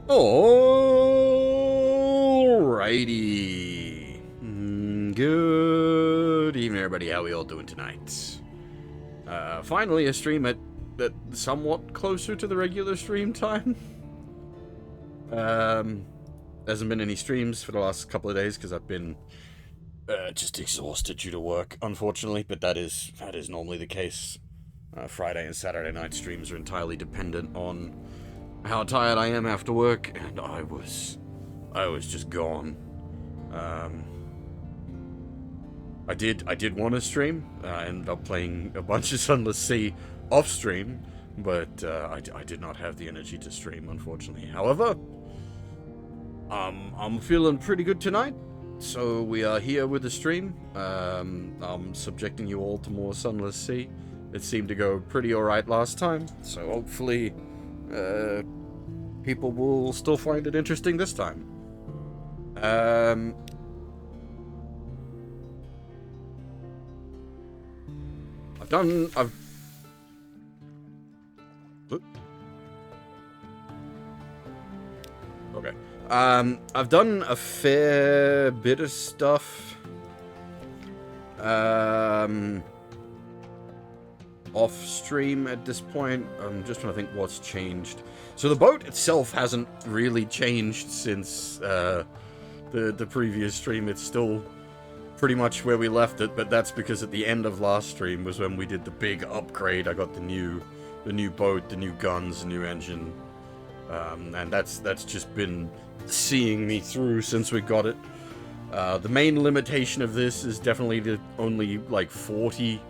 Alrighty. Good evening, everybody. How we all doing tonight? Finally, a stream at somewhat closer to the regular stream time. Hasn't been any streams for the last couple of days because I've been just exhausted due to work, unfortunately. But that is normally the case. Friday and Saturday night streams are entirely dependent on how tired I am after work, and I was just gone. I did want to stream. I ended up playing a bunch of Sunless Sea off stream, but I did not have the energy to stream, unfortunately. However, I'm feeling pretty good tonight, so we are here with the stream. I'm subjecting you all to more Sunless Sea. It seemed to go pretty alright last time, so hopefully people will still find it interesting this time. I've okay. I've done a fair bit of stuff off stream at this point. I'm just trying to think what's changed. So the boat itself hasn't really changed since the previous stream. It's still pretty much where we left it, but that's because at the end of last stream was when we did the big upgrade. I got the new boat, the new guns, the new engine, and that's just been seeing me through since we got it. The main limitation of this is definitely the only like 40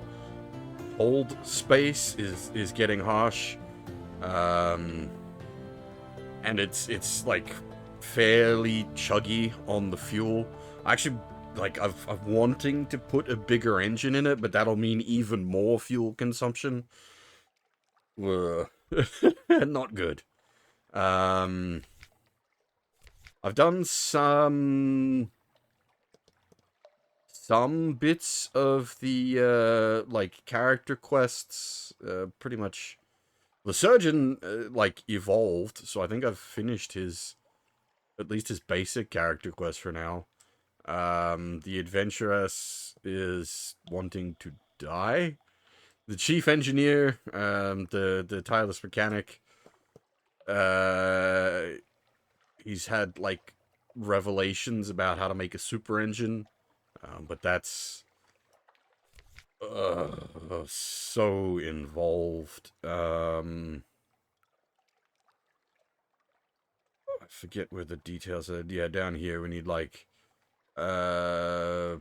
hold space is getting harsh, and it's like fairly chuggy on the fuel. Actually, like, I've wanting to put a bigger engine in it, but that'll mean even more fuel consumption. Not good. I've done some bits of the like character quests. Pretty much, the surgeon like evolved, so I think I've finished at least his basic character quest for now. The adventuress is wanting to die. The chief engineer, the tireless mechanic, he's had like revelations about how to make a super engine, but that's so involved. I forget where the details are. Yeah, down here we need like I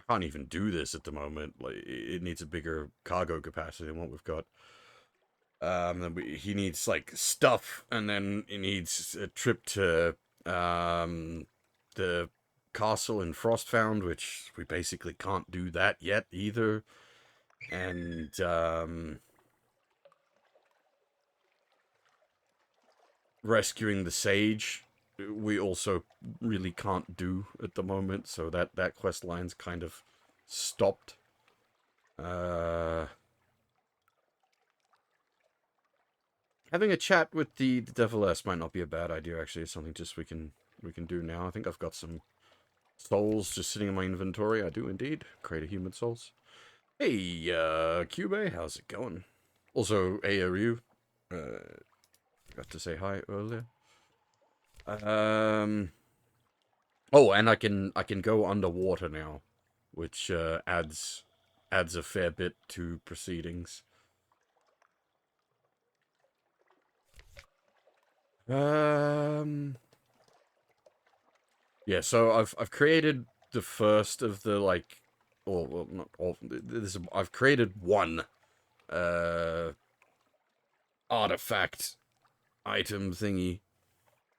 can't even do this at the moment. Like, it needs a bigger cargo capacity than what we've got. Then he needs like stuff, and then he needs a trip to the castle in Frostfound, which we basically can't do that yet either. And rescuing the sage, we also really can't do at the moment, so that quest line's kind of stopped. Having a chat with the Deviless might not be a bad idea, actually. It's something just we can do now. I think I've got some souls just sitting in my inventory. I do indeed. Create a human souls. Hey, Cube, how's it going? Also, hey, Ryu. Forgot to say hi earlier. Oh, and I can go underwater now, which adds a fair bit to proceedings. Yeah, so I've created the first of the like, well not all. I've created one artifact item thingy.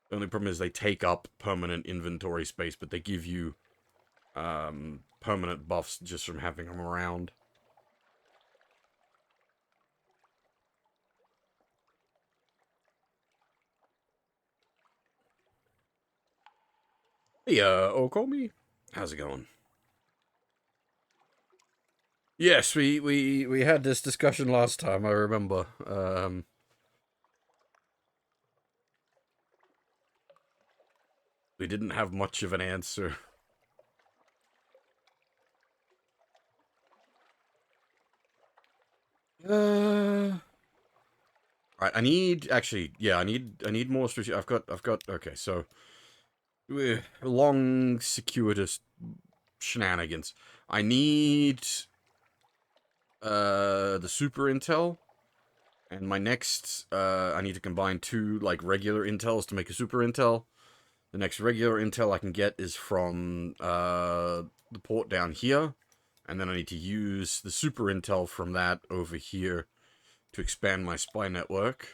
The only problem is they take up permanent inventory space, but they give you permanent buffs just from having them around. Hey, Okomi, how's it going? Yes, we had this discussion last time, I remember. We didn't have much of an answer. Right, I need actually, yeah, I need more strategy. I've got. Okay, so long circuitous shenanigans. I need the super intel, and my next I need to combine two like regular intels to make a super intel. The next regular intel I can get is from the port down here, and then I need to use the super intel from that over here to expand my spy network.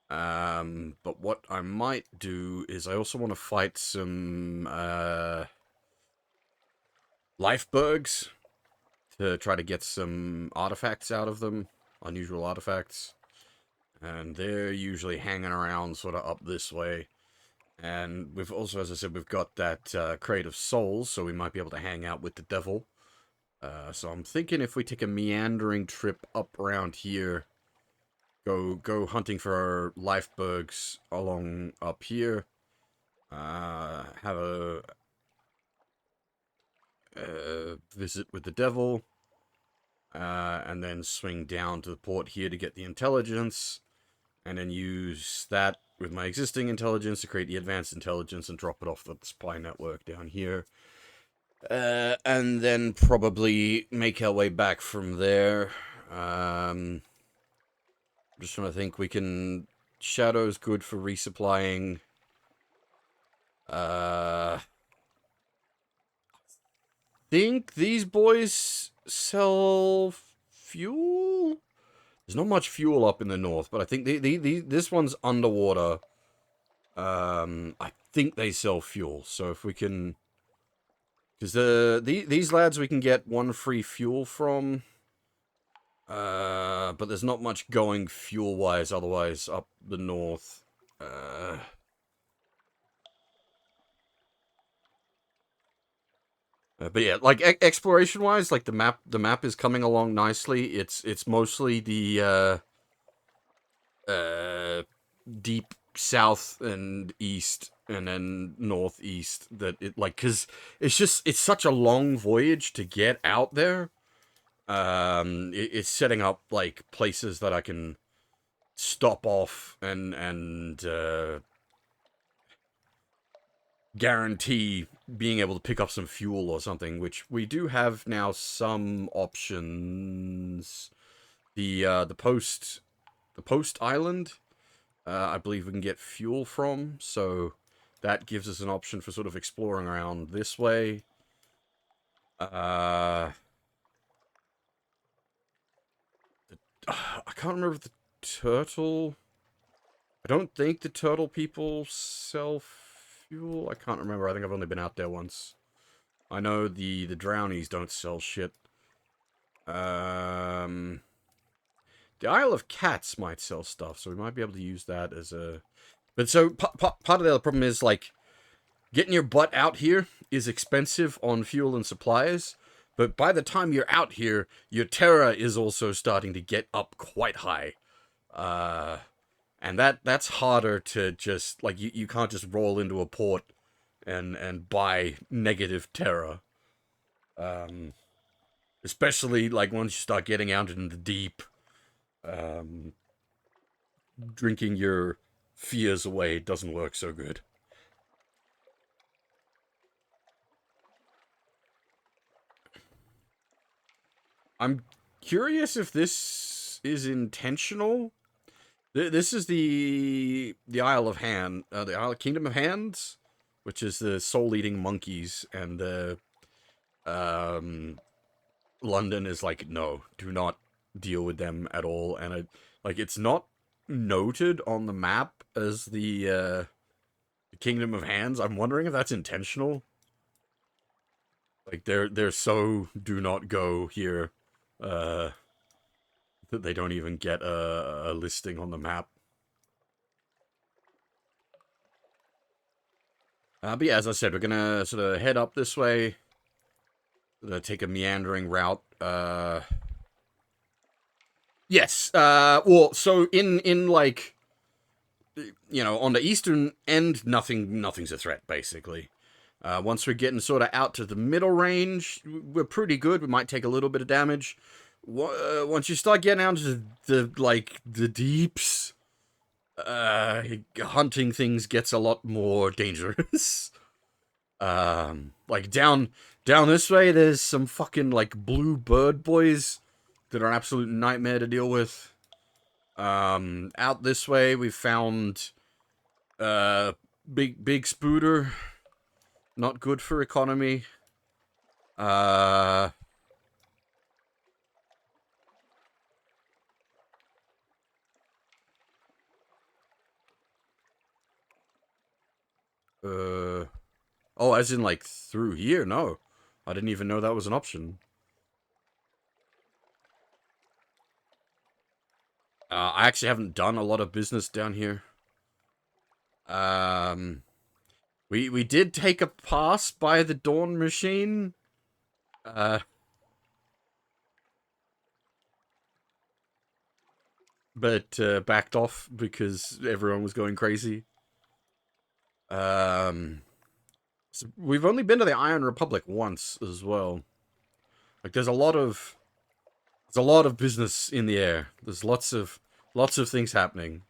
But what I might do is I also want to fight some lifebergs to try to get some artifacts out of them, unusual artifacts. And they're usually hanging around sort of up this way. And we've also, as I said, we've got that crate of souls, so we might be able to hang out with the devil. So I'm thinking if we take a meandering trip up around here, go hunting for lifebergs along up here, have a visit with the devil, and then swing down to the port here to get the intelligence, and then use that with my existing intelligence to create the advanced intelligence and drop it off the spy network down here. And then probably make our way back from there. Just trying to think, we can... Shadow's good for resupplying. Think these boys sell fuel? There's not much fuel up in the north, but I think this one's underwater. I think they sell fuel, so if we can... Because these lads we can get one free fuel from. But there's not much going fuel-wise otherwise up the north. But yeah, like exploration-wise, like the map is coming along nicely. It's mostly the deep south and east and then northeast that it like because it's such a long voyage to get out there. It's setting up like places that I can stop off and guarantee being able to pick up some fuel or something, which we do have now some options. The post island, I believe we can get fuel from, so that gives us an option for sort of exploring around this way. I can't remember if the turtle... I don't think the turtle people sell fuel. I can't remember. I think I've only been out there once. I know the drownies don't sell shit. The Isle of Cats might sell stuff, so we might be able to use that as a... But so, part of the other problem is, like, getting your butt out here is expensive on fuel and supplies, but by the time you're out here, your Terra is also starting to get up quite high. And that's harder to just, like, you can't just roll into a port and buy negative Terra. Especially, like, once you start getting out in the deep, drinking your fears away doesn't work so good. I'm curious if this is intentional. This is the Isle of Hand, the Isle Kingdom of Hands, which is the soul-eating monkeys, and London is like, no, do not deal with them at all, and it's not noted on the map as the Kingdom of Hands. I'm wondering if that's intentional. Like they're so do not go here, that they don't even get a listing on the map. But yeah, as I said, we're gonna sort of head up this way. take a meandering route. Yes. Well, so in like, on the eastern end, nothing's a threat basically. Once we're getting sort of out to the middle range, we're pretty good. We might take a little bit of damage. Once you start getting out to the deeps, hunting things gets a lot more dangerous. Like down this way, there's some fucking like blue bird boys that are an absolute nightmare to deal with. Out this way, we found big spooter, not good for economy. Oh, as in like through here? No, I didn't even know that was an option. I actually haven't done a lot of business down here. We did take a pass by the Dawn Machine. But backed off because everyone was going crazy. So we've only been to the Iron Republic once as well. Like there's a lot of business in the air. There's lots of things happening.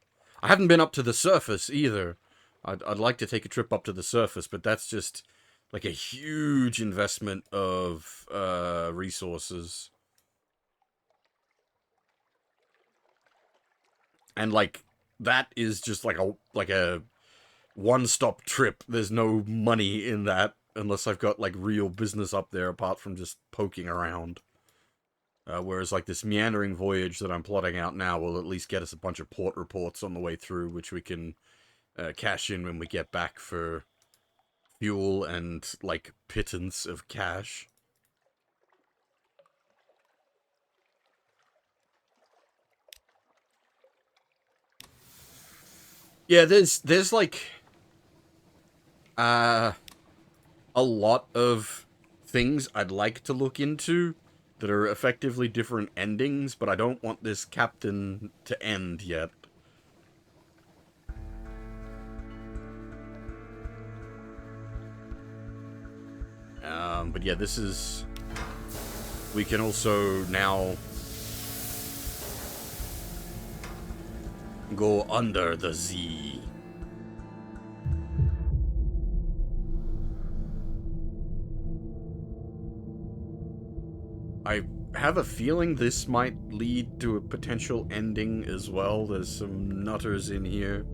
I haven't been up to the surface either. I'd like to take a trip up to the surface, but that's just like a huge investment of resources. And like that is just like a one-stop trip. There's no money in that unless I've got like real business up there apart from just poking around. Whereas like this meandering voyage that I'm plotting out now will at least get us a bunch of port reports on the way through, which we can cash in when we get back for fuel and like pittance of cash. Yeah, there's like a lot of things I'd like to look into that are effectively different endings, but I don't want this captain to end yet. But yeah, this is... We can also now go under the sea. I have a feeling this might lead to a potential ending as well. There's some nutters in here.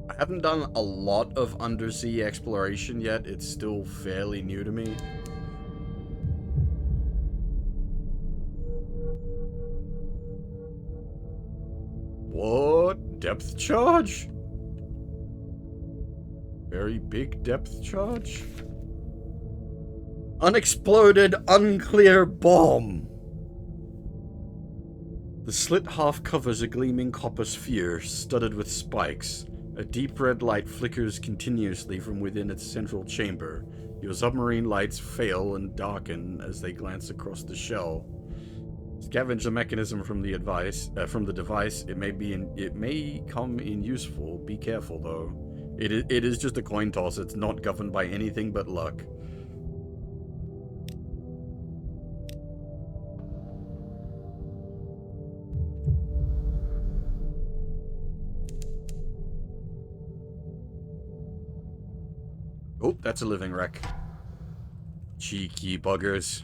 I haven't done a lot of undersea exploration yet. It's still fairly new to me. What? Depth charge? Very big depth charge? Unexploded, unclear bomb. The slit half covers a gleaming copper sphere studded with spikes. A deep red light flickers continuously from within its central chamber. Your submarine lights fail and darken as they glance across the shell. Scavenge the mechanism from the device. It may come in useful. Be careful though. It is just a coin toss. It's not governed by anything but luck. Oh, that's a living wreck. Cheeky buggers.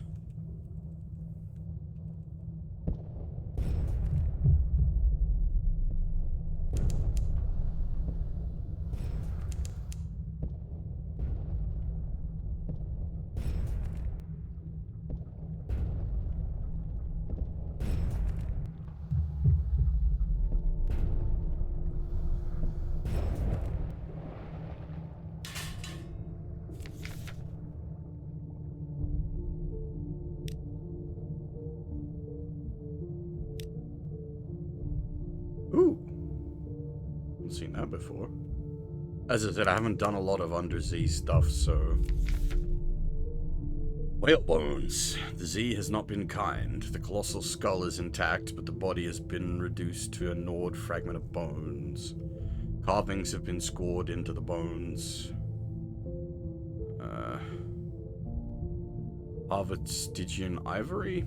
that before. As I said, I haven't done a lot of undersea stuff, so... Whale bones. The Z has not been kind. The colossal skull is intact, but the body has been reduced to a gnawed fragment of bones. Carvings have been scored into the bones. Harvard Stygian ivory?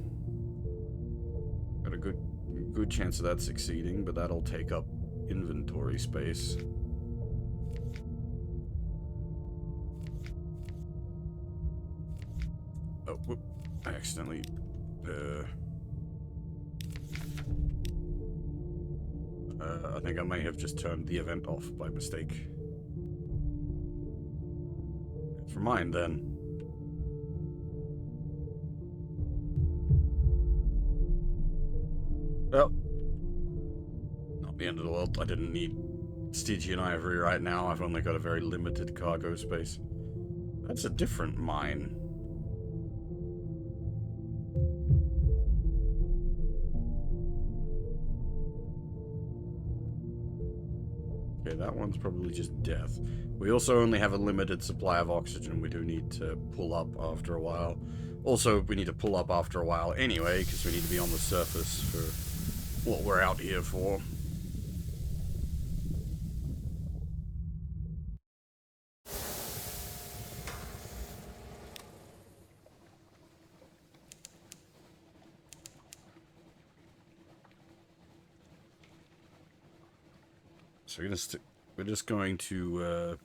Got a good chance of that succeeding, but that'll take up inventory space. Oh, whoop. I accidentally... I think I may have just turned the event off by mistake. For mine, then. Well, not the end of the world. I didn't need Stygian ivory right now. I've only got a very limited cargo space. That's a different mine. Okay, that one's probably just death. We also only have a limited supply of oxygen. We do need to pull up after a while. Also, we need to pull up after a while anyway, because we need to be on the surface for what we're out here for. So we're just going to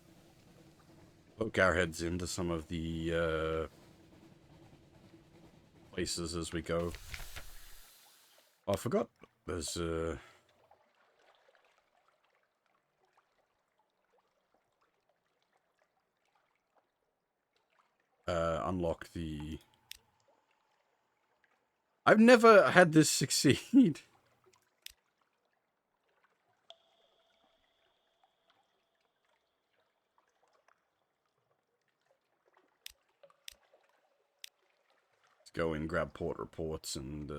poke our heads into some of the places as we go. Oh, I forgot. There's unlock the... I've never had this succeed. Let's go and grab port reports and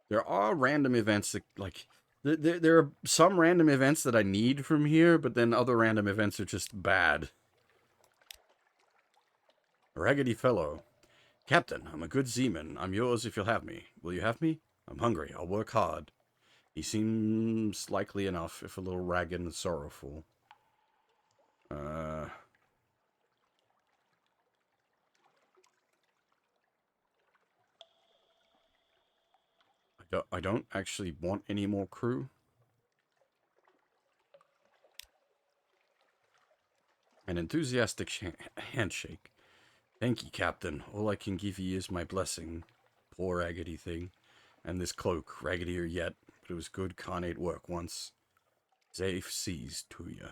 there are random events that, like, there are some random events that I need from here, but then other random events are just bad. A raggedy fellow. Captain, I'm a good seaman. I'm yours if you'll have me. Will you have me? I'm hungry. I'll work hard. He seems likely enough, if a little ragged and sorrowful. I don't actually want any more crew. An enthusiastic handshake. Thank you, Captain. All I can give you is my blessing. Poor raggedy thing. And this cloak, raggedier yet, but it was good carnate work once. Safe seas to you.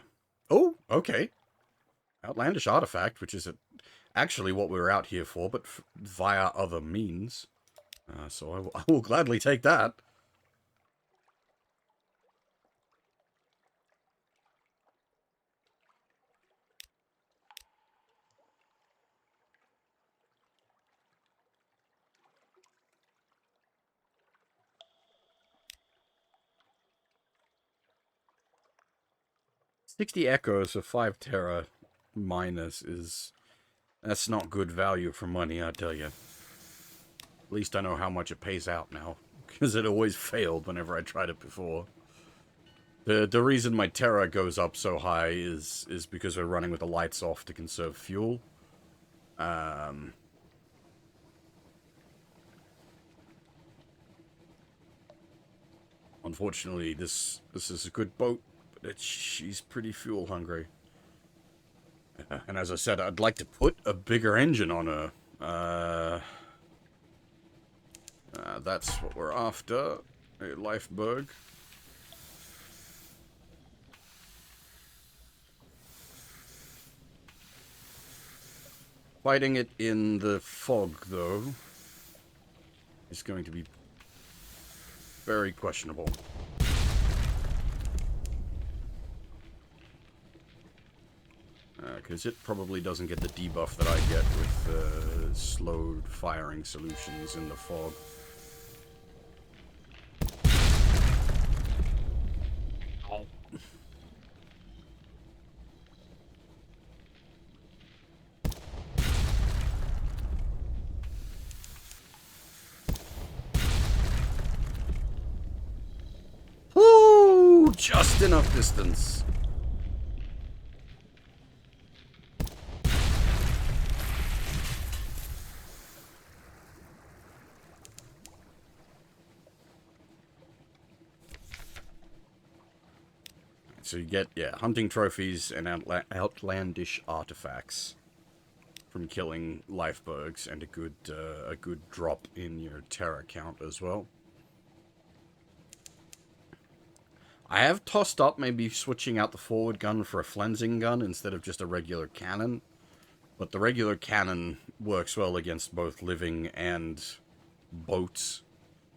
Oh, okay. Outlandish artifact, which is actually what we were out here for, but via other means. So I will gladly take that. $60 echoes for 5 Terra minus is... That's not good value for money, I tell you. At least I know how much it pays out now. Because it always failed whenever I tried it before. The reason my Terra goes up so high is because we're running with the lights off to conserve fuel. Unfortunately, this is a good boat, but she's pretty fuel hungry. And as I said, I'd like to put a bigger engine on her. That's what we're after. A Lifeberg. Fighting it in the fog, though, is going to be very questionable. Because it probably doesn't get the debuff that I get with slowed firing solutions in the fog. Woo! Just enough distance. So you get, yeah, hunting trophies and outlandish artifacts from killing lifebergs, and a good drop in your terror count as well. I have tossed up maybe switching out the forward gun for a flensing gun instead of just a regular cannon. But the regular cannon works well against both living and boats,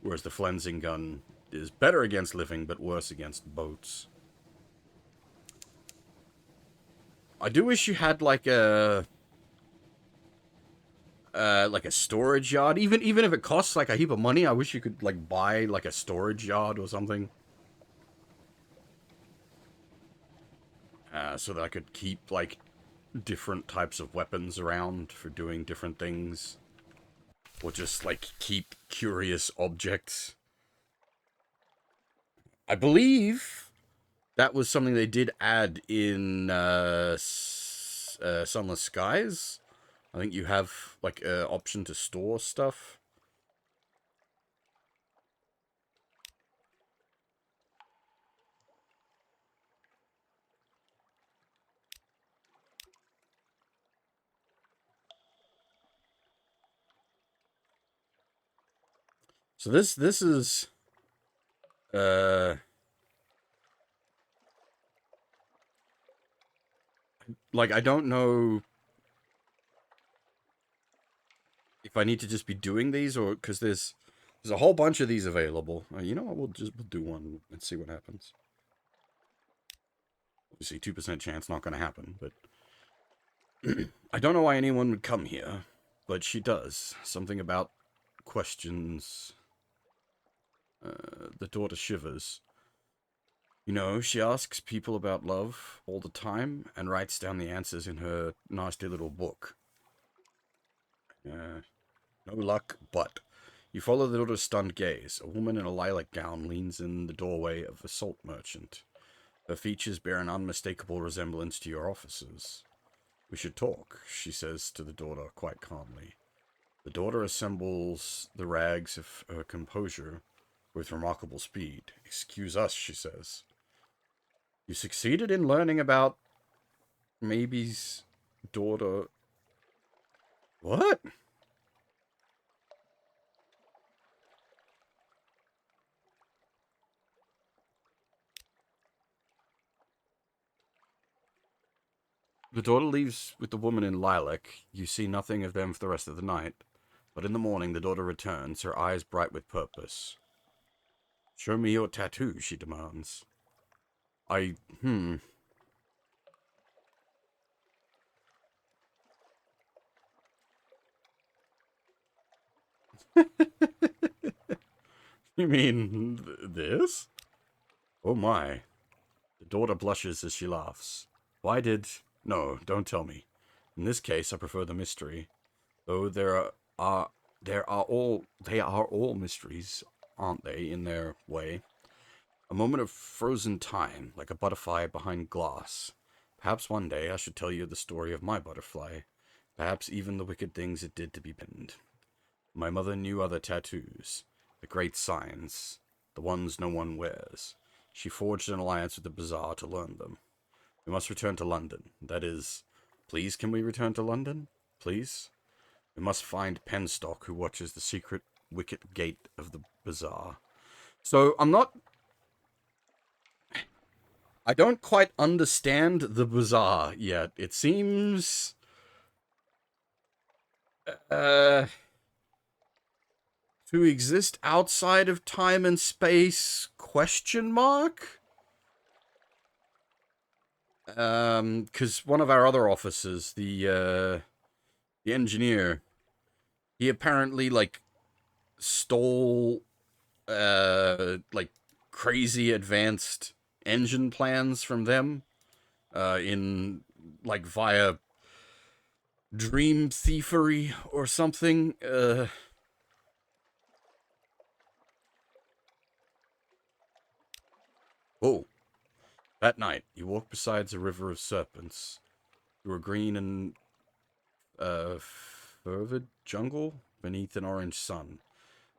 whereas the flensing gun is better against living but worse against boats. I do wish you had like a storage yard. Even if it costs like a heap of money, I wish you could like buy like a storage yard or something. So that I could keep like different types of weapons around for doing different things. Or just like keep curious objects. I believe that was something they did add in Sunless Skies. I think you have like an option to store stuff. So this is uh like I don't know if I need to just be doing these or because there's a whole bunch of these available. You know what? We'll do one and see what happens. Obviously, 2% chance not going to happen, but I don't know why anyone would come here, but she does. Something about questions. The daughter shivers. You know, she asks people about love all the time and writes down the answers in her nasty little book. No luck, but you follow the daughter's stunned gaze. A woman in a lilac gown leans in the doorway of a salt merchant. Her features bear an unmistakable resemblance to your officer's. We should talk, she says to the daughter quite calmly. The daughter assembles the rags of her composure with remarkable speed. Excuse us, she says. You succeeded in learning about Maybe's daughter. What? The daughter leaves with the woman in lilac. You see nothing of them for the rest of the night. But in the morning, the daughter returns, her eyes bright with purpose. Show me your tattoo, she demands. Hmm. You mean this? Oh my. The daughter blushes as she laughs. Why did... No, don't tell me. In this case, I prefer the mystery. Though they are all mysteries, aren't they, in their way? A moment of frozen time, like a butterfly behind glass. Perhaps one day I should tell you the story of my butterfly. Perhaps even the wicked things it did to be pinned. My mother knew other tattoos. The great signs. The ones no one wears. She forged an alliance with the Bazaar to learn them. We must return to London. That is... Please, can we return to London? Please? We must find Penstock, who watches the secret wicket gate of the Bazaar. So, I don't quite understand the Bazaar yet. It seems... to exist outside of time and space, question mark? Because one of our other officers, the engineer, he apparently like stole like crazy advanced engine plans from them in like via dream thievery or something. Oh, that night you walk beside a river of serpents through a green and fervid jungle beneath an orange sun.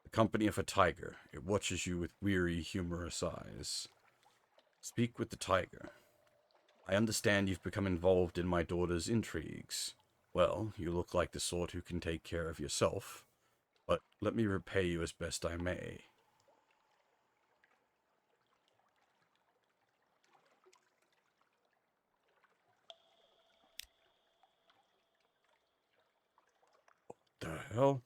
The company of a tiger. It watches you with weary, humorous eyes. Speak with the tiger. I understand you've become involved in my daughter's intrigues. Well, you look like the sort who can take care of yourself, but let me repay you as best I may. The hell?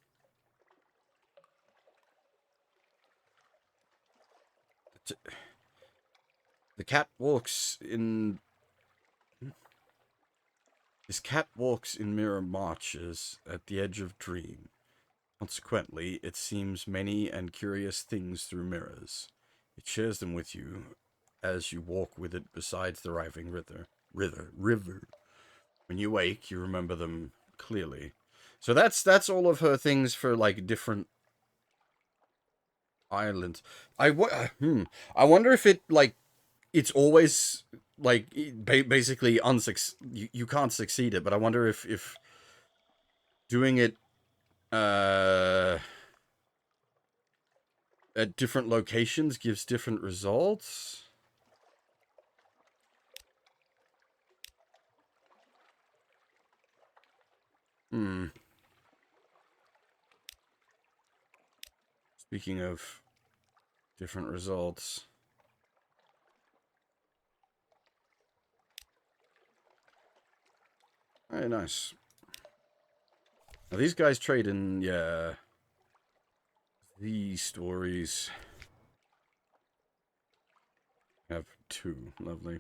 The cat walks in... This cat walks in mirror marches at the edge of dream. Consequently, it sees many and curious things through mirrors. It shares them with you as you walk with it beside the rising river. When you wake, you remember them clearly. So that's all of her things for like different islands. I wonder if it like it's always like basically you can't succeed it, but I wonder if doing it uh at different locations gives different results. Hmm. Speaking of different results. Very nice. Now these guys trade in, yeah, these stories. Have two. Lovely.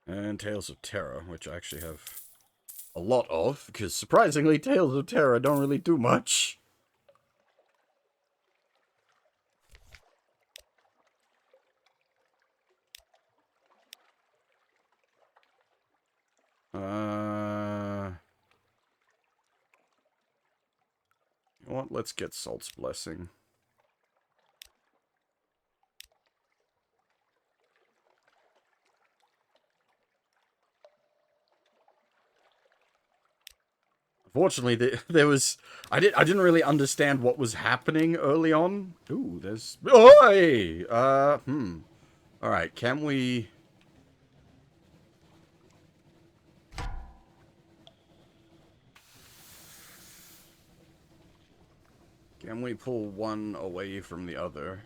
And Tales of Terror, which I actually have a lot of, because surprisingly, Tales of Terror don't really do much. You know what? Let's get Salt's Blessing. Unfortunately, there was I didn't really understand what was happening early on. Ooh, there's oi. All right, can we? Can we pull one away from the other?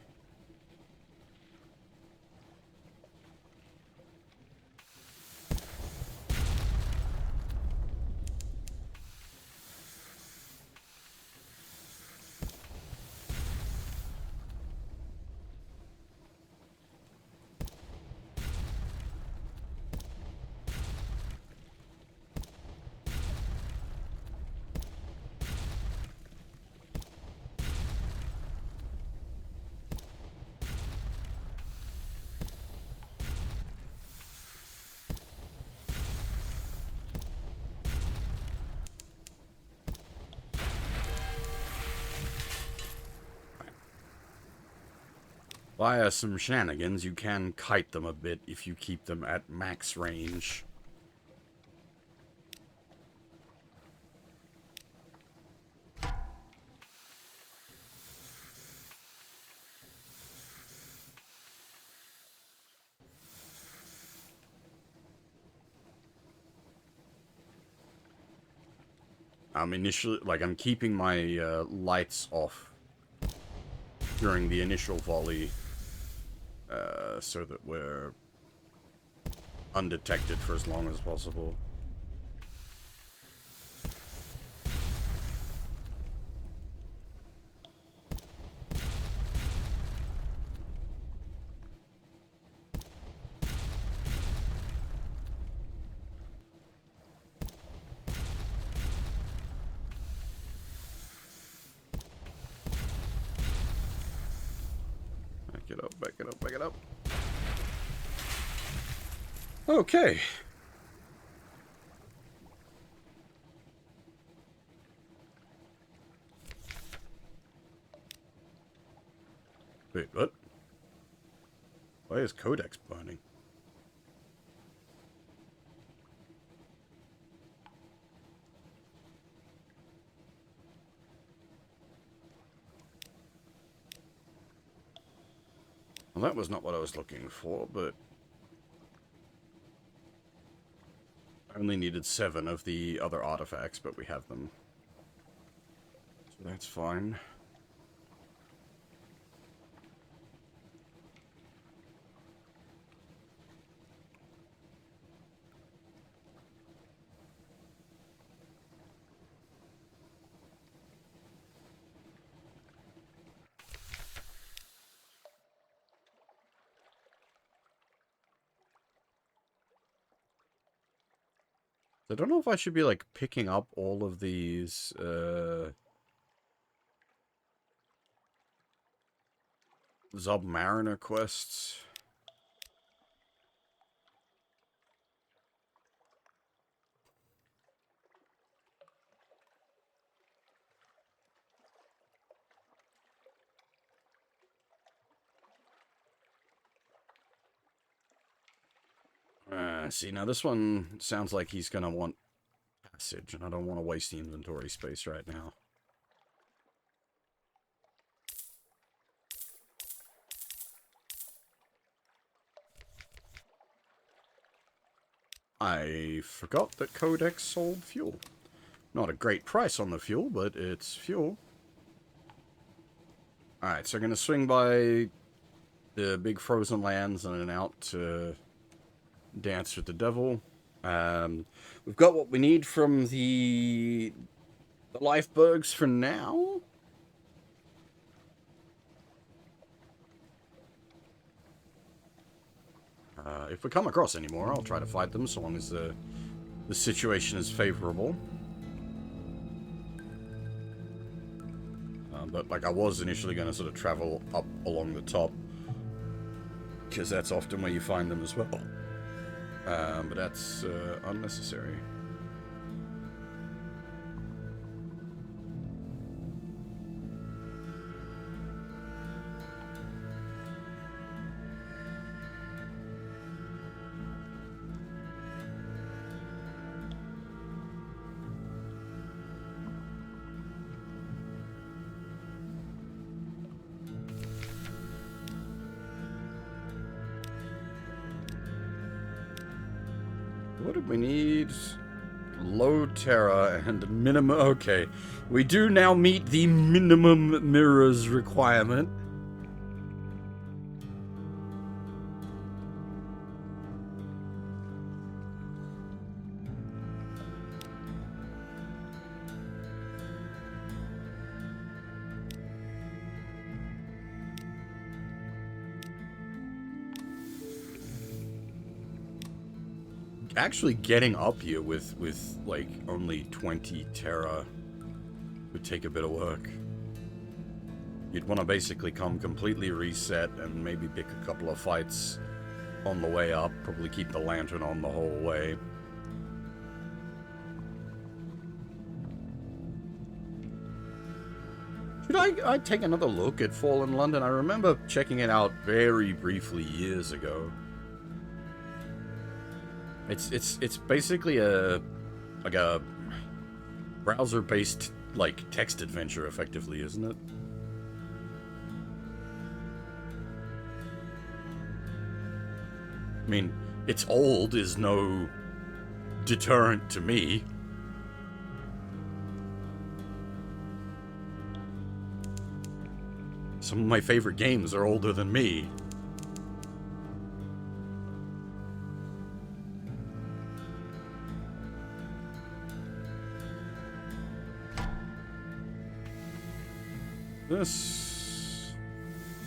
Via some shenanigans, you can kite them a bit if you keep them at max range. I'm keeping my lights off during the initial volley, so that we're undetected for as long as possible. Back it up, back it up. Okay. Wait, what? Why is Codex burning? Well, that was not what I was looking for, but I only needed 7 of the other artifacts, but we have them. So that's fine. I don't know if I should be, like, picking up all of these, Submariner quests. See, now this one sounds like he's gonna want passage, and I don't want to waste the inventory space right now. I forgot that Codex sold fuel. Not a great price on the fuel, but it's fuel. Alright, so I'm gonna swing by the big frozen lands and then out to dance with the devil. We've got what we need from the Lifebergs for now. If we come across any more, I'll try to fight them so long as the situation is favorable. But like I was initially going to sort of travel up along the top, because that's often where you find them as well. But that's unnecessary. What did we need? Low Terra and minimum... Okay. We do now meet the minimum mirrors requirement. Actually getting up here with like only 20 Terra would take a bit of work. You'd want to basically come completely reset and maybe pick a couple of fights on the way up. Probably keep the lantern on the whole way. Should I take another look at Fallen London? I remember checking it out very briefly years ago. It's basically a browser-based like text adventure, effectively, isn't it? I mean, it's old is no deterrent to me. Some of my favorite games are older than me. This...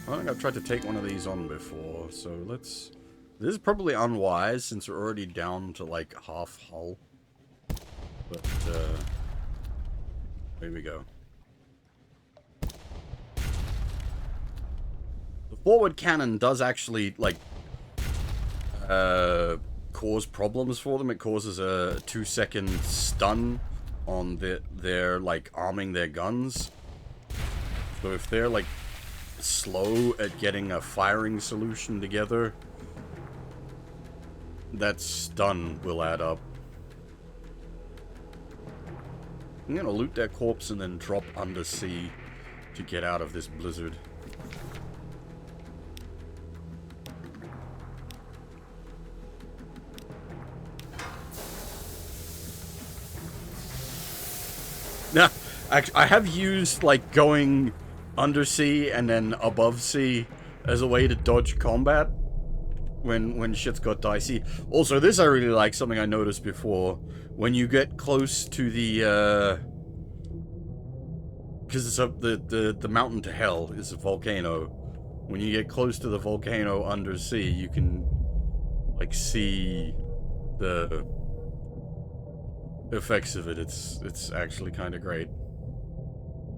I think I've tried to take one of these on before, so let's... This is probably unwise, since we're already down to, like, half hull. But, here we go. The forward cannon does actually, like, cause problems for them. It causes a 2-second stun on their, like, arming their guns. So if they're, like, slow at getting a firing solution together, that stun will add up. I'm gonna loot their corpse and then drop undersea to get out of this blizzard. Nah, I have used, like, going undersea and then above sea as a way to dodge combat when shit's got dicey. Also, this I really like, something I noticed before. When you get close to the, because it's up the mountain to hell is a volcano. When you get close to the volcano undersea, you can, like, see the effects of it. It's actually kind of great.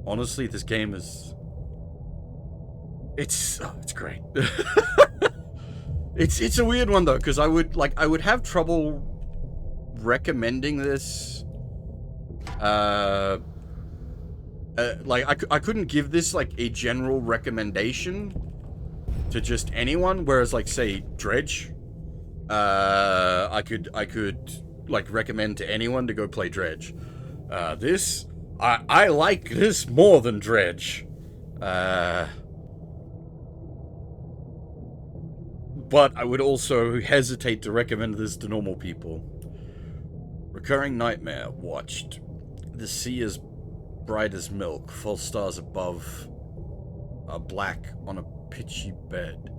Honestly, this game is... It's great. It's a weird one, though, because I would have trouble recommending this. Like, I couldn't give this, like, a general recommendation to just anyone, whereas, like, say, Dredge, I could, like, recommend to anyone to go play Dredge. This, I like this more than Dredge. But I would also hesitate to recommend this to normal people. Recurring nightmare watched. The sea is bright as milk. False stars above are black on a pitchy bed.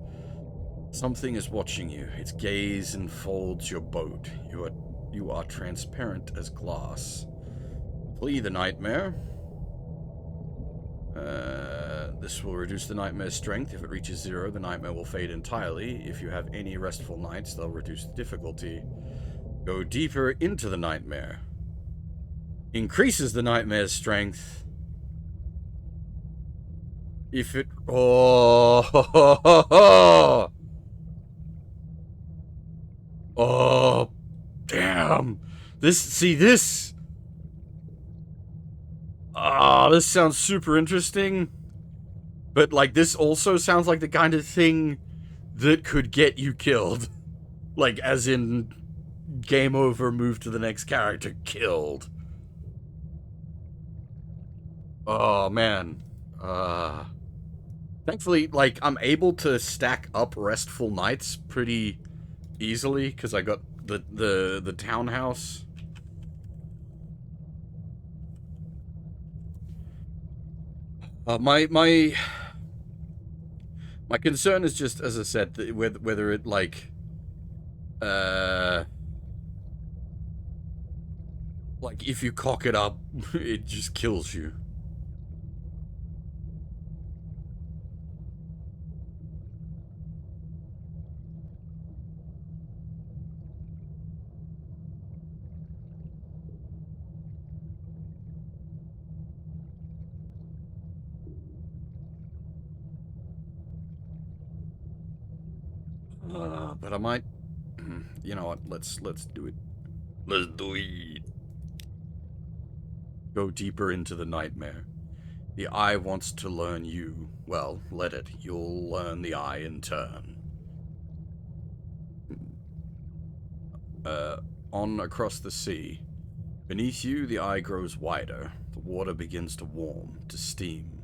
Something is watching you. Its gaze enfolds your boat. You are transparent as glass. Flee the nightmare. This will reduce the nightmare's strength. If it reaches 0, the nightmare will fade entirely. If you have any restful nights, they'll reduce the difficulty. Go deeper into the nightmare. Increases the nightmare's strength. If it... Oh! Oh! Damn! This... Ah, this sounds super interesting. But, like, this also sounds like the kind of thing that could get you killed. Like, as in, game over, move to the next character, killed. Oh, man. Thankfully, like, I'm able to stack up restful nights pretty easily, because I got the townhouse. My concern is just, as I said, whether it, like, like, if you cock it up, it just kills you. But I might... You know what? Let's do it. Let's do it. Go deeper into the nightmare. The eye wants to learn you. Well, let it. You'll learn the eye in turn. On across the sea. Beneath you, the eye grows wider. The water begins to warm, to steam.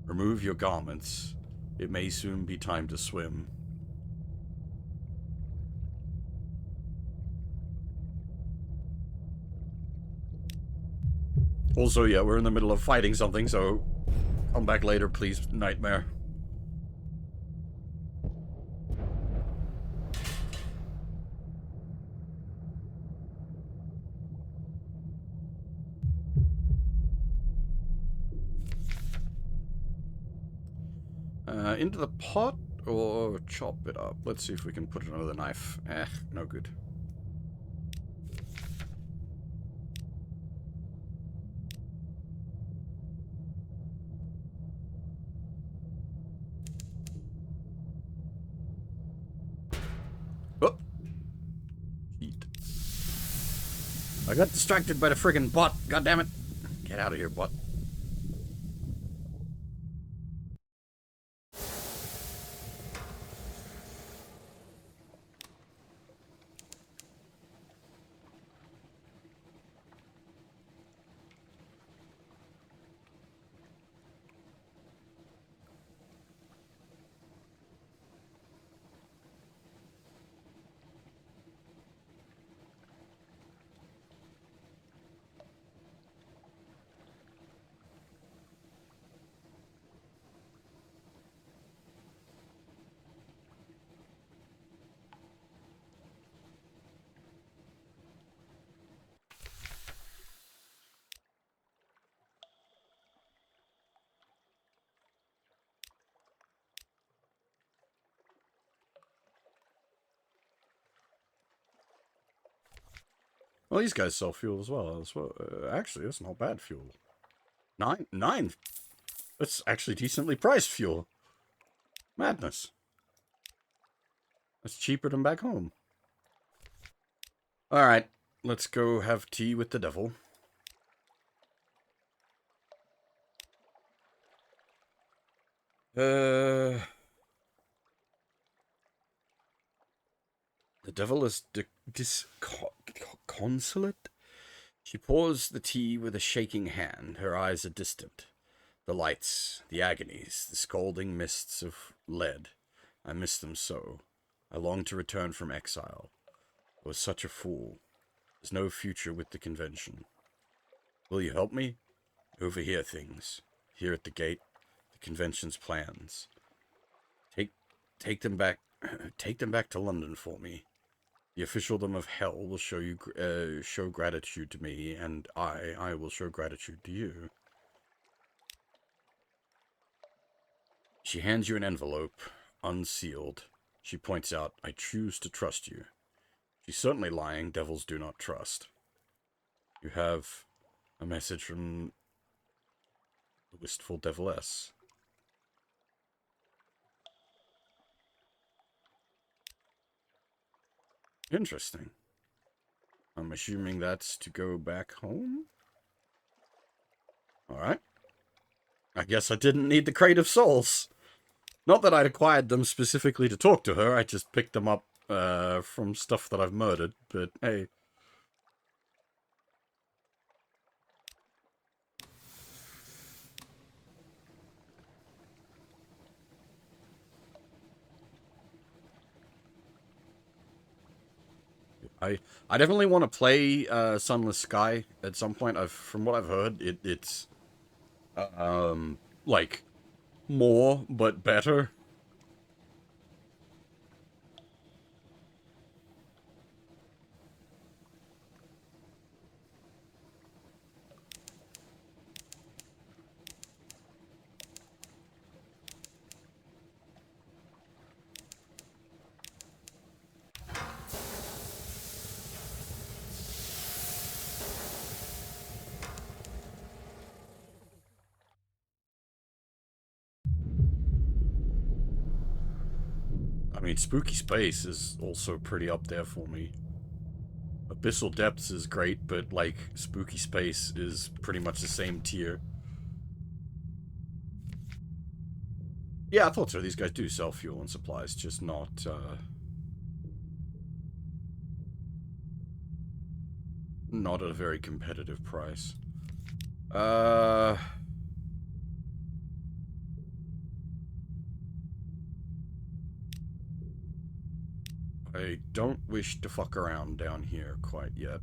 Remove your garments. It may soon be time to swim. Also, yeah, we're in the middle of fighting something, so come back later, please, nightmare. Into the pot or chop it up? Let's see if we can put it under the knife. No good. I got distracted by the friggin' bot. God damn it. Get out of here, bot. Well, these guys sell fuel as well. Actually, that's not bad fuel. Nine. That's actually decently priced fuel. Madness. That's cheaper than back home. Alright, let's go have tea with the devil. The devil is disconsolate? She pours the tea with a shaking hand. Her eyes are distant. The lights, the agonies, the scalding mists of lead. I miss them so. I long to return from exile. I was such a fool. There's no future with the convention. Will you help me? Overhear things. Here at the gate, the convention's plans. Take them back. Take them back to London for me. The officialdom of hell will show gratitude to me, and I will show gratitude to you. She hands you an envelope, unsealed. She points out, I choose to trust you. She's certainly lying. Devils do not trust. You have a message from the wistful deviless. Interesting. I'm assuming that's to go back home? Alright. I guess I didn't need the Crate of Souls. Not that I'd acquired them specifically to talk to her, I just picked them up from stuff that I've murdered, but hey. I definitely want to play Sunless Sky at some point. From what I've heard, it's like more but better. I mean, Spooky Space is also pretty up there for me. Abyssal Depths is great, but like Spooky Space is pretty much the same tier. Yeah, I thought so. These guys do sell fuel and supplies, just not not at a very competitive price. I don't wish to fuck around down here quite yet.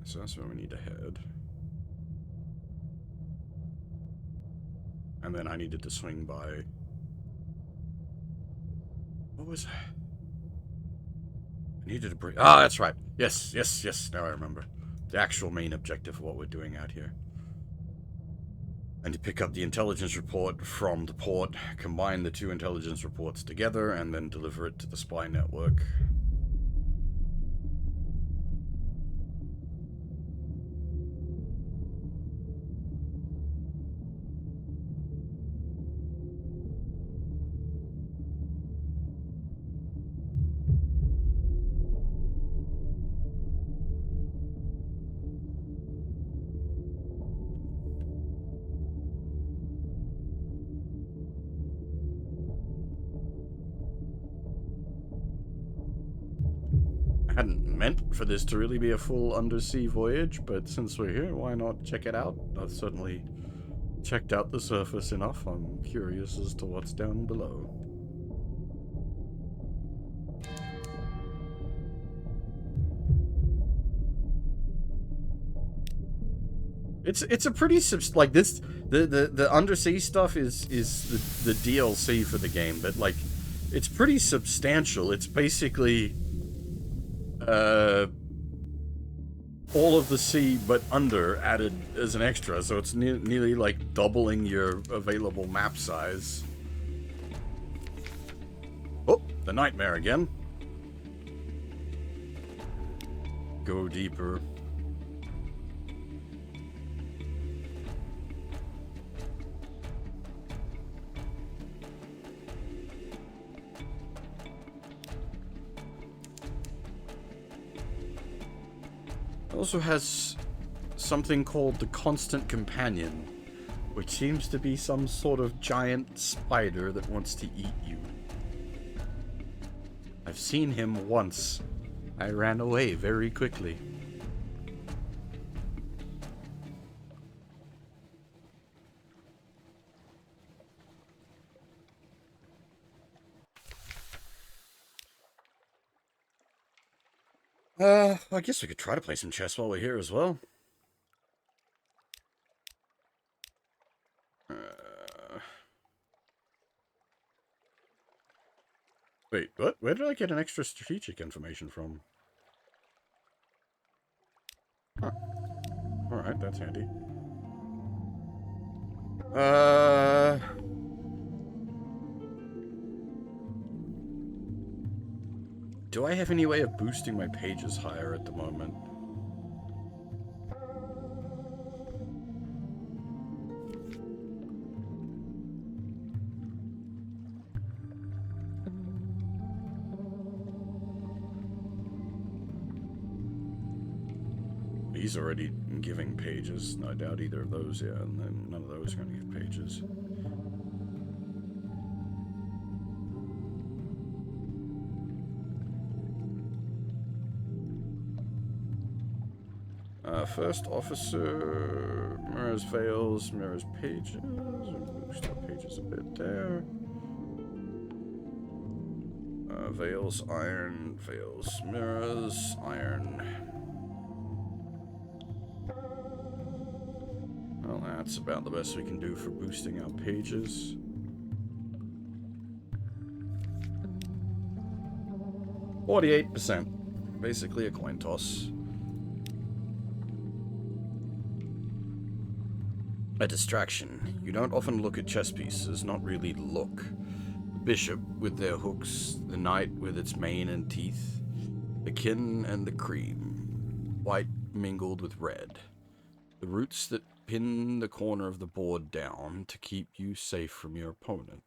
So that's where we need to head. And then I needed to swing by... What was... I needed to bring... Ah, that's right. Yes. Now I remember. The actual main objective of what we're doing out here. And to pick up the intelligence report from the port, combine the two intelligence reports together, and then deliver it to the spy network. hadn't meant for this to really be a full undersea voyage, but since we're here, why not check it out? I've certainly checked out the surface enough. I'm curious as to what's down below. It's a pretty like this the undersea stuff is the DLC for the game, but like it's pretty substantial. It's basically all of the sea but under added as an extra, so it's nearly like doubling your available map size. Oh, the nightmare again. Go deeper. It also has something called the Constant Companion, which seems to be some sort of giant spider that wants to eat you. I've seen him once. I ran away very quickly. I guess we could try to play some chess while we're here as well. Wait, what? Where did I get an extra strategic information from? Huh. Alright, that's handy. Do I have any way of boosting my pages higher at the moment? He's already giving pages. I doubt either of those, yeah, and then none of those are going to give pages. First officer, mirrors veils, mirrors pages. Boost our pages a bit there. Veils iron, veils mirrors, iron. Well, that's about the best we can do for boosting our pages. %. Basically a coin toss. A distraction. You don't often look at chess pieces, not really look. The bishop with their hooks, the knight with its mane and teeth, the kin and the cream, white mingled with red. The roots that pin the corner of the board down to keep you safe from your opponent.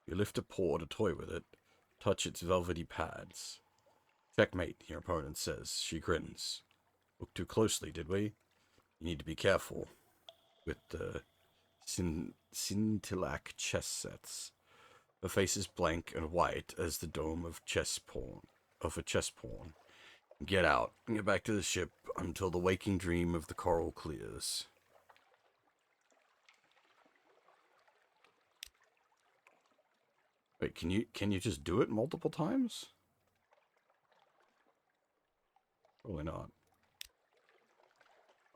You lift a paw to toy with it, touch its velvety pads. Checkmate, your opponent says. She grins. Look too closely, did we? You need to be careful with the scintillac chess sets. Her face is blank and white as the dome of a chess pawn. Get out and get back to the ship until the waking dream of the coral clears. Wait, can you just do it multiple times? Probably not.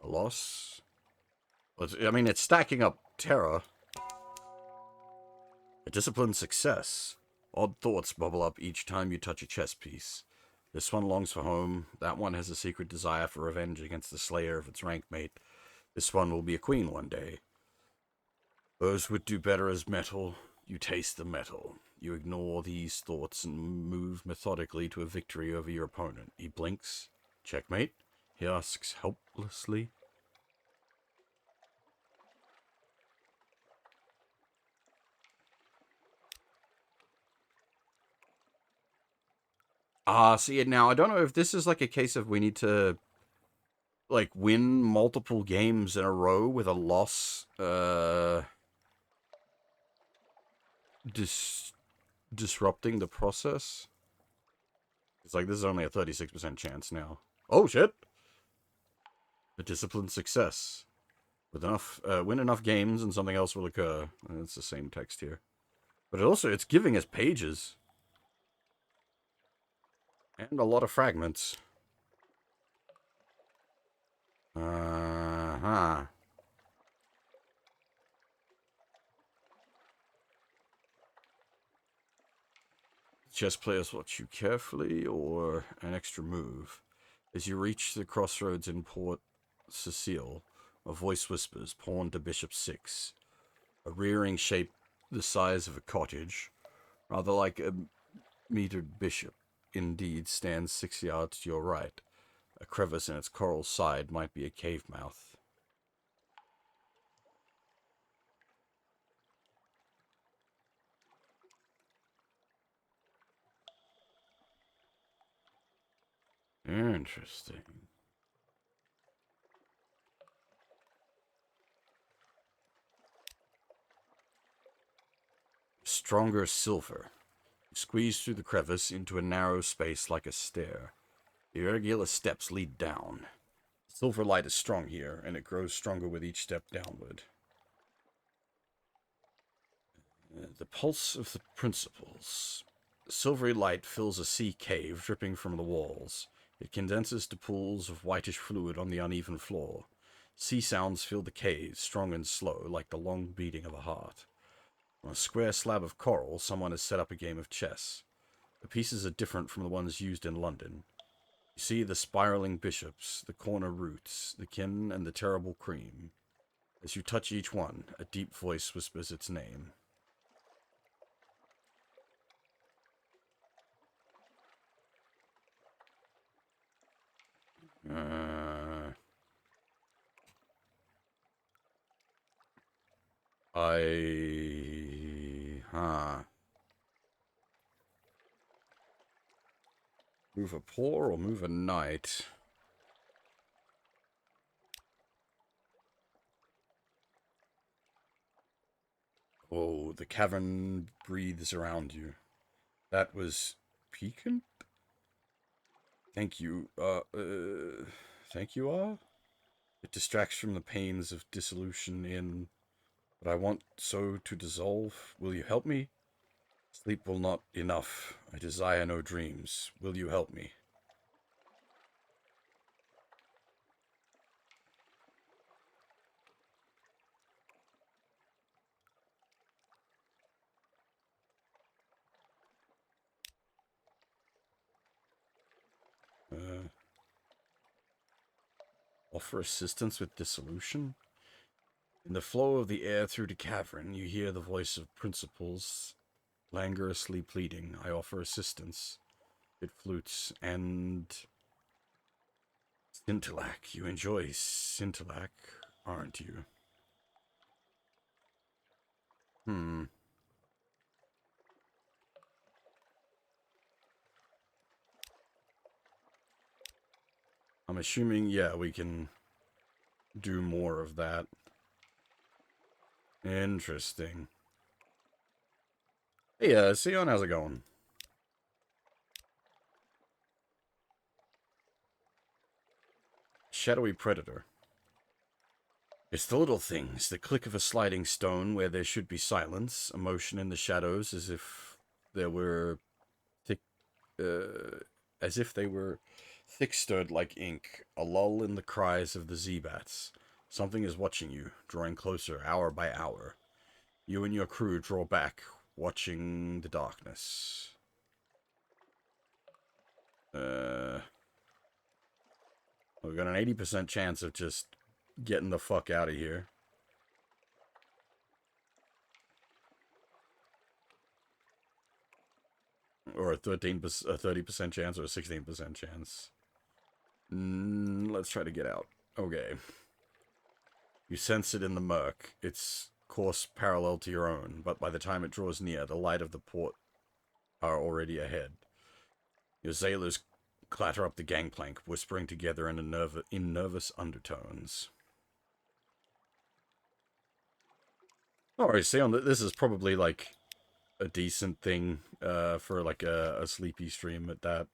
A loss. I mean, it's stacking up terror. A disciplined success. Odd thoughts bubble up each time you touch a chess piece. This one longs for home. That one has a secret desire for revenge against the slayer of its rank mate. This one will be a queen one day. Those would do better as metal. You taste the metal. You ignore these thoughts and move methodically to a victory over your opponent. He blinks. Checkmate? He asks helplessly. See, now, I don't know if this is like a case of we need to, like, win multiple games in a row with a loss, disrupting the process. It's like, this is only a 36% chance now. Oh, shit! A disciplined success. With enough, win enough games and something else will occur. It's the same text here. But it's giving us pages. And a lot of fragments. Uh-huh. Chess players watch you carefully, or an extra move. As you reach the crossroads in Port Cecile, a voice whispers, pawn to bishop 6. A rearing shape the size of a cottage, rather like a metered bishop, indeed stands 6 yards to your right. A crevice in its coral side might be a cave mouth. Interesting. Stronger silver. You squeeze through the crevice into a narrow space like a stair. The irregular steps lead down. Silver light is strong here, and it grows stronger with each step downward. The pulse of the principles. Silvery light fills a sea cave dripping from the walls. It condenses to pools of whitish fluid on the uneven floor. Sea sounds fill the cave, strong and slow, like the long beating of a heart. On a square slab of coral, someone has set up a game of chess. The pieces are different from the ones used in London. You see the spiraling bishops, the corner roots, the kin, and the terrible cream. As you touch each one, a deep voice whispers its name. Uh, Move a poor or move a knight? Oh, the cavern breathes around you. That was piquant? Thank you, thank you, It distracts from the pains of dissolution in but I want so to dissolve. Will you help me? Sleep will not enough. I desire no dreams. Will you help me? Uh, offer assistance with dissolution? In the flow of the air through the cavern, you hear the voice of principles languorously pleading. I offer assistance. It flutes, and Scintillac. You enjoy Scintillac, aren't you? Hmm. I'm assuming, yeah, we can do more of that. Interesting. Hey, Sion, how's it going? Shadowy Predator. It's the little things, the click of a sliding stone where there should be silence, a motion in the shadows as if there were thick, as if they were thick-stirred like ink, a lull in the cries of the Z-bats. Something is watching you, drawing closer hour by hour. You and your crew draw back, watching the darkness. We've got an 80% chance of just getting the fuck out of here. Or a 30% chance or a 16% chance. Let's try to get out. Okay. You sense it in the murk. Its course parallel to your own, but by the time it draws near, the light of the port are already ahead. Your sailors clatter up the gangplank, whispering together in nervous undertones. Alright, Sion, this is probably like a decent thing for like a sleepy stream at that.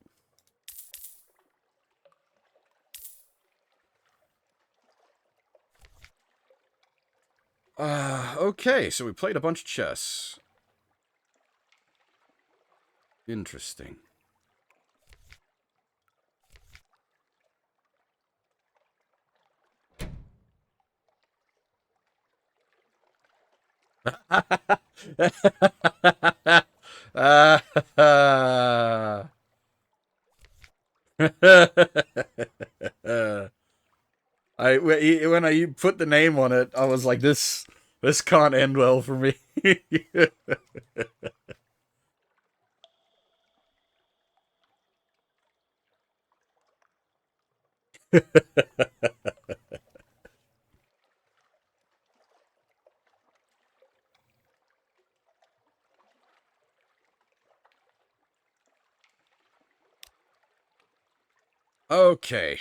Okay, so we played a bunch of chess. Interesting. When I put the name on it, I was like, this can't end well for me. Okay,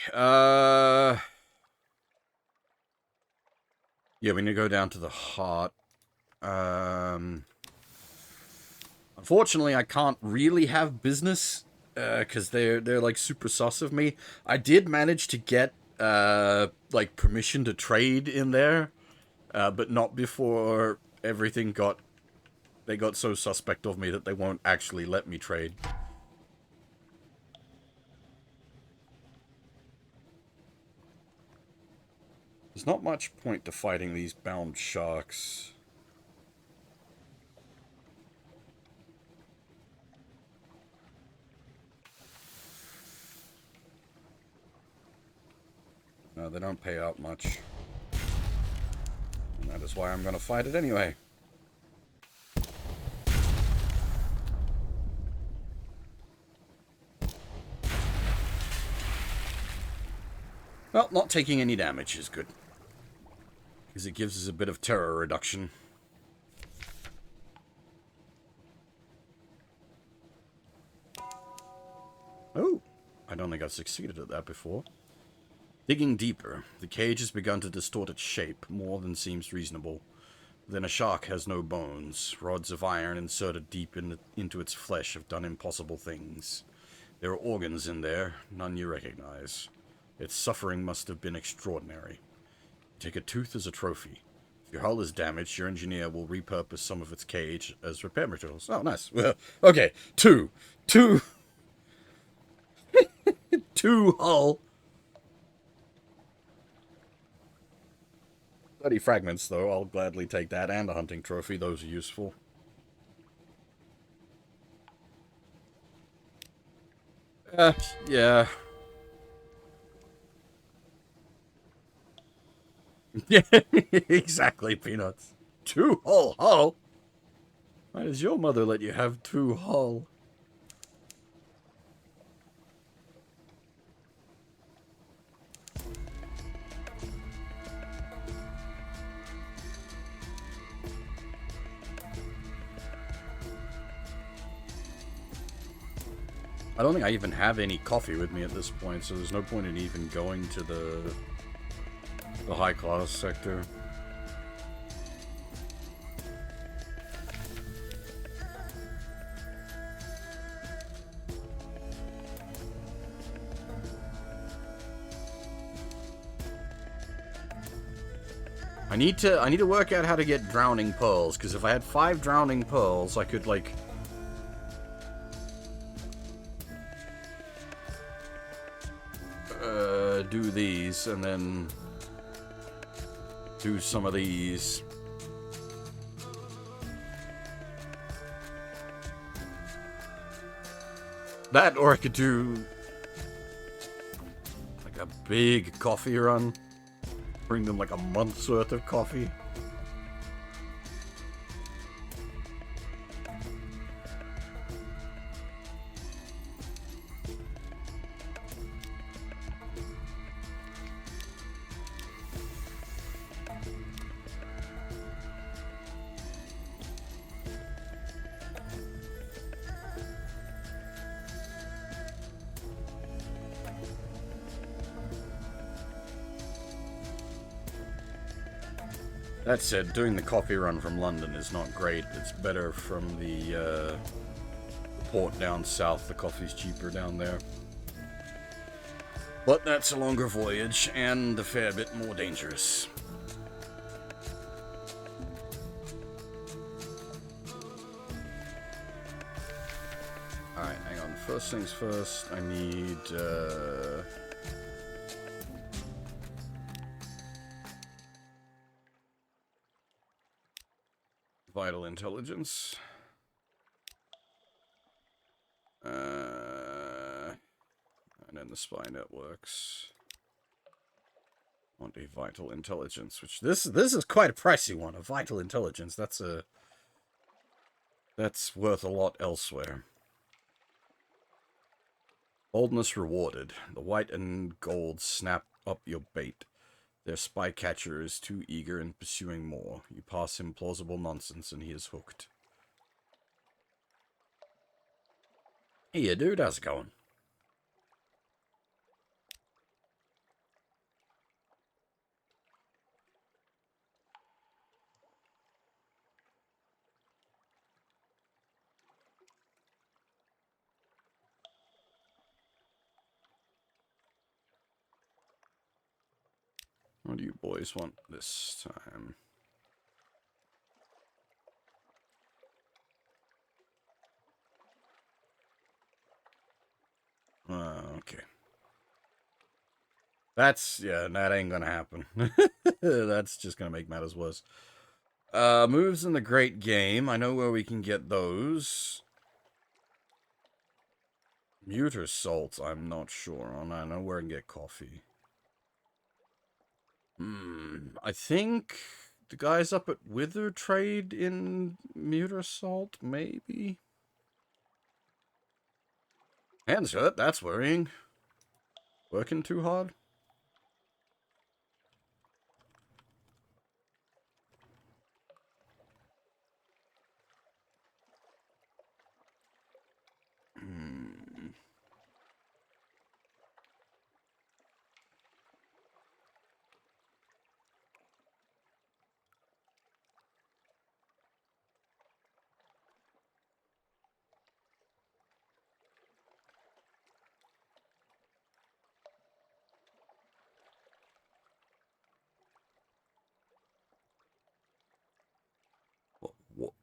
yeah, we need to go down to the heart. Unfortunately, I can't really have business, because they're like super sus of me. I did manage to get, like permission to trade in there, but not before everything they got so suspect of me that they won't actually let me trade. There's not much point to fighting these bound sharks. No, they don't pay out much. And that is why I'm gonna fight it anyway. Well, not taking any damage is good, because it gives us a bit of terror reduction. Oh, I don't think I've succeeded at that before. Digging deeper, the cage has begun to distort its shape more than seems reasonable. Then a shark has no bones. Rods of iron inserted deep into its flesh have done impossible things. There are organs in there, none you recognize. Its suffering must have been extraordinary. Take a tooth as a trophy. If your hull is damaged, your engineer will repurpose some of its cage as repair materials. Oh, nice. Well, okay, two hull. 30 fragments, though. I'll gladly take that, and a hunting trophy. Those are useful. Yeah. Yeah, exactly, Peanuts. Two hull? Why does your mother let you have two hull? I don't think I even have any coffee with me at this point, so there's no point in even going to the high-class sector. I need to work out how to get drowning pearls, because if I had 5 drowning pearls, I could, like, do these, and then do some of these. That, or I could do like a big coffee run. Bring them like a month's worth of coffee. That said, doing the coffee run from London is not great. It's better from the port down south. The coffee's cheaper down there. But that's a longer voyage and a fair bit more dangerous. first things first, I need, vital intelligence. And then the spy networks. Want a vital intelligence, which this is quite a pricey one. A vital intelligence, that's worth a lot elsewhere. Boldness rewarded. The white and gold snap up your bait. Their spy catcher is too eager in pursuing more. You pass him plausible nonsense and he is hooked. Hey, dude, how's it going? What do you boys want this time? Okay. That ain't gonna happen. That's just gonna make matters worse. Moves in the Great Game. I know where we can get those. Muter Salt, I'm not sure on. I know where I can get coffee. I think the guys up at Wither trade in Muter Salt, maybe? Hands hurt, that's worrying. Working too hard?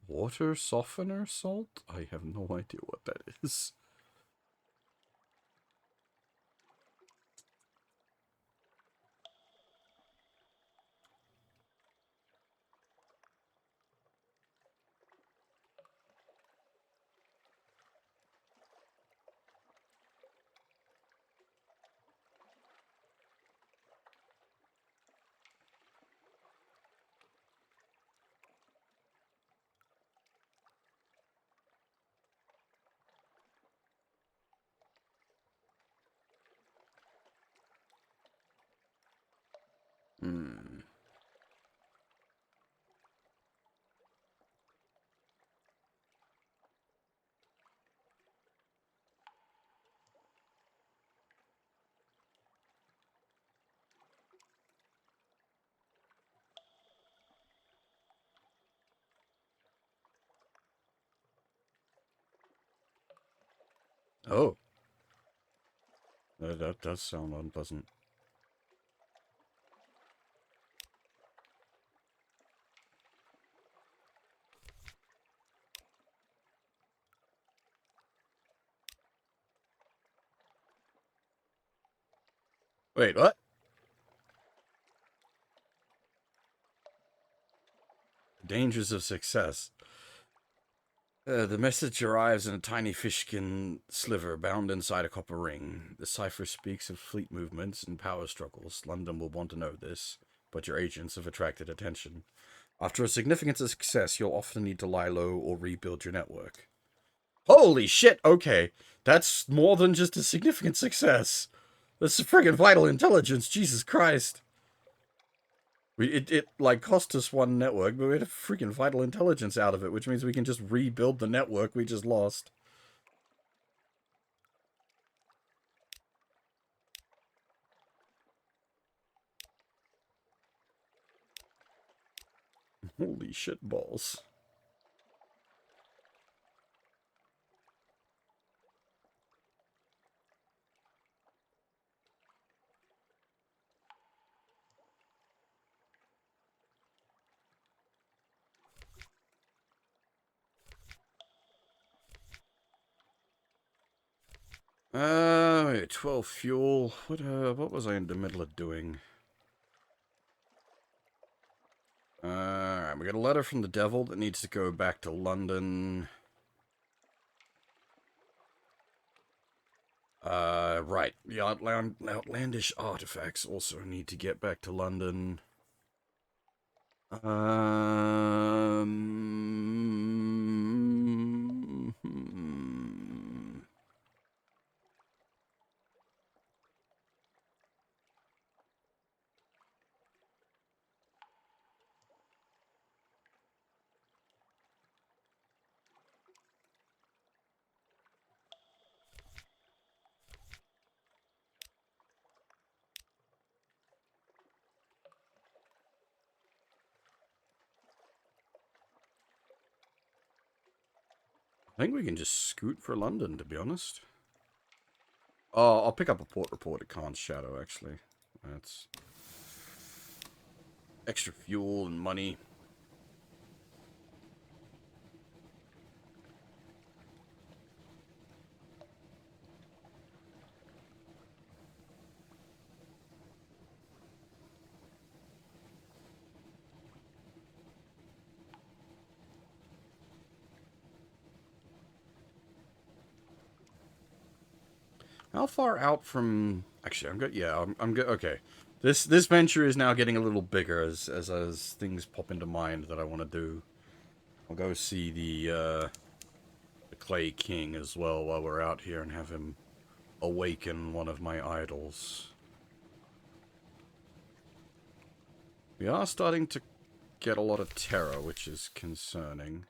Water softener salt? I have no idea what that is. Oh. That does sound unpleasant. Wait, what? Dangers of success. The message arrives in a tiny fishskin sliver bound inside a copper ring. The cipher speaks of fleet movements and power struggles. London will want to know this, but your agents have attracted attention. After a significant success, you'll often need to lie low or rebuild your network. Holy shit, okay. That's more than just a significant success. That's a friggin' vital intelligence, Jesus Christ. It like cost us one network, but we had a freaking vital intelligence out of it, which means we can just rebuild the network we just lost. Holy shit balls. Wait, 12 fuel. What was I in the middle of doing? Alright, we got a letter from the devil that needs to go back to London. Right. The outlandish artifacts also need to get back to London. I think we can just scoot for London, to be honest. Oh, I'll pick up a port report at Khan's Shadow, actually. That's extra fuel and money. How far out from... Actually, I'm good. Yeah, I'm good. Okay. This venture is now getting a little bigger as things pop into mind that I want to do. I'll go see the Clay King as well while we're out here and have him awaken one of my idols. We are starting to get a lot of terror, which is concerning.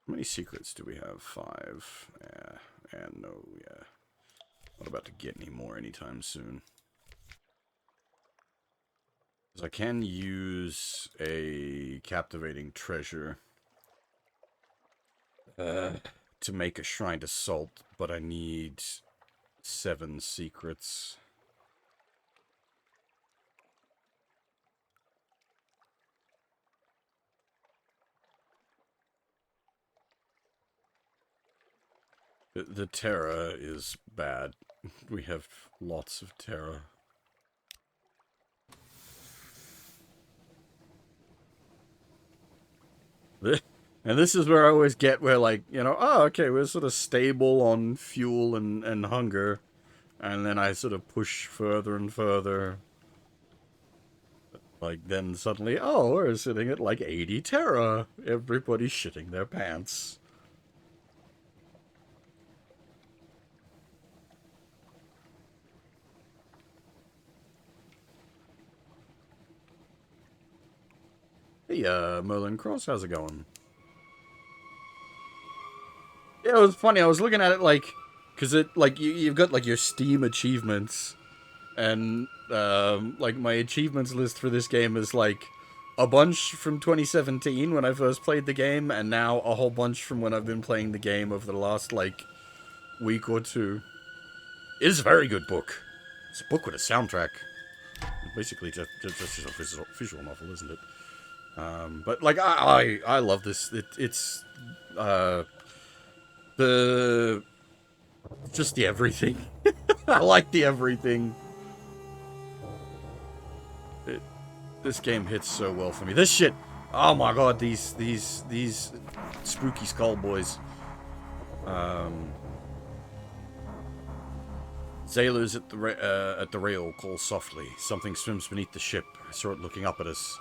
How many secrets do we have? 5. Yeah. And no, yeah. Not about to get any more anytime soon. Because I can use a captivating treasure to make a shrine to Salt, but I need 7 secrets. The Terra is bad. We have lots of Terra. And this is where I always get where, like, you know, oh, okay, we're sort of stable on fuel and hunger. And then I sort of push further and further. Like, then suddenly, oh, we're sitting at like 80 Terra. Everybody's shitting their pants. Hey, Merlin Cross, how's it going? Yeah, it was funny. I was looking at it like, because it, like, you've got, like, your Steam achievements. And, like, my achievements list for this game is, like, a bunch from 2017 when I first played the game, and now a whole bunch from when I've been playing the game over the last, like, week or two. It is a very good book. It's a book with a soundtrack. Basically, just a visual novel, isn't it? But like I love this. It's the just the everything. I like the everything. This game hits so well for me. This shit. Oh my god, these spooky skull boys. Sailors at the rail call softly. Something swims beneath the ship. I saw it looking up at us,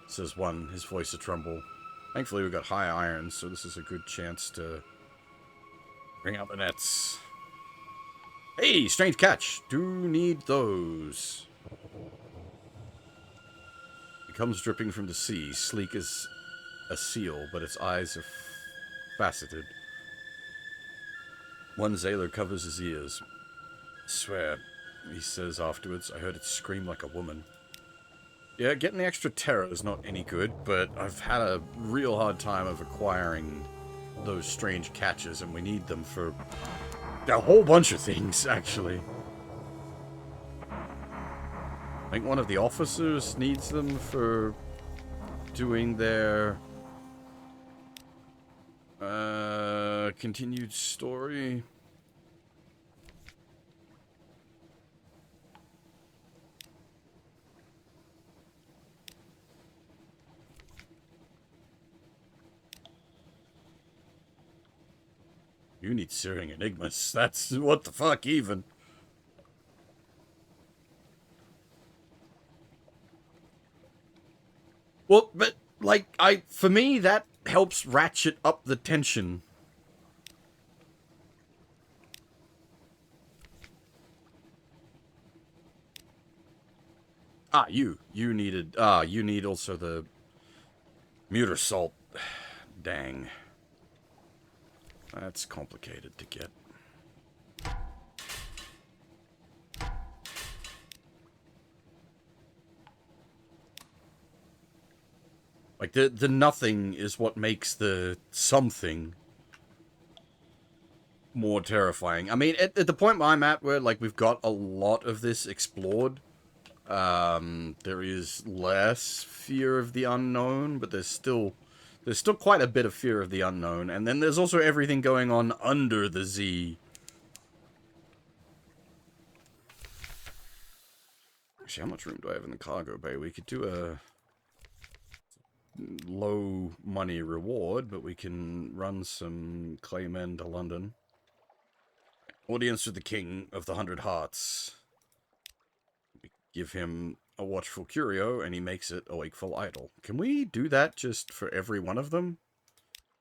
says one, his voice a tremble. Thankfully we got high iron, so this is a good chance to bring out the nets. Hey, strange catch. Do need those. It comes dripping from the sea, sleek as a seal, but its eyes are faceted. One sailor covers his ears. I swear, he says afterwards, I heard it scream like a woman. Yeah, getting the extra terror is not any good, but I've had a real hard time of acquiring those strange catches, and we need them for a whole bunch of things, actually. I think one of the officers needs them for doing their continued story. You need searing enigmas. That's what the fuck even. Well, but like for me that helps ratchet up the tension. You needed you need also the muter salt. Dang. That's complicated to get. Like, the nothing is what makes the something more terrifying. I mean, at the point I'm at where, like, we've got a lot of this explored, there is less fear of the unknown, but there's still quite a bit of fear of the unknown. And then there's also everything going on under the Z. Actually, how much room do I have in the cargo bay? We could do a low money reward, but we can run some claymen to London. Audience with the King of the 100 Hearts. We give him a watchful curio, and he makes it a wakeful idol. Can we do that just for every one of them?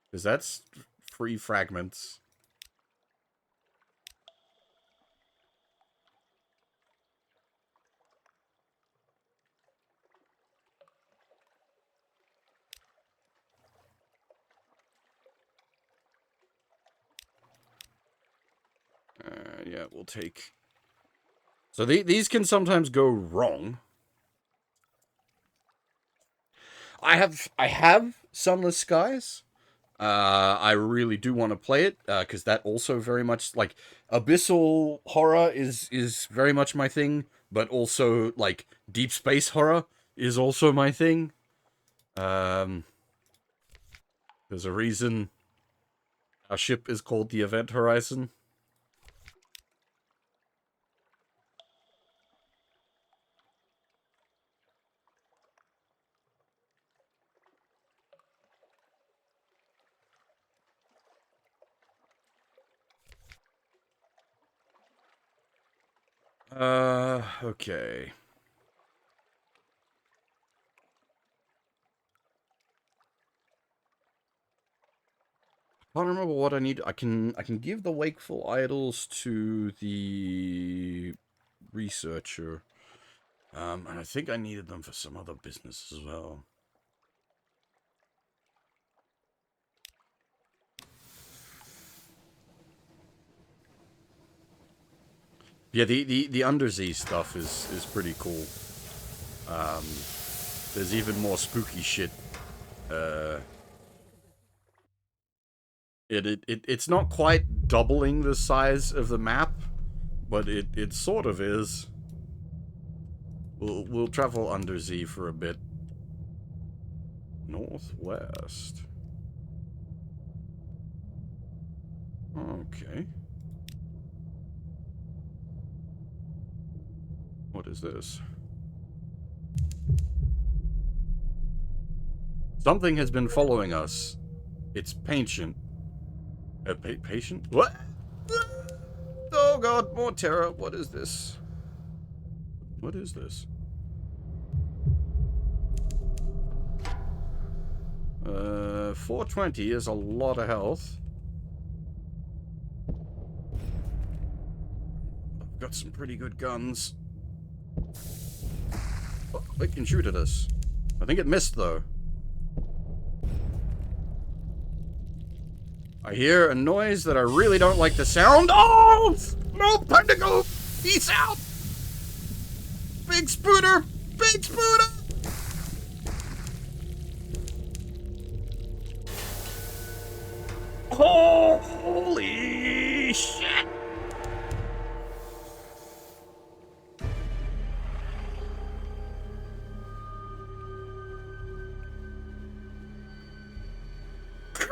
Because that's free fragments. Yeah, we'll take... So these can sometimes go wrong. I have Sunless Skies. I really do want to play it, because that also very much, like, abyssal horror is very much my thing, but also, like, deep space horror is also my thing. There's a reason our ship is called the Event Horizon. Okay. I can't remember what I need. I can give the wakeful idols to the researcher. And I think I needed them for some other business as well. Yeah, the undersea stuff is pretty cool. There's even more spooky shit. It's not quite doubling the size of the map, but it sort of is. We'll travel undersea for a bit. Northwest. Okay. What is this? Something has been following us. It's patient. Patient? What? Oh god, more terror. What is this? What is this? 420 is a lot of health. I've got some pretty good guns. Oh, it can shoot at us. I think it missed, though. I hear a noise that I really don't like the sound. Oh! No, time to go! Peace out! Big spooter! Big spooter!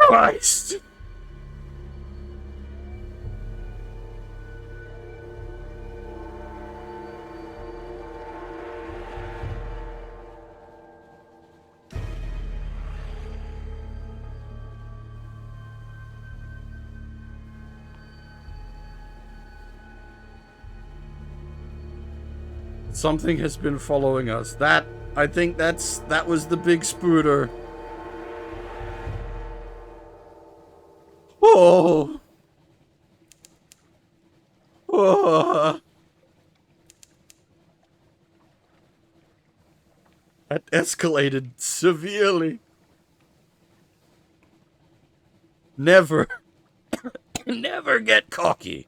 Christ! Something has been following us. I think that was the big spooter. Oh. Oh. That escalated severely. Never, never get cocky.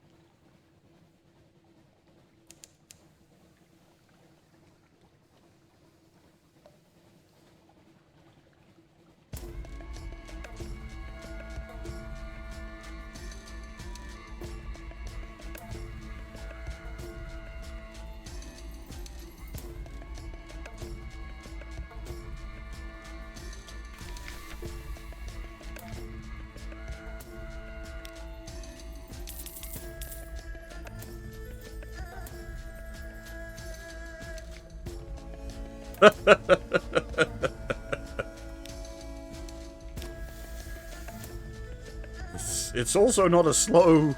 It's also not a slow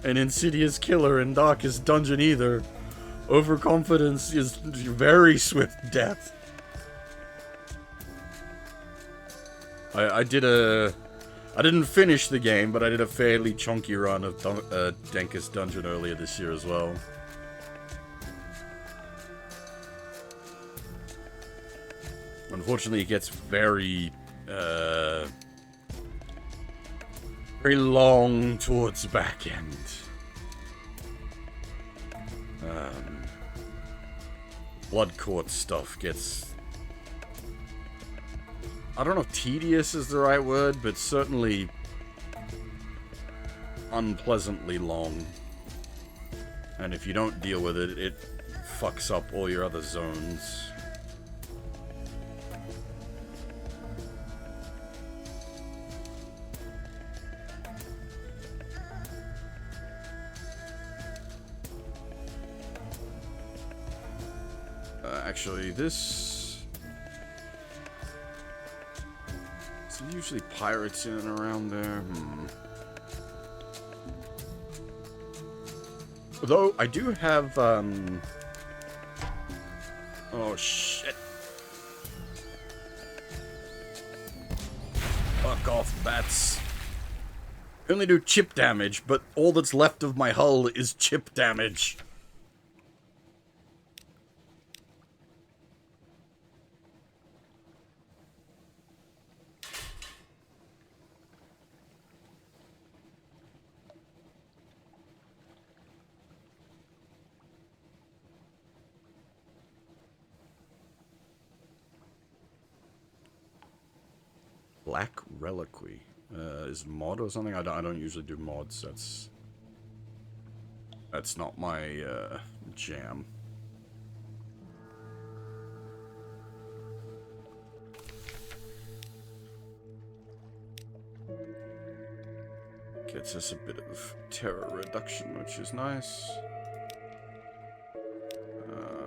and insidious killer in Darkest Dungeon either. Overconfidence is very swift death. I didn't finish the game, but I did a fairly chunky run of Darkest Dungeon earlier this year as well. Unfortunately, it gets very long towards the back end. Blood Court stuff gets... I don't know if tedious is the right word, but certainly unpleasantly long. And if you don't deal with it, it fucks up all your other zones. Actually, this... Is there usually pirates in and around there? Although, I do have, Oh, shit. Fuck off, bats. I only do chip damage, but all that's left of my hull is chip damage. Black Reliquary. Is mod or something? I don't usually do mods. That's not my jam. Gets us a bit of terror reduction, which is nice.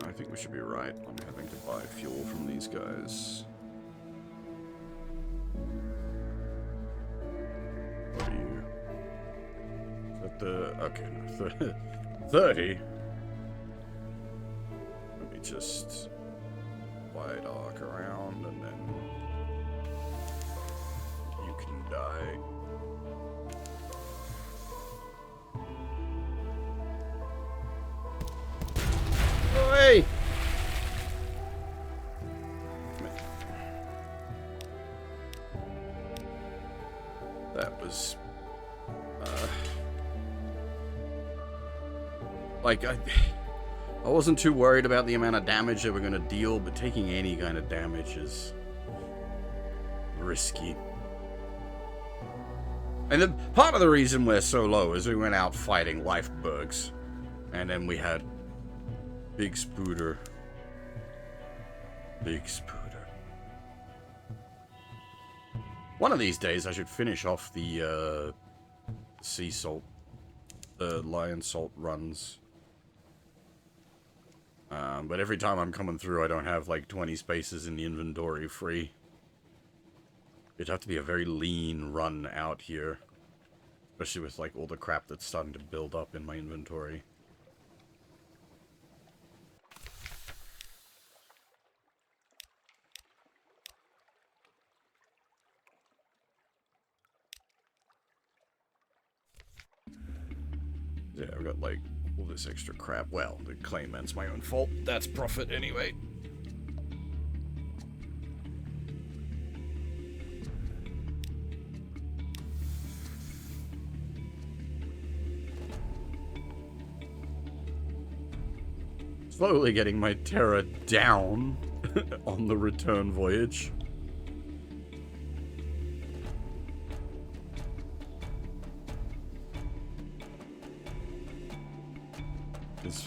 I think we should be right on having to buy fuel from these guys. What are you? Is that the... Okay, no, 30? Let me just wide arc around and then you can die. Hey! That was... like, I wasn't too worried about the amount of damage that we're going to deal, but taking any kind of damage is risky. And part of the reason we're so low is we went out fighting Lifebergs, and then we had Big Spooter. Big Spooter. One of these days I should finish off the sea salt, the lion salt runs. But every time I'm coming through, I don't have like 20 spaces in the inventory free. It'd have to be a very lean run out here. Especially with like all the crap that's starting to build up in my inventory. Yeah, I've got like all this extra crap. Well, the claimant's my own fault. That's profit anyway. Slowly getting my Terra down on the return voyage.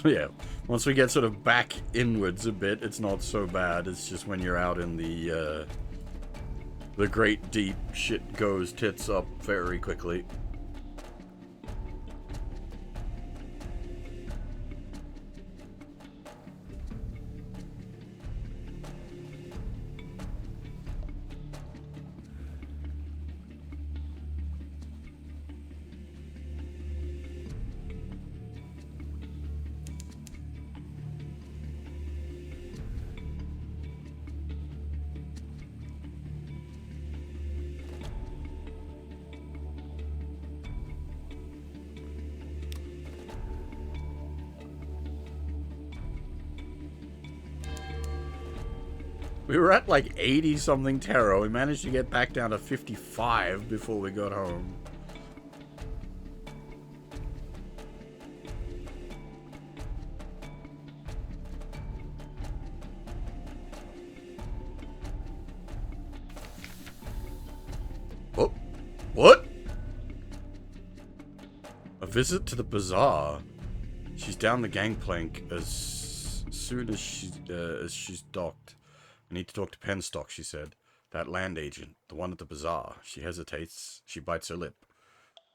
Yeah, once we get sort of back inwards a bit, it's not so bad. It's just when you're out in the great deep, shit goes tits up very quickly. We were at like 80-something Terra. We managed to get back down to 55 before we got home. Oh, what? A visit to the bazaar. She's down the gangplank as soon as she's docked. I need to talk to Penstock, she said. That land agent, the one at the bazaar. She hesitates. She bites her lip.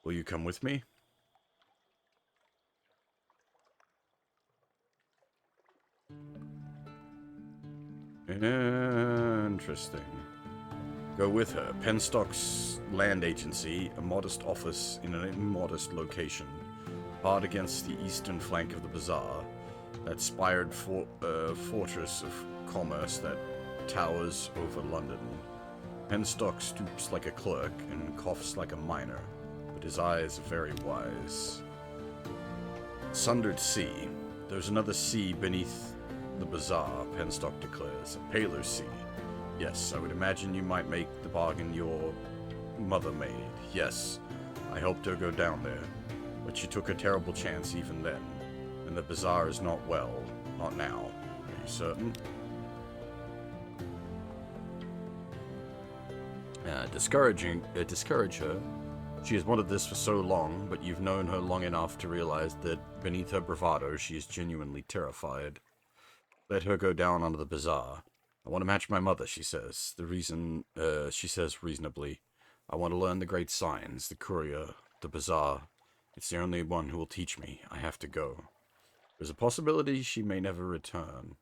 Will you come with me? Interesting. Go with her. Penstock's land agency, a modest office in an immodest location. Hard against the eastern flank of the bazaar. That spired fortress of commerce that towers over London. Penstock stoops like a clerk and coughs like a miner, but his eyes are very wise. Sundered sea. There's another sea beneath the bazaar, Penstock declares. A paler sea. Yes, I would imagine you might make the bargain your mother made. Yes, I helped her go down there, but she took a terrible chance even then. And the bazaar is not well. Not now. Are you certain? Discourage her. She has wanted this for so long, but you've known her long enough to realize that beneath her bravado, she is genuinely terrified. Let her go down onto the bazaar. I want to match my mother, she says. The reason, she says reasonably. I want to learn the great signs, the courier, the bazaar. It's the only one who will teach me. I have to go. There's a possibility she may never return.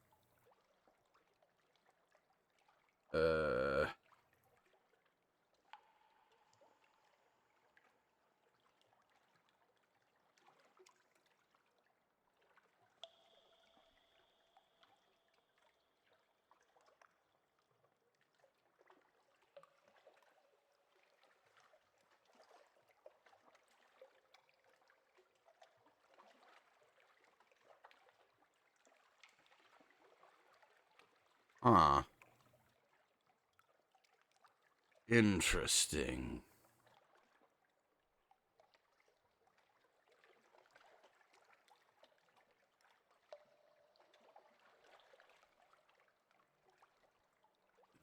Huh. Interesting.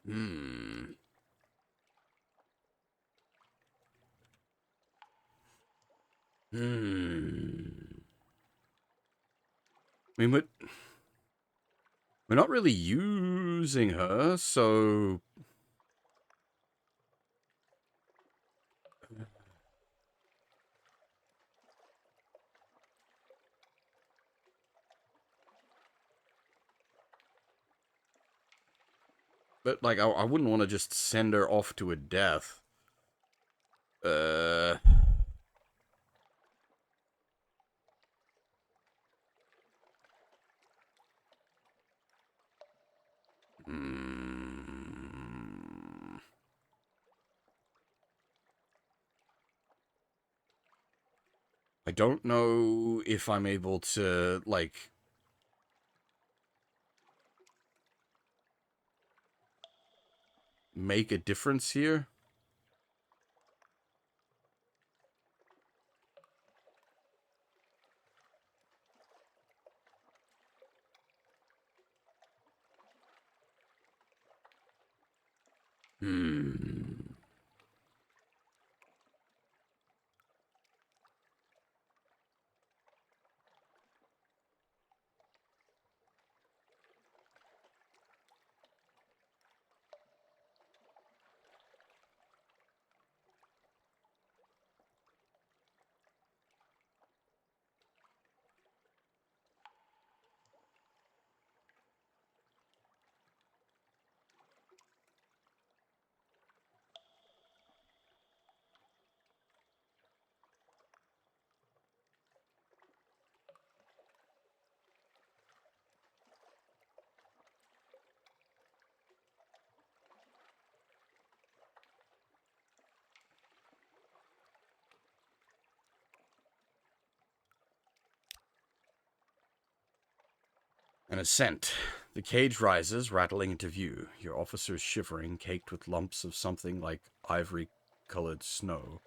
Hmm. I mean, we're not really using her, so But, like, I wouldn't want to just send her off to a death. Uh... Hmm. I don't know if I'm able to, like, make a difference here. Hmm. An ascent. The cage rises, rattling into view. Your officers shivering, caked with lumps of something like ivory-colored snow,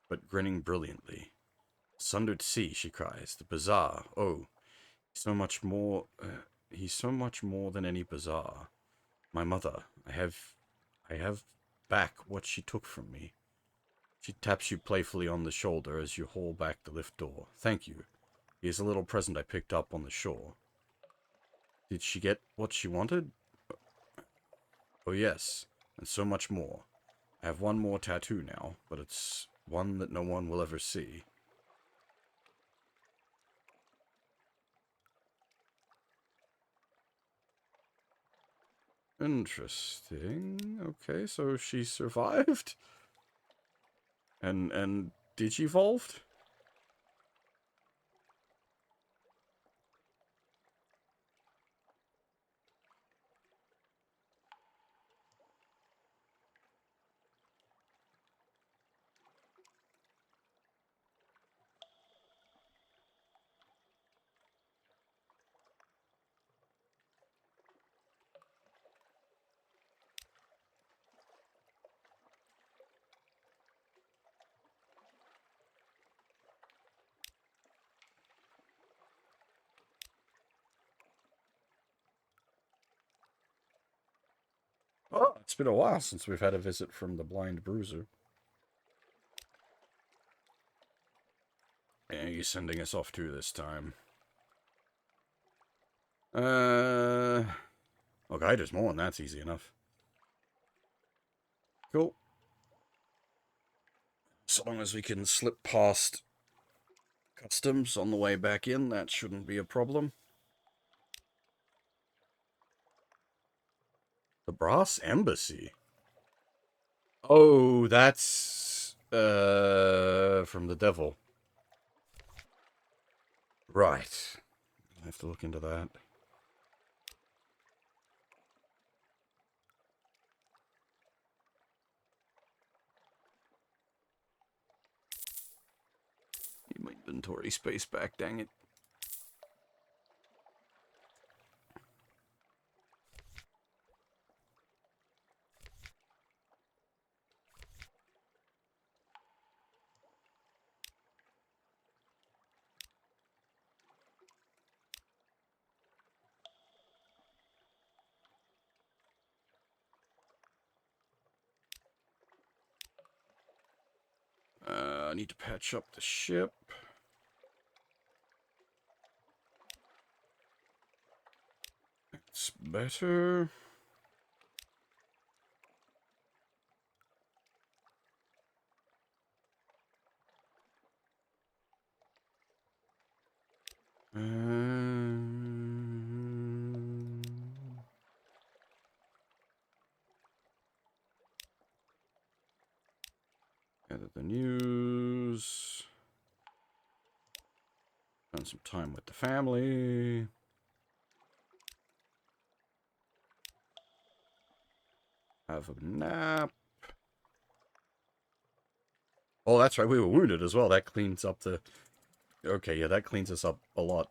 but grinning brilliantly. Sundered sea, she cries. The bazaar. Oh, so much more. He's so much more than any bazaar. My mother. I have back what she took from me. She taps you playfully on the shoulder as you haul back the lift door. Thank you. Here's a little present I picked up on the shore. Did she get what she wanted? Oh, yes, and so much more. I have one more tattoo now, but it's one that no one will ever see. Interesting. Okay, so she survived? And digivolved? Oh, it's been a while since we've had a visit from the Blind Bruiser. Yeah, he's sending us off to this time. Okay, there's more, and that's easy enough. Cool. So long as we can slip past customs on the way back in, that shouldn't be a problem. The Brass Embassy? Oh, that's from the devil. Right. I have to look into that. Need my inventory space back, dang it. I need to patch up the ship. It's better. Um, The news. Spend some time with the family. Have a nap. Oh, that's right. We were wounded as well. That cleans up the... Okay, yeah, that cleans us up a lot.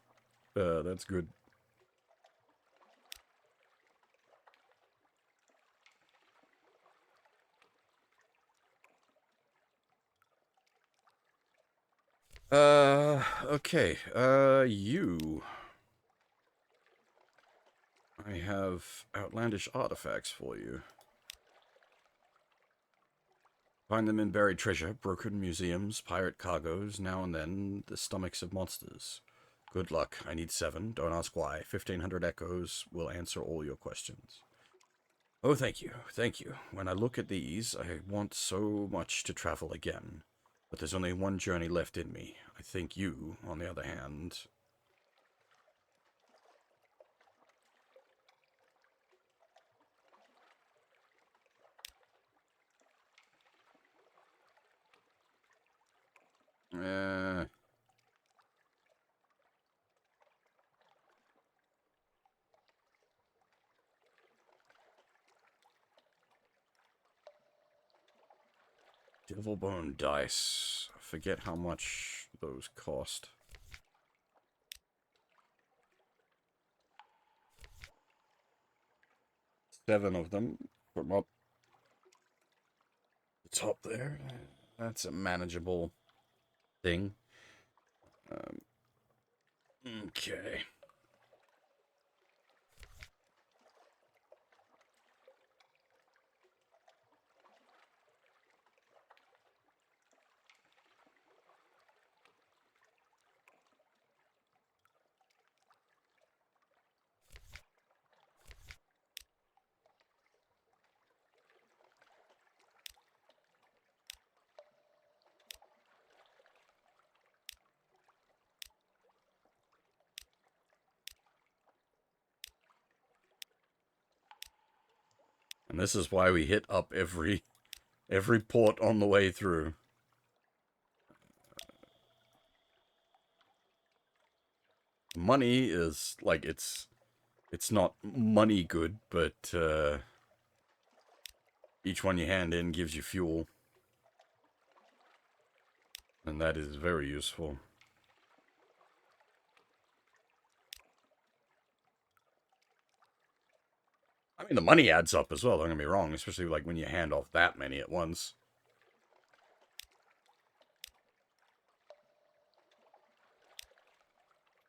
That's good. Okay. You. I have outlandish artifacts for you. Find them in buried treasure, broken museums, pirate cargoes, now and then the stomachs of monsters. Good luck. I need 7. Don't ask why. 1,500 echoes will answer all your questions. Oh, thank you. Thank you. When I look at these, I want so much to travel again. But there's only one journey left in me. I think you, on the other hand... Devil Bone Dice. I forget how much those cost. 7 of them from up the top there. That's a manageable thing. Okay. And this is why we hit up every port on the way through. Money is like it's not money good, but each one you hand in gives you fuel. And that is very useful. I mean, the money adds up as well, don't get me wrong, especially like when you hand off that many at once.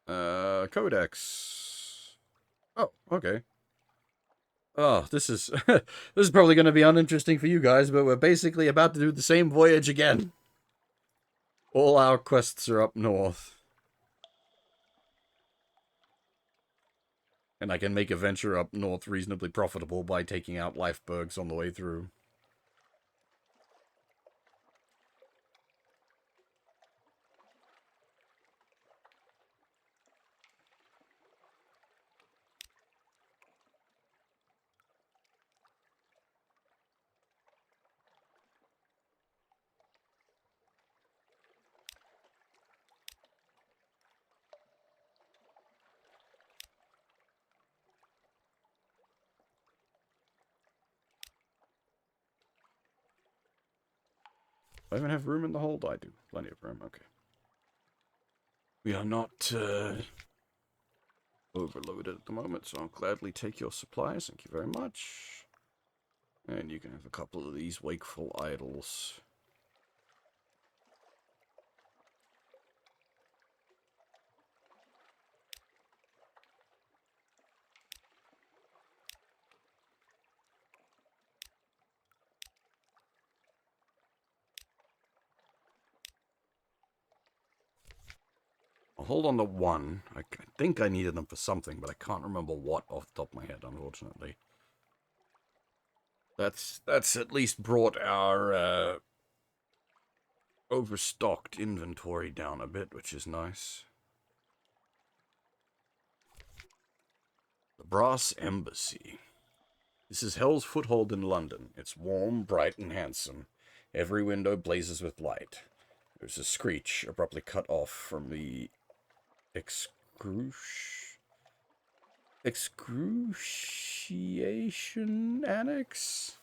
Codex. Oh, okay. Oh, this is this is probably going to be uninteresting for you guys, but we're basically about to do the same voyage again. All our quests are up north. And I can make a venture up north reasonably profitable by taking out lifebergs on the way through. Do I even have room in the hold? I do. Plenty of room. Okay. We are not overloaded at the moment, so I'll gladly take your supplies. Thank you very much. And you can have a couple of these wakeful idols. I'll hold on to 1. I think I needed them for something, but I can't remember what off the top of my head, unfortunately. That's at least brought our overstocked inventory down a bit, which is nice. The Brass Embassy. This is Hell's Foothold in London. It's warm, bright, and handsome. Every window blazes with light. There's a screech abruptly cut off from the excruciation annex.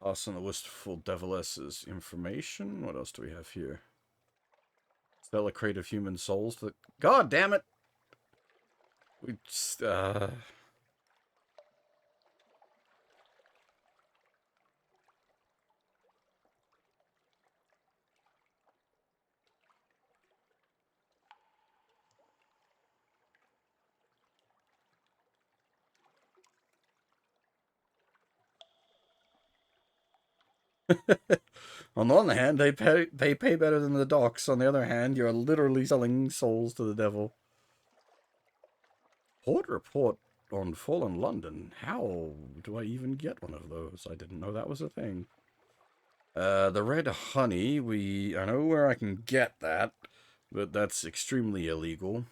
Pass on the wistful deviless's information. What else do we have here? Stellar crate of human souls. God damn it! We just, On the one hand, they pay better than the docks. On the other hand, you're literally selling souls to the devil. Port report on fallen London. How do I even get one of those? I didn't know that was a thing. The red honey, I know where I can get that, but that's extremely illegal.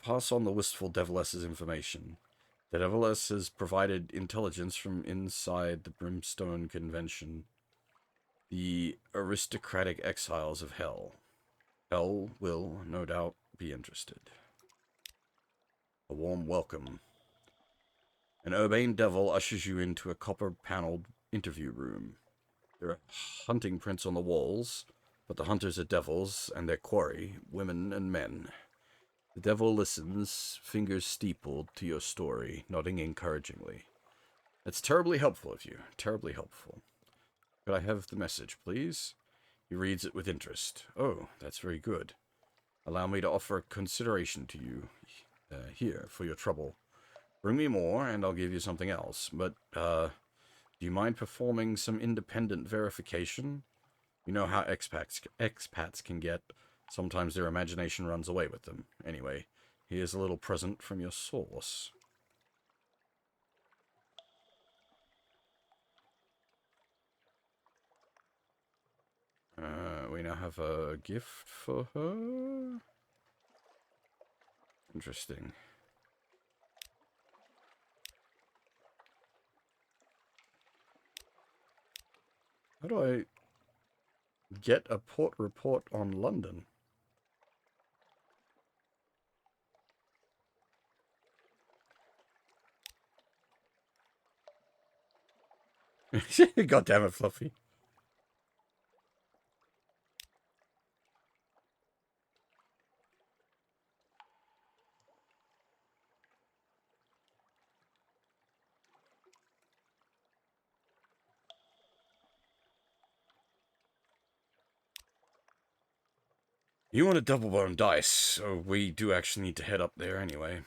Pass on the wistful deviless's information. The deviless has provided intelligence from inside the Brimstone Convention. The aristocratic exiles of Hell. Hell will, no doubt, be interested. A warm welcome. An urbane devil ushers you into a copper-paneled interview room. There are hunting prints on the walls, but the hunters are devils, and their quarry, women and men. The devil listens, fingers steepled, to your story, nodding encouragingly. That's terribly helpful of you. Terribly helpful. Could I have the message, please? He reads it with interest. Oh, that's very good. Allow me to offer consideration to you here for your trouble. Bring me more, and I'll give you something else. But, do you mind performing some independent verification? You know how expats can get. Sometimes their imagination runs away with them. Anyway, here's a little present from your source. We now have a gift for her. Interesting. How do I get a port report on London? God damn it, Fluffy. You want a double bone dice, so we do actually need to head up there anyway.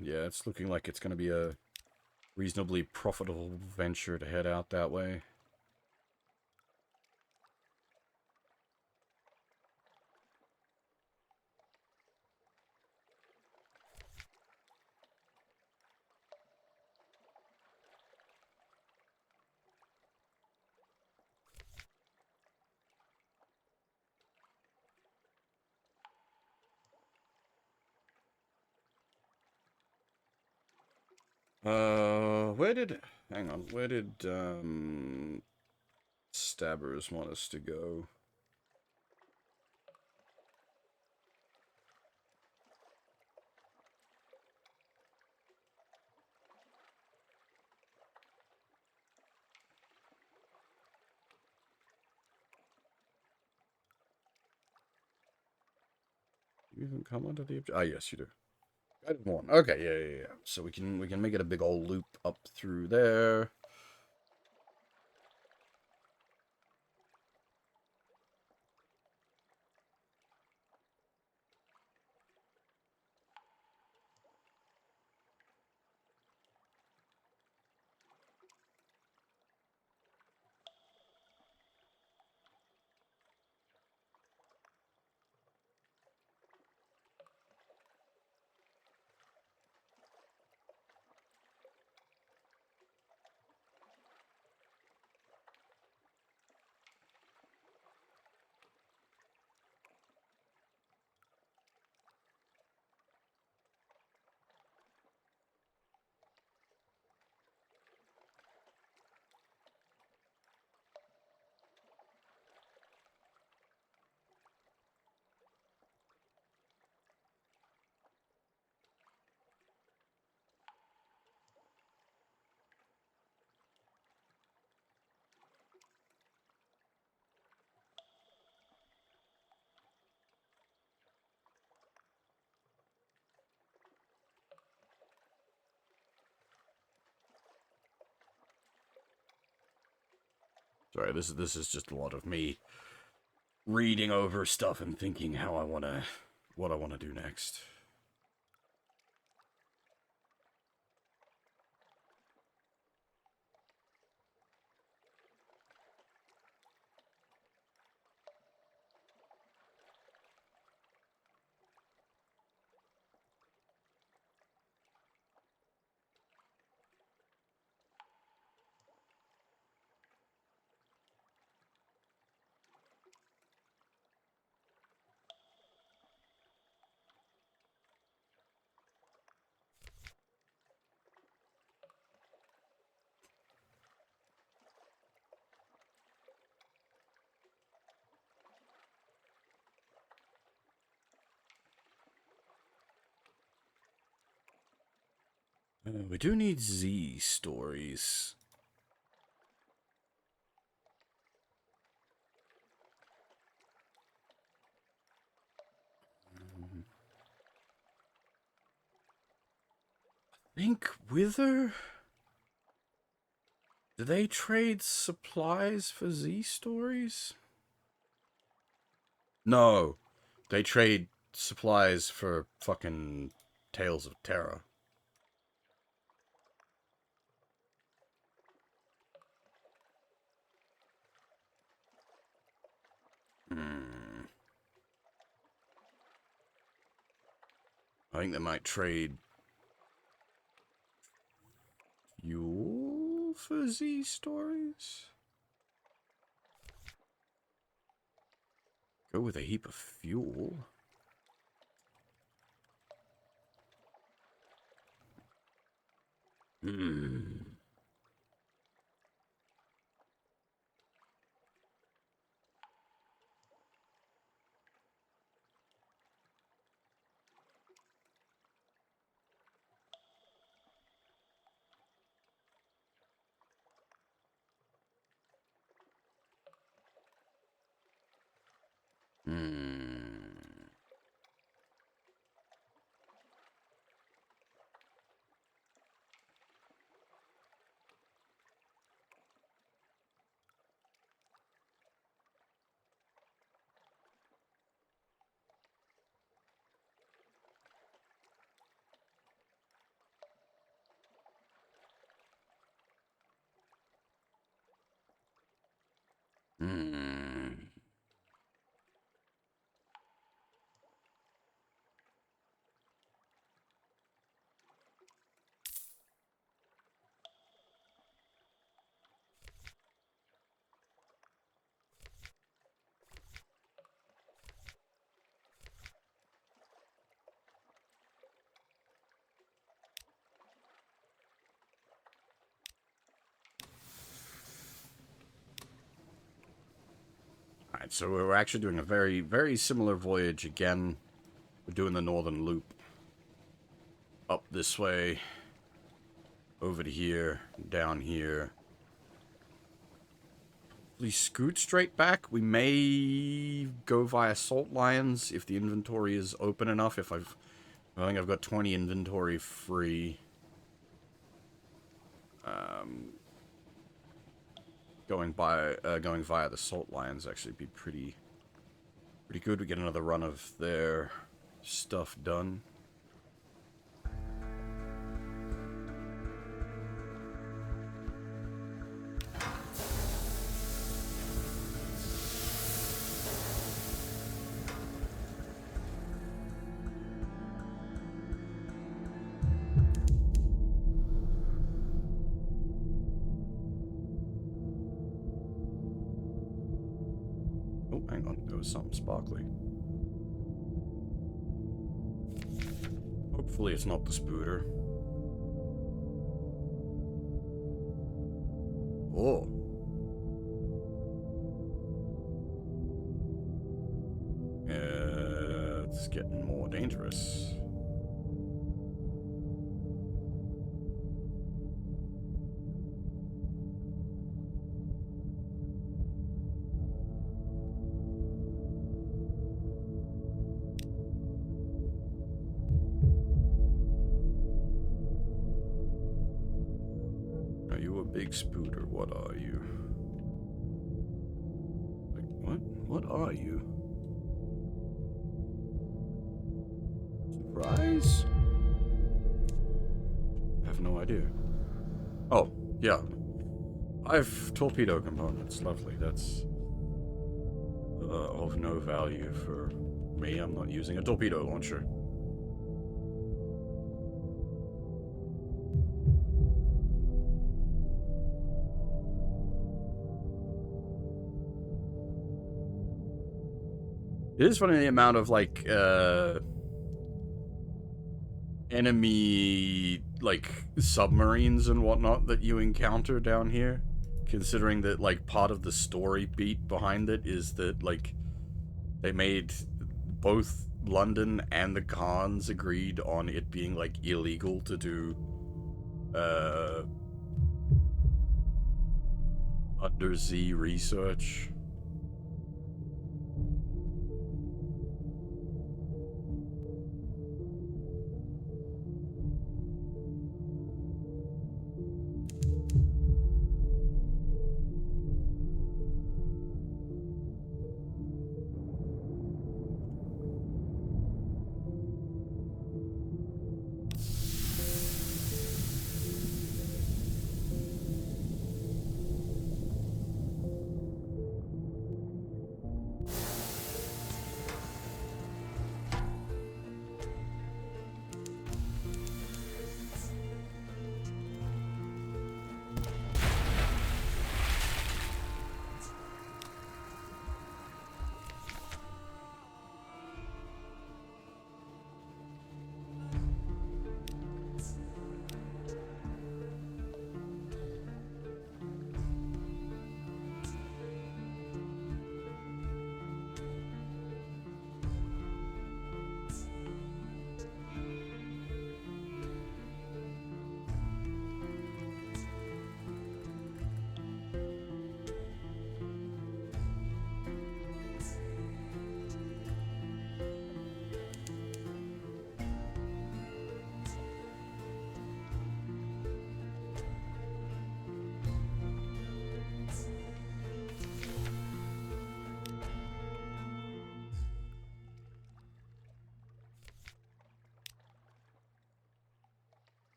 Yeah, it's looking like it's going to be a reasonably profitable venture to head out that way. Where did, Stabbers want us to go? You even come under the object? Ah, yes, you do. Guided one. Okay, yeah. So we can make it a big old loop up through there. Sorry, this is just a lot of me reading over stuff and thinking what I wanna do next. We do need Z stories. I think Wither... Do they trade supplies for Z stories? No. They trade supplies for fucking Tales of Terror. Hmm. I think they might trade fuel for Z stories? Go with a heap of fuel. Hmm. Hmm. Hmm. Alright, so we're actually doing a very, very similar voyage again. We're doing the northern loop. Up this way. Over to here. Down here. Please scoot straight back. We may go via Salt Lions if the inventory is open enough. I think I've got 20 inventory free. Going via the Salt Lions actually be pretty good. We get another run of their stuff done. Oh, hang on. There was something sparkly. Hopefully it's not the spooter. Oh. It's getting more dangerous. Are you a big spooter? What are you? What are you? Surprise? I have no idea. Oh, yeah. I've torpedo components. Lovely. That's of no value for me. I'm not using a torpedo launcher. It is funny the amount of, like, enemy, like, submarines and whatnot that you encounter down here. Considering that, like, part of the story beat behind it is that, like, they made both London and the Khans agreed on it being, like, illegal to do, undersea research.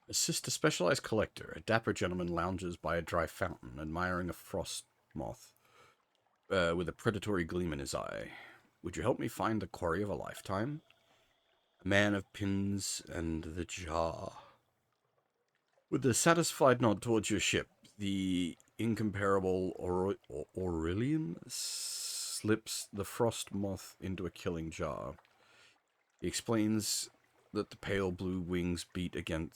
Assist a specialized collector. A dapper gentleman lounges by a dry fountain, admiring a frost moth with a predatory gleam in his eye. Would you help me find the quarry of a lifetime? A man of pins and the jar. With a satisfied nod towards your ship, the incomparable Aurelian slips the frost moth into a killing jar. He explains that the pale blue wings beat against.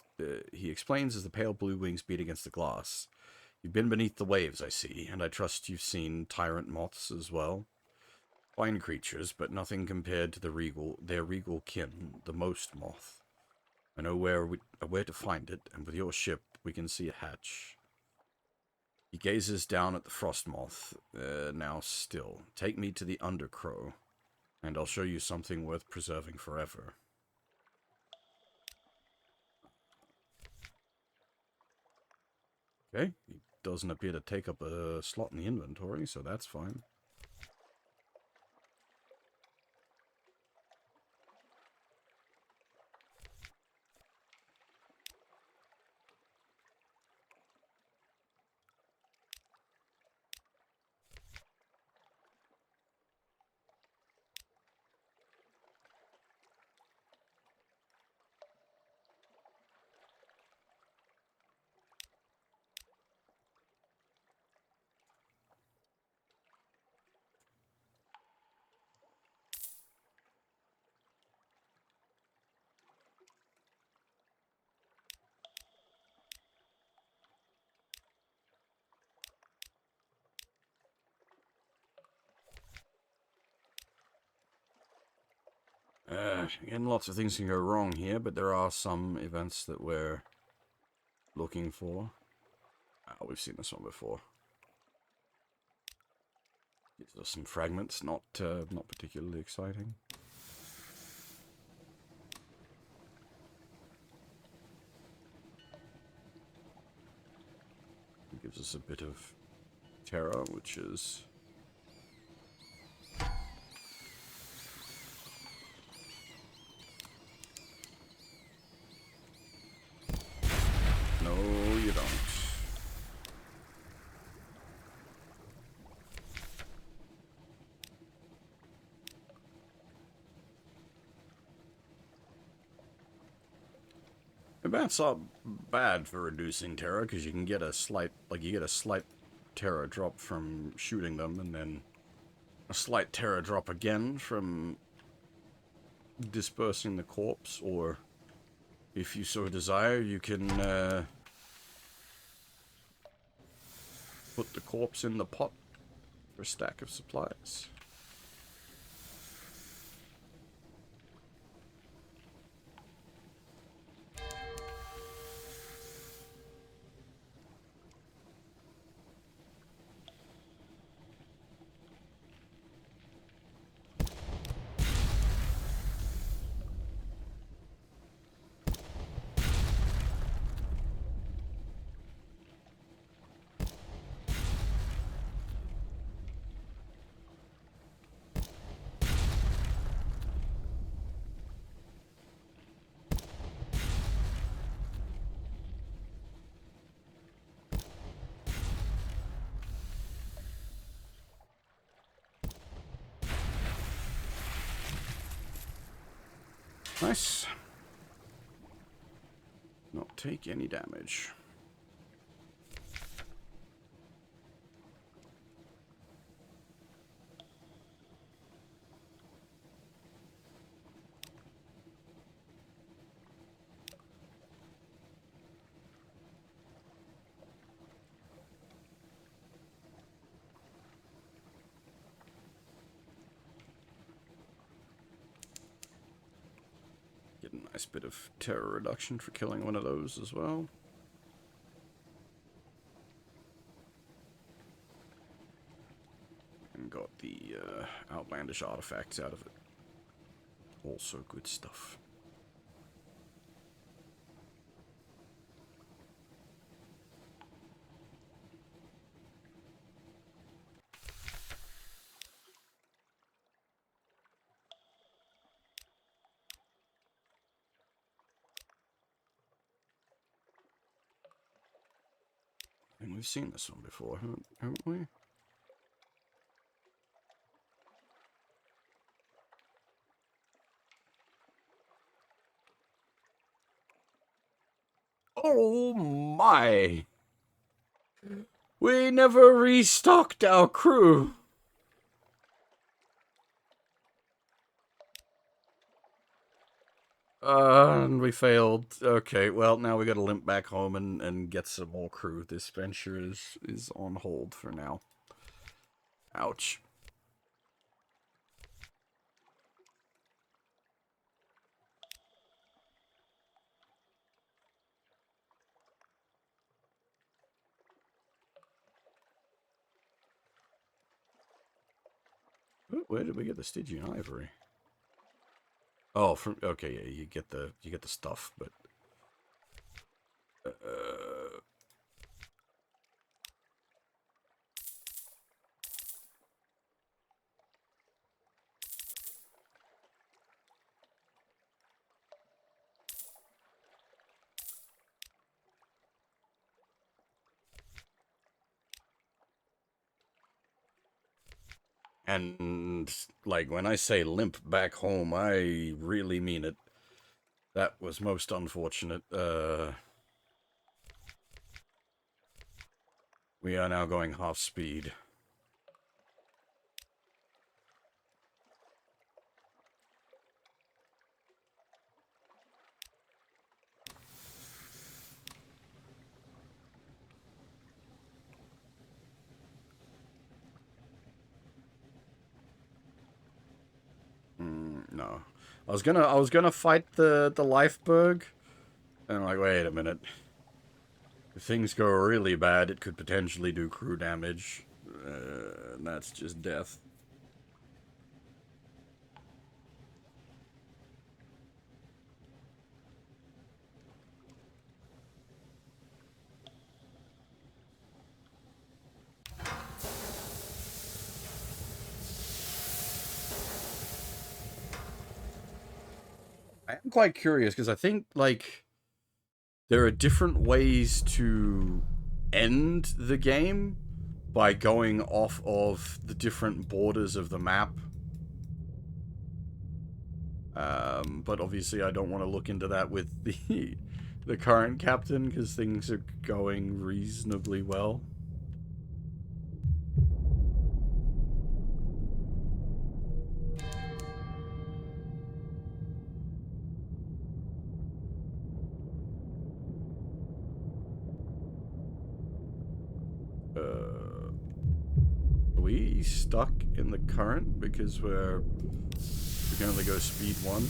He explains as the pale blue wings beat against the glass. You've been beneath the waves, I see, and I trust you've seen tyrant moths as well. Fine creatures, but nothing compared to their regal kin, the most moth. I know where to find it, and with your ship, we can see a hatch. He gazes down at the frost moth, now still. Take me to the undercrow, and I'll show you something worth preserving forever. Okay, he doesn't appear to take up a slot in the inventory, so that's fine. Again, lots of things can go wrong here, but there are some events that we're looking for. We've seen this one before. These are some fragments, not particularly exciting. gives us a bit of terror, which is... No, you don't. The bats are bad for reducing terror, because you can get a slight, terror drop from shooting them, and then a slight terror drop again from dispersing the corpse, or if you so desire, you can put the corpse in the pot for a stack of supplies. Nice. Not take any damage. Get a nice bit of terror reduction for killing one of those as well. And got the outlandish artifacts out of it. Also good stuff. I think we've seen this one before, haven't we? Oh my! We never restocked our crew! And we failed. Okay, well, now we gotta limp back home and get some more crew. This venture is on hold for now. Ouch. Where did we get the Stygian ivory? Oh, from okay, yeah, you get the stuff, but and like when I say limp back home, I really mean it. That was most unfortunate. We are now going half speed. No. I was gonna fight the Lifeberg, and I'm like, wait a minute. If things go really bad, it could potentially do crew damage. And that's just death. I am quite curious because I think, like, there are different ways to end the game by going off of the different borders of the map. But obviously I don't want to look into that with the current captain because things are going reasonably well. Are we stuck in the current because we can only go speed 1?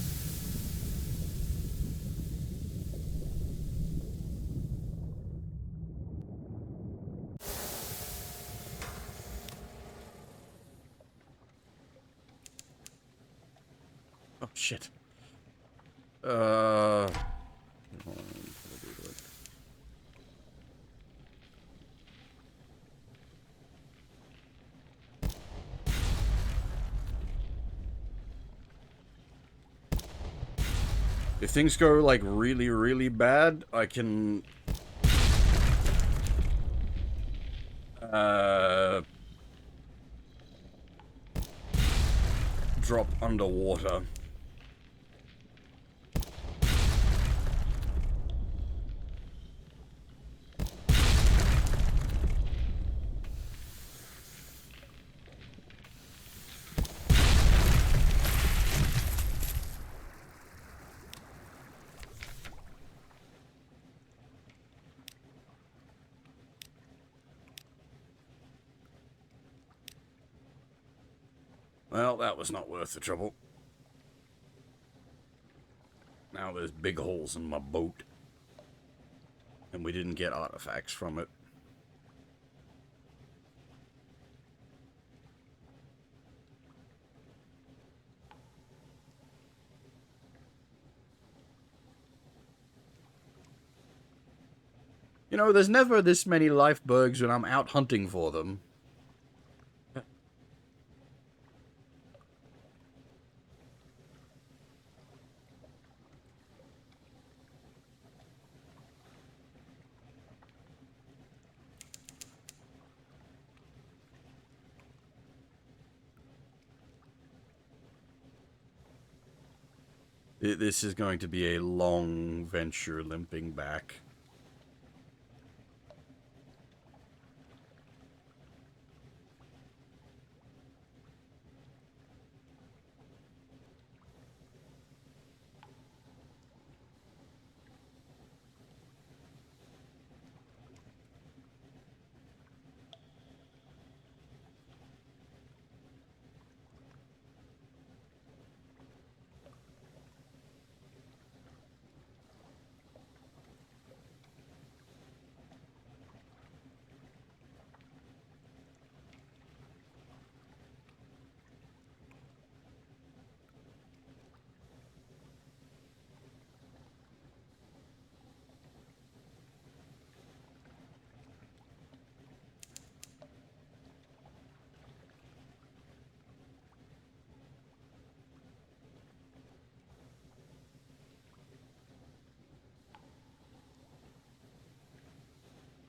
Oh shit. Hold on, if things go, like, really, really bad, I can... drop underwater. Well, that was not worth the trouble. Now there's big holes in my boat. And we didn't get artifacts from it. You know, there's never this many lifebergs when I'm out hunting for them. This is going to be a long venture limping back.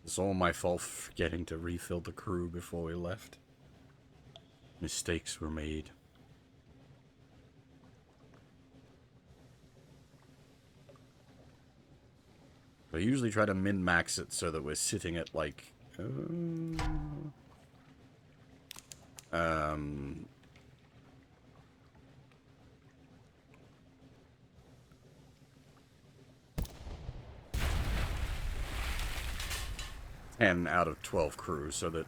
It's all my fault for forgetting to refill the crew before we left. Mistakes were made. I usually try to min-max it so that we're sitting at, like... 10 out of 12 crew, so that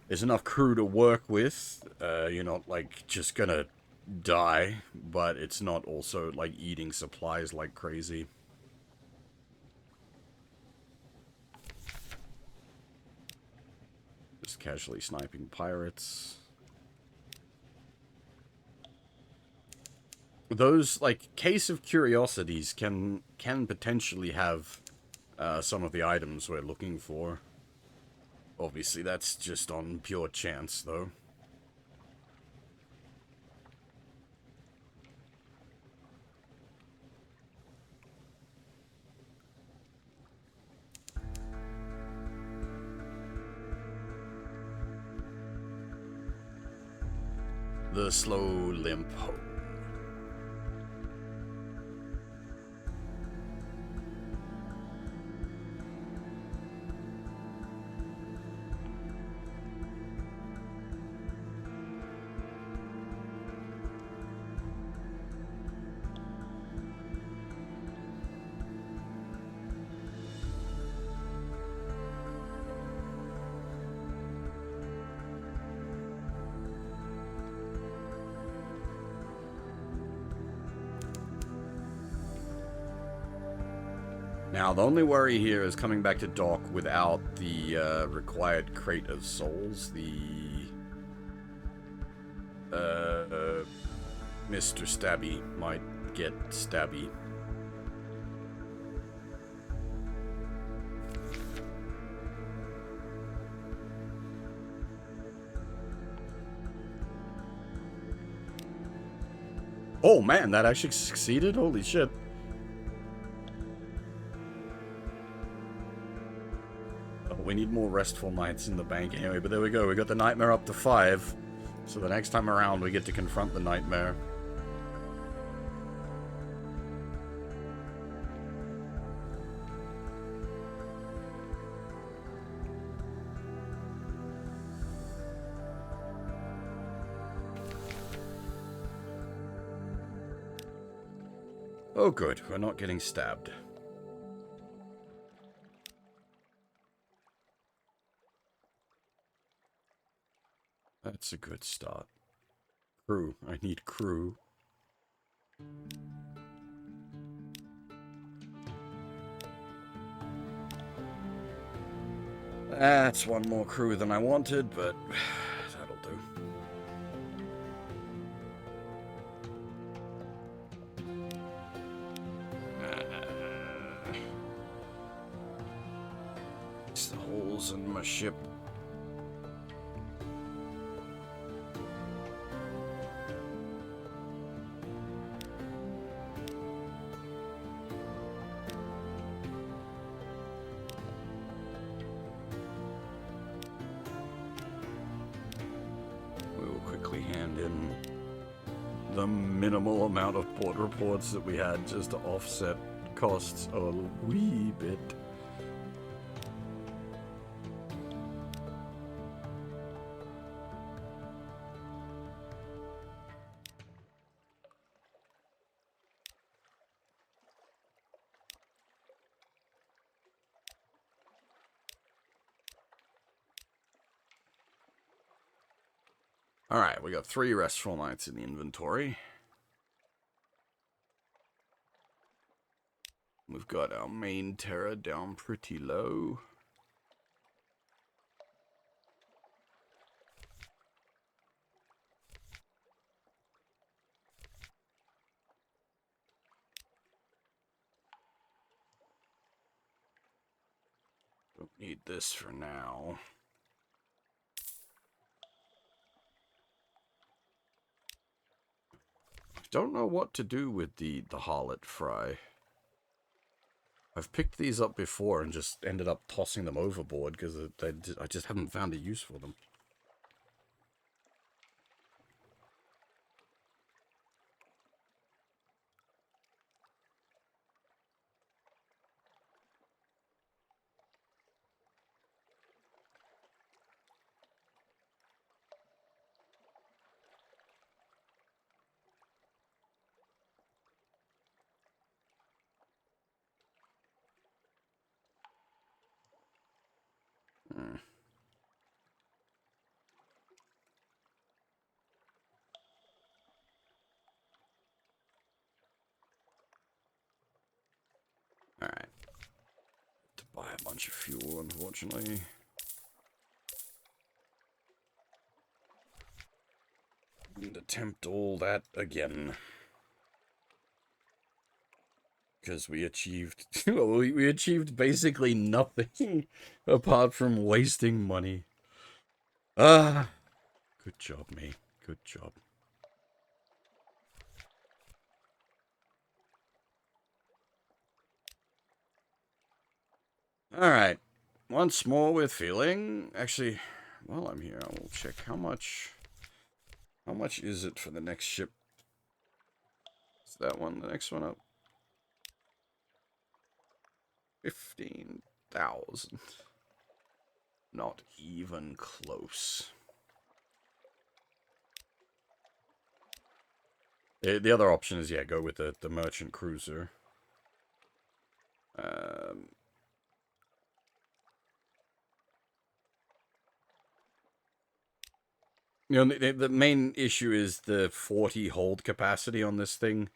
there's enough crew to work with. You're not, like, just gonna die, but it's not also, like, eating supplies like crazy. Just casually sniping pirates. Those, like, Case of Curiosities can potentially have some of the items we're looking for. Obviously, that's just on pure chance, though. The slow limp home. Now, the only worry here is coming back to dock without the required crate of souls. Mr. Stabby might get stabby. Oh man, that actually succeeded? Holy shit. We need more restful nights in the bank anyway, but there we go. We got the nightmare up to 5. So the next time around, we get to confront the nightmare. Oh good, we're not getting stabbed. That's a good start. Crew. I need crew. That's one more crew than I wanted, but that'll do. It's the holes in my ship. Minimal amount of port reports that we had just to offset costs a wee bit. Alright, we got 3 restful nights in the inventory. We've got our main terror down pretty low. Don't need this for now. I don't know what to do with the harlot fry. I've picked these up before and just ended up tossing them overboard because I just haven't found a use for them. Alright. To buy a bunch of fuel, unfortunately. And attempt all that again. Because we achieved... well, we achieved basically nothing apart from wasting money. Ah, good job, me. Good job. Alright. Once more with feeling. Actually, while I'm here, I will check how much How much is it for the next ship? Is that one the next one up? 15,000. Not even close. The other option is, yeah, go with the merchant cruiser. You know, the main issue is the 40 hold capacity on this thing.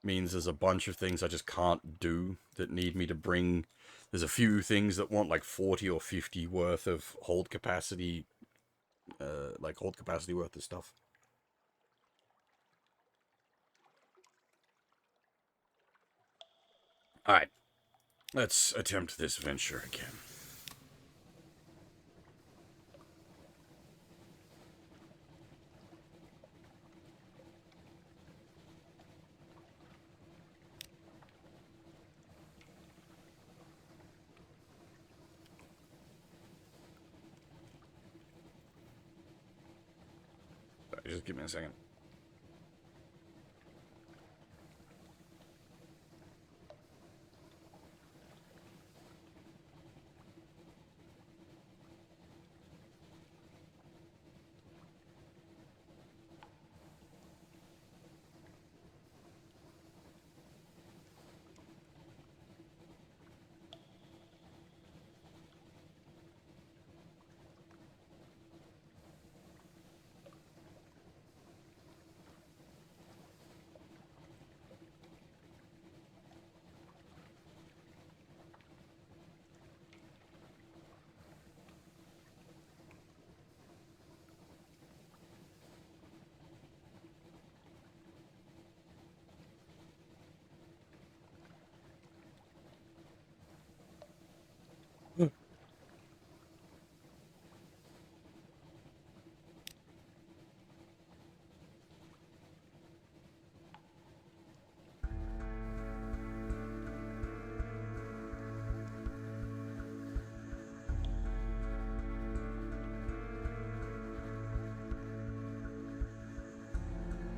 Means there's a bunch of things I just can't do that need me to bring. There's a few things that want like 40 or 50 worth of hold capacity, like hold capacity worth of stuff. Alright, let's attempt this venture again. Sorry, just give me a second.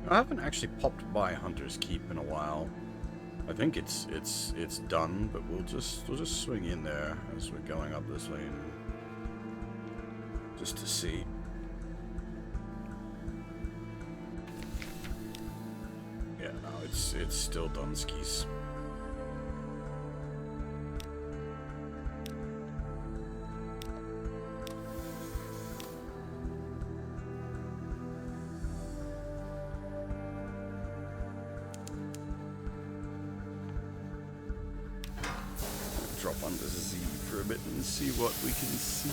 I haven't actually popped by Hunter's Keep in a while. I think it's done, but we'll just swing in there as we're going up this lane, just to see. Yeah, no, it's still Dunskies. Drop under Z for a bit and see what we can see.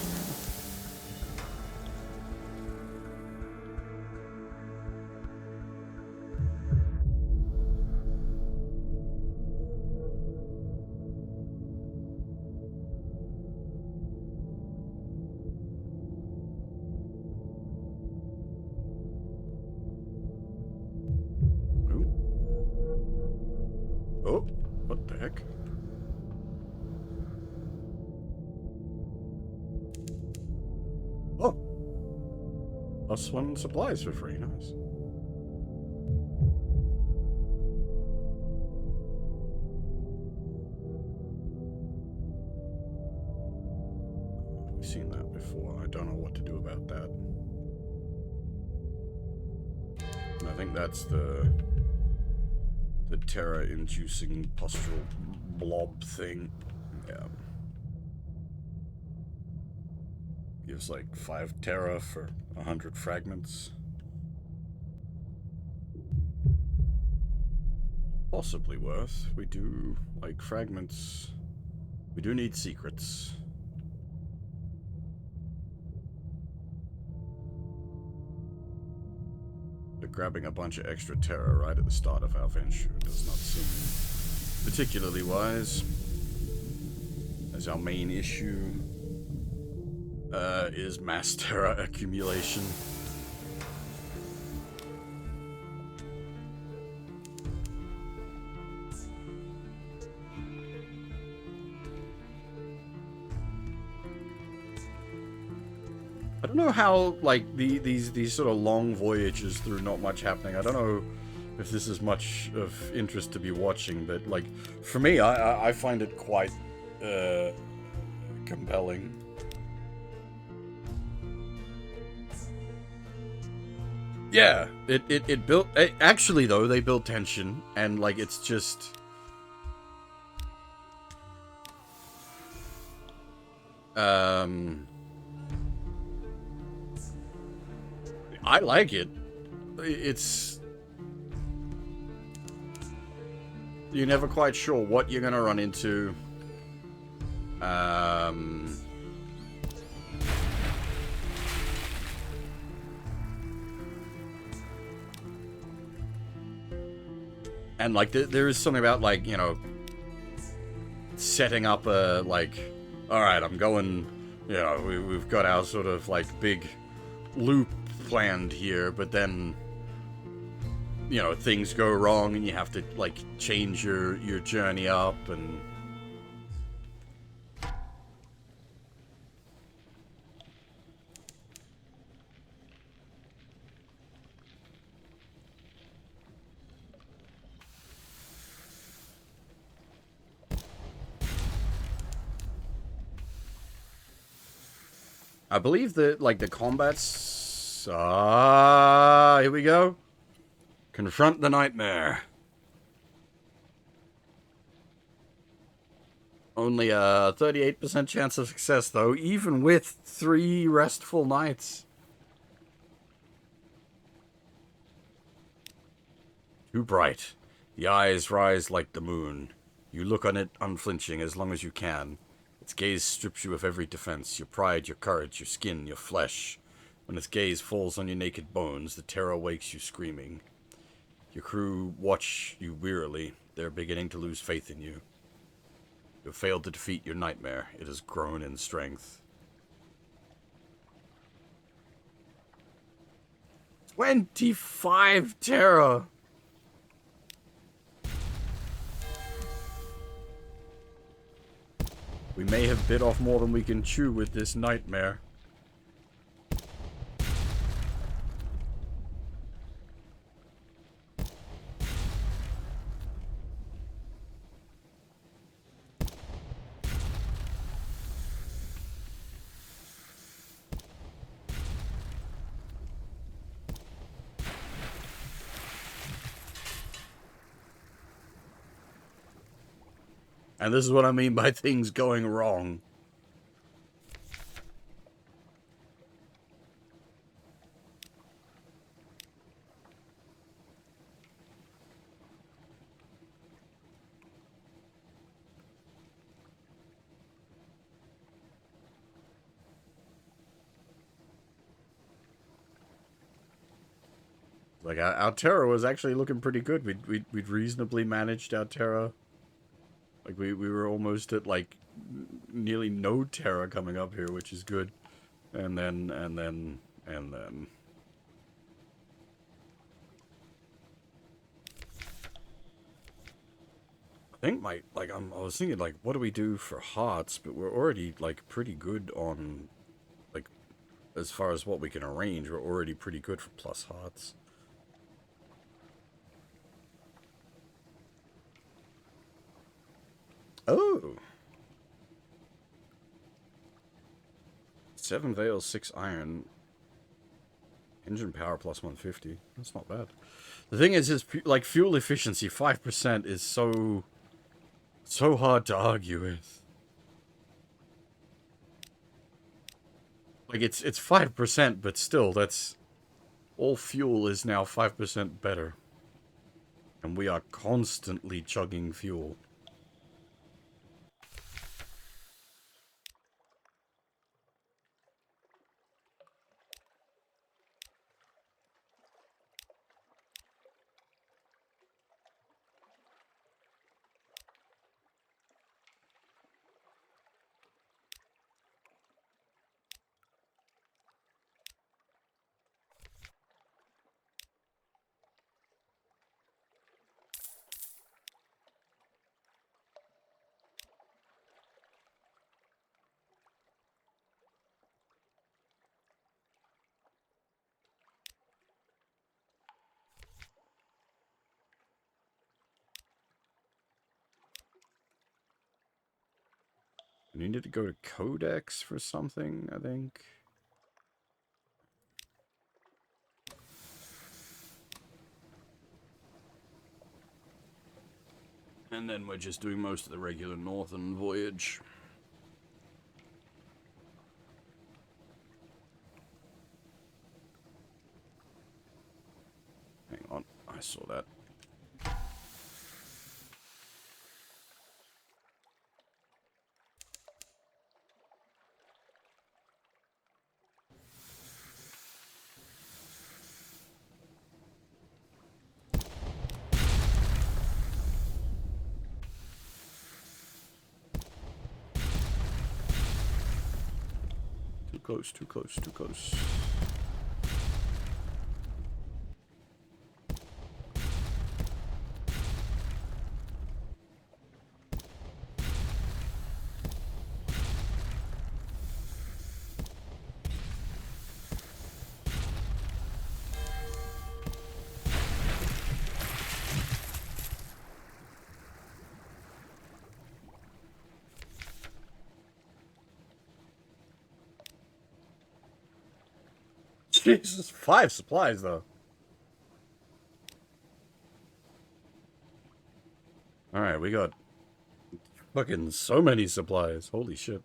Oh, what the heck? Oh, +1 supplies for free. Nice. We've seen that before. I don't know what to do about that. I think that's the terror-inducing postural blob thing. Yeah. Gives like 5 terror for 100 fragments. Possibly worth. We do like fragments. We do need secrets. But grabbing a bunch of extra terror right at the start of our venture does not seem particularly wise, as our main issue is mass terror accumulation. I don't know how, like, these sort of long voyages through not much happening. I don't know if this is much of interest to be watching, but, like, for me, I find it quite compelling. Yeah, it built... actually, though, they build tension, and, like, it's just... I like it. It's... You're never quite sure what you're gonna run into. And, like, there is something about, like, you know, setting up a, like, alright, I'm going, you know, we've got our sort of, like, big loop planned here, but then, you know, things go wrong and you have to, like, change your journey up, and... I believe that, like, the combats... here we go. Confront the nightmare. Only a 38% chance of success, though, even with 3 restful nights. Too bright. The eyes rise like the moon. You look on it unflinching as long as you can. Its gaze strips you of every defense, your pride, your courage, your skin, your flesh. When its gaze falls on your naked bones, the terror wakes you screaming. Your crew watch you wearily. They're beginning to lose faith in you. You have failed to defeat your nightmare. It has grown in strength. 25 terror! We may have bit off more than we can chew with this nightmare. And this is what I mean by things going wrong. Like, our Terra was actually looking pretty good. We'd reasonably managed our Terra. Like, we were almost at, like, nearly no Terra coming up here, which is good. And then... I think I was thinking, like, what do we do for hearts? But we're already, like, pretty good on, like, as far as what we can arrange, we're already pretty good for plus hearts. Oh! 7 Veils, 6 Iron. Engine power plus 150. That's not bad. The thing is like, fuel efficiency, 5% is so hard to argue with. Like, it's 5%, but still, that's... all fuel is now 5% better. And we are constantly chugging fuel. And you need to go to Codex for something, I think. And then we're just doing most of the regular northern voyage. Hang on, I saw that. Too close, too close, too close. Jesus, 5 supplies, though. Alright, we got fucking so many supplies. Holy shit.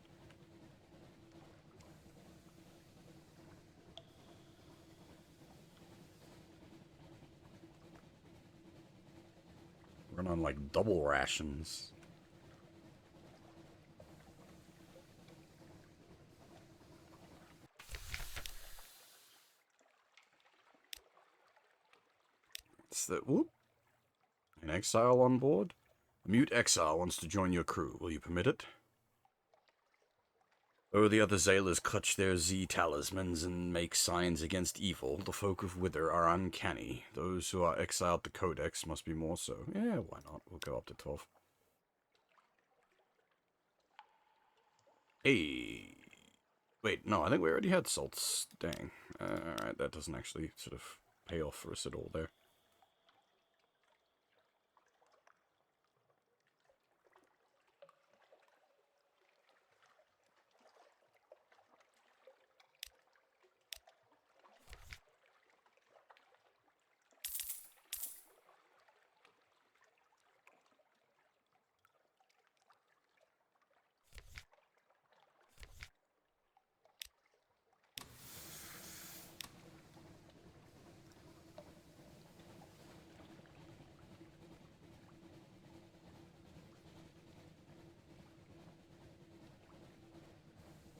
We're on, like, double rations. It's the... Whoop. An exile on board? A mute exile wants to join your crew. Will you permit it? Oh, the other sailors clutch their Z talismans and make signs against evil. The folk of Wither are uncanny. Those who are exiled to Codex must be more so. Yeah, why not? We'll go up to 12. Hey. Wait, no, I think we already had salts. Dang. Alright, that doesn't actually sort of pay off for us at all there.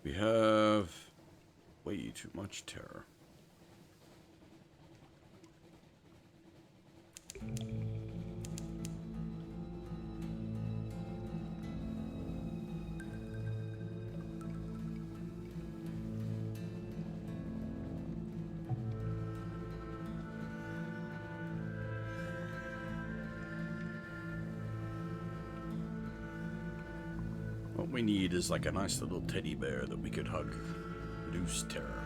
We have way too much terror. What we need is like a nice little teddy bear that we could hug. Loose terror.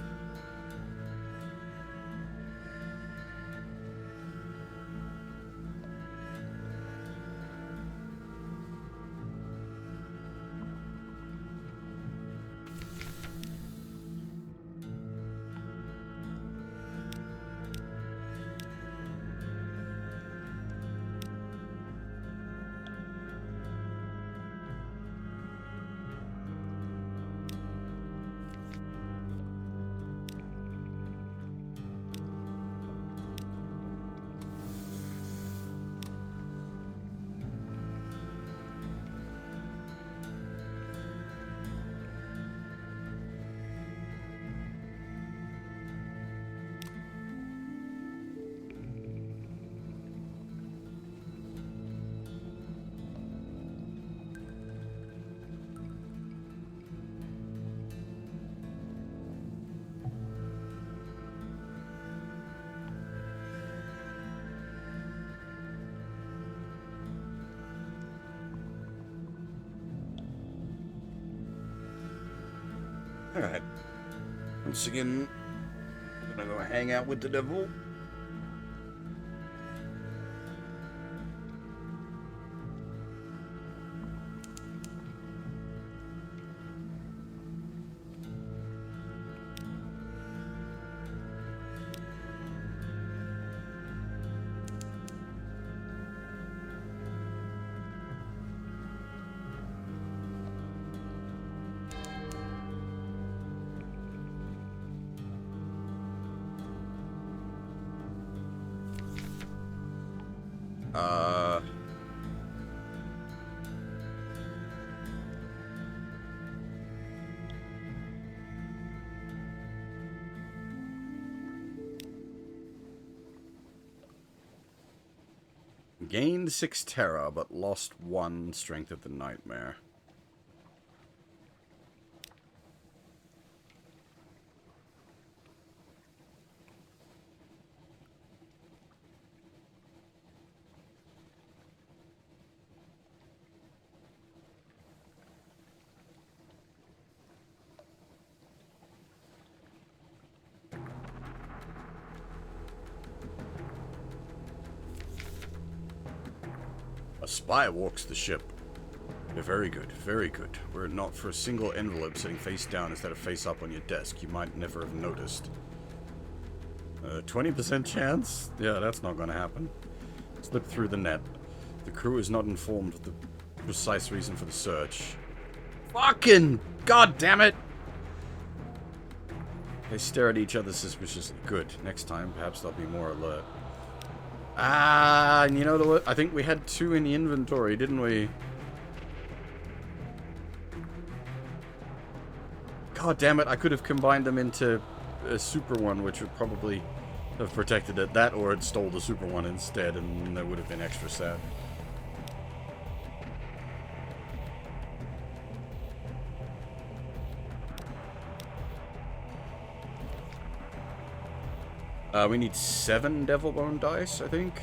Alright. Once again, I'm gonna go hang out with the devil. Gained 6 terror, but lost 1 strength of the nightmare. A spy walks the ship. Yeah, very good, very good. Were it not for a single envelope sitting face down instead of face up on your desk, you might never have noticed. 20% chance? Yeah, that's not gonna happen. Slip through the net. The crew is not informed of the precise reason for the search. Fucking god damn it! They stare at each other suspiciously. Good. Next time, perhaps they'll be more alert. Ah, and you know what? I think we had 2 in the inventory, didn't we? God damn it, I could have combined them into a super one, which would probably have protected it. That or it stole the super one instead, and that would have been extra sad. We need 7 Devil Bone dice, I think.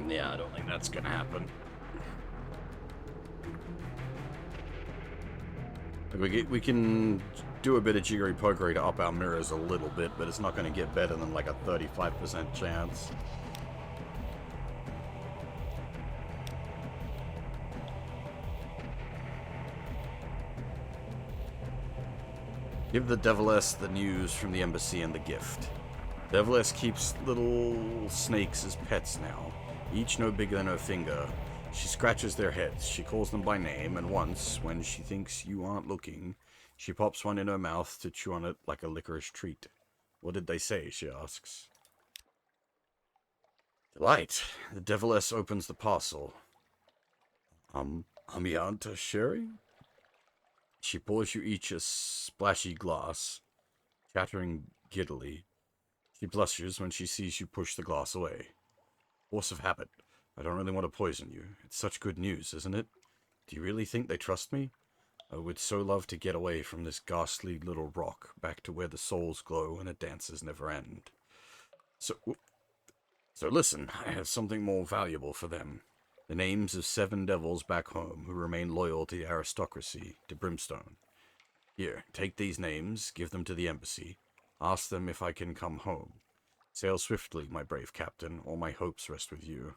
Yeah, I don't think that's gonna happen. We can do a bit of jiggery pokery to up our mirrors a little bit, but it's not gonna get better than like a 35% chance. Give the Deviless the news from the embassy and the gift. Deviless keeps little snakes as pets now, each no bigger than her finger. She scratches their heads, she calls them by name, and once, when she thinks you aren't looking, she pops one in her mouth to chew on it like a licorice treat. What did they say, she asks. Delight. The Deviless opens the parcel. Amianta sherry? She pours you each a splashy glass, chattering giddily. She blushes when she sees you push the glass away. Force of habit. I don't really want to poison you. It's such good news, isn't it? Do you really think they trust me? I would so love to get away from this ghastly little rock, back to where the souls glow and the dances never end. So listen, I have something more valuable for them. The names of 7 devils back home who remain loyal to the aristocracy, to Brimstone. Here, take these names, give them to the embassy. Ask them if I can come home. Sail swiftly, my brave captain. All my hopes rest with you.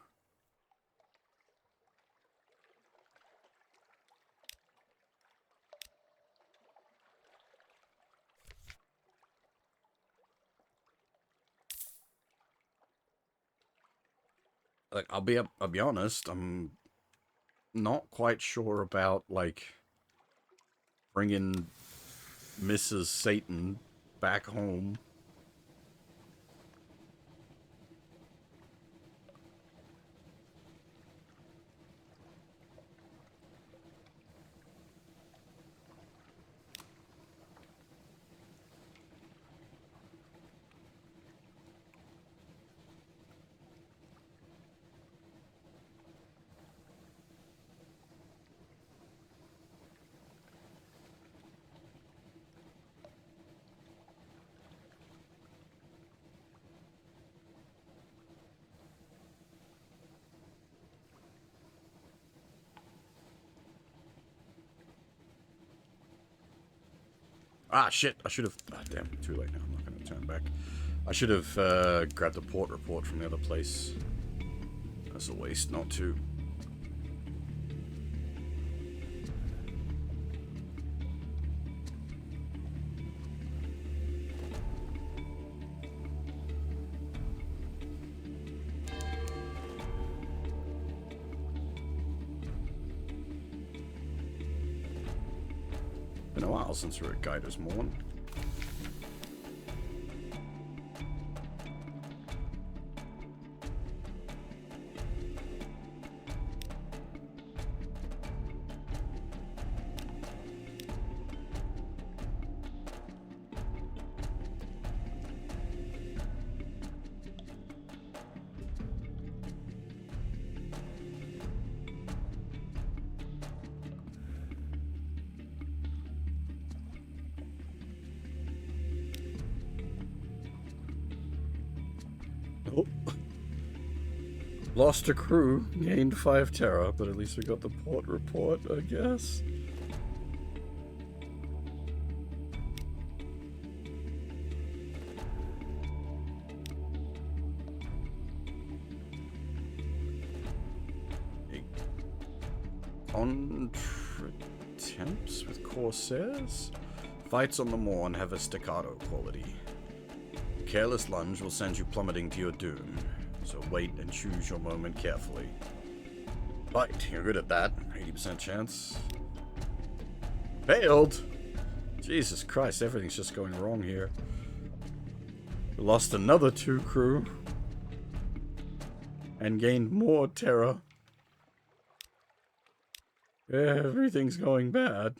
Like, I'll be honest. I'm not quite sure about like bringing Mrs. Satan back home. Ah, shit. I should have... Ah, damn. Too late now. I'm not going to turn back. I should have grabbed a port report from the other place. That's a waste not to. Been a while since we were at Guider's Morn. Oh. Lost a crew, gained 5 terror, but at least we got the port report, I guess. Contre-temps with Corsairs? Fights on the Morn have a staccato quality. Careless lunge will send you plummeting to your doom, so wait and choose your moment carefully. Right, you're good at that. 80% chance. Failed! Jesus Christ, everything's just going wrong here. We lost another 2 crew. And gained more terror. Everything's going bad.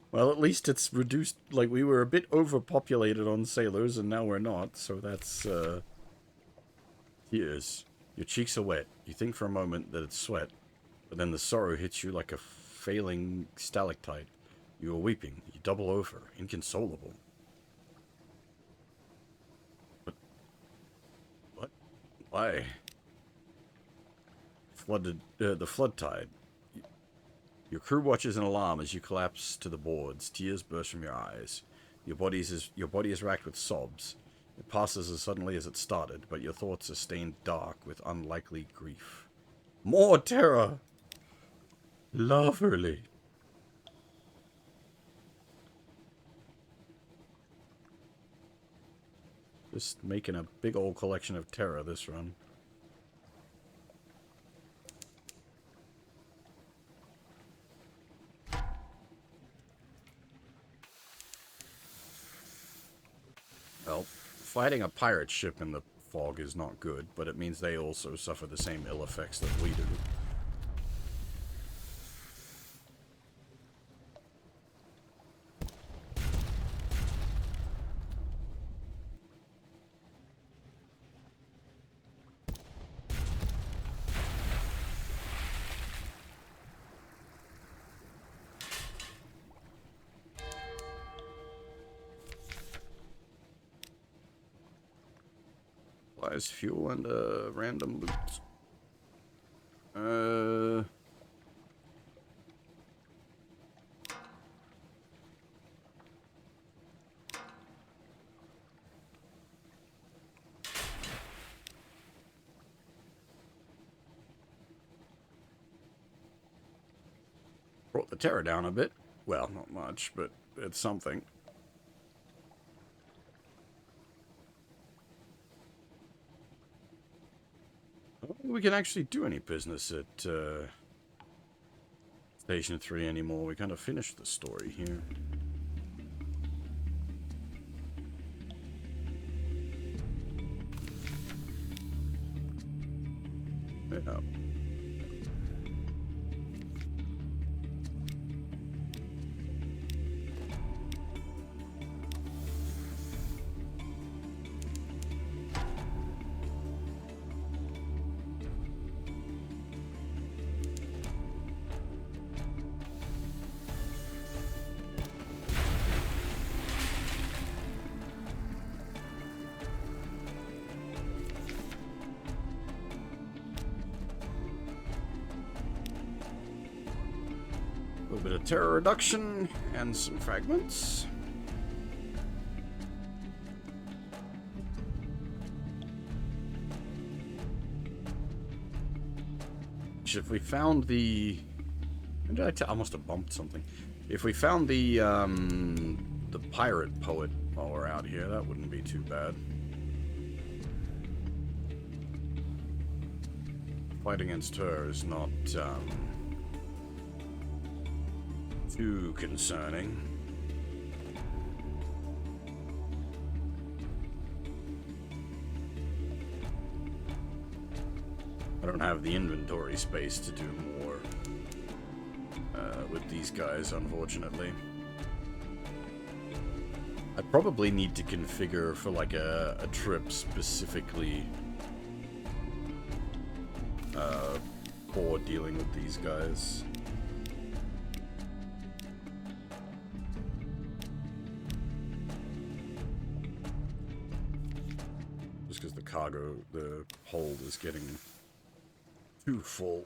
Well, at least it's reduced. Like, we were a bit overpopulated on sailors, and now we're not, so that's, Tears. Your cheeks are wet. You think for a moment that it's sweat, but then the sorrow hits you like a failing stalactite. You are weeping. You double over, inconsolable. But... what? Why? The flood tide. Your crew watches in alarm as you collapse to the boards. Tears burst from your eyes. Your body is racked with sobs. It passes as suddenly as it started, but your thoughts are stained dark with unlikely grief. More terror! Lovely. Just making a big old collection of terror this run. Well, fighting a pirate ship in the fog is not good, but it means they also suffer the same ill effects that we do. Buys fuel and random loot. Brought the terror down a bit. Well, not much, but it's something. I don't think we can actually do any business at Station 3 anymore. We kind of finished the story here. Yeah. bit of terror reduction and some fragments. If we found the... I must have bumped something. If we found the pirate poet while we're out here, that wouldn't be too bad. Fight against her is not too concerning. I don't have the inventory space to do more with these guys, unfortunately. I probably need to configure for like a trip specifically for dealing with these guys. Just because the hold is getting too full.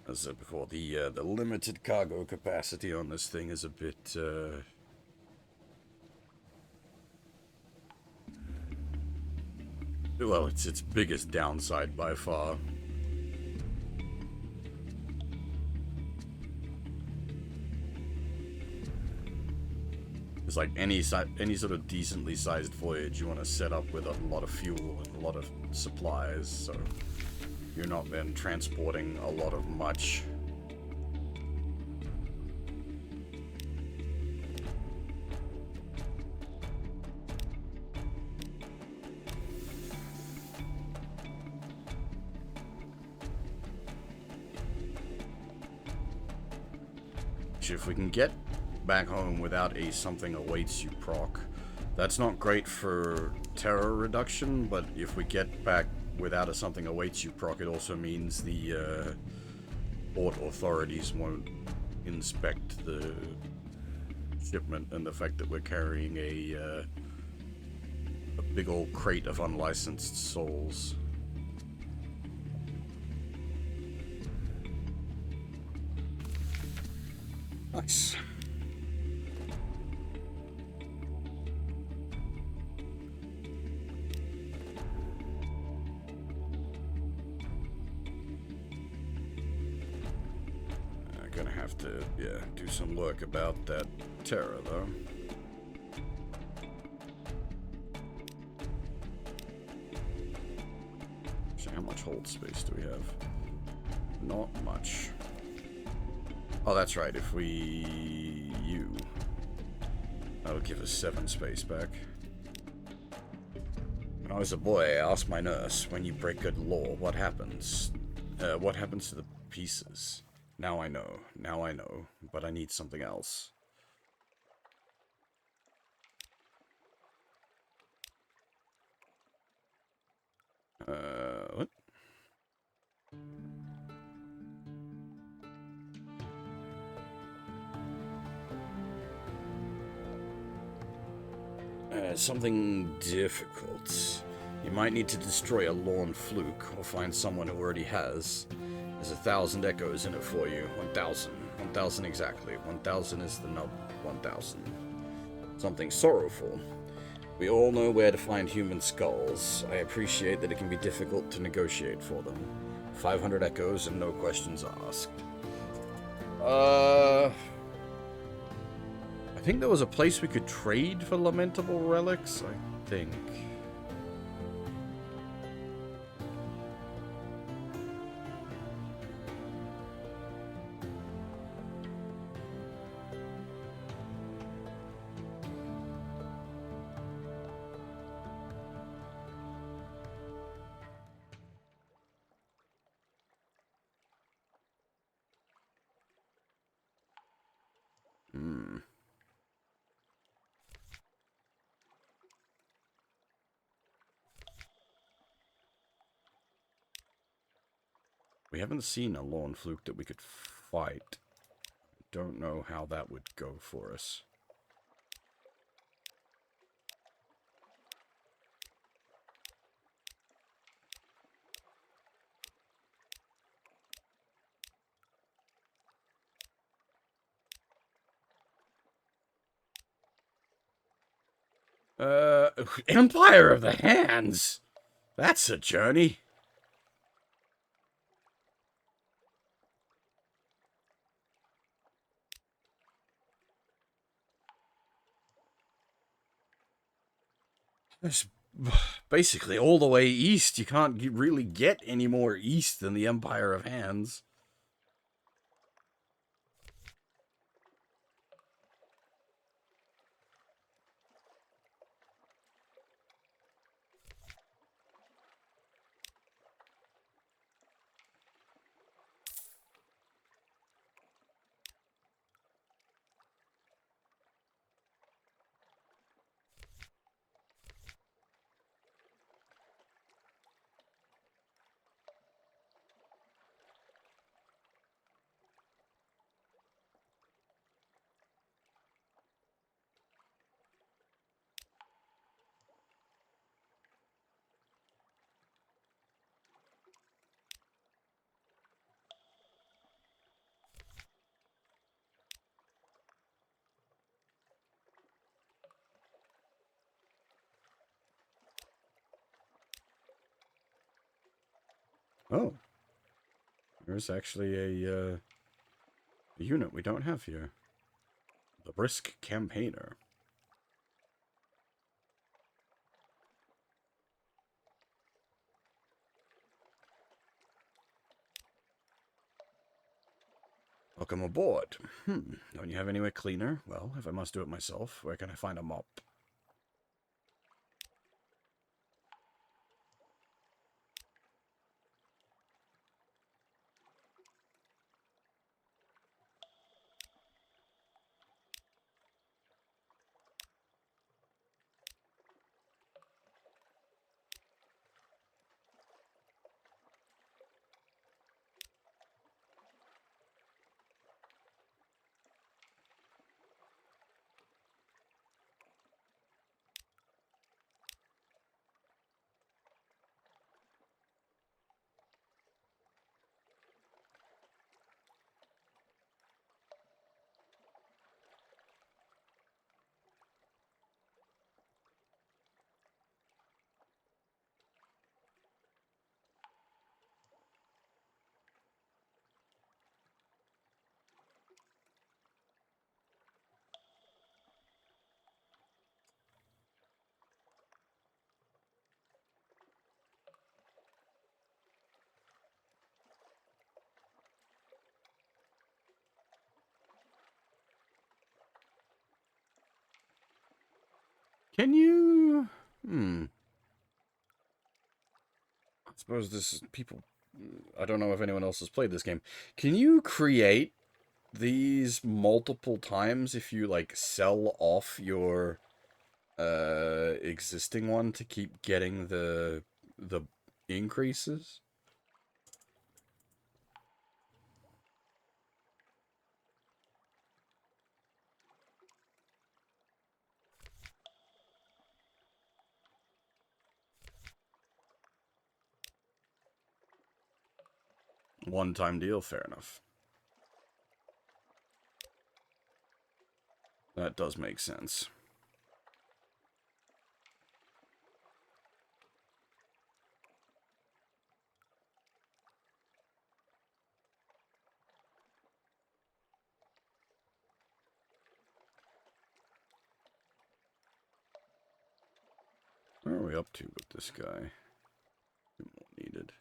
As I said before, the limited cargo capacity on this thing is a bit well, it's its biggest downside by far. It's like any sort of decently sized voyage, you want to set up with a lot of fuel and a lot of supplies, so you're not then transporting a lot of much. If we can get back home without a something awaits you proc, that's not great for terror reduction, but if we get back without a something awaits you proc, it also means the port authorities won't inspect the shipment, and the fact that we're carrying a big old crate of unlicensed souls. Nice. I'm gonna have to, do some work about that terror, though. So how much hold space do we have? Not much. Oh, that's right, if that'll give us 7 space back. When I was a boy, I asked my nurse, when you break good law, what happens? What happens to the pieces? Now I know, but I need something else. What? Something difficult. You might need to destroy a lorn fluke, or find someone who already has. There's 1,000 echoes in it for you. 1,000. 1,000 exactly. 1,000 is the number. 1,000. Something sorrowful. We all know where to find human skulls. I appreciate that it can be difficult to negotiate for them. 500 echoes and no questions asked. I think there was a place we could trade for lamentable relics, I think. We haven't seen a lorn fluke that we could fight don't know how that would go for us. Empire of the Hands! That's a journey. There's basically all the way east. You can't really get any more east than the Empire of Hands. Oh, there's actually a unit we don't have here. The Brisk Campaigner. Welcome aboard. Don't you have anywhere cleaner? Well, if I must do it myself, where can I find a mop? Can you... I suppose this is people... I don't know if anyone else has played this game. Can you create these multiple times if you, like, sell off your existing one to keep getting the increases? One-time deal, fair enough. That does make sense. Where are we up to with this guy? Needed.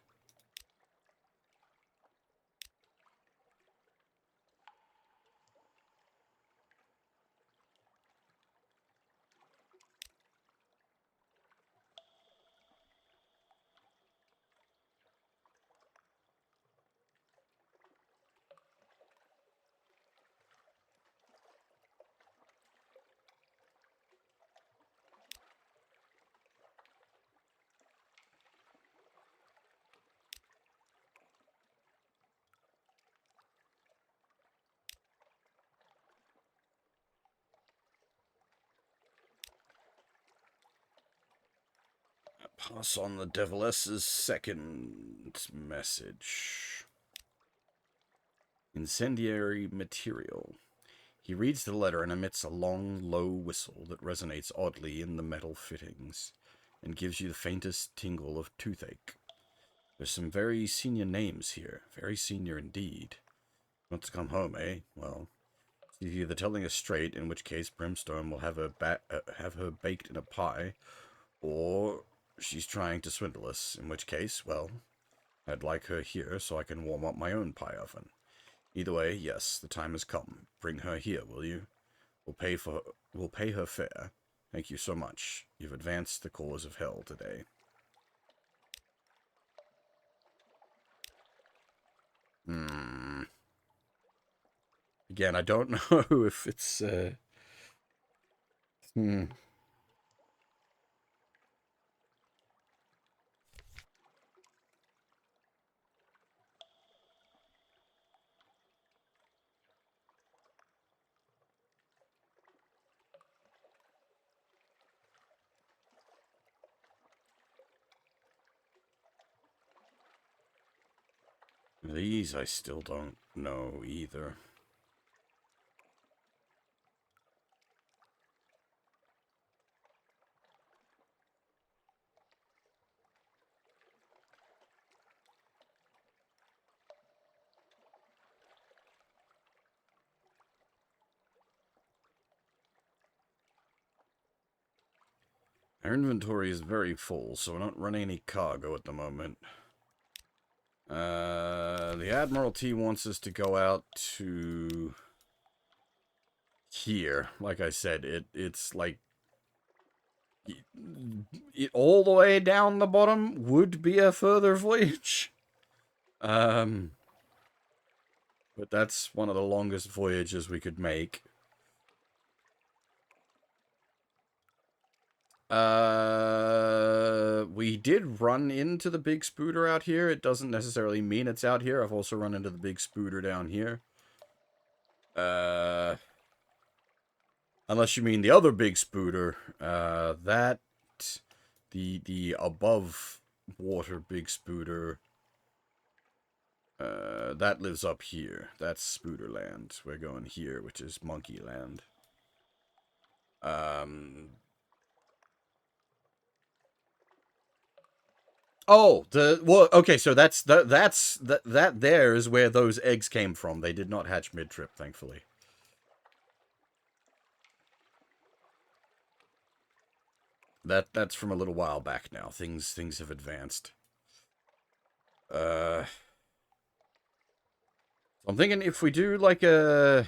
Pass on the Deviless's second message. Incendiary material. He reads the letter and emits a long, low whistle that resonates oddly in the metal fittings and gives you the faintest tingle of toothache. There's some very senior names here. Very senior indeed. Wants to come home, eh? Well, she's either telling us straight, in which case Brimstone will have her baked in a pie, or she's trying to swindle us, in which case, well, I'd like her here so I can warm up my own pie oven. Either way, yes, the time has come. Bring her here, will you? We'll pay her fair. Thank you so much. You've advanced the cause of hell today. Again, I don't know if it's These I still don't know either. Our inventory is very full, so we're not running any cargo at the moment. The Admiralty wants us to go out to here. Like I said, it's like all the way down the bottom would be a further voyage. But that's one of the longest voyages we could make. We did run into the big spooter out here. It doesn't necessarily mean it's out here. I've also run into the big spooter down here. Unless you mean the other big spooter. The above water big spooter. That lives up here. That's Spooderland. We're going here, which is Monkey Land. Oh, okay, so that there is where those eggs came from. They did not hatch mid-trip, thankfully. That's from a little while back now. Things have advanced. I'm thinking if we do like a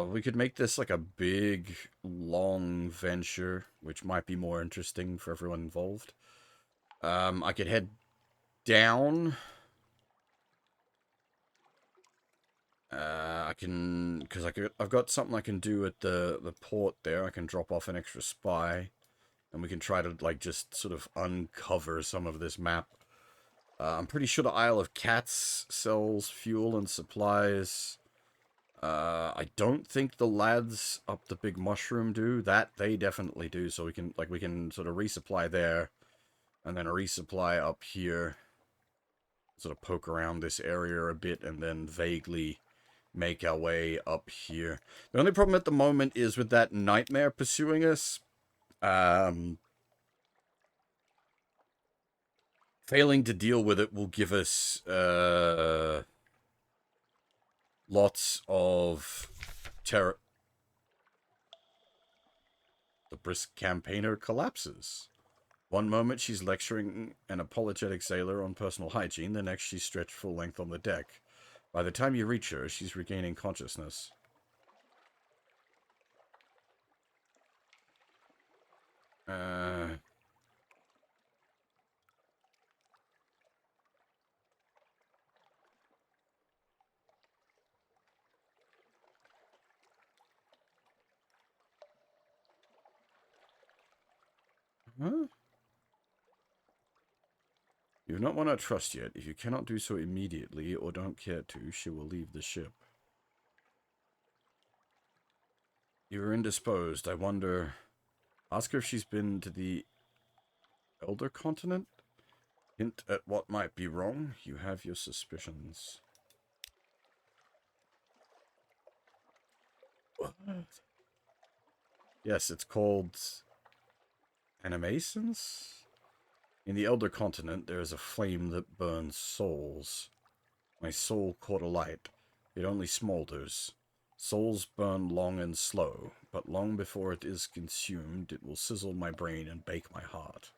we could make this like a big, long venture, which might be more interesting for everyone involved. I could head down. I can, because I've got something I can do at the port there. I can drop off an extra spy, and we can try to like just sort of uncover some of this map. I'm pretty sure the Isle of Cats sells fuel and supplies. I don't think the lads up the Big Mushroom do. That they definitely do, so we can sort of resupply there, and then resupply up here. Sort of poke around this area a bit, and then vaguely make our way up here. The only problem at the moment is with that nightmare pursuing us. Failing to deal with it will give us lots of terror. The brisk campaigner collapses. One moment she's lecturing an apologetic sailor on personal hygiene, the next she's stretched full length on the deck. By the time you reach her, she's regaining consciousness. Huh? You do not want to trust yet. If you cannot do so immediately, or don't care to, she will leave the ship. You are indisposed. I wonder... Ask her if she's been to the Elder Continent. Hint at what might be wrong. You have your suspicions. What? Yes, it's called Animations? In the Elder Continent, there is a flame that burns souls. My soul caught a light. It only smolders. Souls burn long and slow, but long before it is consumed, it will sizzle my brain and bake my heart.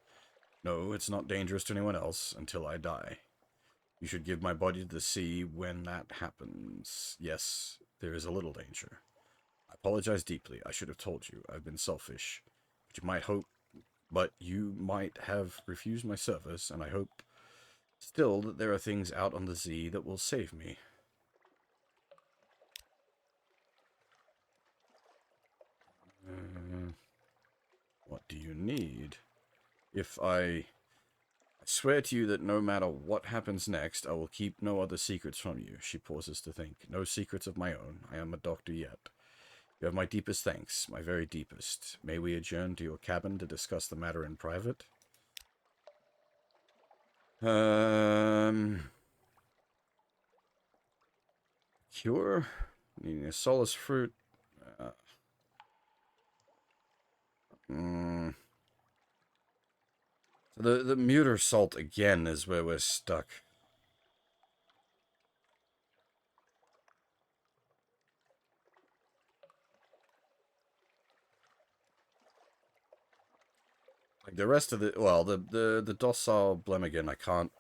No, it's not dangerous to anyone else until I die. You should give my body to the sea when that happens. Yes, there is a little danger. I apologize deeply. I should have told you. I've been selfish. But you might have refused my service, and I hope still that there are things out on the sea that will save me. What do you need? I swear to you that no matter what happens next, I will keep no other secrets from you. She pauses to think. No secrets of my own. I am a doctor yet. You have my deepest thanks, my very deepest. May we adjourn to your cabin to discuss the matter in private? Cure? Needing a solace fruit. So the muter salt again is where we're stuck. Like the rest of the docile Blemigan, I can't.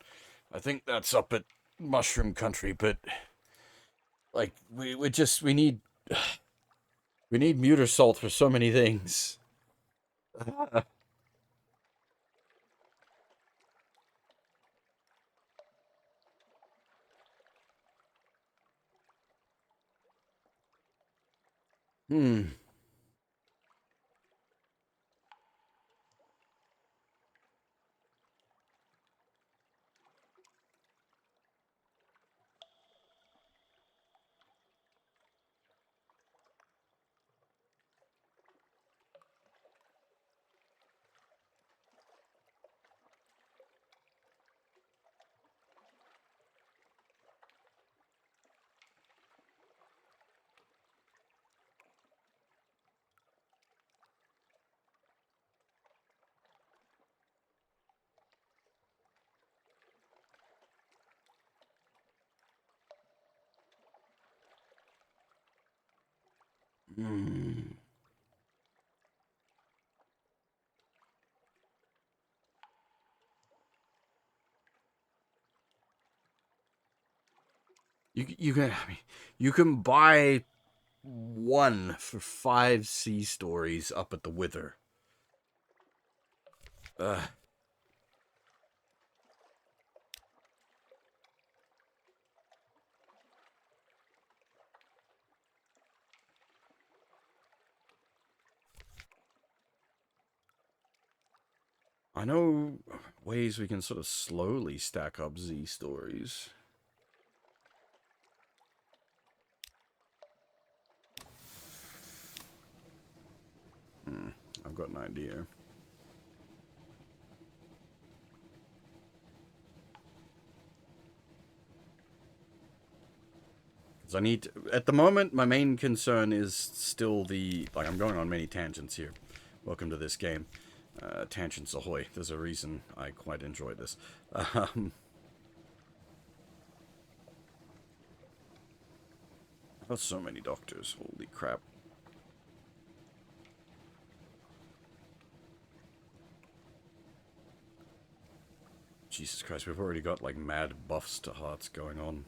I think that's up at Mushroom Country, but like we need muter salt for so many things. Hmm. Hmm. You can buy one for 5 sea stories up at the Wither. Uh, I know ways we can sort of slowly stack up Z stories. I've got an idea. Because I need to, at the moment, my main concern is still I'm going on many tangents here. Welcome to this game. Tangents ahoy. There's a reason I quite enjoy this. Oh, so many doctors. Holy crap. Jesus Christ, we've already got like mad buffs to hearts going on.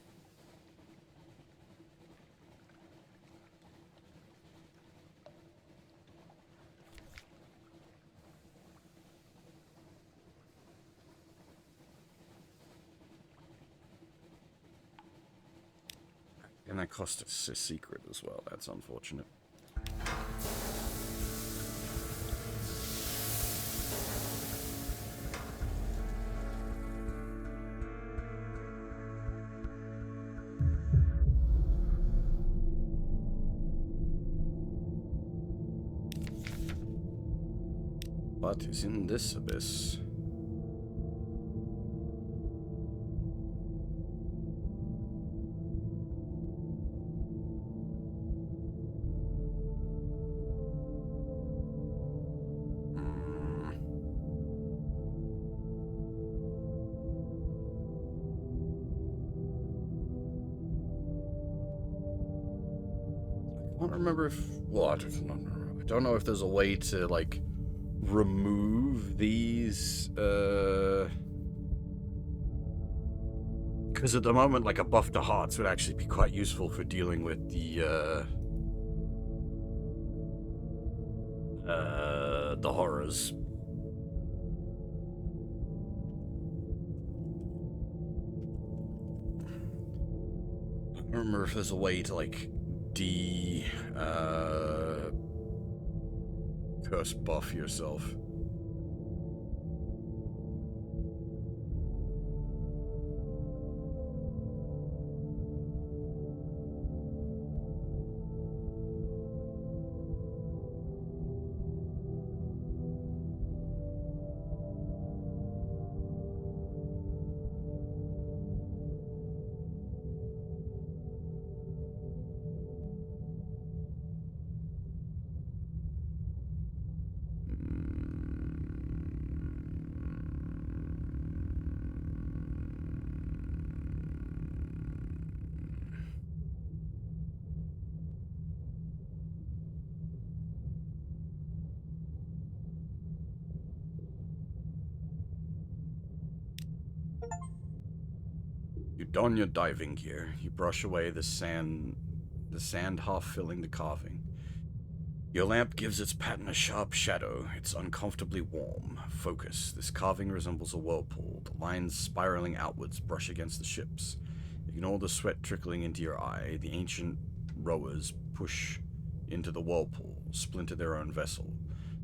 And that cost us a secret as well. That's unfortunate. What is in this abyss? I don't remember if... Well, I don't know if there's a way to, like, remove these, because at the moment, like, a buff to hearts would actually be quite useful for dealing with the horrors. I don't remember if there's a way to, like, curse buff yourself. You don your diving gear. You brush away the sand half filling the carving. Your lamp gives its pattern a sharp shadow. It's uncomfortably warm. Focus. This carving resembles a whirlpool. The lines spiraling outwards brush against the ships. Ignore the sweat trickling into your eye. The ancient rowers push into the whirlpool, splinter their own vessel.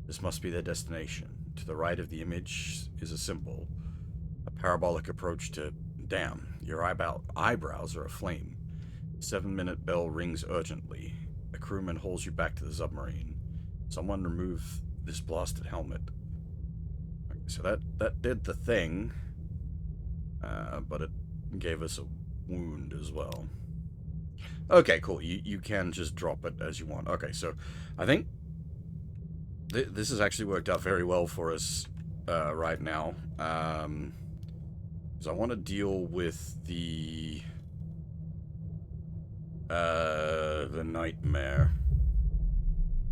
This must be their destination. To the right of the image is a symbol. A parabolic approach to... Damn, your eyebrows are aflame. 7-minute bell rings urgently. A crewman hauls you back to the submarine. Someone remove this blasted helmet. Okay, so that did the thing, but it gave us a wound as well. Okay, cool. You can just drop it as you want. Okay, so I think this has actually worked out very well for us right now. Because I want to deal with the nightmare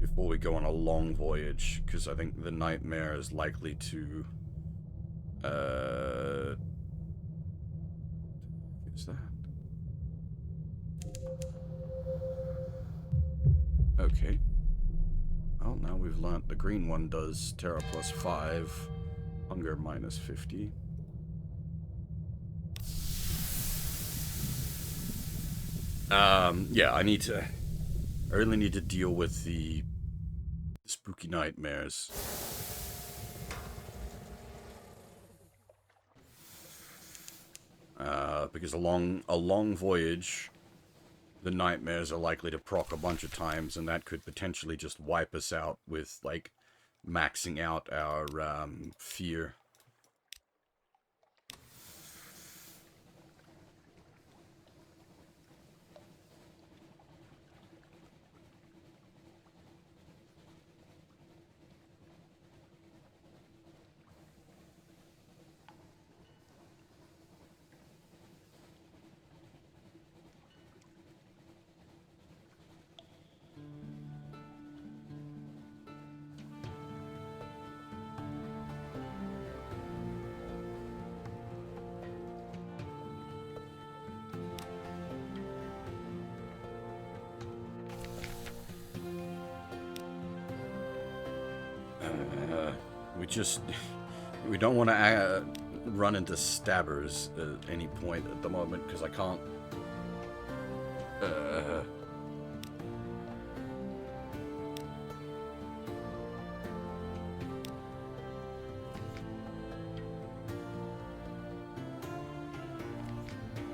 before we go on a long voyage, because I think the nightmare is likely to is that okay? Well, now we've learnt the green one does Terra plus 5, hunger minus 50. Yeah, I really need to deal with the spooky nightmares. Because a long voyage, the nightmares are likely to proc a bunch of times, and that could potentially just wipe us out with, like, maxing out our, fear. We don't want to run into stabbers at any point at the moment, because I can't.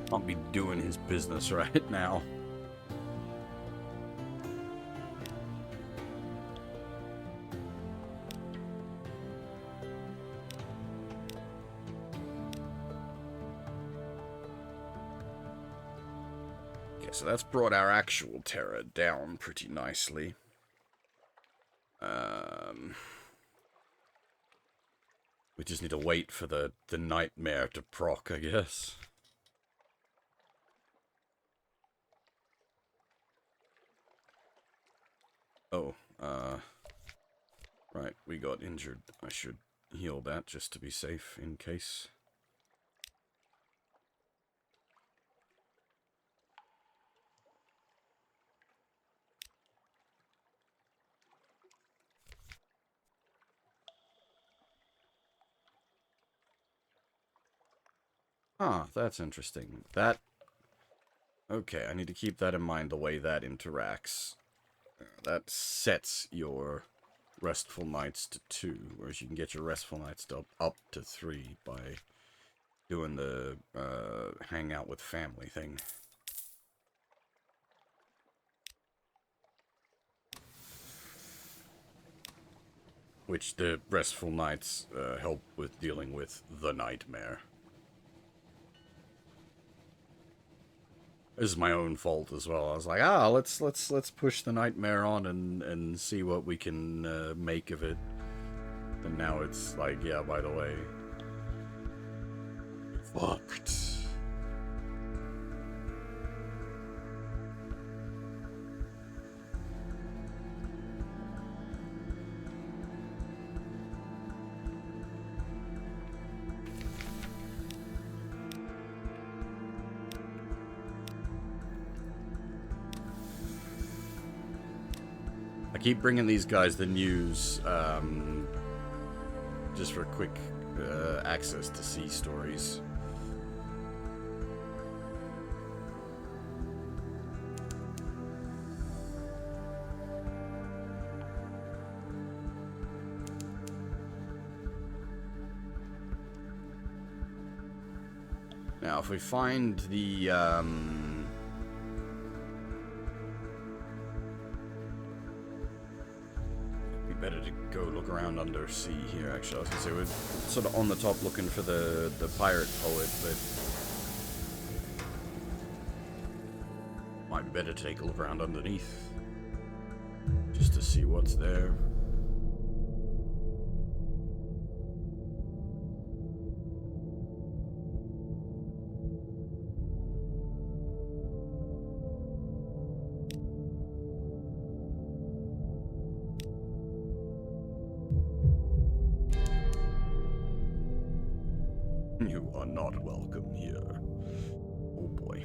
Can't be doing his business right now. so that's brought our actual terror down pretty nicely. We just need to wait for the nightmare to proc, I guess. Oh, right, we got injured. I should heal that just to be safe in case. Ah, that's interesting. Okay, I need to keep that in mind, the way that interacts. That sets your restful nights to 2, whereas you can get your restful nights up to 3 by doing the hang out with family thing. Which the restful nights help with dealing with the nightmare. This is my own fault as well. I was like, let's push the nightmare on and see what we can make of it. And now it's like, yeah, by the way, fucked. I keep bringing these guys the news, just for quick access to sea stories. Now, if we find the, better to go look around under sea here, actually. I was gonna say, we're sort of on the top looking for the pirate poet, but might be better to take a look around underneath, just to see what's there. You are not welcome here. Oh boy.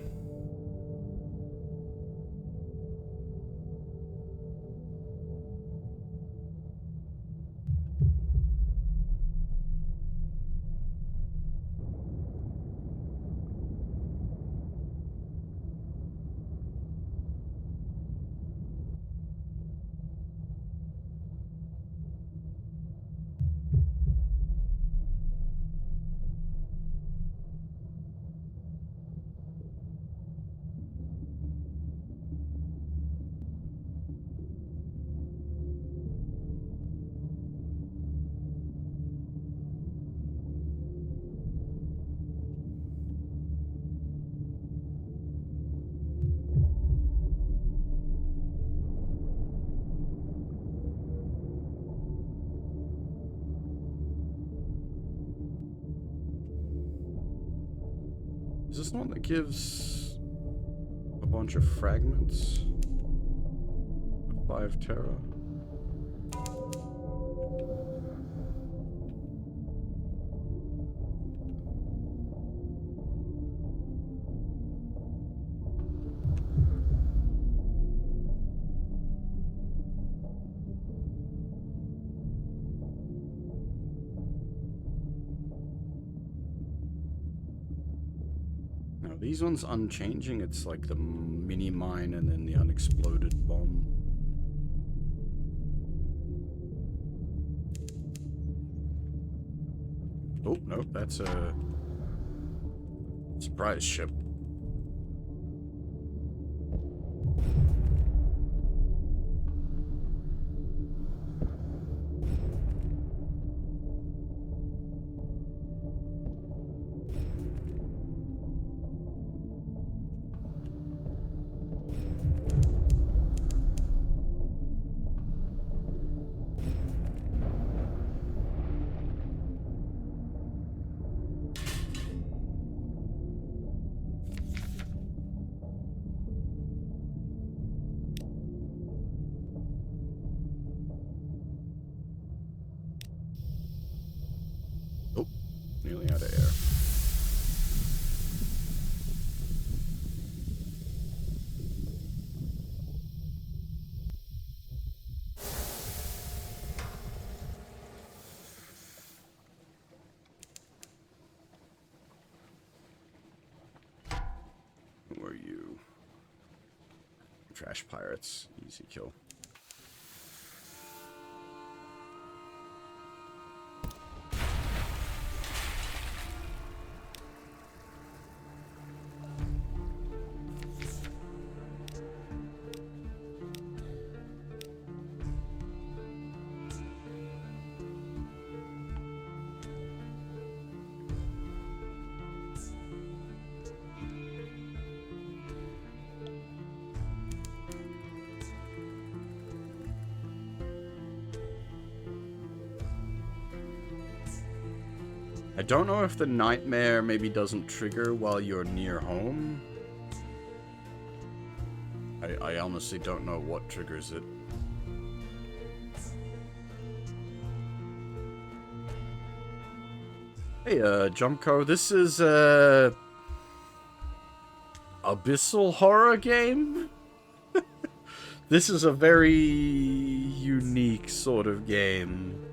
Is this the one that gives a bunch of fragments? 5 Terra? No, these ones unchanging. It's like the mini mine and then the unexploded bomb. Oh, no, that's a surprise ship. nearly out of air. Who are you? Trash pirates. Easy kill. I don't know if the nightmare maybe doesn't trigger while you're near home. I honestly don't know what triggers it. Hey, Jumco, this is a abyssal horror game? This is a very unique sort of game.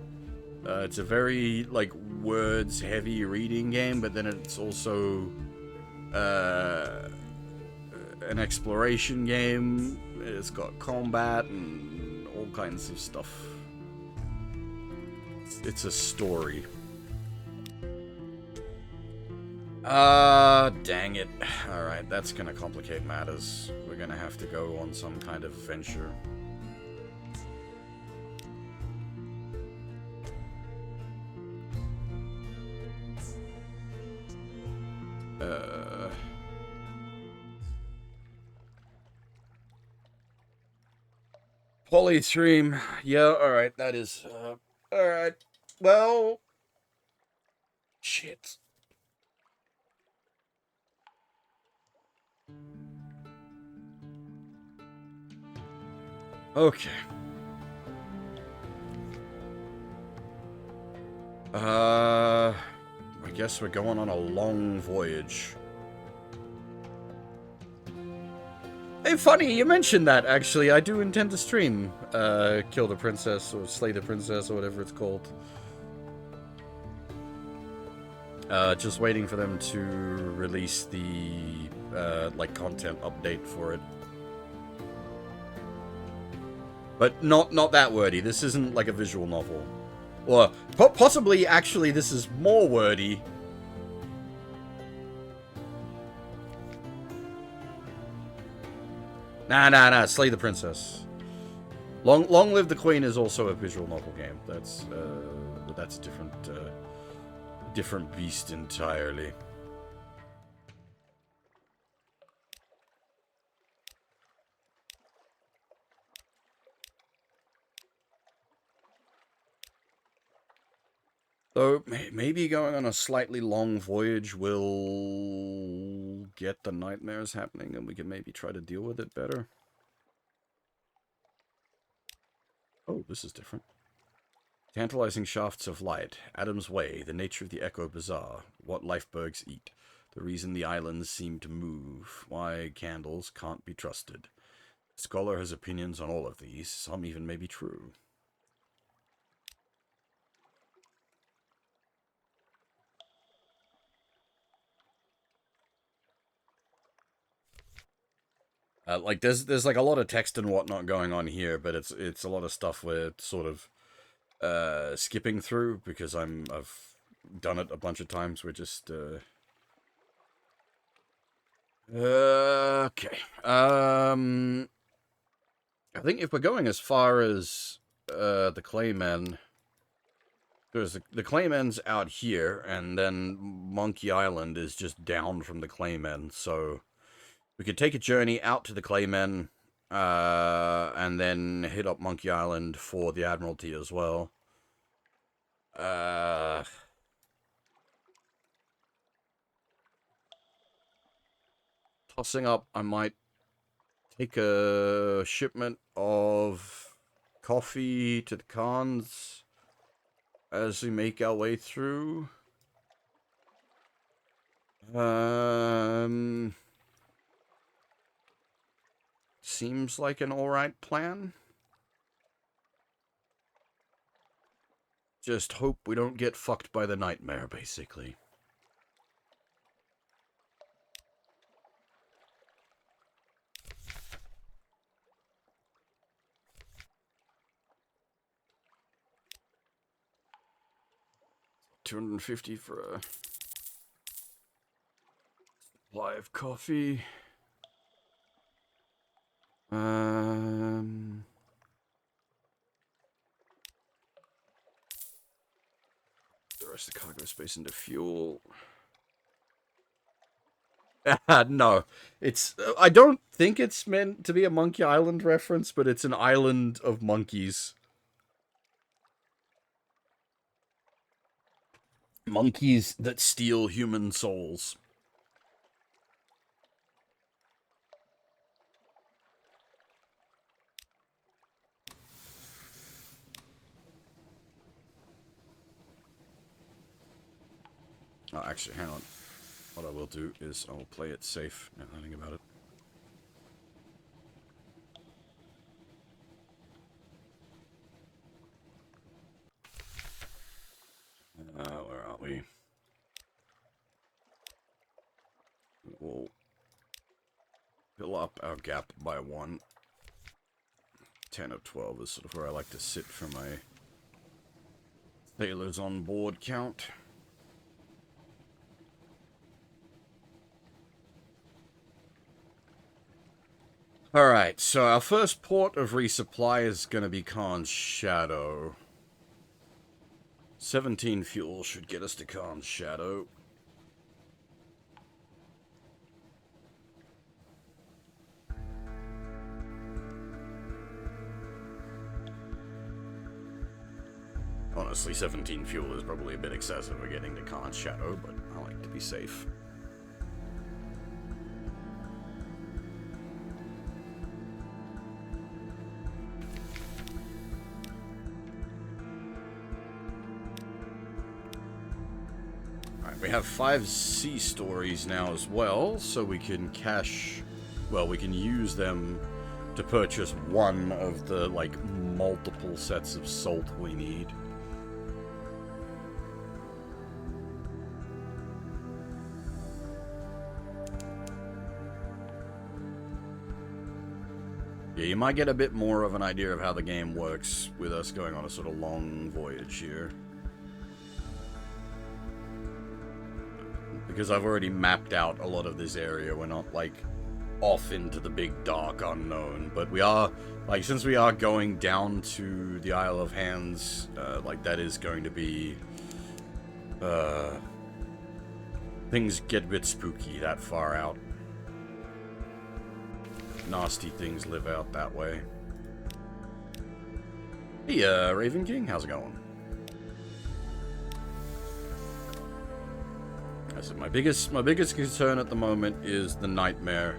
It's a very, like, words-heavy reading game, but then it's also an exploration game. It's got combat and all kinds of stuff. It's a story. Dang it. Alright, that's gonna complicate matters. We're gonna have to go on some kind of venture. Polystream. Yeah, alright, that is, alright. Well... Shit. Okay. I guess we're going on a long voyage. Hey, funny, you mentioned that, actually. I do intend to stream, Kill the Princess, or Slay the Princess, or whatever it's called. Just waiting for them to release the, like, content update for it. But not that wordy. This isn't, like, a visual novel. Or, possibly, actually, this is more wordy. Nah, Slay the Princess. Long Live the Queen is also a visual novel game. That's a different beast entirely. So, maybe going on a slightly long voyage will get the nightmares happening, and we can maybe try to deal with it better. Oh, this is different. Tantalizing shafts of light, Adam's Way, the nature of the Echo Bazaar, what lifebergs eat, the reason the islands seem to move, why candles can't be trusted. The scholar has opinions on all of these, some even may be true. Like there's like a lot of text and whatnot going on here, but it's a lot of stuff we're sort of skipping through because I've done it a bunch of times. We're just okay. I think if we're going as far as the Claymen, there's the Claymen's out here, and then Monkey Island is just down from the Claymen, so we could take a journey out to the Claymen, and then hit up Monkey Island for the Admiralty as well. Tossing up, I might take a shipment of coffee to the Khans as we make our way through. Seems like an alright plan. Just hope we don't get fucked by the nightmare, basically. $250 for a supply of coffee. The rest of the cargo space into fuel. No, it's. I don't think it's meant to be a Monkey Island reference, but it's an island of monkeys. Monkeys that steal human souls. Oh, actually, hang on. What I will do is I will play it safe. Not learning about it. Where are we? We'll fill up our gap by 1. 10 of 12 is sort of where I like to sit for my sailors on board count. Alright, so our first port of resupply is going to be Khan's Shadow. 17 fuel should get us to Khan's Shadow. Honestly, 17 fuel is probably a bit excessive for getting to Khan's Shadow, but I like to be safe. We have 5 sea stories now as well, so we can we can use them to purchase one of the, multiple sets of salt we need. Yeah, you might get a bit more of an idea of how the game works with us going on a sort of long voyage here. Because I've already mapped out a lot of this area. We're not, off into the big dark unknown. But we are, since we are going down to the Isle of Hands, that is going to be, things get a bit spooky that far out. Nasty things live out that way. Hey, Raven King, how's it going? So my biggest concern at the moment is the nightmare.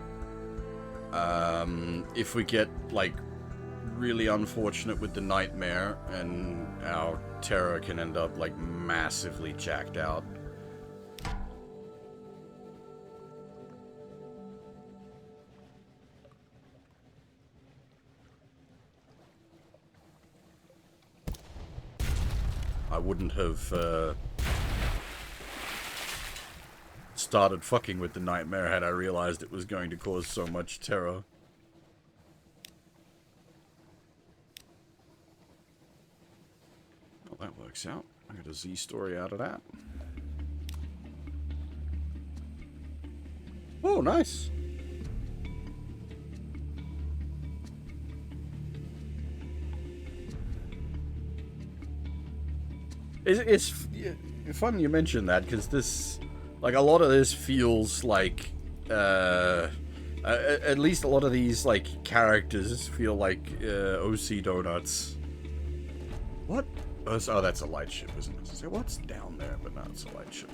If we get really unfortunate with the nightmare, and our terror can end up massively jacked out. I wouldn't have started fucking with the nightmare had I realized it was going to cause so much terror. Well, that works out. I got a Z story out of that. Oh, nice. It's fun you mention that, because this, a lot of this feels like, at least a lot of these, characters feel like, OC Donuts. What? Oh, that's a light ship, isn't it? So what's down there? But no, it's a light ship.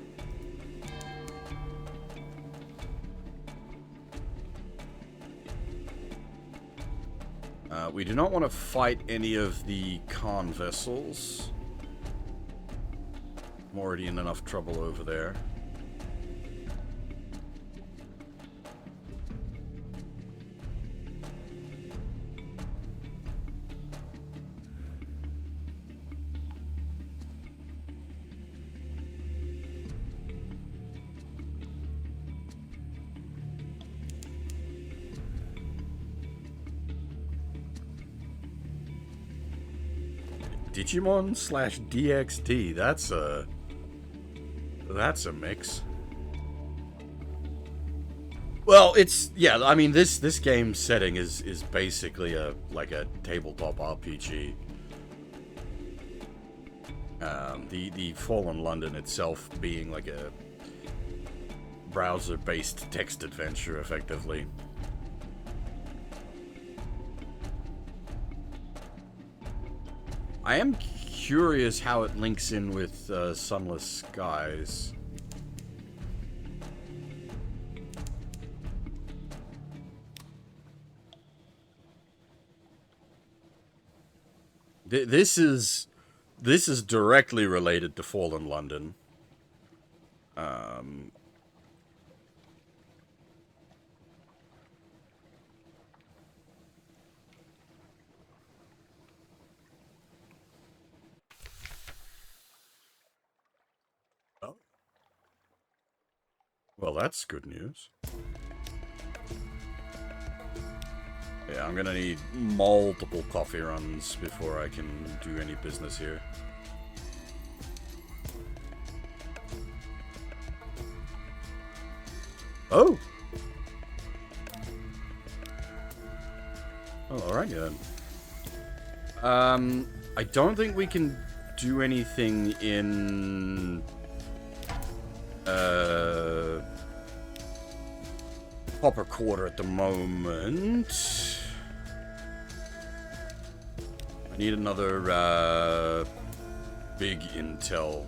We do not want to fight any of the Khan vessels. I'm already in enough trouble over there. Digimon slash DXD. That's a mix. Well, it's yeah. I mean, this game setting is basically like a tabletop RPG. The Fallen London itself being like a browser-based text adventure, effectively. I am curious how it links in with Sunless Skies. This is directly related to Fallen London. Oh. Well, that's good news. Yeah, I'm gonna need multiple coffee runs before I can do any business here. Oh! Oh, alright then. I don't think we can do anything in... Copper Quarter at the moment. I need another, big intel.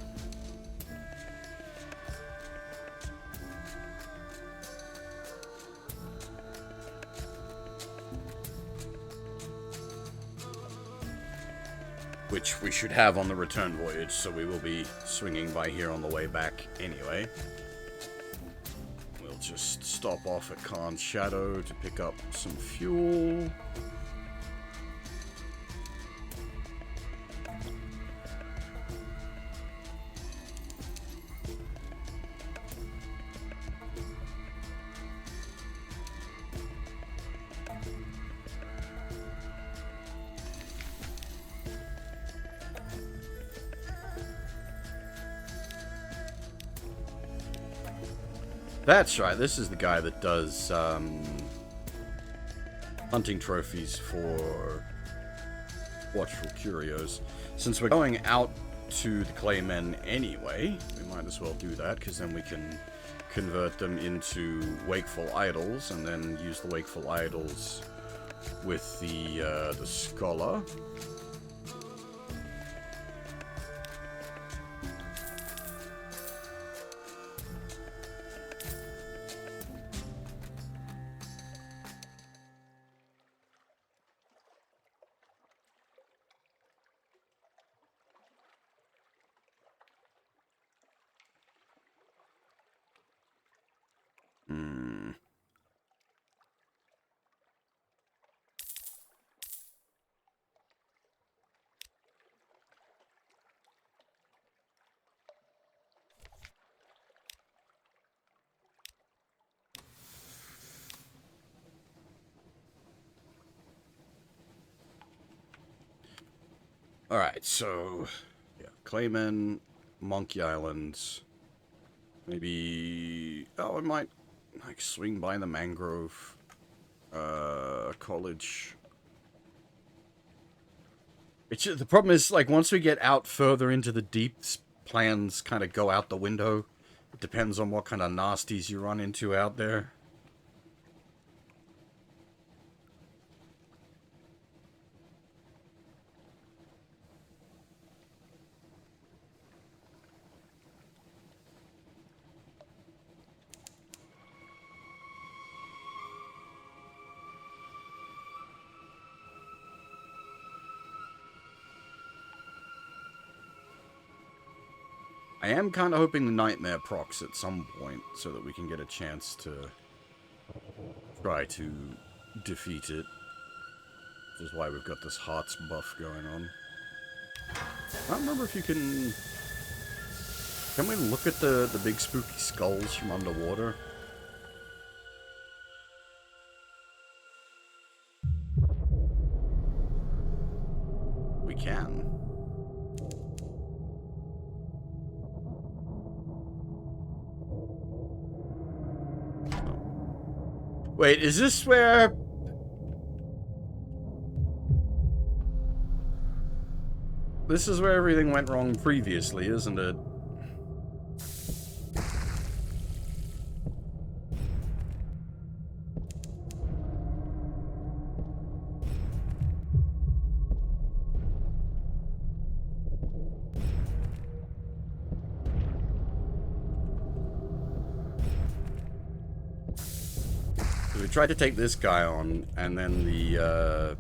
Which we should have on the return voyage, so we will be swinging by here on the way back anyway. We'll just stop off at Khan's Shadow to pick up some fuel. That's right, this is the guy that does hunting trophies for Watchful Curios. Since we're going out to the Claymen anyway, we might as well do that, because then we can convert them into Wakeful Idols, and then use the Wakeful Idols with the Scholar. Alright, so... yeah, Claymen, Monkey Islands... maybe... oh, I might, like, swing by the Mangrove... college... It's just, the problem is, like, once we get out further into the deep, plans kind of go out the window. It depends on what kind of nasties you run into out there. I am kind of hoping the Nightmare procs at some point, so that we can get a chance to try to defeat it. Which is why we've got this Hearts buff going on. I don't remember if you can... can we look at the big spooky skulls from underwater? We can. Wait, is this where... This is where everything went wrong previously, isn't it? We tried to take this guy on, and then the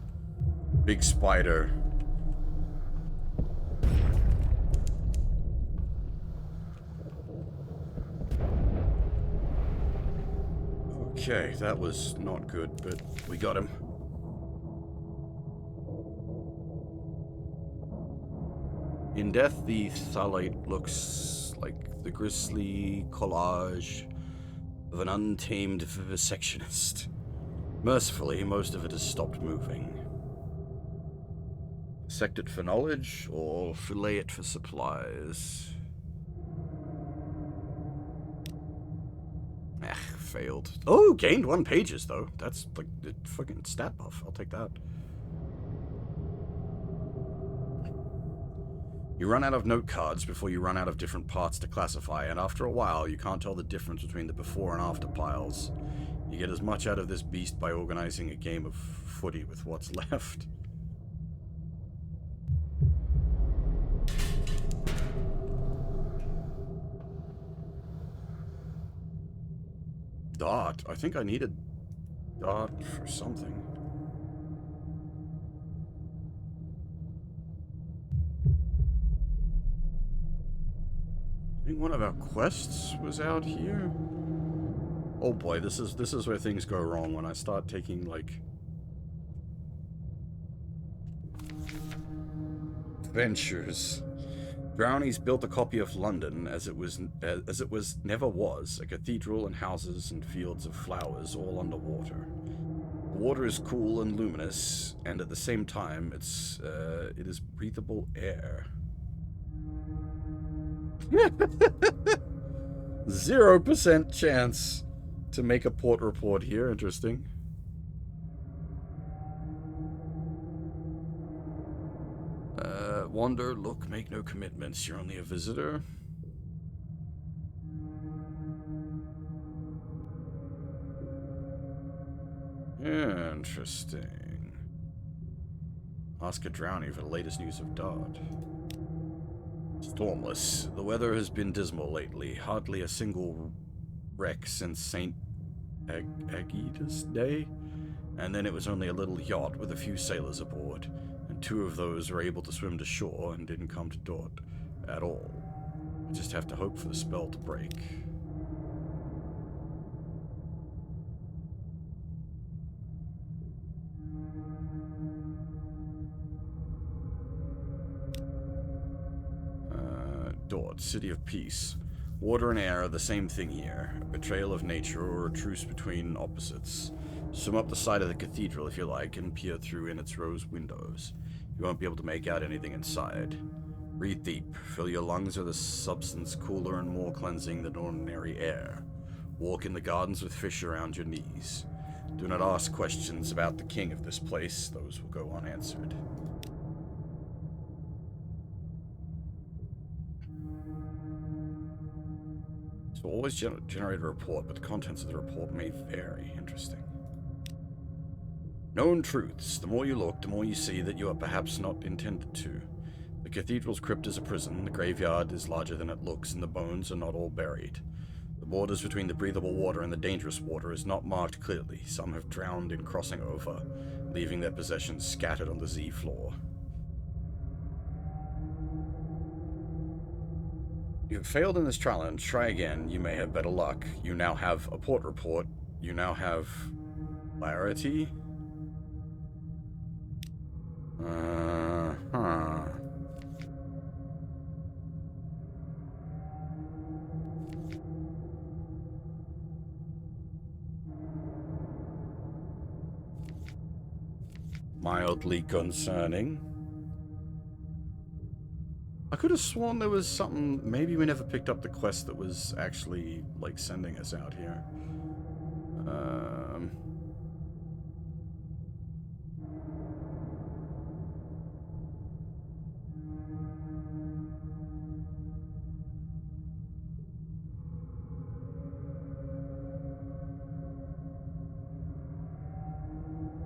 big spider. Okay, that was not good, but we got him. In death, the phthalate looks like the grisly collage of an untamed vivisectionist. Mercifully, most of it has stopped moving. Dissect it for knowledge, or fillet it for supplies? Failed. Oh, gained 1 pages, though. That's like the fucking stat buff. I'll take that. You run out of note cards before you run out of different parts to classify, and after a while, you can't tell the difference between the before and after piles. You get as much out of this beast by organizing a game of footy with what's left. Dart? I think I needed dart for something. I think one of our quests was out here. Oh boy, this is where things go wrong when I start taking like ventures. Brownies built a copy of London as it never was, a cathedral and houses and fields of flowers all underwater. The water is cool and luminous, and at the same time it is breathable air. 0% chance to make a port report here. Interesting. Wander, look, make no commitments. You're only a visitor. Interesting. Ask a drowning for the latest news of Dart. Stormless. The weather has been dismal lately. Hardly a single wreck since St. Aegidius Day. And then it was only a little yacht with a few sailors aboard. And 2 of those were able to swim to shore and didn't come to Dort at all. I just have to hope for the spell to break. Dort, City of Peace. Water and air are the same thing here. A betrayal of nature or a truce between opposites. Swim up the side of the cathedral if you like and peer through in its rose windows. You won't be able to make out anything inside. Breathe deep. Fill your lungs with a substance cooler and more cleansing than ordinary air. Walk in the gardens with fish around your knees. Do not ask questions about the king of this place. Those will go unanswered. So always generate a report, but the contents of the report may vary. Interesting. Known truths. The more you look, the more you see that you are perhaps not intended to. The cathedral's crypt is a prison, the graveyard is larger than it looks, and the bones are not all buried. The borders between the breathable water and the dangerous water is not marked clearly. Some have drowned in crossing over, leaving their possessions scattered on the Z floor. You have failed in this challenge. Try again. You may have better luck. You now have a port report. You now have clarity. Mildly concerning. I could have sworn there was something. Maybe we never picked up the quest that was actually like sending us out here.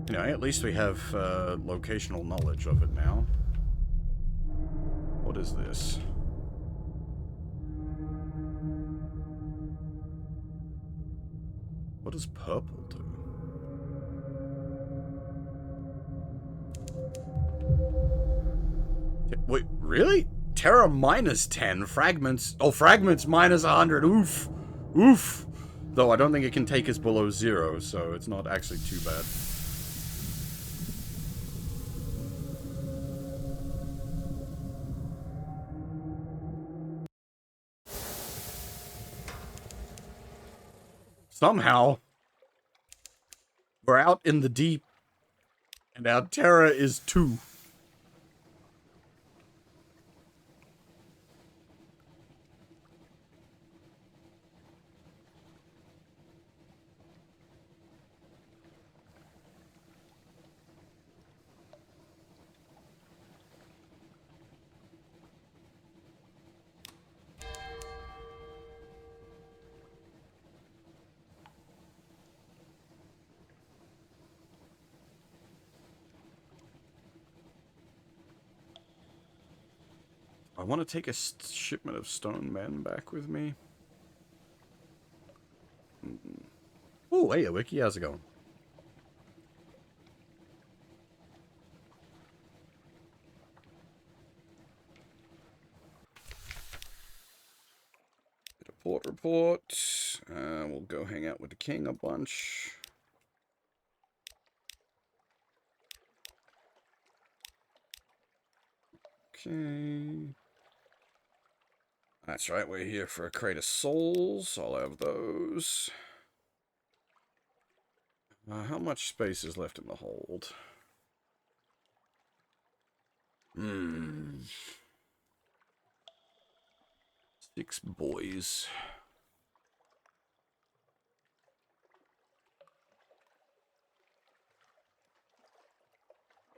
You know, at least we have locational knowledge of it now. What is this? What does purple do? Wait, really? Terra minus 10, fragments. Oh, fragments minus 100. Oof. Oof. Though I don't think it can take us below 0, so it's not actually too bad. Somehow, we're out in the deep, and our Terra is 2. I want to take a shipment of stone men back with me. Oh, hey, Wiki, how's it going? Report. We'll go hang out with the king a bunch. Okay. That's right, we're here for a crate of souls. I'll have those. How much space is left in the hold? 6 boys.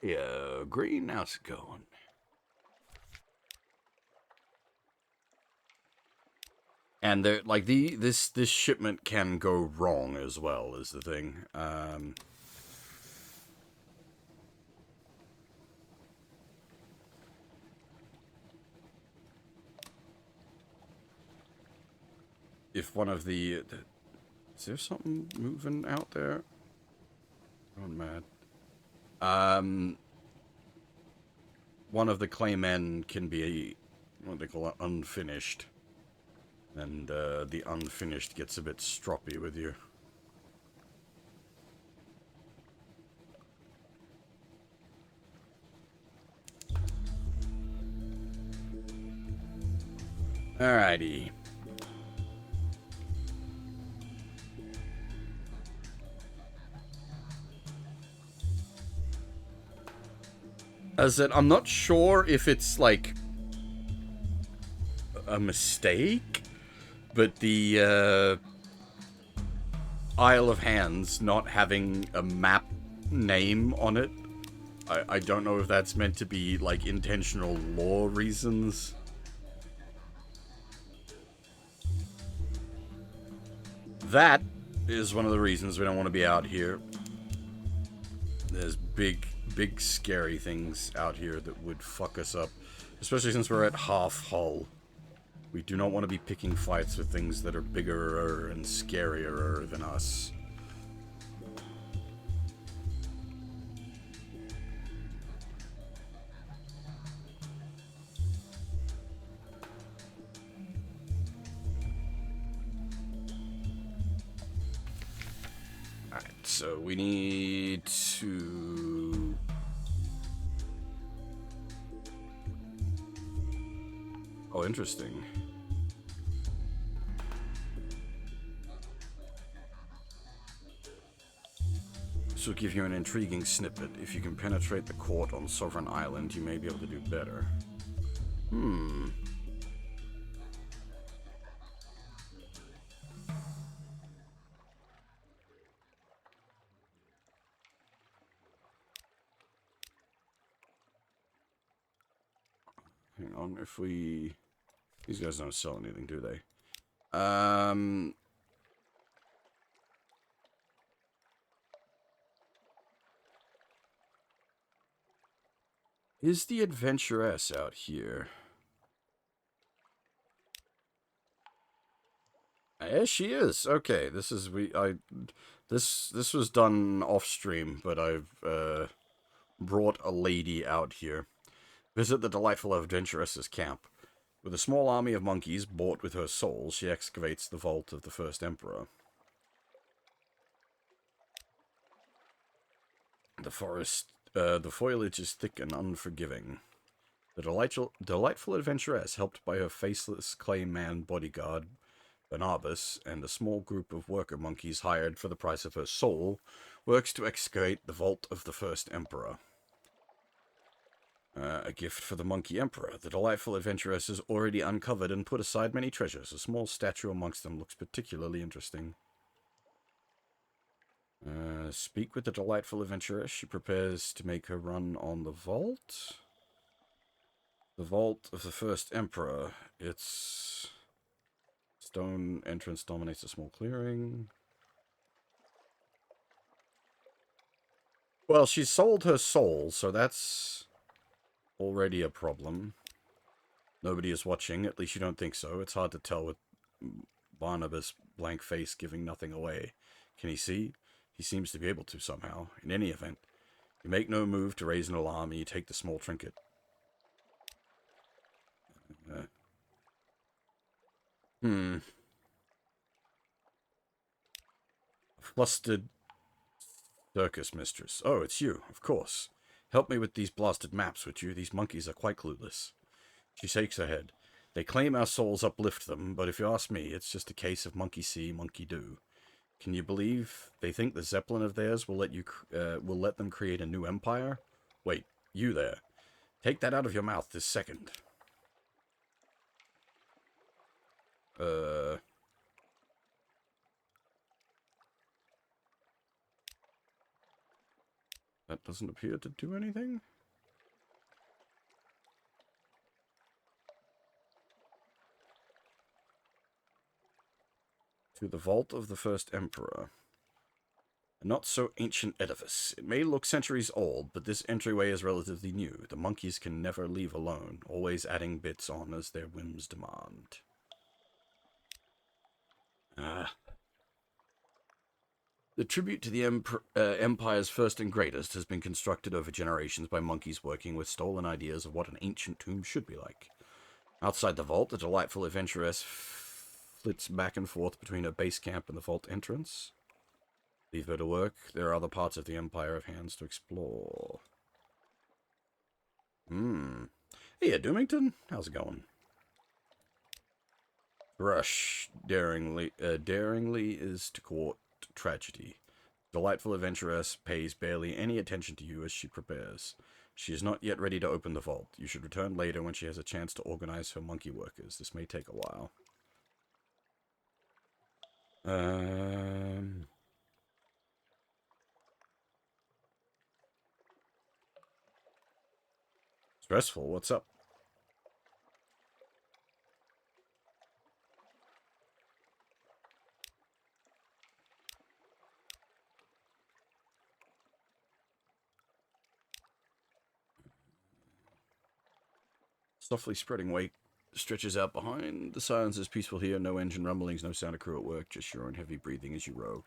Yeah, green, how's it going? And there, like this shipment can go wrong as well, is the thing. If one of is there something moving out there? I'm mad. One of the claymen can be what they call unfinished. And the unfinished gets a bit stroppy with you. Alrighty. As I said, I'm not sure if it's like a mistake, but the Isle of Hands not having a map name on it, I don't know if that's meant to be like intentional lore reasons. That is one of the reasons we don't want to be out here. There's big scary things out here that would fuck us up, especially since we're at half hull. We do not want to be picking fights with things that are bigger and scarier than us. Alright, so we need to... Oh, interesting. This will give you an intriguing snippet. If you can penetrate the court on Sovereign Island, you may be able to do better. Hang on, if we... These guys don't sell anything, do they? Is the adventuress out here? Yes, she is. Okay, this was done off stream, but I've brought a lady out here. Visit the delightful adventuress's camp. With a small army of monkeys bought with her soul, she excavates the vault of the first emperor. The foliage is thick and unforgiving. The delightful adventuress, helped by her faceless clay man bodyguard, Barnabas, and a small group of worker monkeys hired for the price of her soul, works to excavate the vault of the first emperor. A gift for the monkey emperor. The delightful adventuress has already uncovered and put aside many treasures. A small statue amongst them looks particularly interesting. Speak with the delightful adventuress. She prepares to make her run on the vault. The vault of the first emperor. Its stone entrance dominates a small clearing. Well, she sold her soul, so that's already a problem. Nobody is watching, at least you don't think so. It's hard to tell with Barnabas' blank face giving nothing away. Can he see? He seems to be able to somehow. In any event, you make no move to raise an alarm and you take the small trinket. A flustered circus mistress. Oh, it's you, of course. Help me with these blasted maps, would you? These monkeys are quite clueless. She shakes her head. They claim our souls uplift them, but if you ask me, it's just a case of monkey see, monkey do. Can you believe they think the Zeppelin of theirs will let them create a new empire? Wait, you there. Take that out of your mouth this second. That doesn't appear to do anything. To the vault of the first emperor. A not-so-ancient edifice. It may look centuries old, but this entryway is relatively new. The monkeys can never leave alone, always adding bits on as their whims demand. The tribute to the Empire's first and greatest has been constructed over generations by monkeys working with stolen ideas of what an ancient tomb should be like. Outside the vault, the delightful adventuress flits back and forth between her base camp and the vault entrance. Leave her to work. There are other parts of the Empire of Hands to explore. Hey, Doomington. How's it going? Rush daringly is to court tragedy. Delightful adventuress pays barely any attention to you as she prepares. She is not yet ready to open the vault. You should return later when she has a chance to organize her monkey workers. This may take a while. Stressful. What's up? Softly spreading weight stretches out behind. The silence is peaceful here. No engine rumblings, no sound of crew at work. Just your own heavy breathing as you row.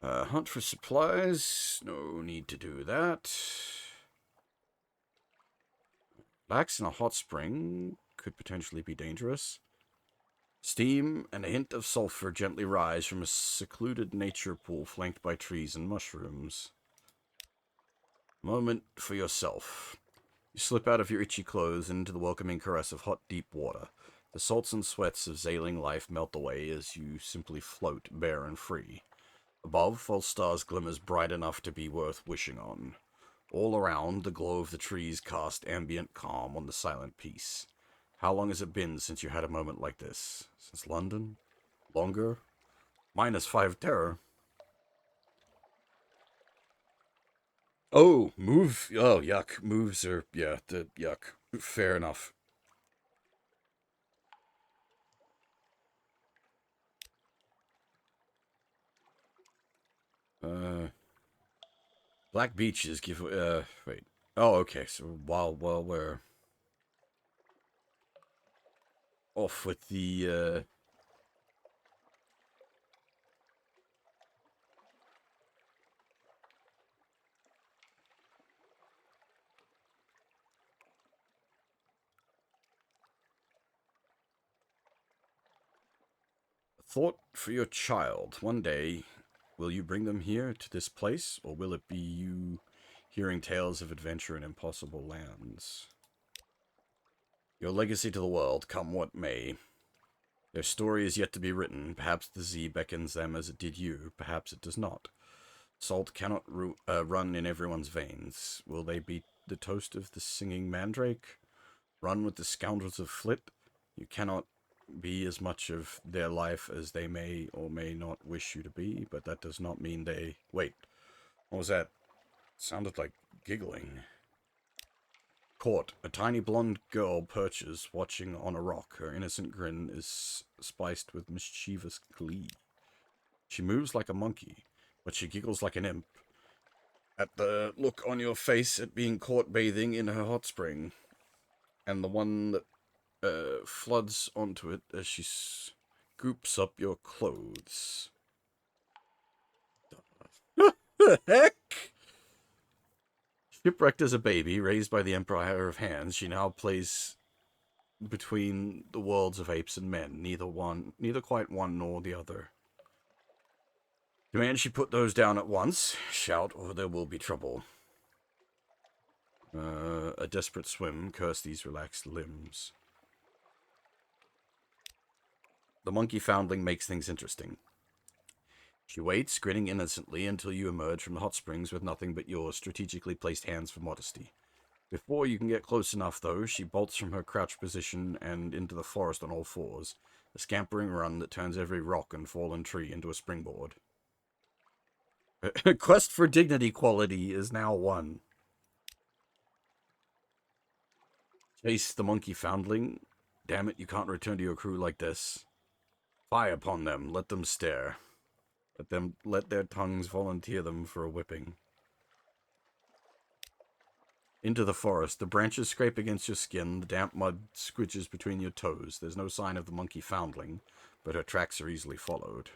Hunt for supplies. No need to do that. Relax in a hot spring could potentially be dangerous. Steam and a hint of sulfur gently rise from a secluded nature pool flanked by trees and mushrooms. Moment for yourself. You slip out of your itchy clothes and into the welcoming caress of hot, deep water. The salts and sweats of Zailing life melt away as you simply float, bare and free. Above, false stars glimmers bright enough to be worth wishing on. All around, the glow of the trees cast ambient calm on the silent peace. How long has it been since you had a moment like this? Since London? Longer? -5 terror. Oh, move. Oh, yuck. Moves are, yeah, yuck. Fair enough. Black beaches give, wait. Oh, okay. So while we're off with the thought for your child. One day, will you bring them here to this place, or will it be you hearing tales of adventure in impossible lands? Your legacy to the world, come what may. Their story is yet to be written. Perhaps the sea beckons them as it did you. Perhaps it does not. Salt cannot run in everyone's veins. Will they beat the toast of the singing mandrake? Run with the scoundrels of Flit? You cannot be as much of their life as they may or may not wish you to be, but that does not mean they... Wait, what was that? Sounded like giggling. Court. A tiny blonde girl perches, watching on a rock. Her innocent grin is spiced with mischievous glee. She moves like a monkey, but she giggles like an imp at the look on your face at being caught bathing in her hot spring, and the one that floods onto it as she scoops up your clothes. The heck? Shipwrecked as a baby, raised by the Empire of Hands, she now plays between the worlds of apes and men, neither quite one nor the other. Demand she put those down at once. Shout, or there will be trouble. A desperate swim. Curse these relaxed limbs. The monkey foundling makes things interesting. She waits, grinning innocently, until you emerge from the hot springs with nothing but your strategically placed hands for modesty. Before you can get close enough, though, she bolts from her crouched position and into the forest on all fours, a scampering run that turns every rock and fallen tree into a springboard. Quest for dignity quality is now won. Chase the monkey foundling. Damn it, you can't return to your crew like this. Fie upon them, let them stare. Let their tongues volunteer them for a whipping. Into the forest. The branches scrape against your skin. The damp mud squidges between your toes. There's no sign of the monkey foundling, but her tracks are easily followed.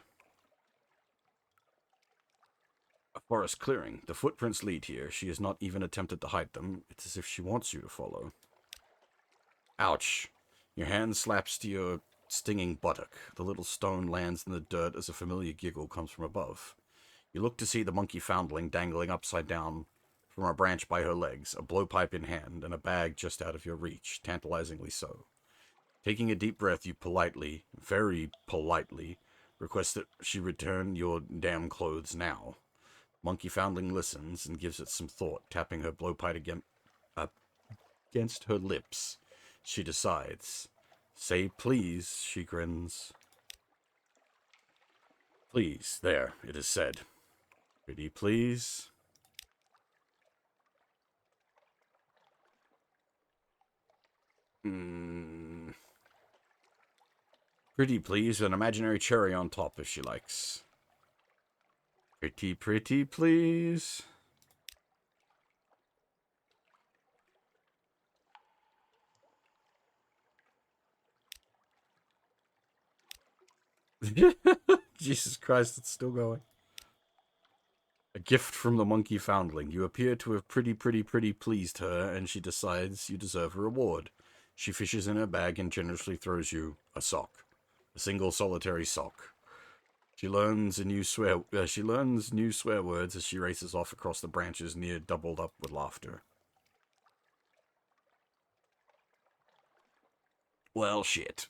A forest clearing. The footprints lead here. She has not even attempted to hide them. It's as if she wants you to follow. Ouch. Your hand slaps to your stinging buttock. The little stone lands in the dirt as a familiar giggle comes from above. You look to see the monkey foundling dangling upside down from a branch by her legs, a blowpipe in hand, and a bag just out of your reach, tantalizingly so. Taking a deep breath, you politely, very politely, request that she return your damn clothes now. Monkey foundling listens and gives it some thought, tapping her blowpipe against her lips. She decides. Say please, she grins. Please, there, it is said. Pretty please. Pretty please, with an imaginary cherry on top if she likes. Pretty please. Jesus Christ, it's still going. A gift from the monkey foundling. You appear to have pretty pleased her, and she decides you deserve a reward. She fishes in her bag and generously throws you a sock. A single solitary sock. She learns new swear words as she races off across the branches, near doubled up with laughter. Well, shit.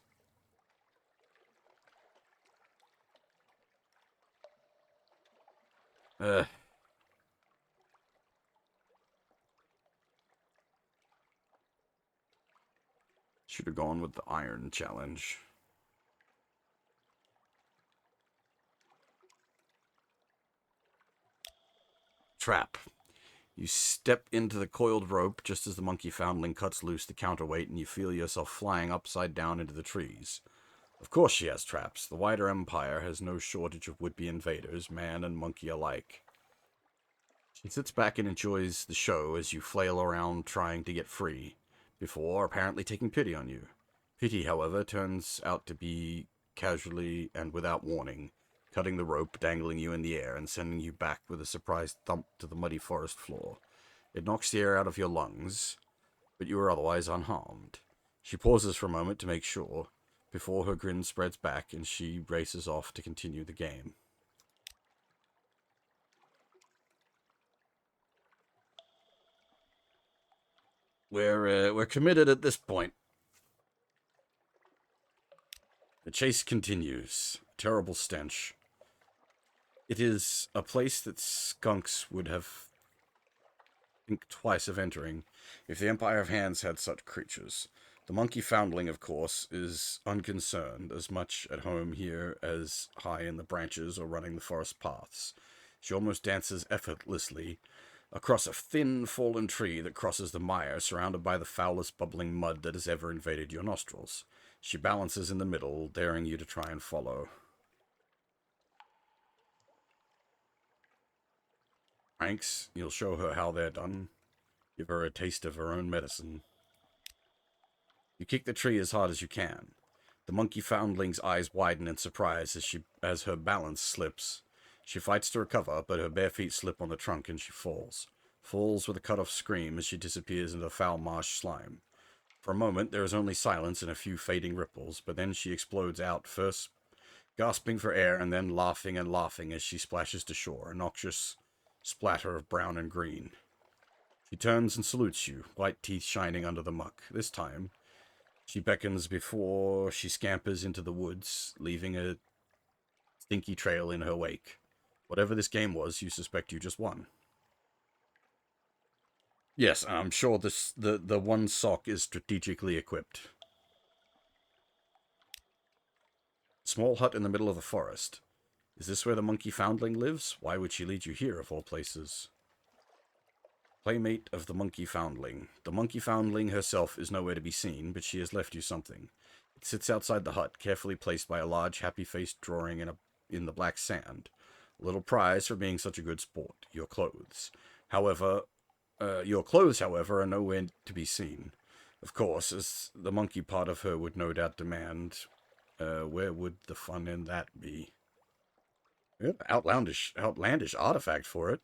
Should have gone with the iron challenge. Trap. You step into the coiled rope just as the monkey foundling cuts loose the counterweight, and you feel yourself flying upside down into the trees. Of course she has traps. The wider empire has no shortage of would-be invaders, man and monkey alike. She sits back and enjoys the show as you flail around trying to get free, before apparently taking pity on you. Pity, however, turns out to be casually and without warning, cutting the rope, dangling you in the air, and sending you back with a surprise thump to the muddy forest floor. It knocks the air out of your lungs, but you are otherwise unharmed. She pauses for a moment to make sure, before her grin spreads back and she races off to continue the game. We're committed at this point. The chase continues. Terrible stench. It is a place that skunks would have think twice of entering if the Empire of Hands had such creatures. The monkey foundling, of course, is unconcerned, as much at home here as high in the branches or running the forest paths. She almost dances effortlessly across a thin, fallen tree that crosses the mire, surrounded by the foulest bubbling mud that has ever invaded your nostrils. She balances in the middle, daring you to try and follow. Pranks, you'll show her how they're done. Give her a taste of her own medicine. You kick the tree as hard as you can. The monkey foundling's eyes widen in surprise as her balance slips. She fights to recover, but her bare feet slip on the trunk and she falls. Falls with a cut-off scream as she disappears into the foul marsh slime. For a moment, there is only silence and a few fading ripples, but then she explodes out, first gasping for air and then laughing and laughing as she splashes to shore, a noxious splatter of brown and green. She turns and salutes you, white teeth shining under the muck. This time, she beckons before she scampers into the woods, leaving a stinky trail in her wake. Whatever this game was, you suspect you just won. Yes, I'm sure the one sock is strategically equipped. Small hut in the middle of the forest. Is this where the monkey foundling lives? Why would she lead you here, of all places? Playmate of the monkey foundling. The monkey foundling herself is nowhere to be seen, but she has left you something. It sits outside the hut, carefully placed by a large, happy-faced drawing in the black sand. A little prize for being such a good sport. Your clothes. Your clothes, however, are nowhere to be seen. Of course, as the monkey part of her would no doubt demand, where would the fun in that be? Outlandish artifact for it.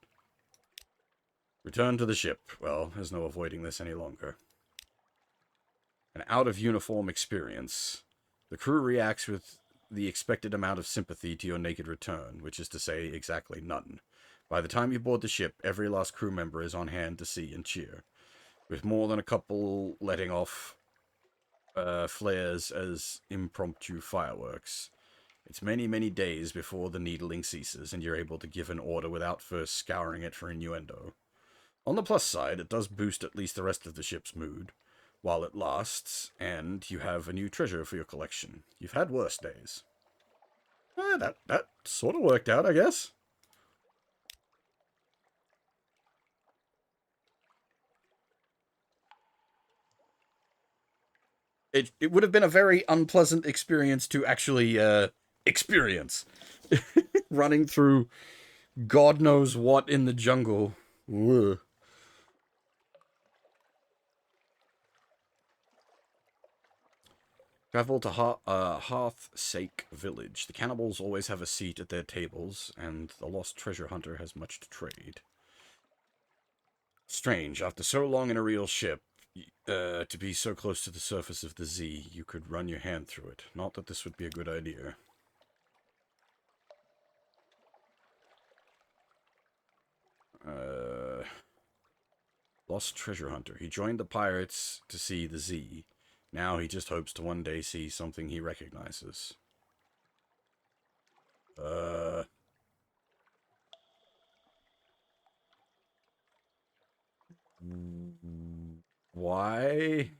Return to the ship. Well, there's no avoiding this any longer. An out-of-uniform experience. The crew reacts with the expected amount of sympathy to your naked return, which is to say, exactly none. By the time you board the ship, every last crew member is on hand to see and cheer, with more than a couple letting off flares as impromptu fireworks. It's many, many days before the needling ceases, and you're able to give an order without first scouring it for innuendo. On the plus side, it does boost at least the rest of the ship's mood while it lasts, and you have a new treasure for your collection. You've had worse days. That sort of worked out, I guess. It would have been a very unpleasant experience to actually experience. Running through God knows what in the jungle. Ugh. Travel to Hearthsake Village. The cannibals always have a seat at their tables, and the lost treasure hunter has much to trade. Strange, after so long in a real ship, to be so close to the surface of the Z, you could run your hand through it. Not that this would be a good idea. Lost treasure hunter. He joined the pirates to see the Z. Now he just hopes to one day see something he recognizes. Why?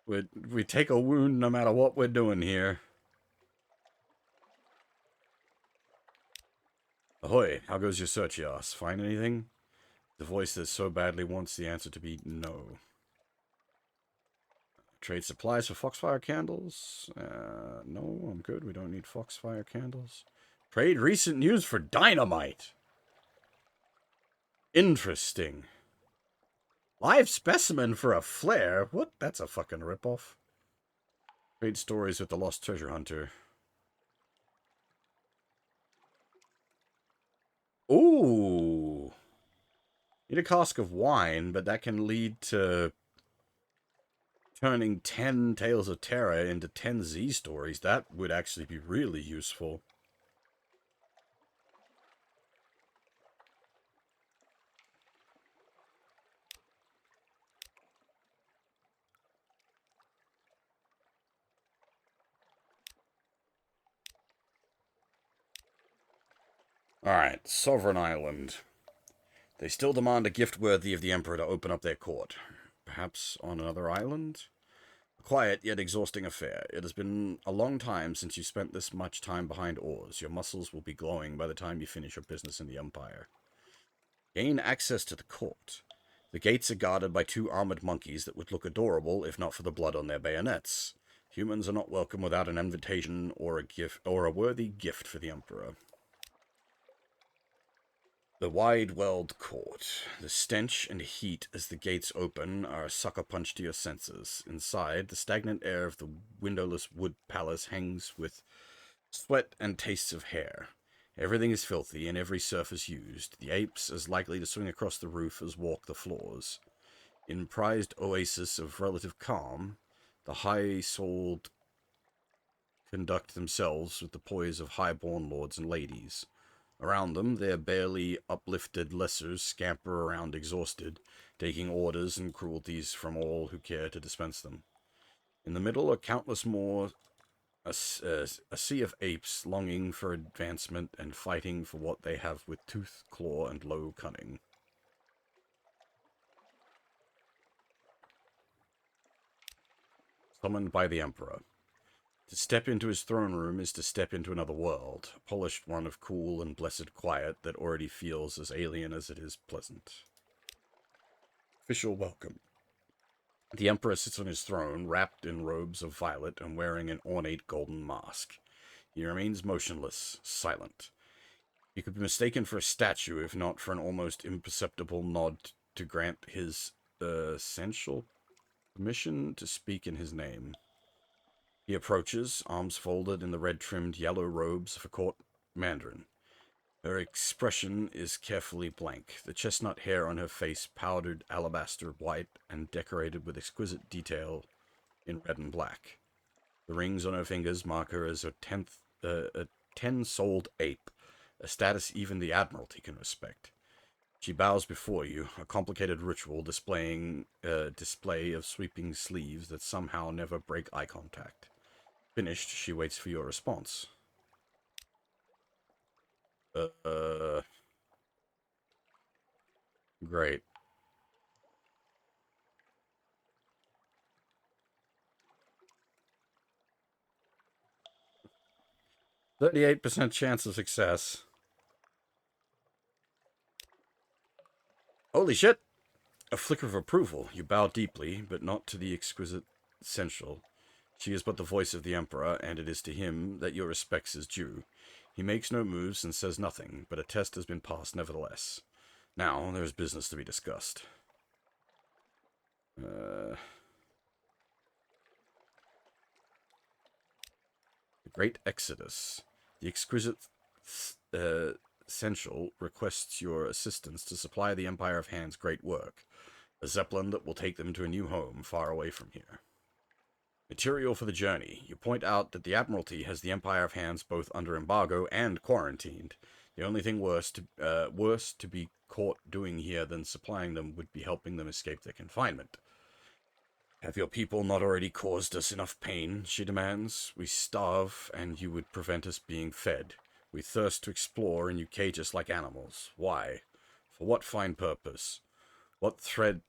We take a wound no matter what we're doing here. Ahoy, how goes your search, Yas? Find anything? The voice that so badly wants the answer to be no. Trade supplies for foxfire candles? No, I'm good. We don't need foxfire candles. Trade recent news for dynamite. Interesting. Live specimen for a flare? What? That's a fucking ripoff. Trade stories with the lost treasure hunter. Ooh. Need a cask of wine, but that can lead to turning 10 Tales of Terror into 10 Z stories. That would actually be really useful. Alright, Sovereign Island. They still demand a gift worthy of the Emperor to open up their court. Perhaps on another island? A quiet yet exhausting affair. It has been a long time since you spent this much time behind oars. Your muscles will be glowing by the time you finish your business in the Empire. Gain access to the court. The gates are guarded by 2 armored monkeys that would look adorable if not for the blood on their bayonets. Humans are not welcome without an invitation or a gift or a worthy gift for the Emperor. The wide-welled court. The stench and heat as the gates open are a sucker punch to your senses. Inside, the stagnant air of the windowless wood palace hangs with sweat and tastes of hair. Everything is filthy and every surface used. The apes as likely to swing across the roof as walk the floors. In prized oasis of relative calm, the high-souled conduct themselves with the poise of high-born lords and ladies. Around them, their barely uplifted lessers scamper around exhausted, taking orders and cruelties from all who care to dispense them. In the middle are countless more, a sea of apes longing for advancement and fighting for what they have with tooth, claw, and low cunning. Summoned by the Emperor. To step into his throne room is to step into another world, a polished one of cool and blessed quiet that already feels as alien as it is pleasant. Official welcome. The Emperor sits on his throne, wrapped in robes of violet and wearing an ornate golden mask. He remains motionless, silent. He could be mistaken for a statue if not for an almost imperceptible nod to grant his essential permission to speak in his name. He approaches, arms folded in the red-trimmed yellow robes of a court mandarin. Her expression is carefully blank, the chestnut hair on her face powdered alabaster white and decorated with exquisite detail in red and black. The rings on her fingers mark her as a 10-souled ape, a status even the Admiralty can respect. She bows before you, a complicated ritual displaying a display of sweeping sleeves that somehow never break eye contact. Finished, she waits for your response. Great. %38 chance of success. Holy shit! A flicker of approval. You bow deeply, but not to the exquisite sensual. She is but the voice of the Emperor, and it is to him that your respects is due. He makes no moves and says nothing, but a test has been passed nevertheless. Now, there is business to be discussed. The Great Exodus. The exquisite Sensual requests your assistance to supply the Empire of Hand's great work, a zeppelin that will take them to a new home far away from here. Material for the journey. You point out that the Admiralty has the Empire of Hands both under embargo and quarantined. The only thing worse to be caught doing here than supplying them would be helping them escape their confinement. Have your people not already caused us enough pain, she demands. We starve, and you would prevent us being fed. We thirst to explore, and you cage us like animals. Why? For what fine purpose? What threat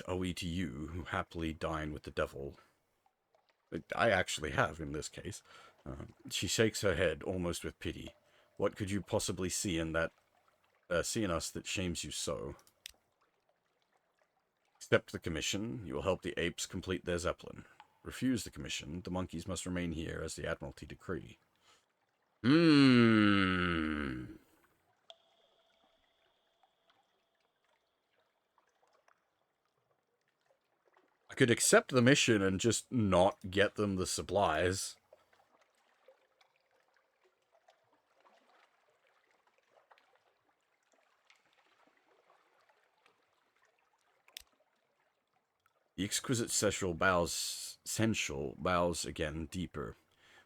are we to you, who happily dine with the devil? I actually have, in this case. She shakes her head, almost with pity. What could you possibly see in us that shames you so? Accept the commission. You will help the apes complete their zeppelin. Refuse the commission. The monkeys must remain here as the Admiralty decree. could accept the mission and just not get them the supplies. The exquisite sensual bows again deeper.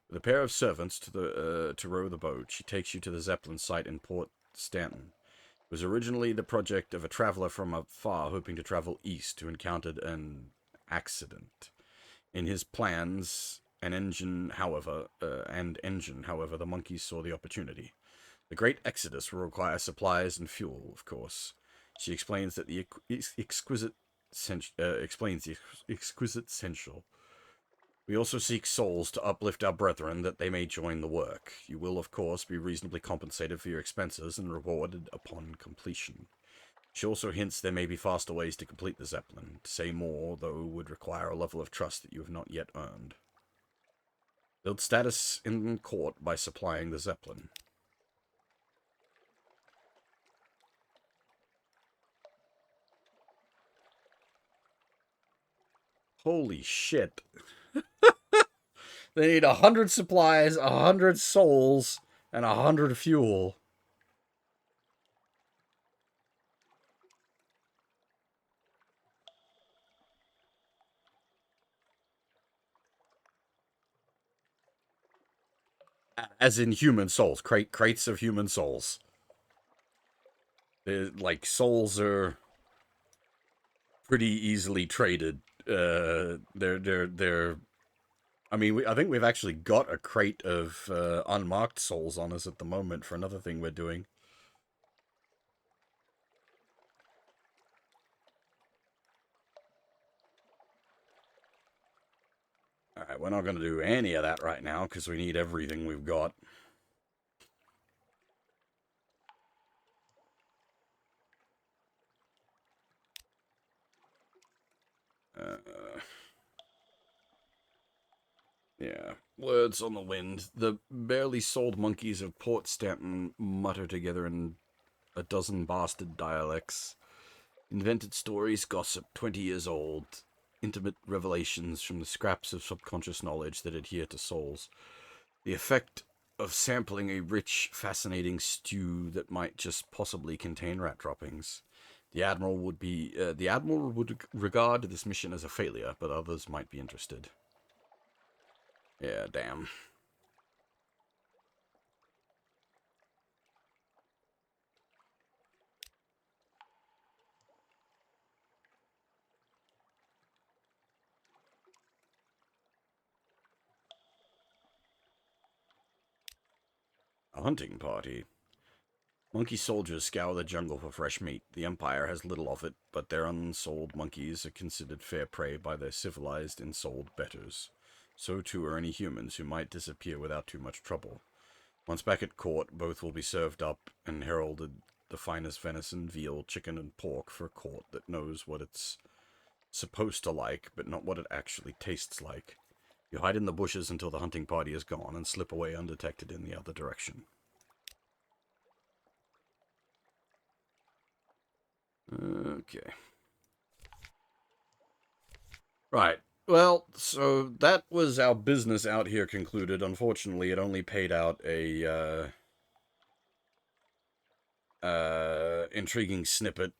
With a pair of servants to row the boat, she takes you to the Zeppelin site in Port Stanton. It was originally the project of a traveler from afar hoping to travel east who encountered an accident. In his plans, however, the monkeys saw the opportunity. The great exodus will require supplies and fuel, of course. She explains that the exquisite essential. We also seek souls to uplift our brethren that they may join the work. You will, of course, be reasonably compensated for your expenses and rewarded upon completion. She also hints there may be faster ways to complete the Zeppelin. To say more, though, would require a level of trust that you have not yet earned. Build status in court by supplying the Zeppelin. Holy shit. They need 100 supplies, 100 souls, and 100 fuel. As in human souls. Crates of human souls. Like, souls are pretty easily traded. They're I mean, I think we've actually got a crate of unmarked souls on us at the moment for another thing we're doing. Alright, we're not going to do any of that right now because we need everything we've got. Yeah, words on the wind. The barely sold monkeys of Port Stanton mutter together in a dozen bastard dialects. Invented stories, gossip 20 years old, intimate revelations from the scraps of subconscious knowledge that adhere to souls. The effect of sampling a rich, fascinating stew that might just possibly contain rat droppings. The Admiral would regard this mission as a failure, but others might be interested. Yeah, damn. A hunting party. Monkey soldiers scour the jungle for fresh meat. The Empire has little of it, but their unsold monkeys are considered fair prey by their civilized and sold betters. So too are any humans who might disappear without too much trouble. Once back at court, both will be served up and heralded the finest venison, veal, chicken, and pork for a court that knows what it's supposed to like, but not what it actually tastes like. You hide in the bushes until the hunting party is gone and slip away undetected in the other direction. Okay. Right. Well, so that was our business out here concluded. Unfortunately, it only paid out a intriguing snippet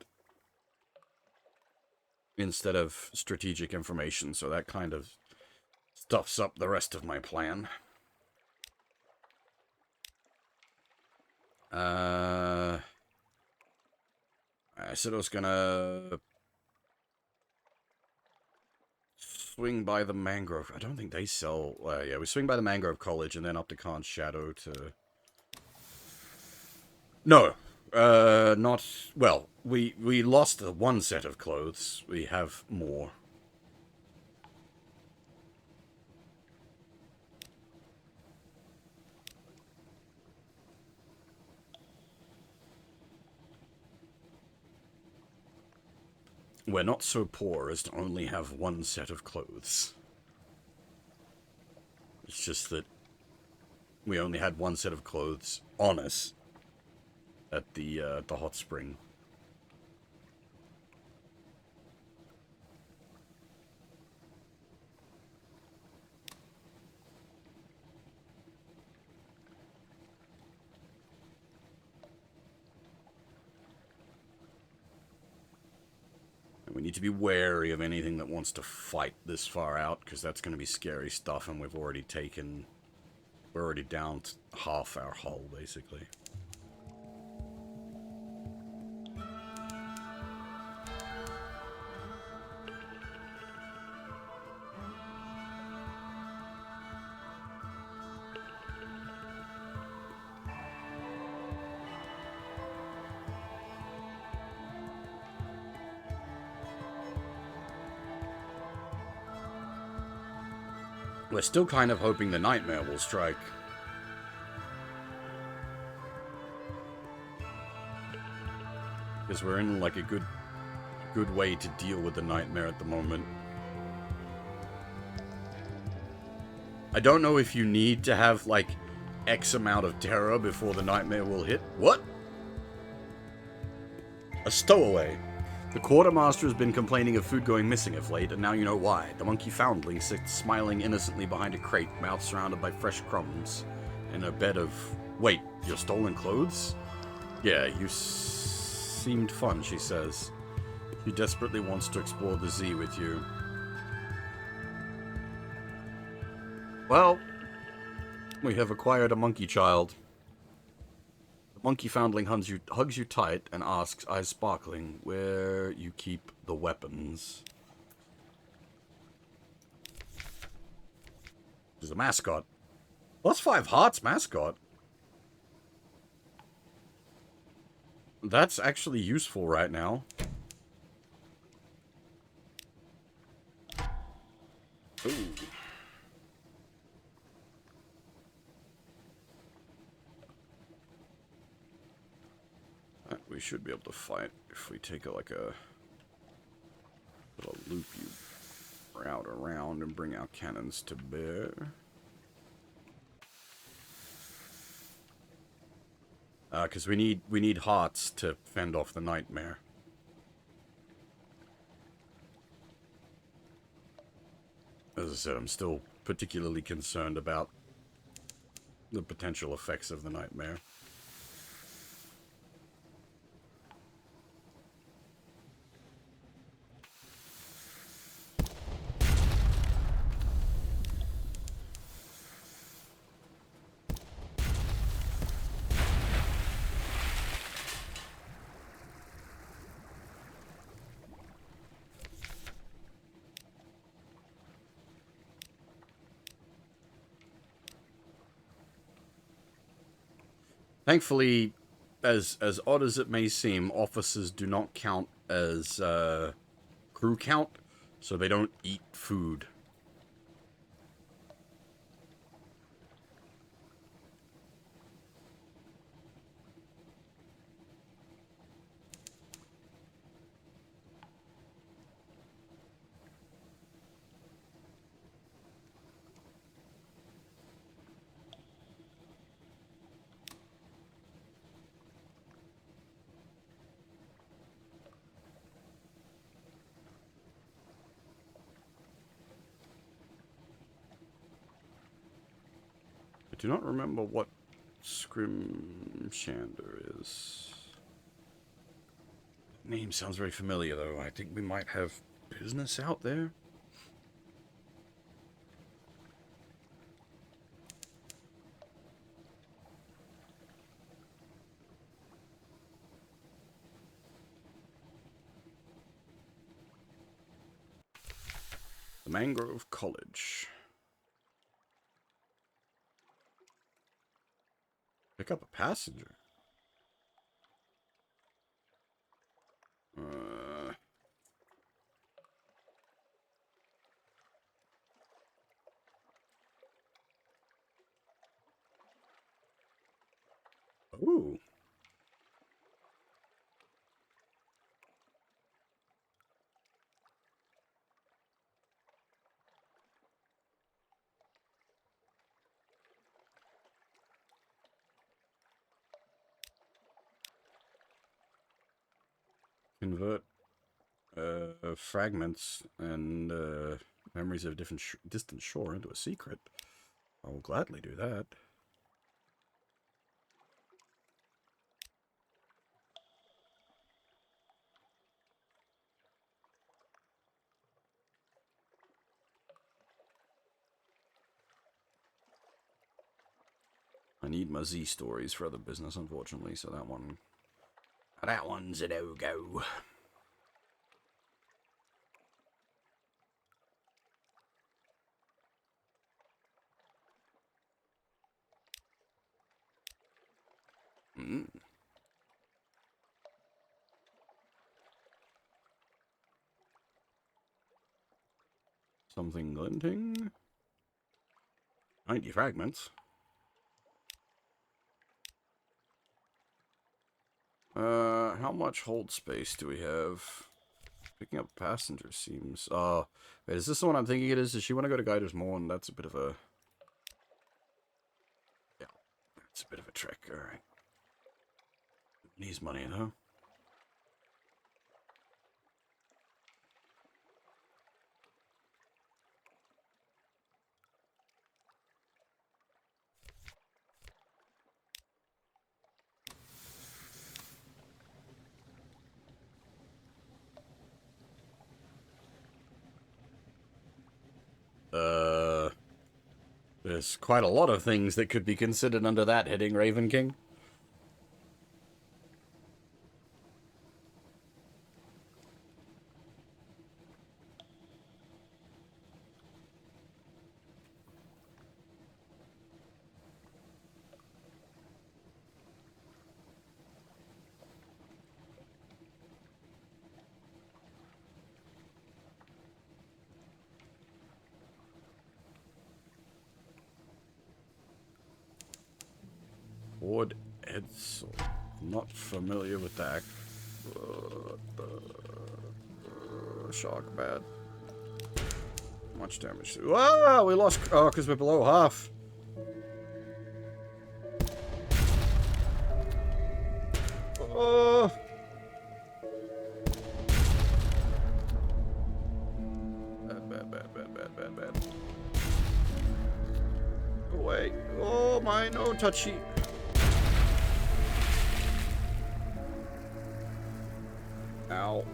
instead of strategic information, so that kind of stuffs up the rest of my plan. I said I was gonna swing by the Mangrove. I don't think they sell... yeah, we swing by the Mangrove College and then up to Khan's Shadow to... No. Not... Well, we lost the one set of clothes. We have more. We're not so poor as to only have one set of clothes. It's just that we only had one set of clothes on us at the hot spring. We need to be wary of anything that wants to fight this far out, because that's going to be scary stuff, and we've already taken... We're already down to half our hull, basically. We're still kind of hoping the nightmare will strike. Because we're in, like, a good way to deal with the nightmare at the moment. I don't know if you need to have, like, X amount of terror before the nightmare will hit. What? A stowaway. The quartermaster has been complaining of food going missing of late, and now you know why. The monkey foundling sits smiling innocently behind a crate, mouth surrounded by fresh crumbs, in a bed of... Wait, your stolen clothes? Yeah, you seemed fun, she says. He desperately wants to explore the Z with you. Well, we have acquired a monkey child. Monkey foundling hugs you tight and asks, eyes sparkling, where you keep the weapons. There's a mascot. +5 hearts mascot. That's actually useful right now. Ooh. We should be able to fight if we take like a little loop you route around and bring our cannons to bear. Because we need hearts to fend off the nightmare. As I said, I'm still particularly concerned about the potential effects of the nightmare. Thankfully, as odd as it may seem, officers do not count as crew count, so they don't eat food. I do not remember what Scrimshander is. Name sounds very familiar, though. I think we might have business out there. The Mangrove College. Pick up a passenger. Ooh. Convert fragments and memories of a distant shore into a secret. I will gladly do that. I need my Z stories for other business, unfortunately, so that one's a no-go. Something glinting. 90 fragments. How much hold space do we have? Picking up passengers seems... wait, is this the one I'm thinking it is? Does she want to go to Guider's Morn? That's a bit of a... Yeah, that's a bit of a trick, alright. Needs money, though. There's quite a lot of things that could be considered under that heading, Raven King. Ford Edsel. Not familiar with that. Shark bad. Much damage. Wow, we lost. Oh, because we're below half. Oh. Bad. Go away. Oh my, no touchy. Ow.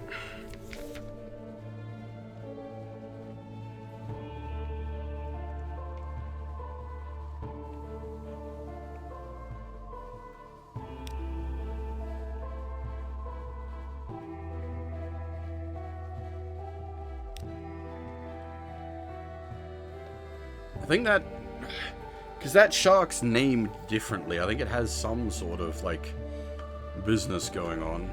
I think that... Because that shark's named differently. I think it has some sort of, like, business going on.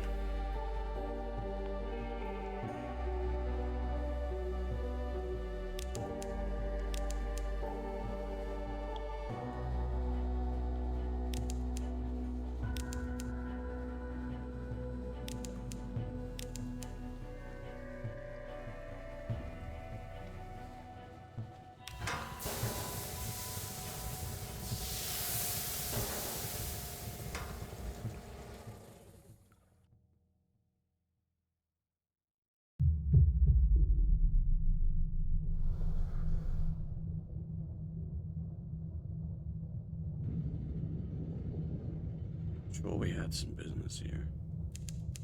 Sure, we had some business here.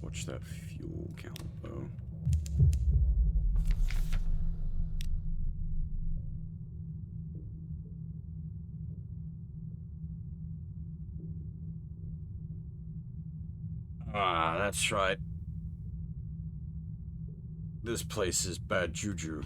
Watch that fuel count, though. Ah, that's right. This place is bad juju.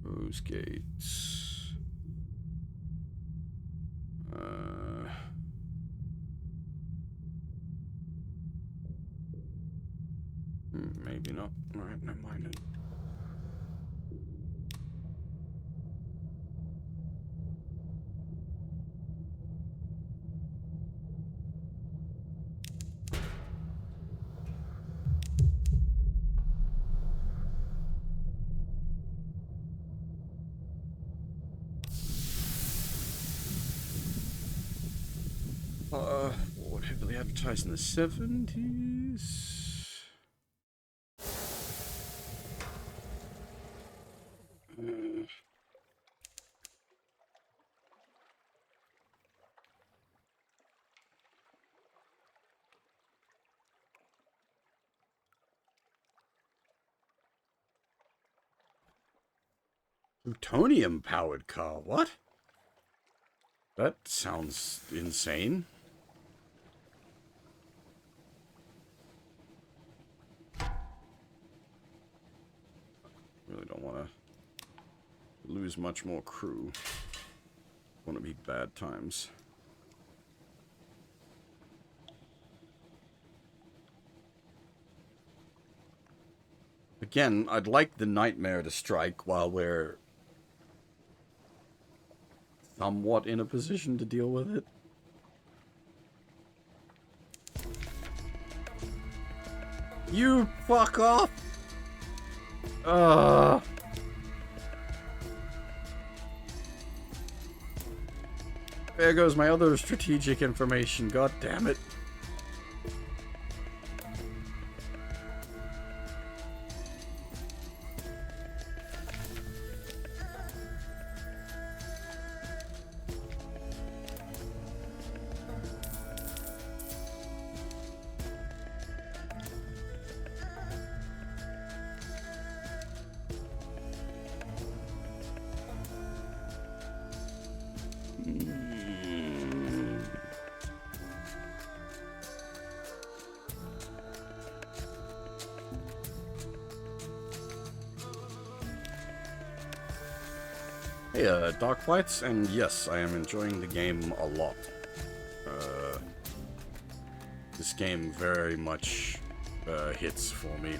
Rose gates. Maybe not. Alright, never mind it. What heavily advertised in the 70s? Plutonium-powered car, what? That sounds insane. Really don't want to lose much more crew. Want to be bad times. Again, I'd like the nightmare to strike while we're somewhat in a position to deal with it. You fuck off! There goes my other strategic information, god damn it. Hey, Dark Flights, and yes, I am enjoying the game a lot. This game very much hits for me.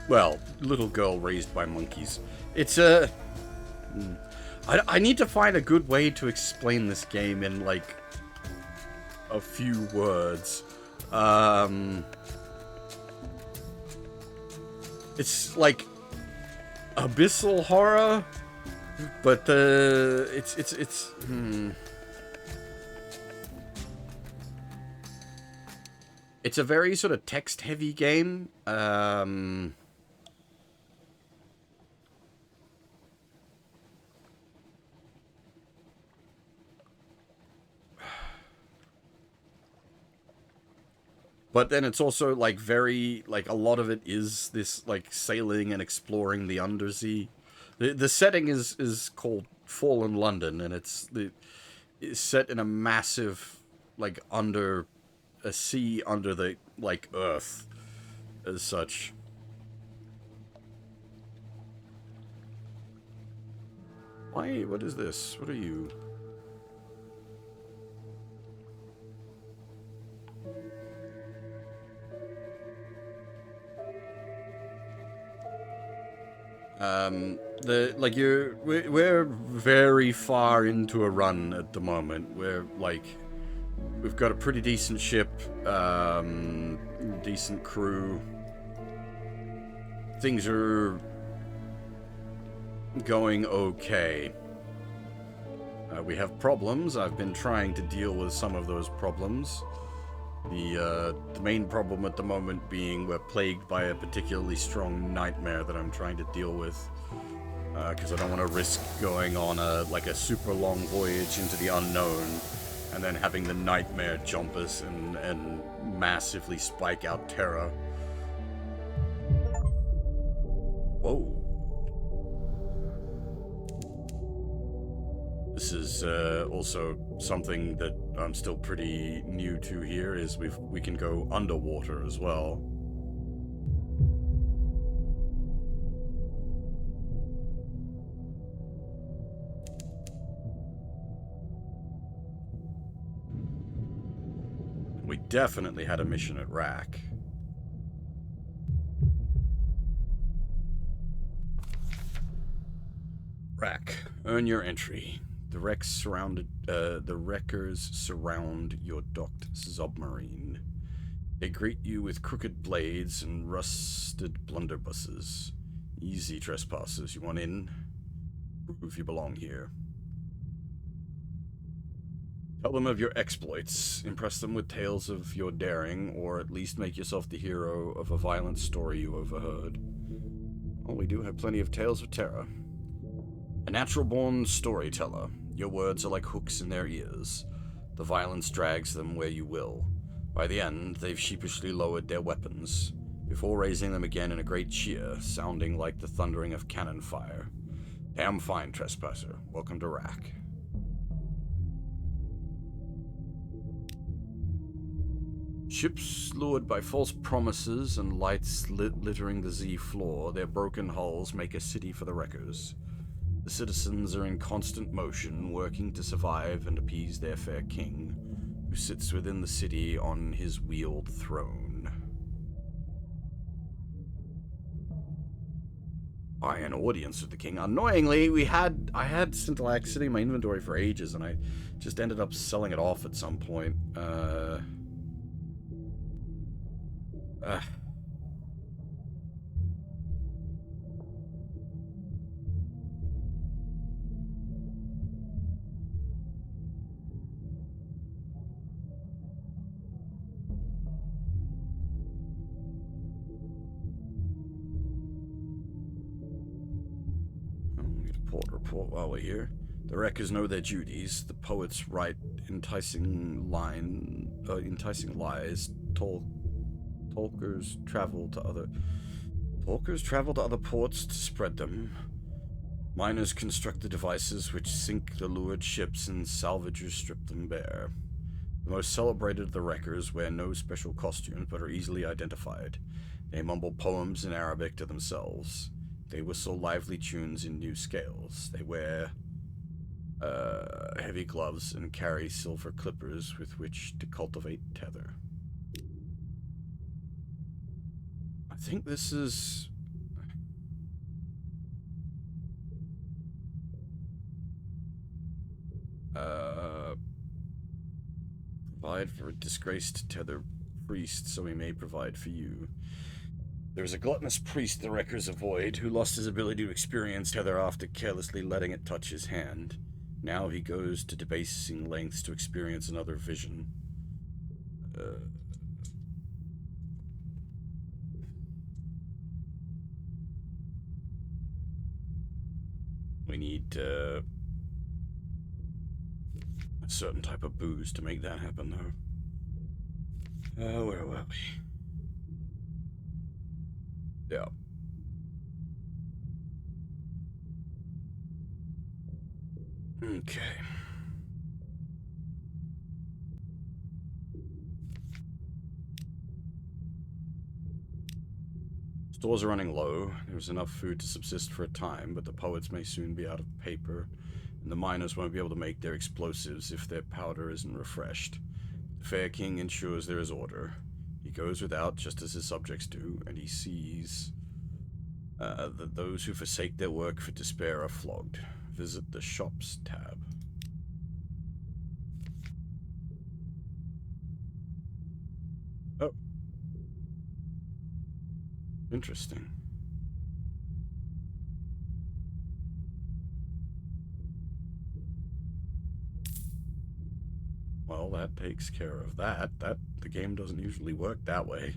Well, little girl raised by monkeys. It's a... I need to find a good way to explain this game in, like, a few words. It's, like, abyssal horror, but It's a very sort of text-heavy game. But then it's also, like, very, like, a lot of it is this, like, sailing and exploring the undersea. The setting is called Fallen London, and it's set in a massive, like, under a sea under the, like, earth, as such. Why? What is this? What are you? We're very far into a run at the moment. We've got a pretty decent ship, decent crew. Things are going okay. We have problems. I've been trying to deal with some of those problems. The main problem at the moment being we're plagued by a particularly strong nightmare that I'm trying to deal with. Because I don't want to risk going on a super long voyage into the unknown and then having the nightmare jump us and massively spike out terror. Whoa. This is also something that I'm still pretty new to here, is we can go underwater as well. We definitely had a mission at Rack. Rack, earn your entry. The wreckers surround your docked submarine. They greet you with crooked blades and rusted blunderbusses. Easy, trespassers. You want in? Prove you belong here. Tell them of your exploits. Impress them with tales of your daring, or at least make yourself the hero of a violent story you overheard. Well, we do have plenty of tales of terror. A natural-born storyteller. Your words are like hooks in their ears. The violence drags them where you will. By the end, they've sheepishly lowered their weapons, before raising them again in a great cheer, sounding like the thundering of cannon fire. Damn fine, trespasser. Welcome to Rack. Ships lured by false promises and lights littering the Z floor, their broken hulls make a city for the wreckers. The citizens are in constant motion, working to survive and appease their fair king, who sits within the city on his wheeled throne. By an audience with the king. Annoyingly, I had Scintillax sitting in my inventory for ages, and I just ended up selling it off at some point. Report while we're here. The wreckers know their duties. The poets write enticing lies. Talkers travel to other ports to spread them. Miners construct the devices which sink the lured ships, and salvagers strip them bare. The most celebrated of the wreckers wear no special costumes, but are easily identified. They mumble poems in Arabic to themselves. They whistle lively tunes in new scales. They wear heavy gloves and carry silver clippers with which to cultivate tether. I think this is... provide for a disgraced tether priest, so he may provide for you. There's a gluttonous priest the wreckers avoid, who lost his ability to experience tether after carelessly letting it touch his hand. Now he goes to debasing lengths to experience another vision. We need a certain type of booze to make that happen, though. Where were we? Yeah. Okay. Stores are running low. There's enough food to subsist for a time, but the poets may soon be out of paper, and the miners won't be able to make their explosives if their powder isn't refreshed. The fair king ensures there is order. He goes without just as his subjects do, and he sees that those who forsake their work for despair are flogged. Visit the shops tab. Oh. Interesting. Well, that takes care of that. The game doesn't usually work that way.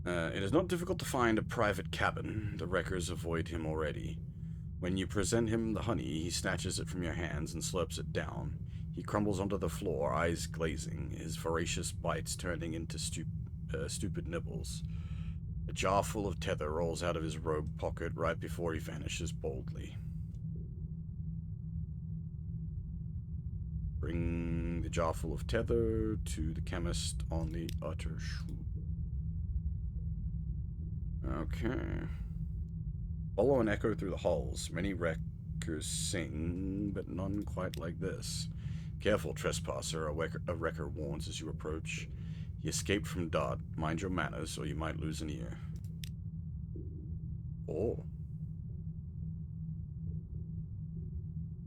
It is not difficult to find a private cabin. The wreckers avoid him already. When you present him the honey, he snatches it from your hands and slurps it down. He crumbles onto the floor, eyes glazing, his voracious bites turning into stupid nibbles. A jar full of tether rolls out of his robe pocket right before he vanishes boldly. Bring the jar full of tether to the chemist on the utter shrew. Okay. Follow an echo through the halls. Many wreckers sing, but none quite like this. Careful, trespasser, a wrecker warns as you approach. He escaped from Dot. Mind your manners, or you might lose an ear. Oh.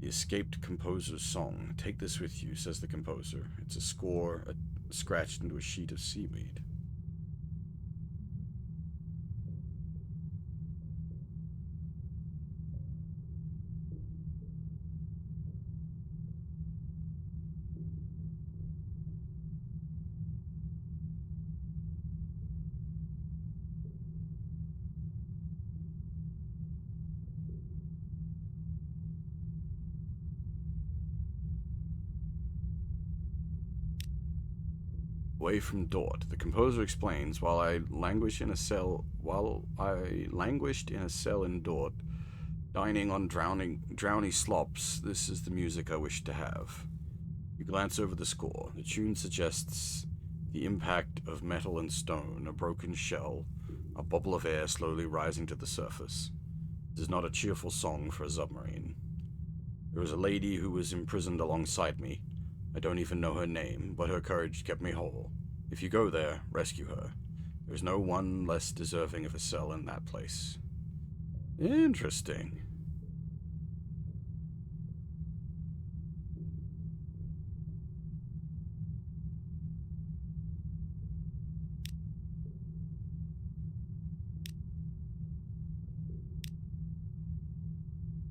The escaped composer's song. Take this with you, says the composer. It's a score scratched into a sheet of seaweed. Away from Dort, the composer explains, while I languished in a cell in Dort, dining on drowny slops, this is the music I wish to have. You glance over the score. The tune suggests the impact of metal and stone, a broken shell, a bubble of air slowly rising to the surface. It is not a cheerful song for a submarine. There was a lady who was imprisoned alongside me. I don't even know her name, but her courage kept me whole. If you go there, rescue her. There's no one less deserving of a cell in that place. Interesting.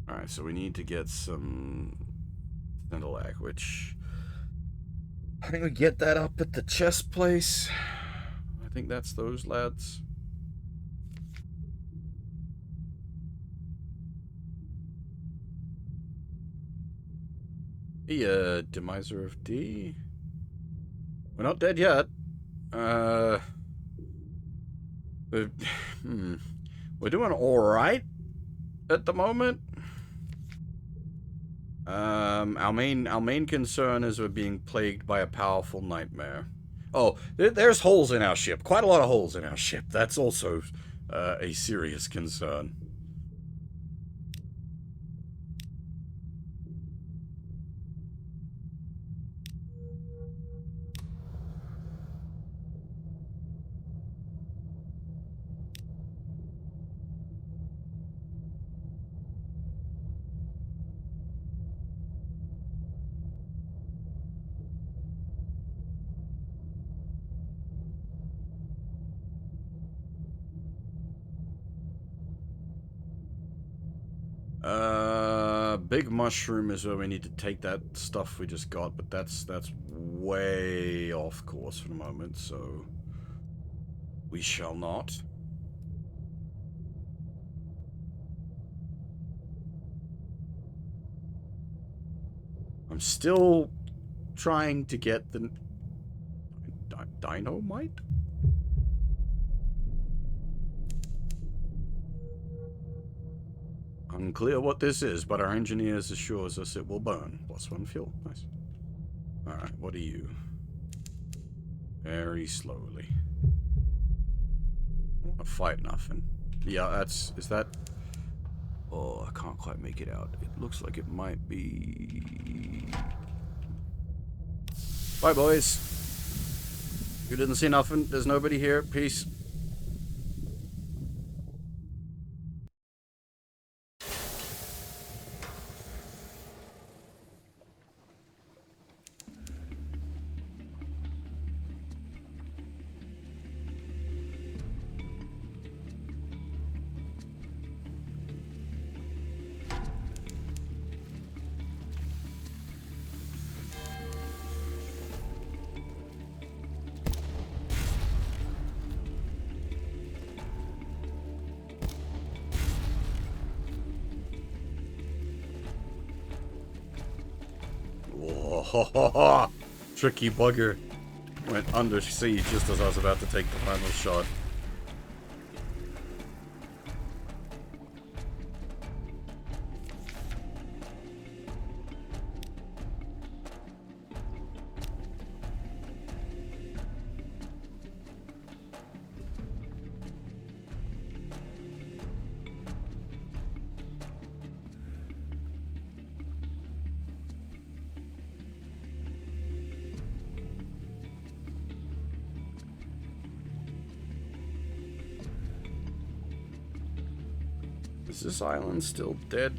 Alright, so we need to get some Thindelac, which I think we get that up at the chest place. I think that's those lads. The Demiser of D. We're not dead yet. We're doing alright at the moment. Our main concern is we're being plagued by a powerful nightmare. Oh, there's holes in our ship. Quite a lot of holes in our ship. That's also a serious concern. Big mushroom is where we need to take that stuff we just got, but that's way off course for the moment, so we shall not. I'm still trying to get the dynamite? Unclear what this is, but our engineers assures us it will burn. +1 fuel. Nice. Alright, what are you? Very slowly. I want to fight nothing. Yeah, that's... Is that... Oh, I can't quite make it out. It looks like it might be... Bye, boys. You didn't see nothing. There's nobody here. Peace. Whoa. Tricky bugger went under siege just as I was about to take the final shot. Is this island still dead?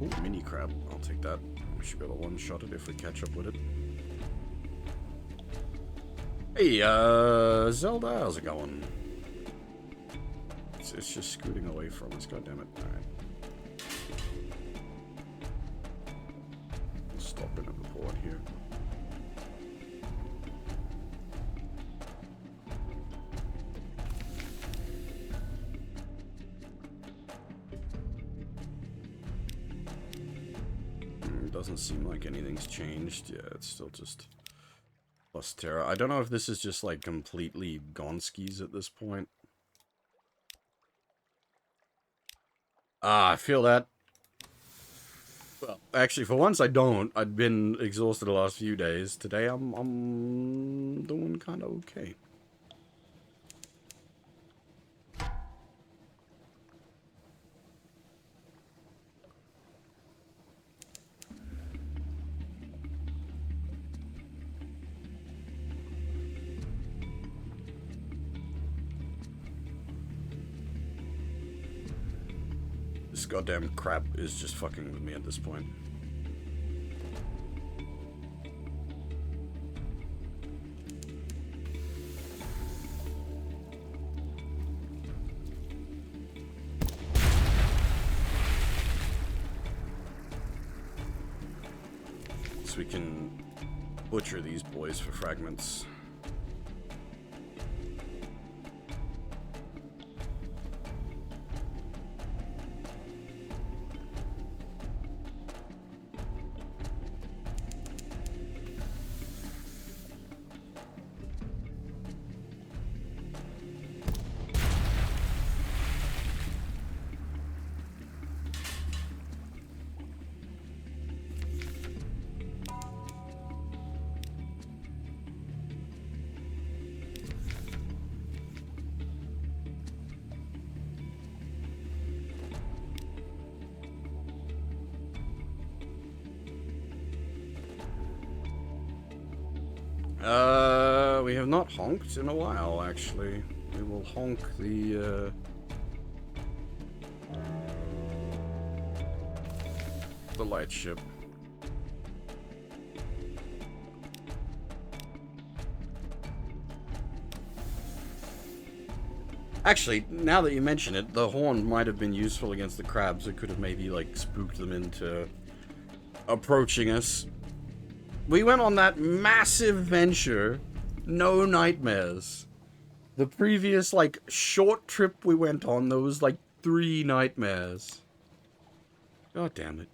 Oh, mini crab. I'll take that. We should be able to one-shot it if we catch up with it. Hey, Zelda, how's it going? It's just scooting away from us, goddammit. Alright. We'll stop in at the port here. Doesn't seem like anything's changed. Yeah, it's still just plus Terra. I don't know if this is just like completely gone skis at this point. Ah, I feel that. Well, actually, for once I don't. I've been exhausted the last few days. Today I'm doing kind of okay. This goddamn crap is just fucking with me at this point. So we can butcher these boys for fragments. We have not honked in a while, actually. We will honk the lightship. Actually, now that you mention it, the horn might have been useful against the crabs. It could have maybe, like, spooked them into approaching us. We went on that massive venture, no nightmares. The previous, like, short trip we went on, there was, like, 3 nightmares. God damn it.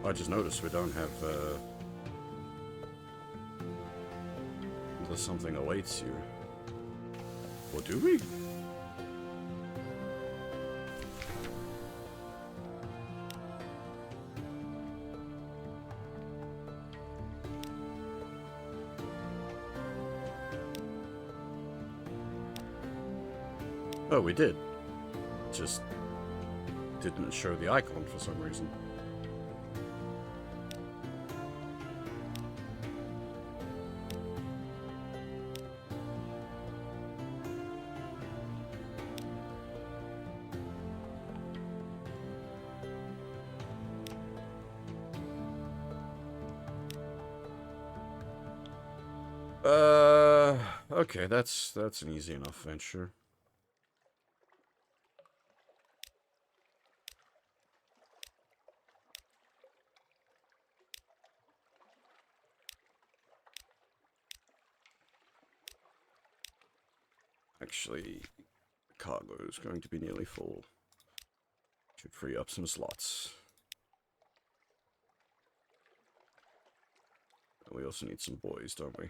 I just noticed we don't have, unless something awaits you. Or do we? Oh, we did. Just didn't show the icon for some reason. Okay, that's an easy enough venture. Actually, the cargo is going to be nearly full. Should free up some slots. And we also need some boys, don't we?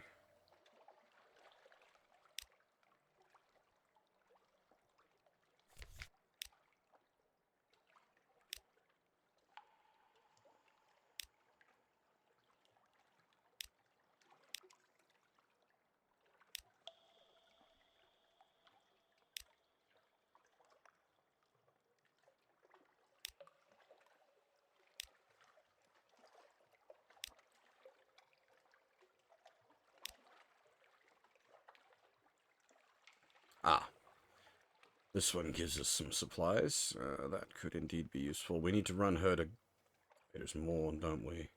This one gives us some supplies. That could indeed be useful. We need to run her to... There's more, don't we?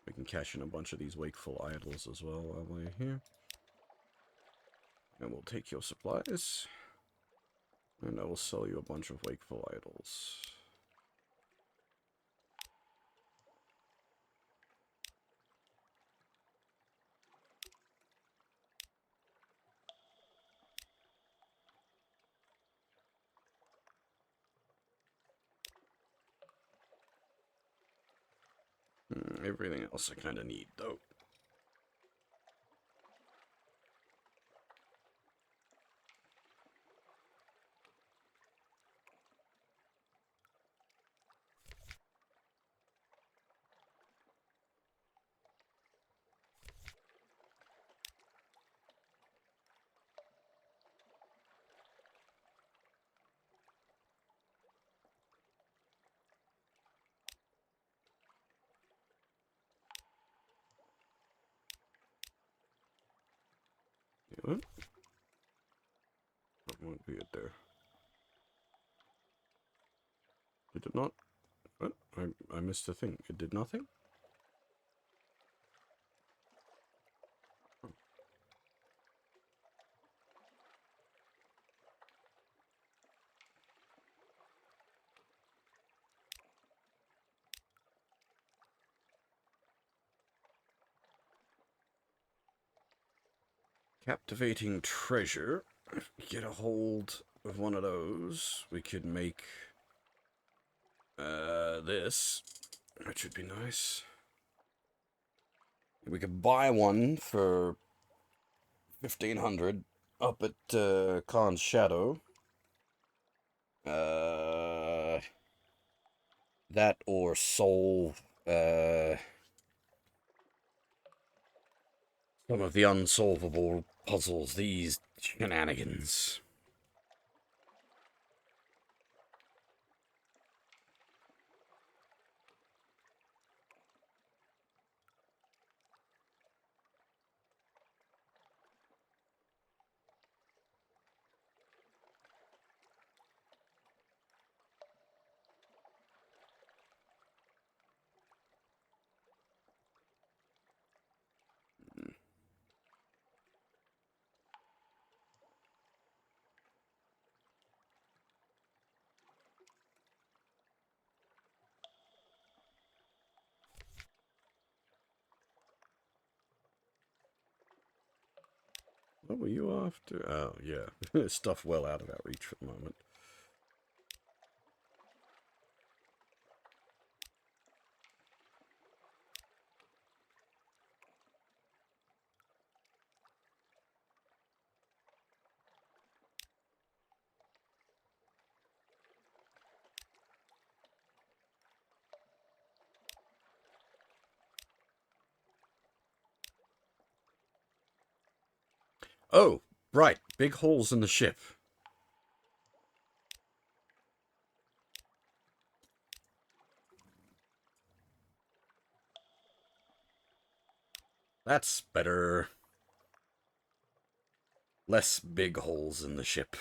We can cash in a bunch of these wakeful idols as well while we're here. And we'll take your supplies. And I will sell you a bunch of wakeful idols. Everything else I kind of need, though. What? That won't be it there. Did it not? What? I missed a thing. It did nothing? Captivating treasure. If we get a hold of one of those, we could make this, which would be nice. We could buy one for 1,500 up at Khan's Shadow. That or solve some of the unsolvable puzzles, these shenanigans. What were you after? Oh, yeah. Stuff well out of our reach for the moment. Oh, right. Big holes in the ship. That's better. Less big holes in the ship.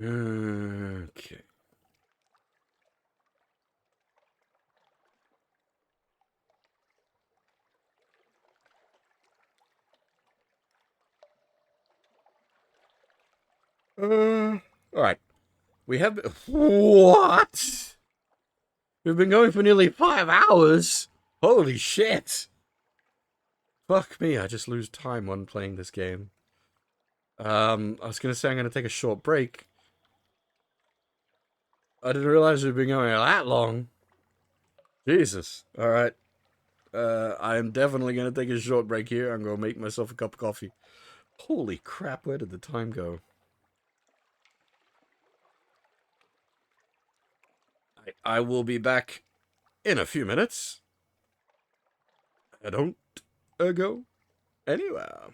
Okay. Alright. We have... What? We've been going for nearly 5 hours? Holy shit! Fuck me, I just lose time when playing this game. I was gonna say I'm gonna take a short break. I didn't realize we'd been going that long. Jesus. Alright. I am definitely gonna take a short break here. I'm gonna make myself a cup of coffee. Holy crap, where did the time go? I will be back in a few minutes. I don't go anywhere.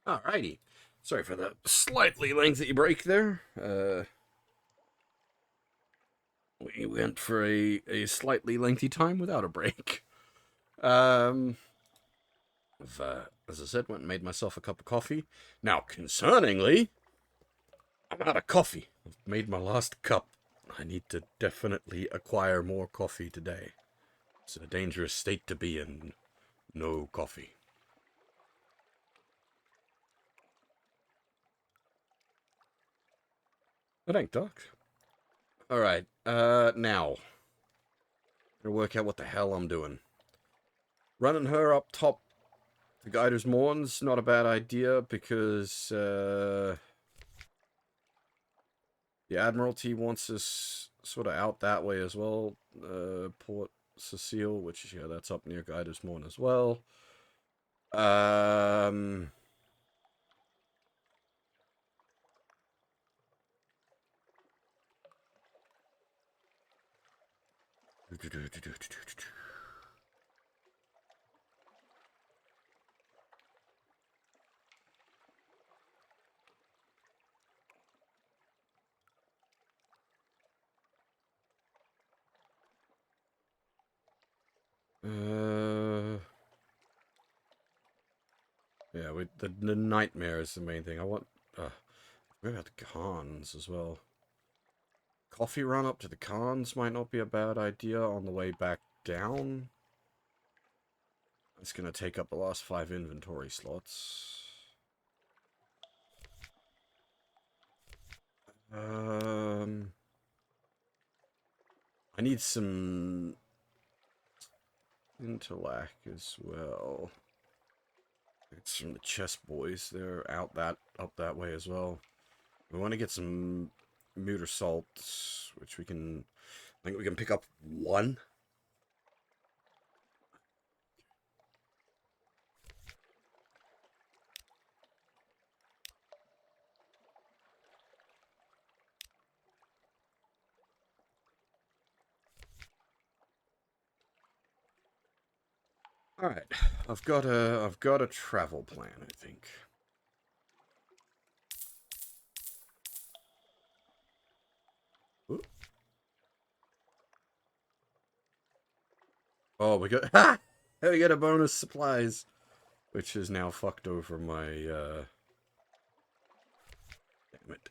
Alrighty. Sorry for the slightly lengthy break there. We went for a slightly lengthy time without a break. Um, as I said, went and made myself a cup of coffee. Now, concerningly, I'm out of coffee. I've made my last cup. I need to definitely acquire more coffee today. It's a dangerous state to be in. No coffee. It ain't dark. Alright, now. Gonna work out what the hell I'm doing. Running her up top to Guider's Mourn's not a bad idea because, the Admiralty wants us sort of out that way as well. Port Cecile, which, yeah, that's up near Guider's Mourn as well. Um... Yeah, the nightmare is the main thing. I want, we got the cons as well. Coffee run up to the cons might not be a bad idea on the way back down. It's gonna take up the last 5 inventory slots. I need some intellect as well. It's from the chest boys. They're out up that way as well. We want to get some muter salts, which we can. I think we can pick up 1. All right, I've got a travel plan, I think. Ooh. Oh, we got ha! We got a bonus supplies, which is now fucked over my damn it.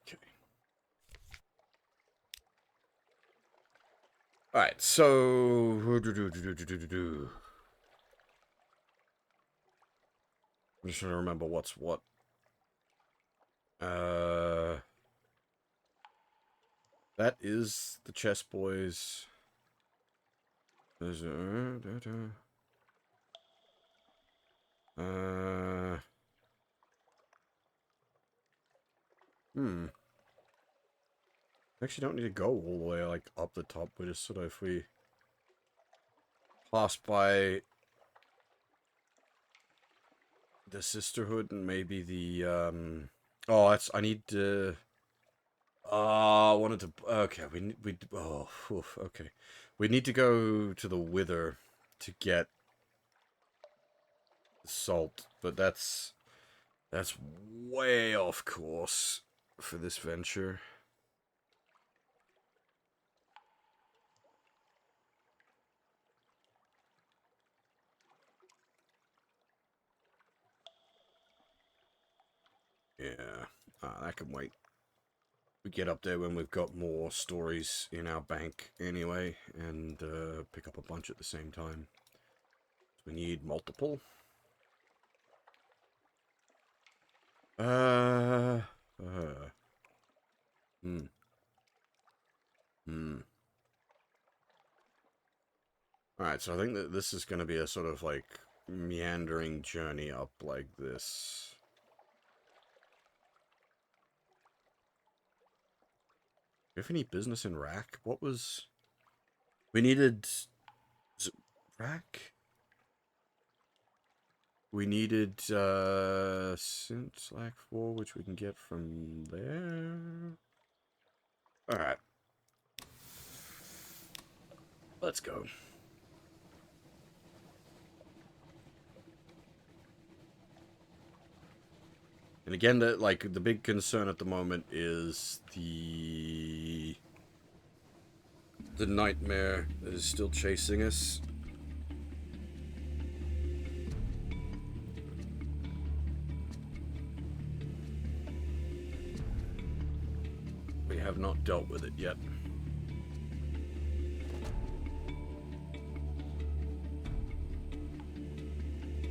Okay. All right, so I'm just trying to remember what's what. That is the chest boys. There's Actually don't need to go all the way like up the top. We just sort of, if we pass by the Sisterhood and maybe the oh, that's I need to. I wanted to. Okay, we. Oh, oof, okay. We need to go to the Wither to get the salt, but that's way off course for this venture. Yeah, that can wait. We get up there when we've got more stories in our bank anyway, and pick up a bunch at the same time. We need multiple. Hmm. Alright, so I think that this is going to be a sort of like meandering journey up like this. Do you have any business in Rack? What was... We needed... Is it Rack? We needed, Slack 4, which we can get from there. Alright. Let's go. And again, the big concern at the moment is the nightmare that is still chasing us. We have not dealt with it yet.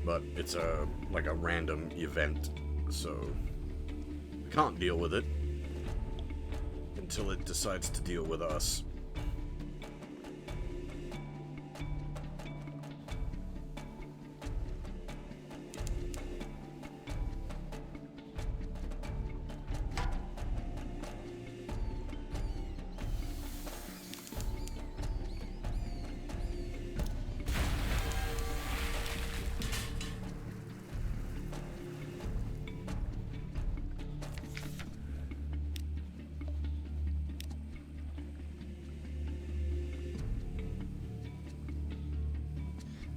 But it's like a random event, so we can't deal with it until it decides to deal with us.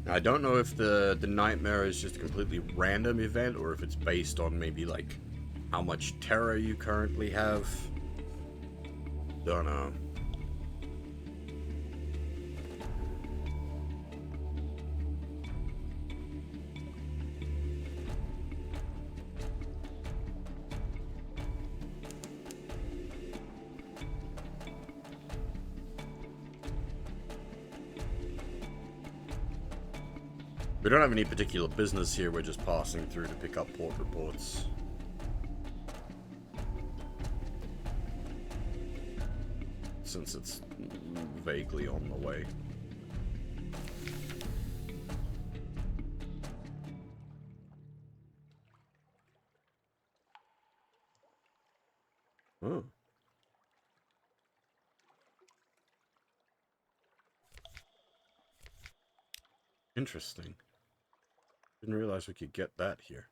I don't know if the nightmare is just a completely random event or if it's based on maybe like how much terror you currently have. Don't know. We don't have any particular business here, we're just passing through to pick up port reports. Since it's vaguely on the way. Oh. Interesting. Didn't realize we could get that here.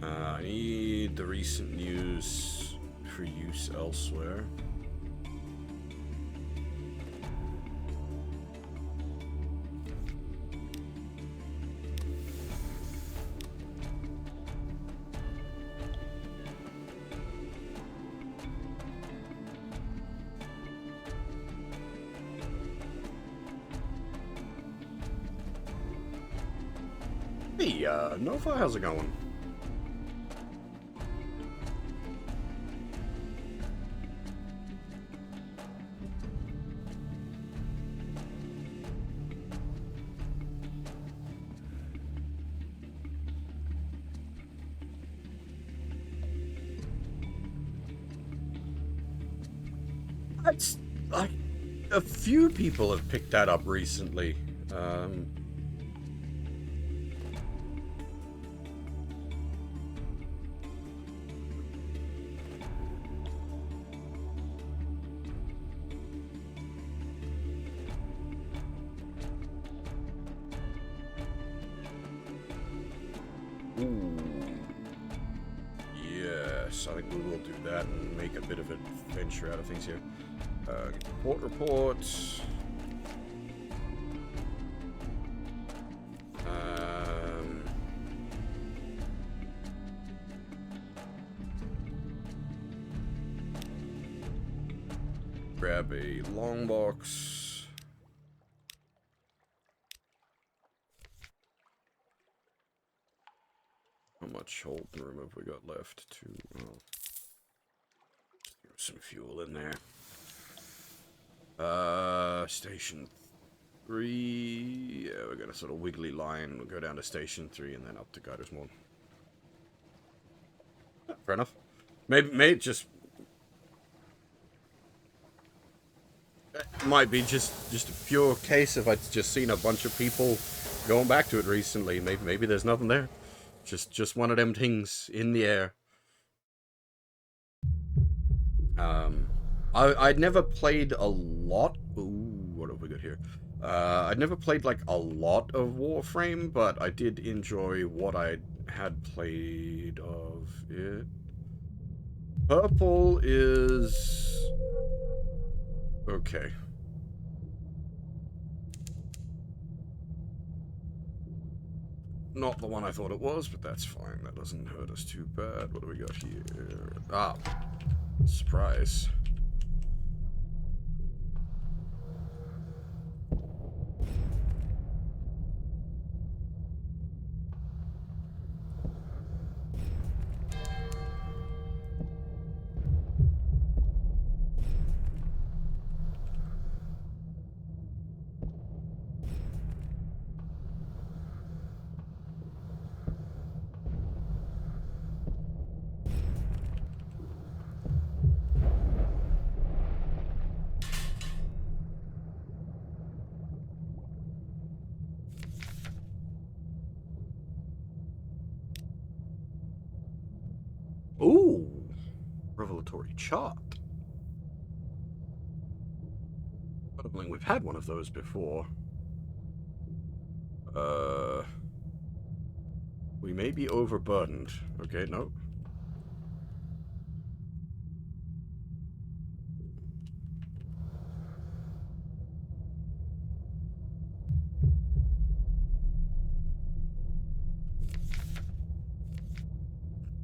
I need the recent news for use elsewhere. Hey, Nova, how's it going? That's like a few people have picked that up recently. Ooh. Yes, I think we will do that and make a bit of a venture out of things here. Port reports. Grab a long box. How much hold room have we got left? Two. Oh. Throw some fuel in there. Station 3. Yeah, we're gonna sort of wiggly line. We'll go down to Station 3 and then up to Guiders Mall. Fair enough. Maybe just might be just a pure case if I'd just seen a bunch of people going back to it recently. Maybe there's nothing there. Just one of them things in the air. I'd never played a lot. Ooh, what have we got here? I'd never played like a lot of Warframe, but I did enjoy what I had played of it. Purple is okay. Not the one I thought it was, but that's fine. That doesn't hurt us too bad. What do we got here? Ah, surprise. Ooh, revelatory chart. I don't think we've had one of those before. We may be overburdened. Okay, no.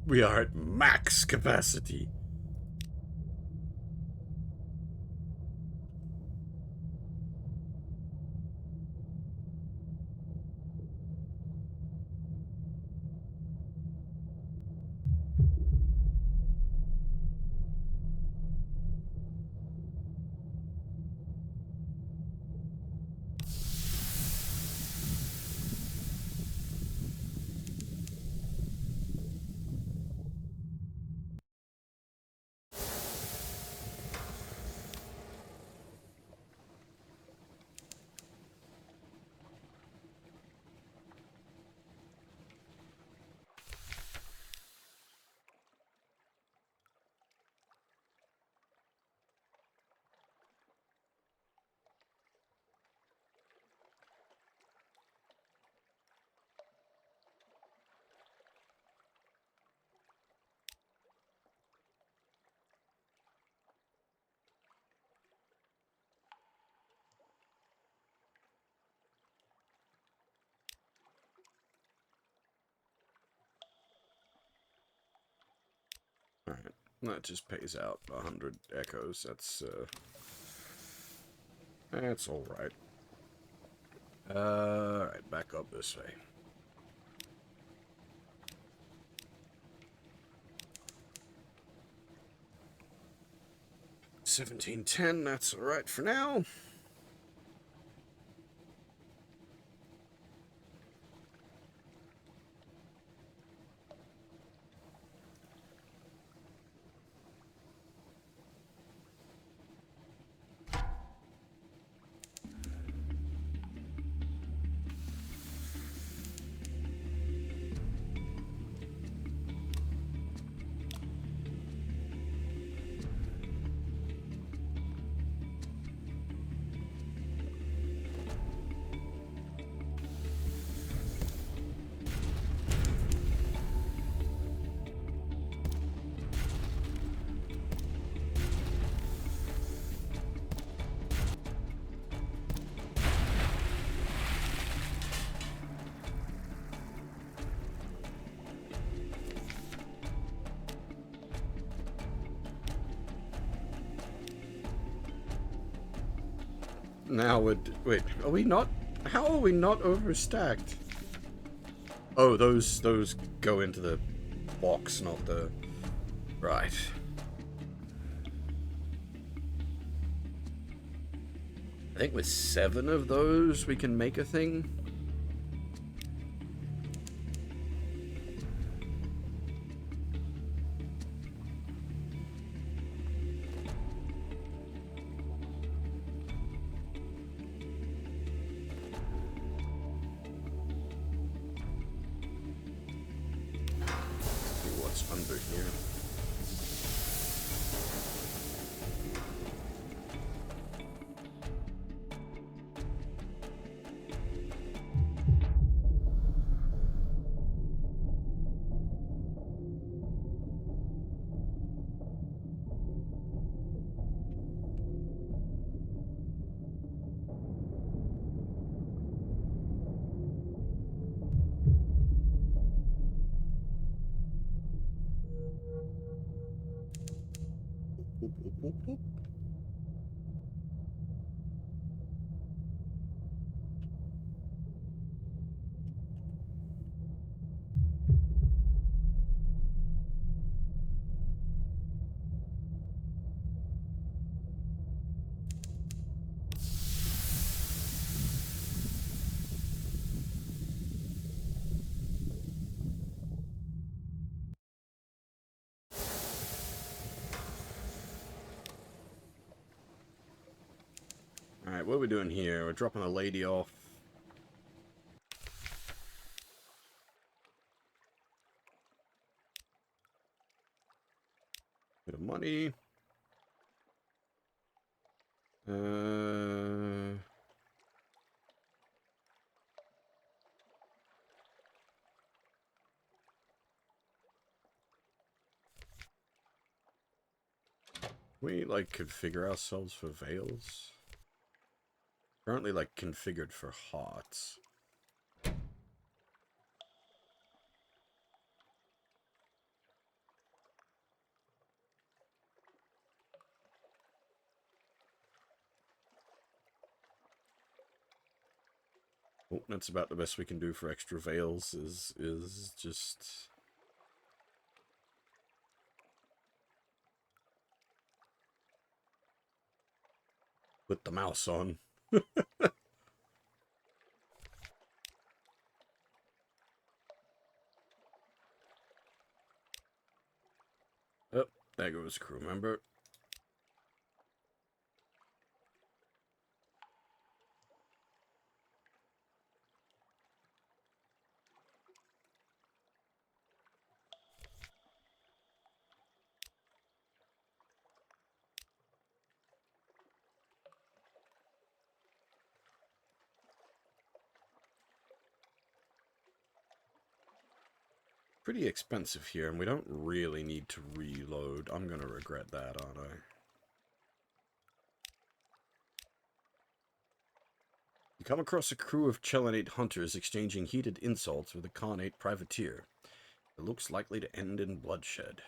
We are at max capacity. Alright, that just pays out 100 echoes. That's alright. Alright, back up this way. $17.10, that's alright for now. Now wait, are we not? How are we not overstacked? Oh, those go into the box, not the... Right. I think with 7 of those we can make a thing. under here. Whoop, whoop, whoop, whoop. Alright, what are we doing here? We're dropping a lady off. Bit of money. We, like, configure ourselves for veils? Currently, like, configured for hearts. Oh, that's about the best we can do for extra veils is just... put the mouse on. Oh, there goes crew member. Pretty expensive here, and we don't really need to reload. I'm gonna regret that, aren't I? You come across a crew of Chelenate hunters exchanging heated insults with a Khanate privateer. It looks likely to end in bloodshed.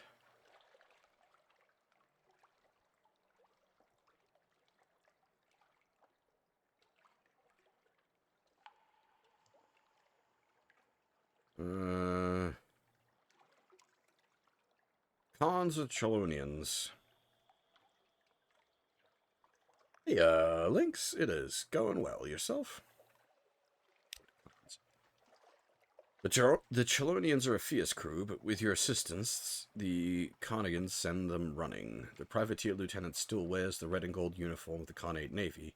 Khans or Chelonians? Hey, Lynx, it is going well. Yourself? The Chelonians are a fierce crew, but with your assistance, the Khanagans send them running. The privateer lieutenant still wears the red and gold uniform of the Khanate Navy.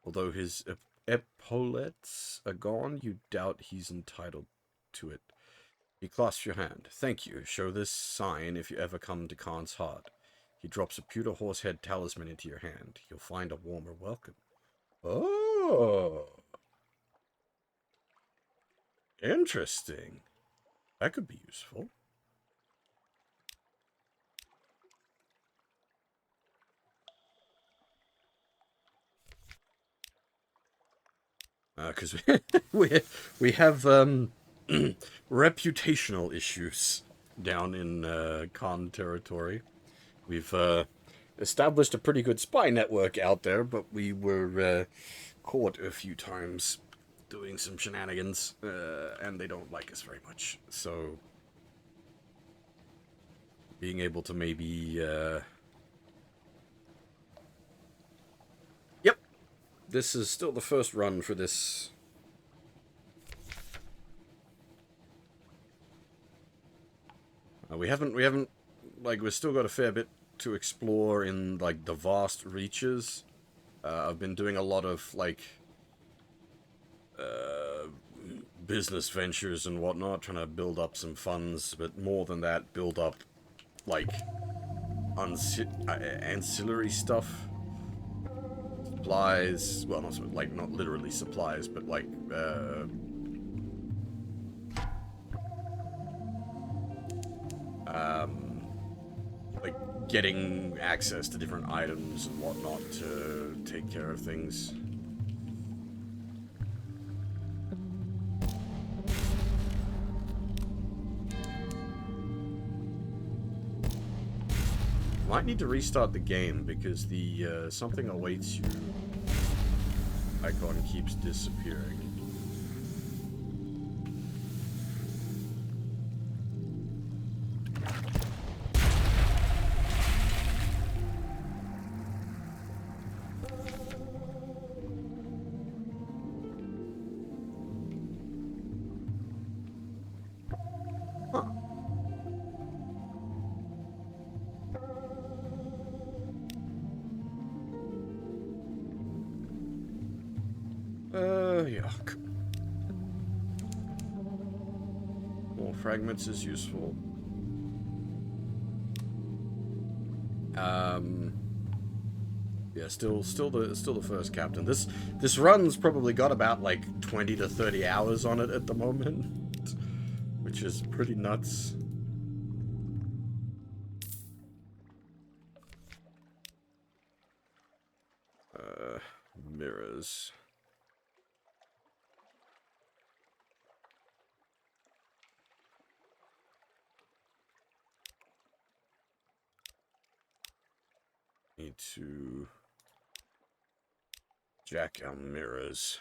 Although his epaulets are gone, you doubt he's entitled to it. He clasps your hand. Thank you. Show this sign if you ever come to Khan's heart. He drops a pewter horsehead talisman into your hand. You'll find a warmer welcome. Oh. Interesting. That could be useful. Because we have reputational issues down in Khan territory. We've established a pretty good spy network out there, but we were caught a few times doing some shenanigans, and they don't like us very much. So, being able to maybe... Yep! This is still the first run for this. We haven't, like, we've still got a fair bit to explore in, like, the vast reaches. I've been doing a lot of, like, business ventures and whatnot, trying to build up some funds, but more than that, build up like, ancillary stuff. Supplies, well, not, like, not literally supplies, but, like, like, getting access to different items and whatnot to take care of things. Might need to restart the game because the something awaits you icon keeps disappearing. Huh. Yuck. More fragments is useful. Yeah, still the first captain. This run's probably got about like 20 to 30 hours on it at the moment, which is pretty nuts. Mirrors. Need to jack our mirrors.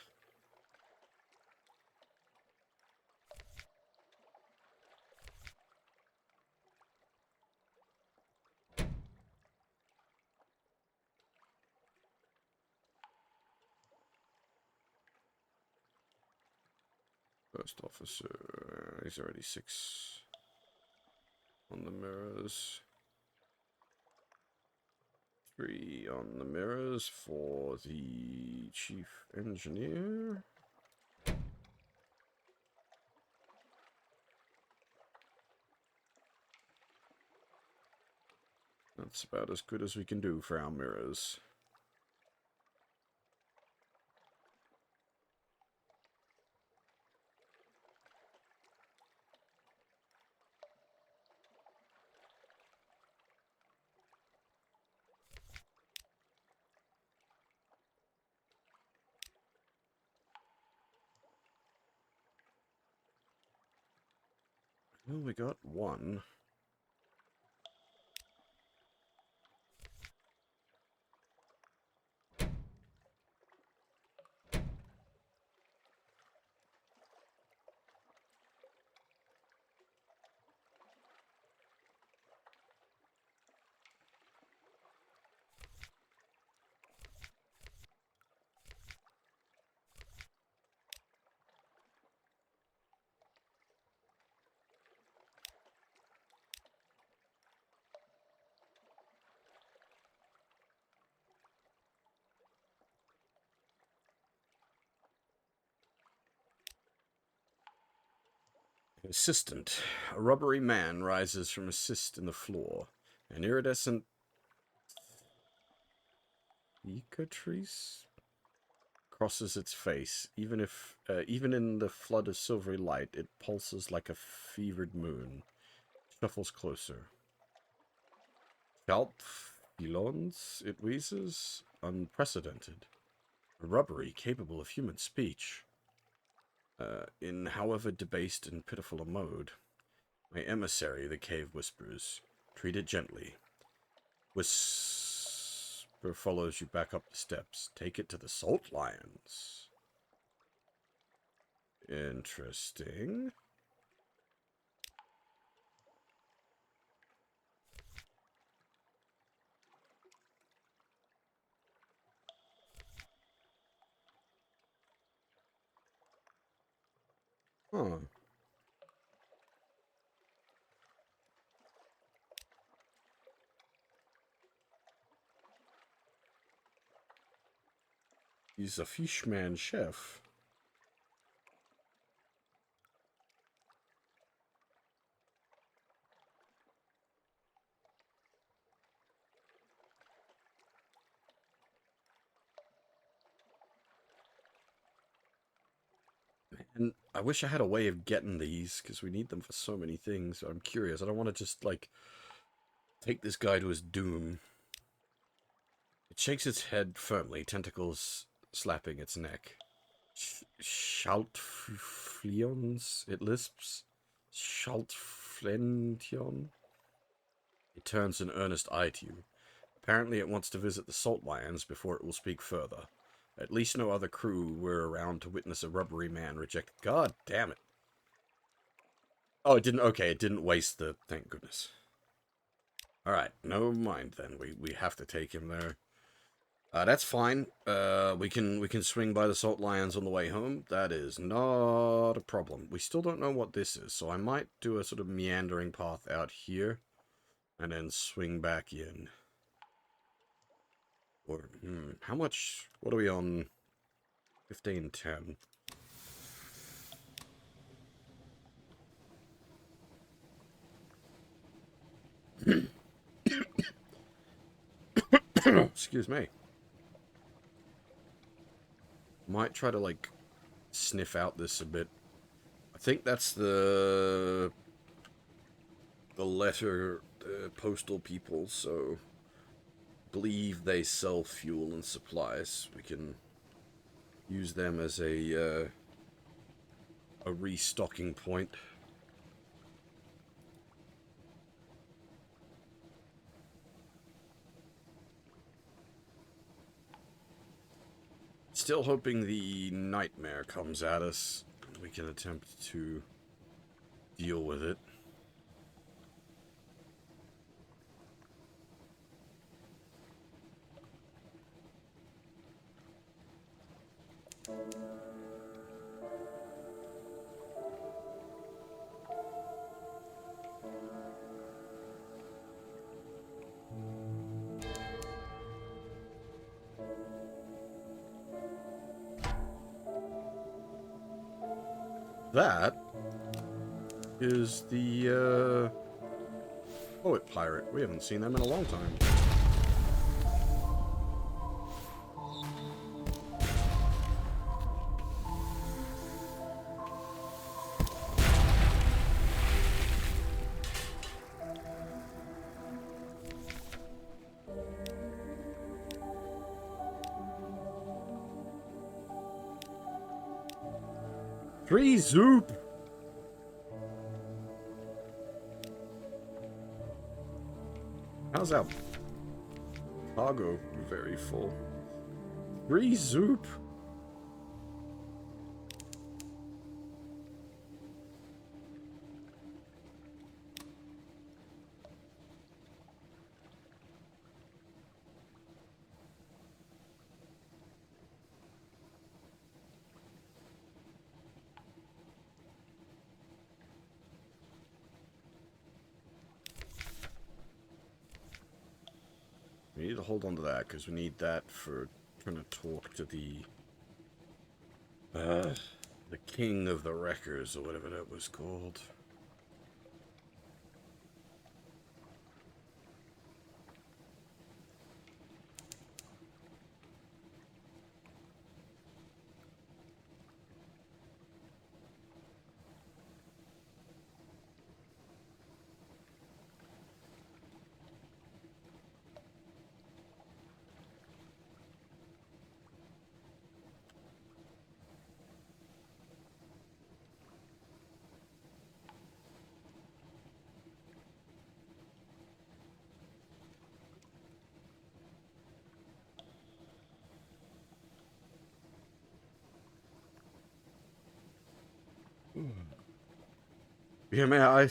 First officer, he's already 6 on the mirrors. 3 on the mirrors for the chief engineer. That's about as good as we can do for our mirrors. Well, we got 1. Assistant. A rubbery man rises from a cyst in the floor. An iridescent cicatrice crosses its face. Even in the flood of silvery light, it pulses like a fevered moon. Shuffles closer. Scalp filons, it wheezes. Unprecedented. A rubbery capable of human speech. In however debased and pitiful a mode. My emissary, the cave whispers. Treat it gently. Whisper follows you back up the steps. Take it to the Salt Lions. Interesting. Huh. He's a fishman chef. I wish I had a way of getting these, because we need them for so many things. So I'm curious. I don't want to just, like, take this guy to his doom. It shakes its head firmly, tentacles slapping its neck. Schaltflions, it lisps. Schaltflention. It turns an earnest eye to you. Apparently it wants to visit the salt lions before it will speak further. At least no other crew were around to witness a rubbery man reject... God damn it. Oh, it didn't... Okay, it didn't waste the... Thank goodness. Alright, no mind then. We have to take him there. That's fine. We can swing by the salt lions on the way home. That is not a problem. We still don't know what this is, so I might do a sort of meandering path out here and then swing back in. Or, how much... What are we on? 1510. Excuse me. Might try to, like, sniff out this a bit. I think that's the letter, postal people, so believe they sell fuel and supplies. We can use them as a restocking point. Still hoping the nightmare comes at us. We can attempt to deal with it. That is the poet pirate. We haven't seen them in a long time. Free Zoop! How's our cargo? Very full. Free Zoop! We need to hold on to that, because we need that for trying to talk to the king of the wreckers, or whatever that was called. Yeah, man,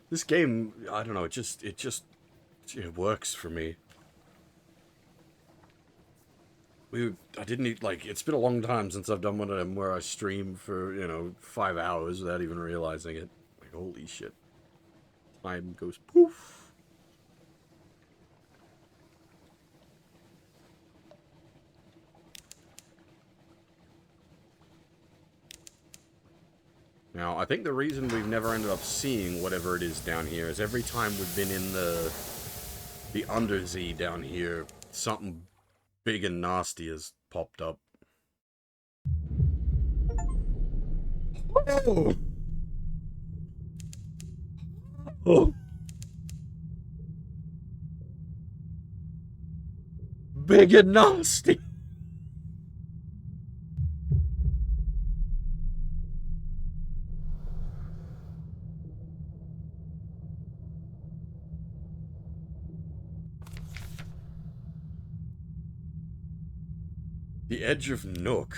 this game, I don't know, it just it works for me. I didn't eat, like, it's been a long time since I've done one of them where I stream for, 5 hours without even realizing it. Like, holy shit. Time goes poof. Now, I think the reason we've never ended up seeing whatever it is down here is every time we've been in the undersea down here, something big and nasty has popped up. Oh! Oh! Big and nasty! The edge of Nook.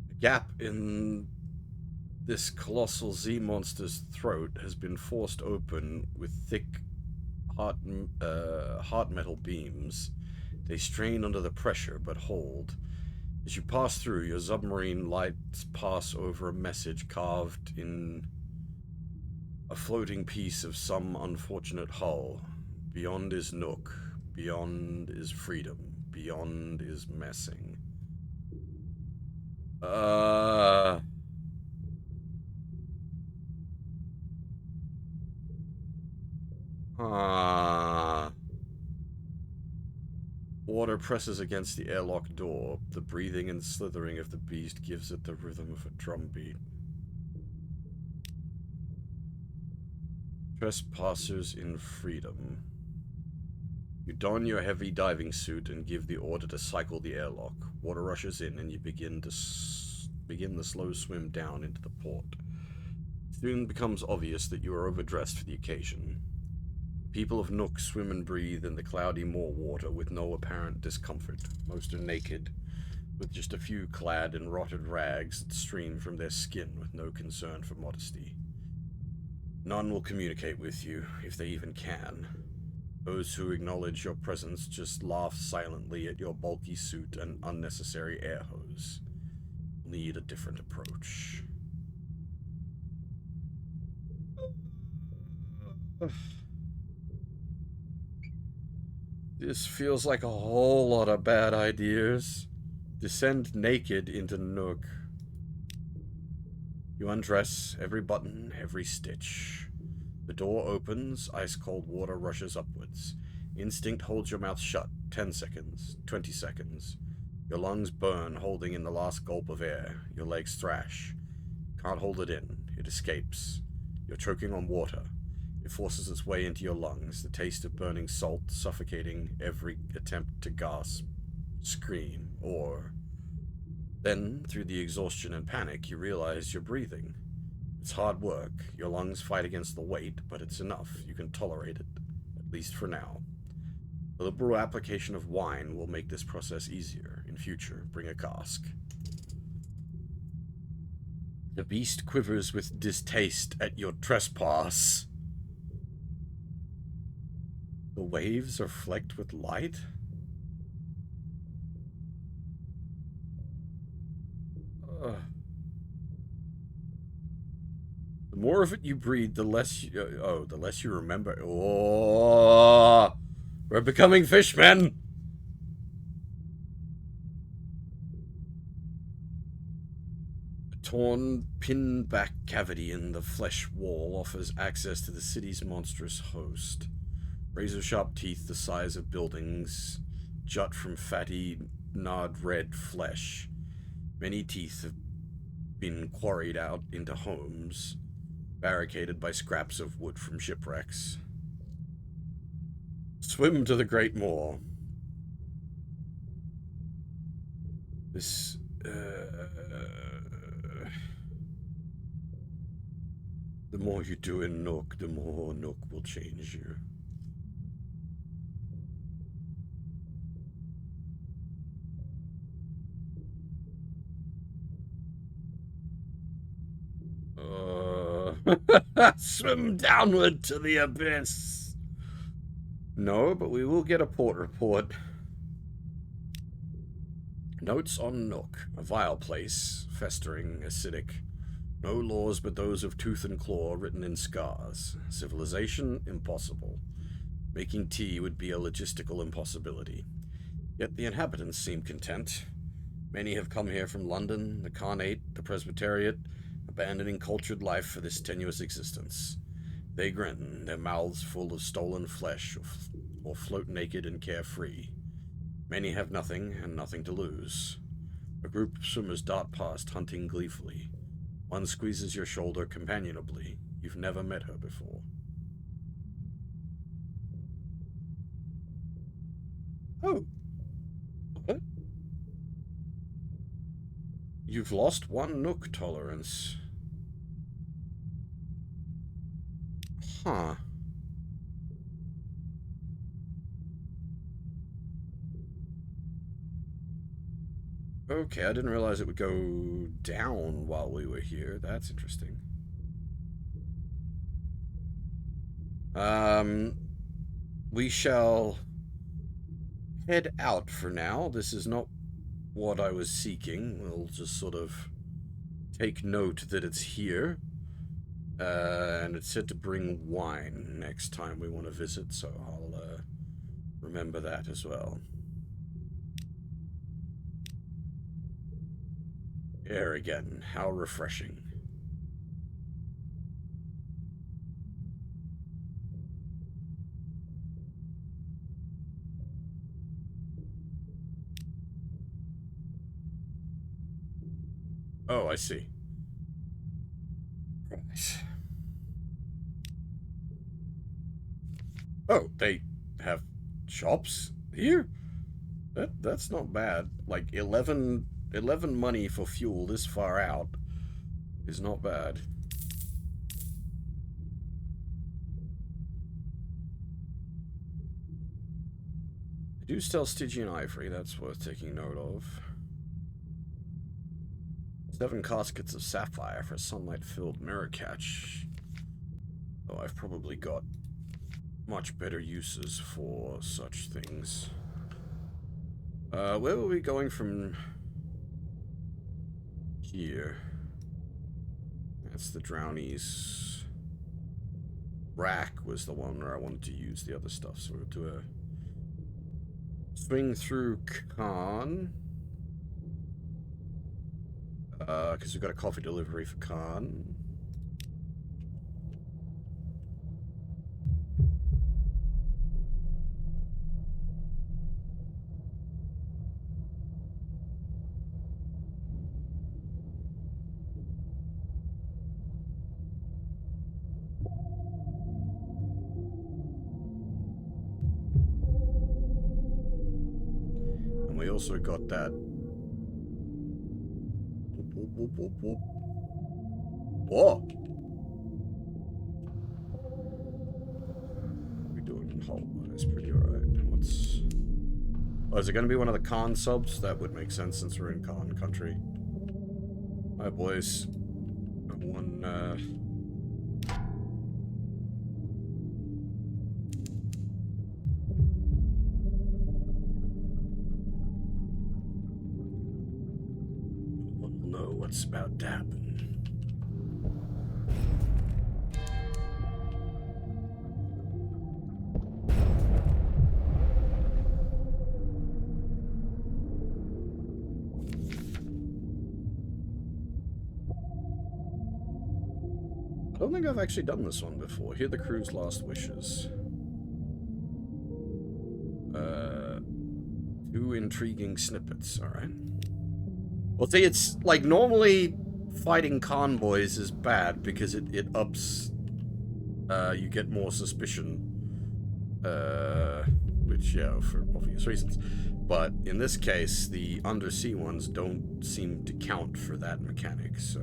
A gap in this colossal Z monster's throat has been forced open with thick heart metal beams. They strain under the pressure, but hold. As you pass through, your submarine lights pass over a message carved in a floating piece of some unfortunate hull. Beyond is Nook. Beyond is freedom. Beyond is messing. Water presses against the airlock door. The breathing and slithering of the beast gives it the rhythm of a drumbeat. Trespassers in freedom. You don your heavy diving suit and give the order to cycle the airlock. Water rushes in and you begin the slow swim down into the port. It soon becomes obvious that you are overdressed for the occasion. People of Nook swim and breathe in the cloudy moor water with no apparent discomfort. Most are naked, with just a few clad in rotted rags that stream from their skin with no concern for modesty. None will communicate with you, if they even can. Those who acknowledge your presence just laugh silently at your bulky suit and unnecessary air hose. Lead a different approach. This feels like a whole lot of bad ideas. Descend naked into Nook. You undress, every button, every stitch. The door opens, ice-cold water rushes upwards. Instinct holds your mouth shut. 10 seconds, 20 seconds. Your lungs burn, holding in the last gulp of air. Your legs thrash. Can't hold it in. It escapes. You're choking on water. It forces its way into your lungs, the taste of burning salt suffocating every attempt to gasp, scream, or... Then, through the exhaustion and panic, you realize you're breathing. It's hard work. Your lungs fight against the weight, but it's enough. You can tolerate it, at least for now. The liberal application of wine will make this process easier. In future, bring a cask. The beast quivers with distaste at your trespass. The waves are flecked with light? The more of it you breathe, the less you remember. Oh, we're becoming fishmen! A torn, pin-back cavity in the flesh wall offers access to the city's monstrous host. Razor-sharp teeth the size of buildings jut from fatty, nard-red flesh. Many teeth have been quarried out into homes, barricaded by scraps of wood from shipwrecks. Swim to the Great Moor. This, the more you do in Nook, the more Nook will change you. Swim downward to the abyss. No, but we will get a port report. Notes on Nook. A vile place, festering, acidic. No laws but those of tooth and claw written in scars. Civilization, impossible. Making tea would be a logistical impossibility. Yet the inhabitants seem content. Many have come here from London, the Khanate, the Presbyteriate, abandoning cultured life for this tenuous existence. They grin, their mouths full of stolen flesh, or float naked and carefree. Many have nothing, and nothing to lose. A group of swimmers dart past, hunting gleefully. One squeezes your shoulder companionably. You've never met her before. Oh. What? You've lost one nook tolerance. Huh. Okay, I didn't realize it would go down while we were here. That's interesting. We shall head out for now. This is not what I was seeking. We'll just sort of take note that it's here. And it said to bring wine next time we want to visit, so I'll remember that as well. Air again. How refreshing. Oh, I see. Right. Oh, they have shops here? That's not bad. Like 11 money for fuel this far out is not bad. They do sell Stygian ivory, that's worth taking note of. 7 caskets of sapphire for a sunlight-filled mirror catch. Oh, I've probably got much better uses for such things. Where were we going from here? That's the Drownies. Rack was the one where I wanted to use the other stuff, so we'll do a swing through Khan. Because we've got a coffee delivery for Khan. And we also got that. Whoa! We're doing hull-wise pretty alright. What's... Oh, is it going to be one of the Khan subs? That would make sense since we're in Khan country. Hi, boys. One, we'll know what's about to happen. I don't think I've actually done this one before. Hear the crew's last wishes. 2 intriguing snippets, alright. Well, see, it's like normally fighting convoys is bad because it ups, you get more suspicion, which, yeah, for obvious reasons. But in this case, the undersea ones don't seem to count for that mechanic, so...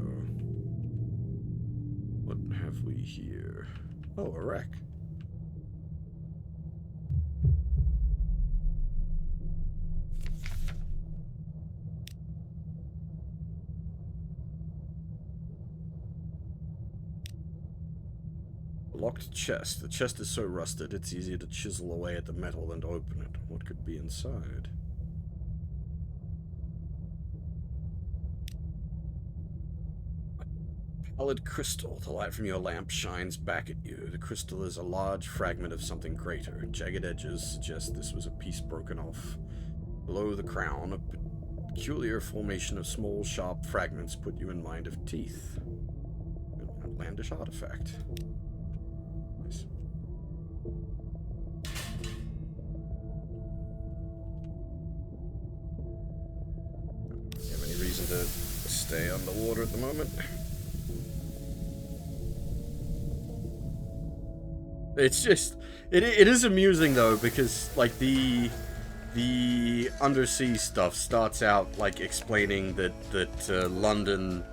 What have we here? Oh, a wreck. A locked chest. The chest is so rusted, it's easier to chisel away at the metal than to open it. What could be inside? Pallid crystal. The light from your lamp shines back at you. The crystal is a large fragment of something greater. Jagged edges suggest this was a piece broken off. Below the crown, a peculiar formation of small, sharp fragments put you in mind of teeth. An outlandish artifact. Nice. Do you have any reason to stay underwater at the moment? It's just it is amusing though because like the undersea stuff starts out like explaining that London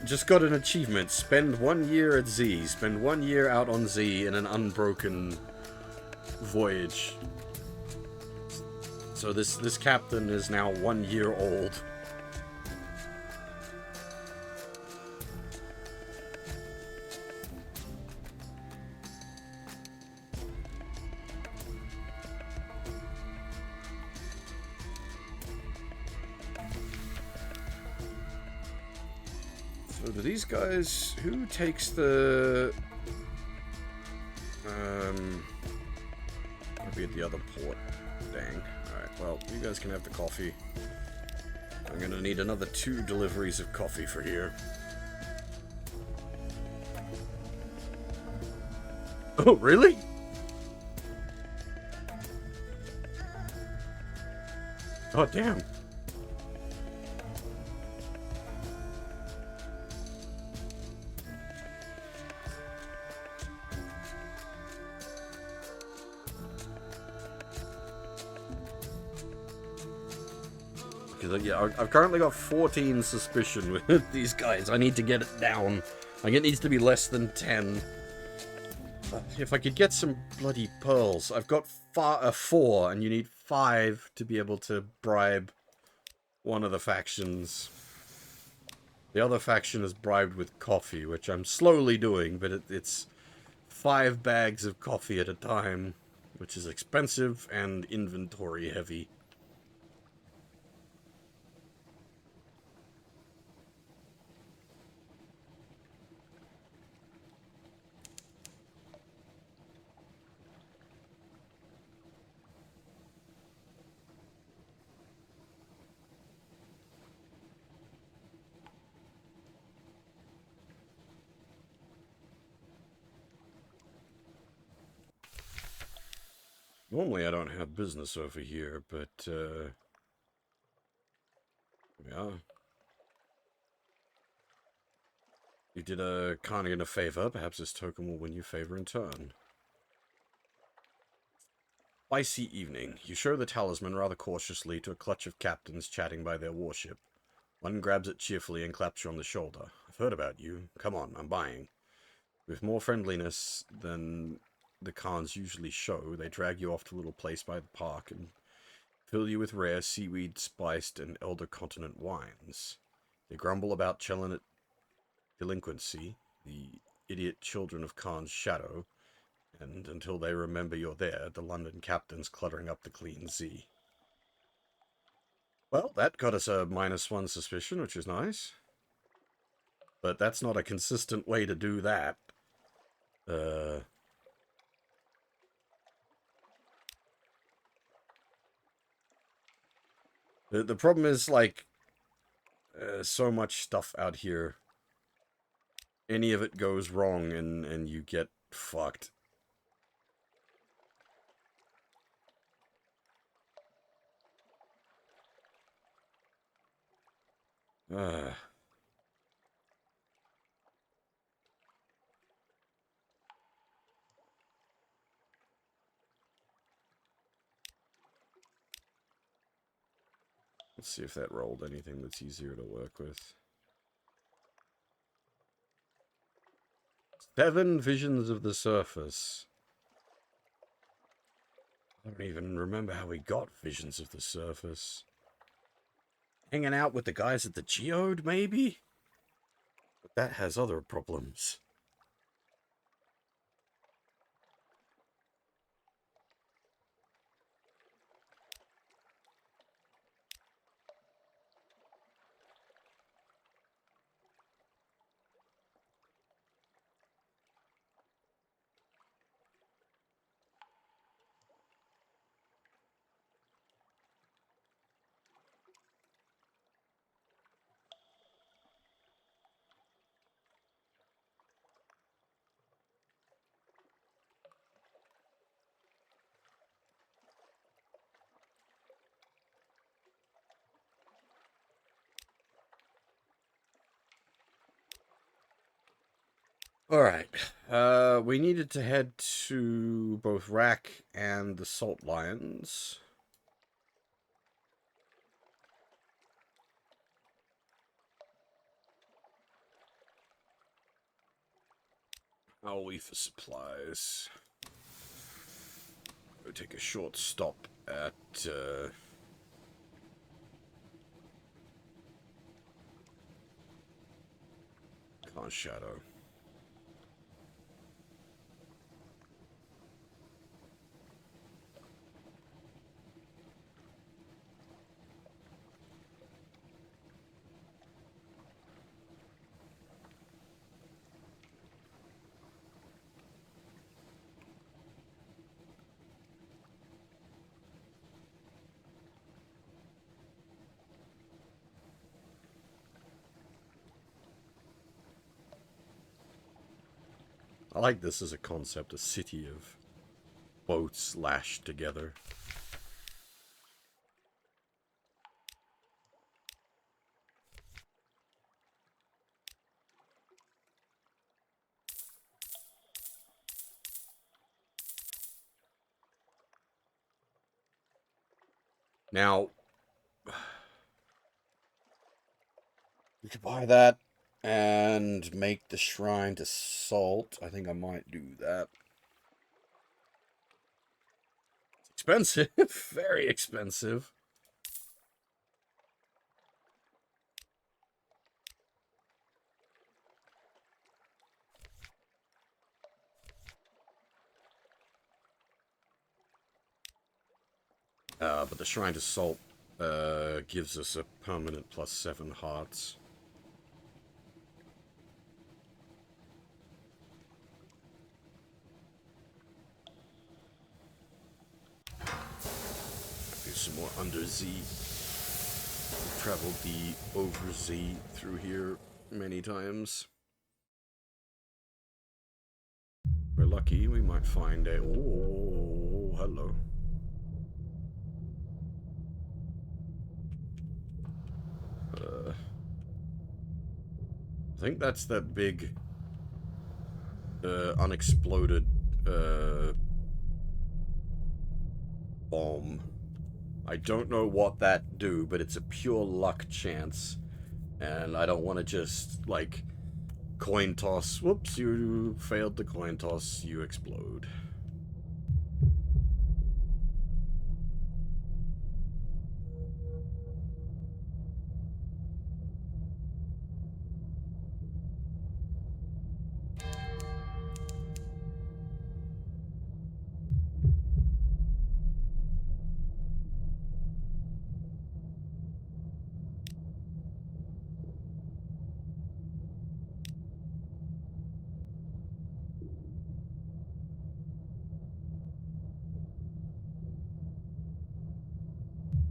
just got an achievement. Spend 1 year at Z. Spend 1 year out on Z in an unbroken voyage. So this captain is now 1 year old. So do these guys... Who takes the... I'll be at the other port. Dang. Alright, well, you guys can have the coffee. I'm gonna need another 2 deliveries of coffee for here. Oh, really? Oh, damn. Yeah, I've currently got 14 suspicion with these guys. I need to get it down. Like, it needs to be less than 10. If I could get some bloody pearls. I've got 4, and you need 5 to be able to bribe one of the factions. The other faction is bribed with coffee, which I'm slowly doing, but it's 5 bags of coffee at a time, which is expensive and inventory heavy. Normally I don't have business over here, but, yeah. You did a Carnigan a favor, perhaps this token will win you favor in turn. Icy evening. You show the talisman rather cautiously to a clutch of captains chatting by their warship. One grabs it cheerfully and claps you on the shoulder. I've heard about you. Come on, I'm buying. With more friendliness than the Khans usually show, they drag you off to a little place by the park and fill you with rare seaweed-spiced and elder continent wines. They grumble about Chelonet delinquency, the idiot children of Khan's shadow, and until they remember you're there, the London captain's cluttering up the clean Z. Well, that got us a -1 suspicion, which is nice. But that's not a consistent way to do that. The problem is, like, so much stuff out here. Any of it goes wrong and you get fucked. Let's see if that rolled anything that's easier to work with. 7 visions of the surface. I don't even remember how we got visions of the surface. Hanging out with the guys at the Geode, maybe? But that has other problems. Alright. We needed to head to both Rack and the Salt Lions. How are we for supplies? We'll take a short stop at, Khan Shadow. I like this as a concept, a city of boats lashed together. Now, you could buy that and make the shrine to Salt. I think I might do that. It's expensive. Very expensive. But the Shrine to Salt gives us a permanent +7 hearts. Do some more under Z. We've traveled the over Z through here many times. We're lucky, we might find a... Oh, hello. I think that's that big unexploded bomb. I don't know what that do, but it's a pure luck chance. And I don't want to just, like, coin toss. Whoops, you failed the coin toss. You explode.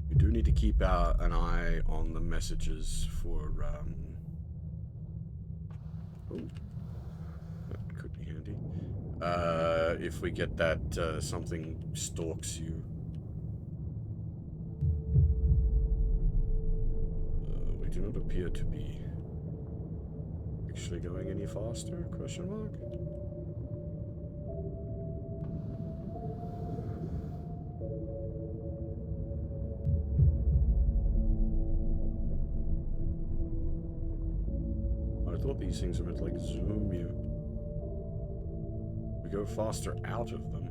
We do need to keep an eye on the messages for, oh, that could be handy. If we get that, something stalks you. We do not appear to be actually going any faster, question mark? I thought these things were meant to, like, zoom you. We go faster out of them.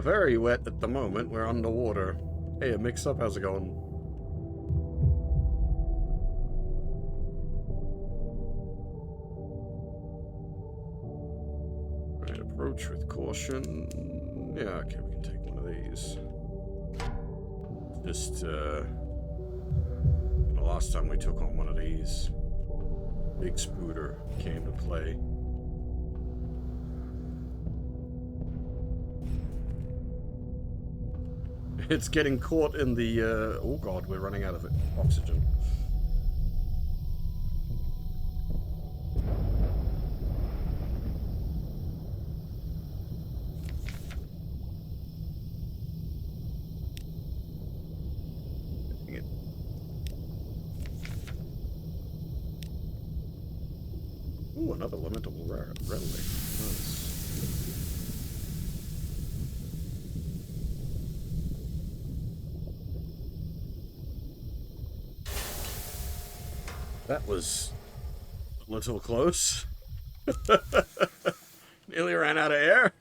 Very wet at the moment. We're underwater. Hey, mix up. How's it going? Right, approach with caution. Yeah, okay, we can take one of these. Just, the last time we took on one of these, big spooter came to play. It's getting caught in the, oh god, we're running out of oxygen. Ooh, another lamentable relic. Nice. That was a little close. Nearly ran out of air.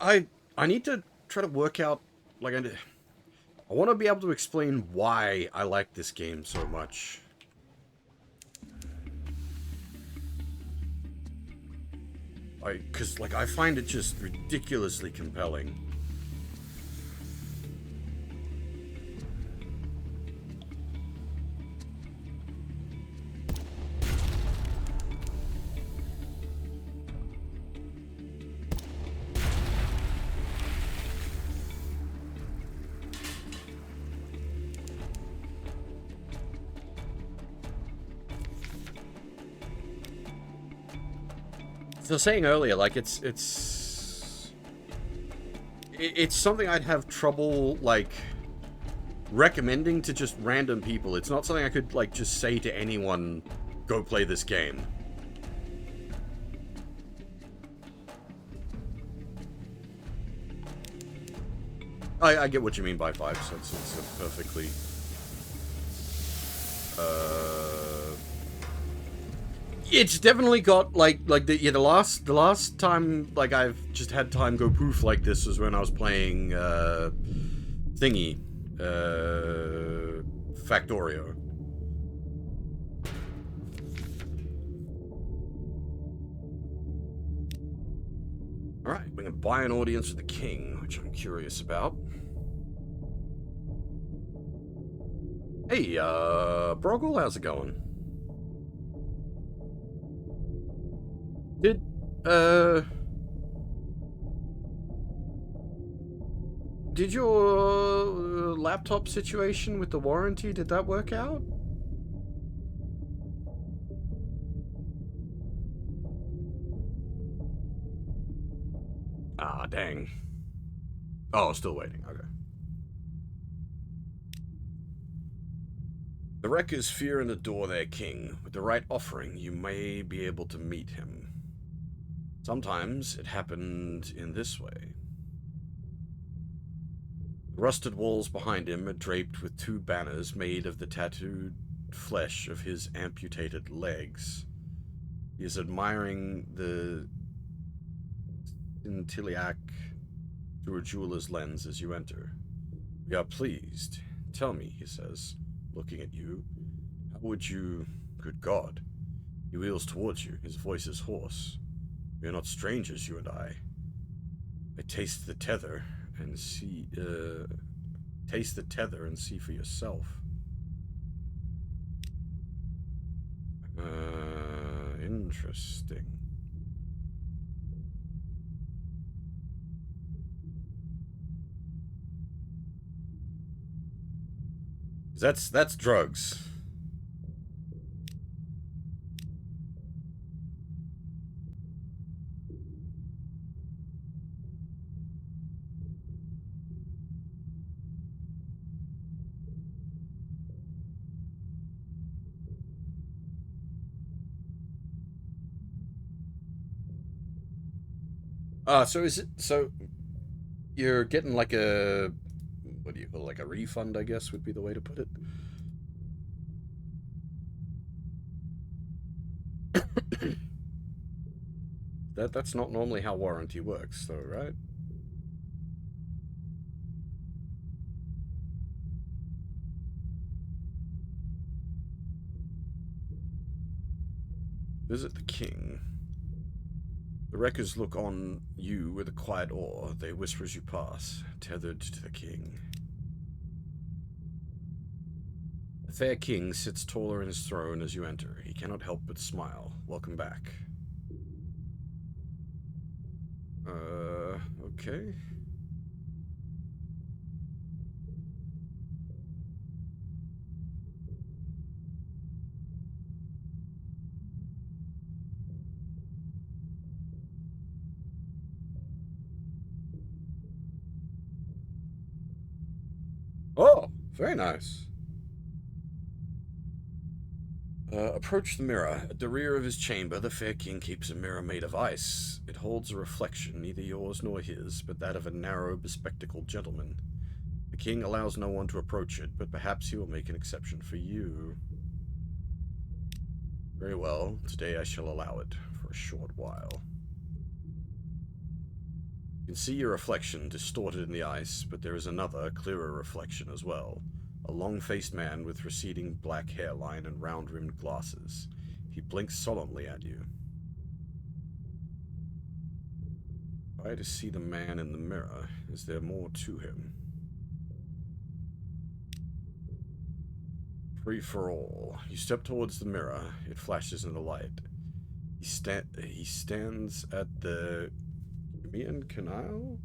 I need to try to work out, like, I want to be able to explain why I like this game so much. Because, like, I find it just ridiculously compelling. So saying earlier, like, it's something I'd have trouble, like, recommending to just random people. It's not something I could, like, just say to anyone, go play this game. I get what you mean by 5 cents. It's a perfectly... It's definitely got, like the last time, like, I've just had time go poof like this was when I was playing, thingy, Factorio. Alright, we can buy an audience with the king, which I'm curious about. Hey, Broggle, how's it going? Did your laptop situation with the warranty, did that work out? Ah, dang. Oh, still waiting, okay. The wreckers fear and adore their king. With the right offering, you may be able to meet him. Sometimes it happened in this way. The rusted walls behind him are draped with 2 banners made of the tattooed flesh of his amputated legs. He is admiring the scintillac through a jeweler's lens as you enter. We are pleased. Tell me, he says, looking at you. How would you... Good God. He wheels towards you. His voice is hoarse. We are not strangers, you and I. I taste the tether and see... taste the tether and see for yourself. Interesting. That's drugs. So is it, so you're getting like a, what do you call it, like a refund, I guess would be the way to put it. That's not normally how warranty works, though, right? Visit the king. The wreckers look on you with a quiet awe. They whisper as you pass, tethered to the king. The fair king sits taller in his throne as you enter. He cannot help but smile. Welcome back. Okay. Very nice. Approach the mirror. At the rear of his chamber, the fair king keeps a mirror made of ice. It holds a reflection, neither yours nor his, but that of a narrow, bespectacled gentleman. The king allows no one to approach it, but perhaps he will make an exception for you. Very well, today I shall allow it, for a short while. You can see your reflection distorted in the ice, but there is another, clearer reflection as well. A long-faced man with receding black hairline and round-rimmed glasses. He blinks solemnly at you. Try to see the man in the mirror. Is there more to him? Free for all. You step towards the mirror. It flashes in the light. He stands at the Crimean Canal?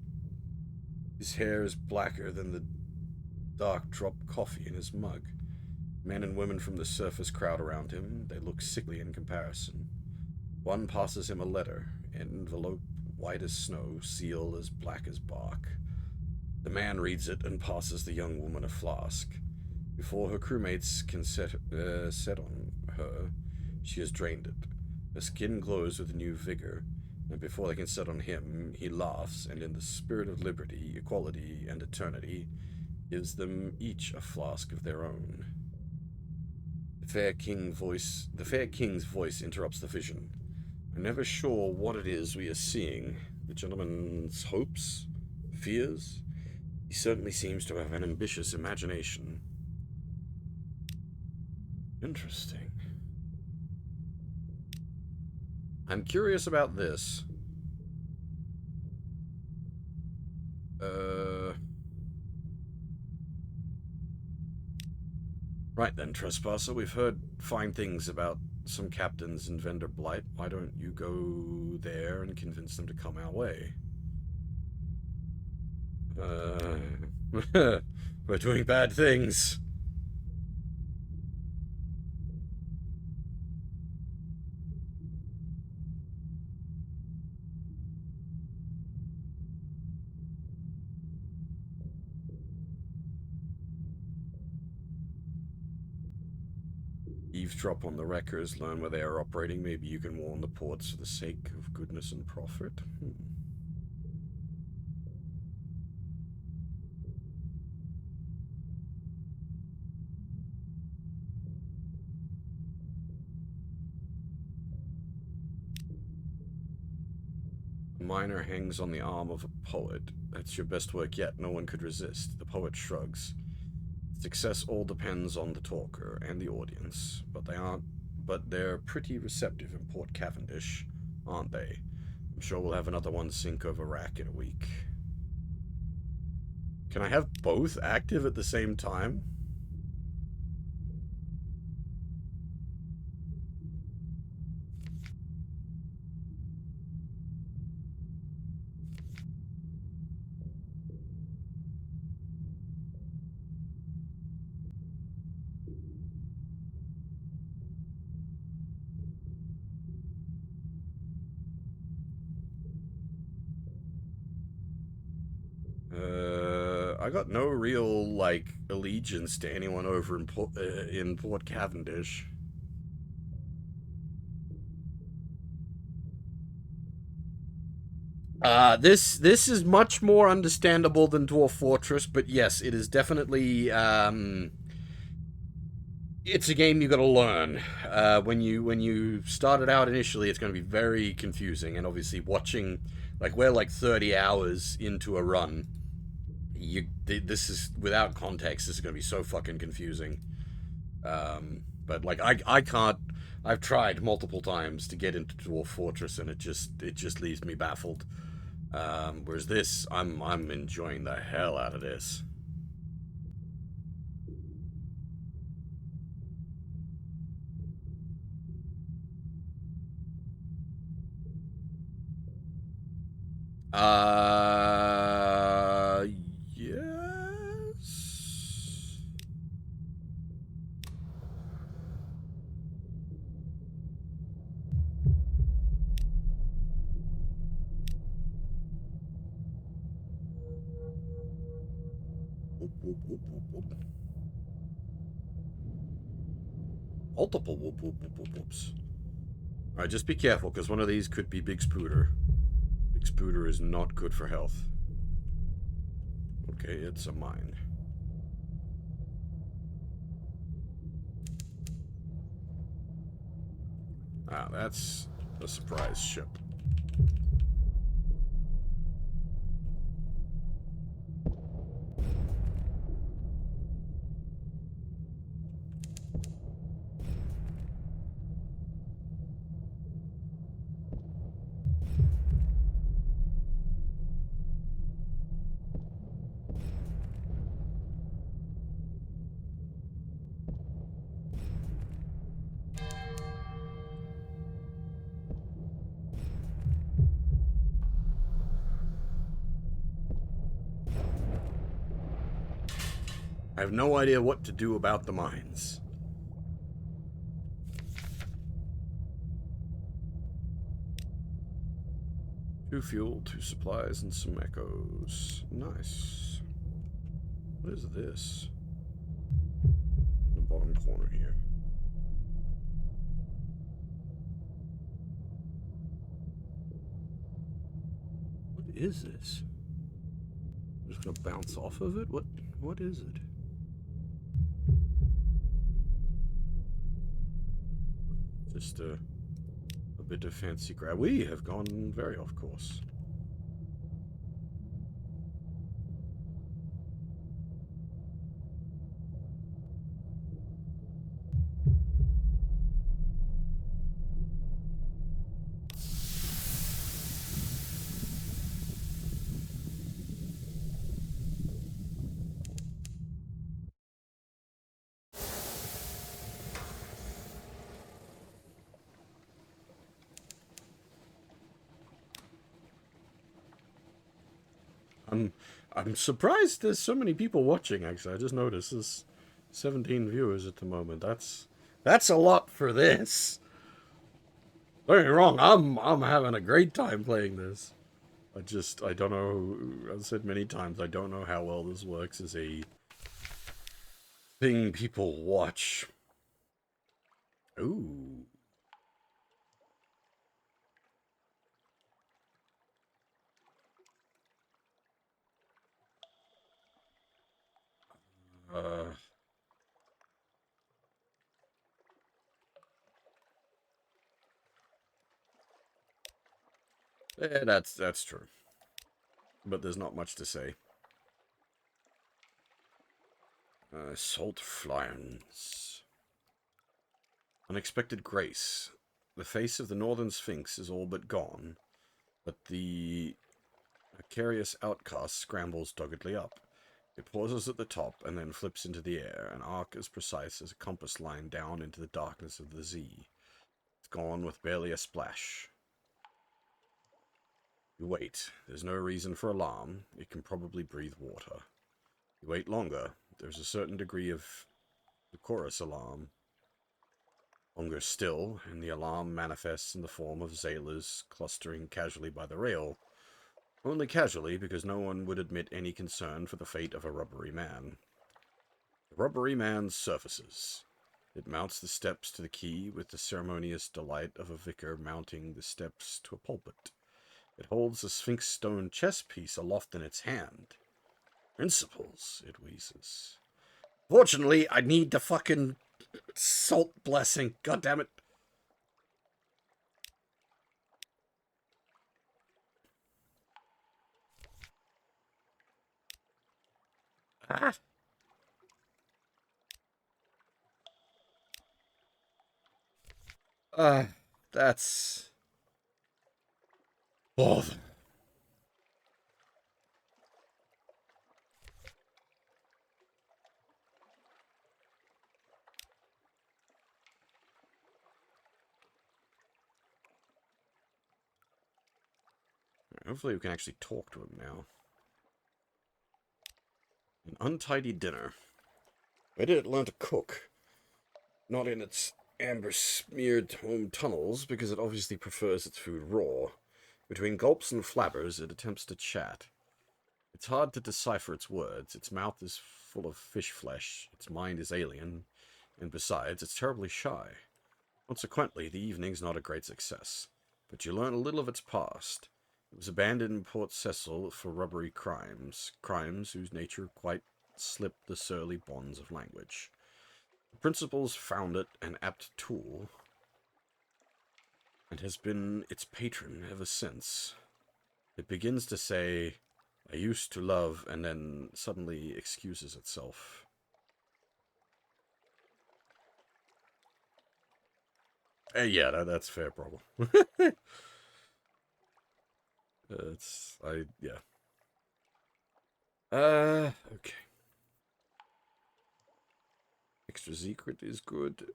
His hair is blacker than the dark dropped coffee in his mug. Men and women from the surface crowd around him. They look sickly in comparison. One passes him a letter, an envelope white as snow, seal as black as bark. The man reads it and passes the young woman a flask. Before her crewmates can set on her, she has drained it. Her skin glows with new vigor, and before they can set on him, he laughs, and in the spirit of liberty, equality, and eternity, gives them each a flask of their own. The fair king's voice interrupts the vision. I'm never sure what it is we are seeing. The gentleman's hopes? Fears? He certainly seems to have an ambitious imagination. Interesting. I'm curious about this. Right then, Trespasser, we've heard fine things about some captains in Vendor Blight. Why don't you go there and convince them to come our way? We're doing bad things. Eavesdrop on the wreckers, learn where they are operating. Maybe you can warn the ports for the sake of goodness and profit. A miner hangs on the arm of a poet. That's your best work yet. No one could resist. The poet shrugs. Success all depends on the talker and the audience, but they're pretty receptive in Port Cavendish, aren't they? I'm sure we'll have another one sink over rack in a week. Can I have both active at the same time? I got no real, like, allegiance to anyone over in Port Cavendish. This is much more understandable than Dwarf Fortress, but yes, it is definitely, it's a game you gotta learn. When you start it out initially, it's gonna be very confusing, and obviously watching, like, we're like 30 hours into a run. This is, without context, this is gonna be so fucking confusing. But like, I can't. I've tried multiple times to get into Dwarf Fortress, and it just leaves me baffled. Whereas this, I'm enjoying the hell out of this. Yes. Whoop, whoop, whoop, whoop, whoop. Multiple whoop whoop whoop whoop whoops. Alright, just be careful, because one of these could be Big Spooter. Big Spooter is not good for health. Okay, it's a mine. Ah, that's a surprise ship. I have no idea what to do about the mines. Two fuel, two supplies, and some echoes. Nice. What is this? In the bottom corner here. What is this? I'm just gonna bounce off of it? What is it? Just a bit of fancy grab. We have gone very off course. I'm surprised there's so many people watching, actually. I just noticed there's 17 viewers at the moment. That's a lot for this. Don't get me wrong, I'm having a great time playing this. I don't know, I've said many times, I don't know how well this works as a thing people watch. Ooh. That's true. But there's not much to say. Salt flans. Unexpected grace. The face of the northern sphinx is all but gone, but the precarious outcast scrambles doggedly up. It pauses at the top and then flips into the air, an arc as precise as a compass line down into the darkness of the sea. It's gone with barely a splash. You wait. There's no reason for alarm. It can probably breathe water. You wait longer. There's a certain degree of decorous alarm. Longer still, and the alarm manifests in the form of sailors clustering casually by the rail. Only casually, because no one would admit any concern for the fate of a rubbery man. The rubbery man surfaces. It mounts the steps to the quay with the ceremonious delight of a vicar mounting the steps to a pulpit. It holds a sphinx stone chess piece aloft in its hand. Principles, it wheezes. Fortunately, I need the fucking salt blessing. God damn it. Ah. That's... Oh. Hopefully we can actually talk to him now. An untidy dinner. Where did it learn to cook? Not in its amber-smeared home tunnels, because it obviously prefers its food raw. Between gulps and flabbers, it attempts to chat. It's hard to decipher its words. Its mouth is full of fish flesh. Its mind is alien. and besides, it's terribly shy. Consequently, the evening's not a great success. But you learn a little of its past. It was abandoned in Port Cecil for rubbery crimes whose nature quite slipped the surly bonds of language. The principals found it an apt tool, and has been its patron ever since. It begins to say, "I used to love," and then suddenly excuses itself. Yeah, that's fair, problem. Yeah. Okay. Extra secret is good.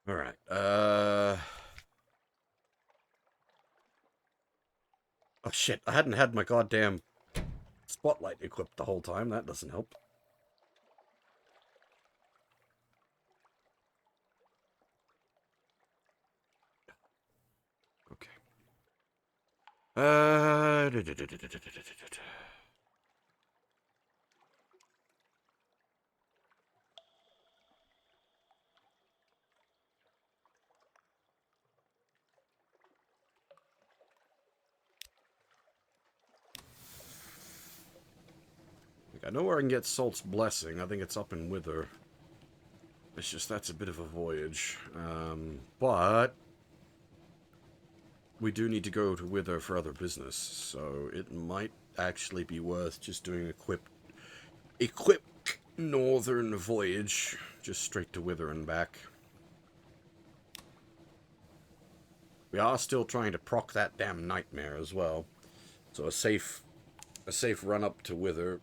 Alright, oh shit, I hadn't had my goddamn spotlight equipped the whole time. That doesn't help. Okay. I know where I can get Salt's Blessing. I think it's up in Wither. It's just that's a bit of a voyage. But we do need to go to Wither for other business, so it might actually be worth just doing a quick northern voyage, just straight to Wither and back. We are still trying to proc that damn nightmare as well, so a safe run up to Wither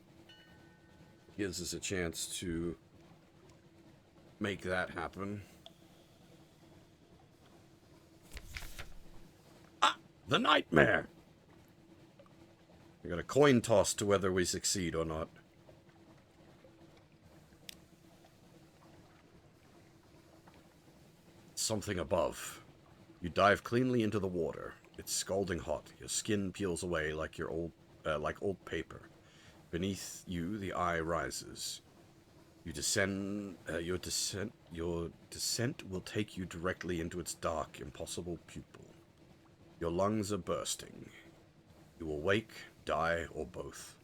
gives us a chance to make that happen. Ah! The nightmare! We got a coin toss to whether we succeed or not. Something above. You dive cleanly into the water. It's scalding hot. Your skin peels away like old paper. Beneath you, the eye rises. You descend. Your descent will take you directly into its dark, impossible pupil. Your lungs are bursting. You will wake, die, or both.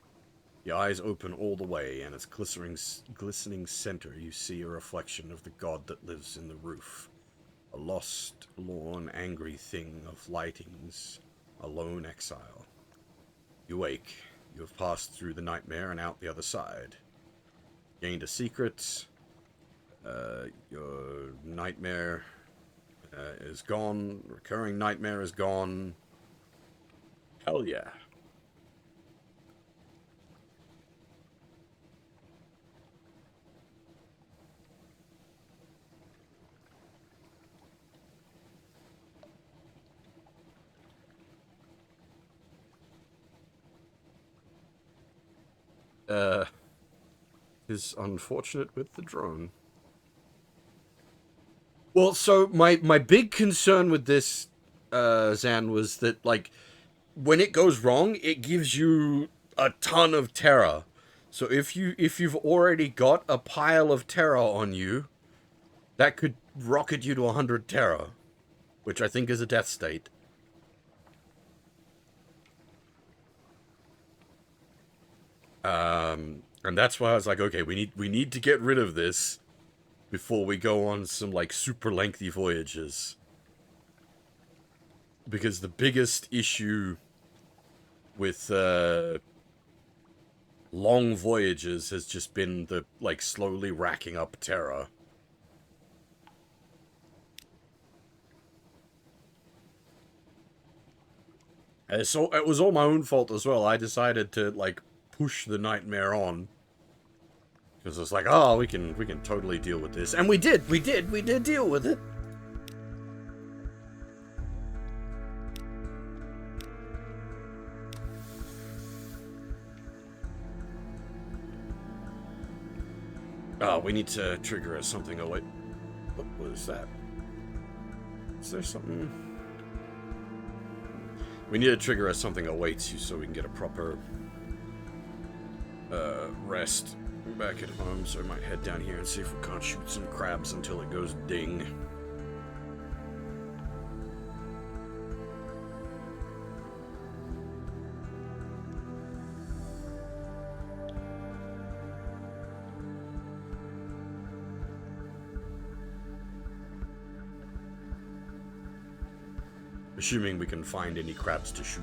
The eyes open all the way, and its glistening center you see a reflection of the god that lives in the roof. A lost, lorn, angry thing of lightings, a lone exile. You wake. You have passed through the nightmare and out the other side. Gained a secret. Your nightmare is gone. Recurring nightmare is gone. Hell yeah. Is unfortunate with the drone. Well, so my big concern with this, Zan, was that, like, when it goes wrong, it gives you a ton of terror. So if you've already got a pile of terror on you, that could rocket you to 100 terror, which I think is a death state. And that's why I was like, okay, we need to get rid of this before we go on some, like, super lengthy voyages. Because the biggest issue with long voyages has just been the, like, slowly racking up terror. And so it was all my own fault as well. I decided to, like, push the nightmare on. Because it's like, oh, we can totally deal with this. And we did deal with it. Oh, we need to trigger as something. Oh, wait. What was that? Is there something? We need to trigger as something awaits you so we can get a proper rest back at home. So I might head down here and see if we can't shoot some crabs until it goes ding. Assuming we can find any crabs to shoot.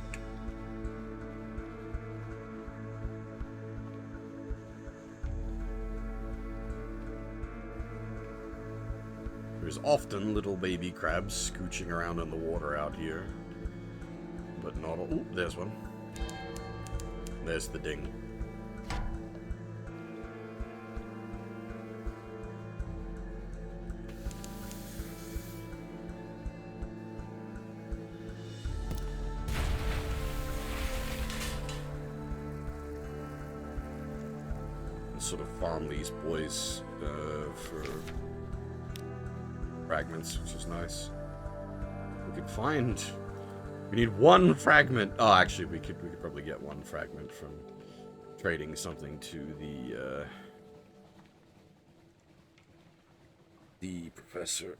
There's often little baby crabs scooching around in the water out here. But not all. Ooh, there's one. There's the ding. Sort of farm these boys for fragments, which is nice. We could find. We need one fragment. Oh, actually, we could probably get one fragment from trading something to the professor.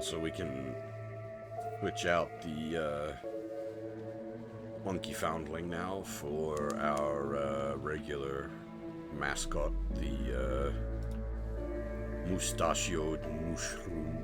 So we can switch out the monkey foundling now for our regular mascot, the mustachioed mushroom.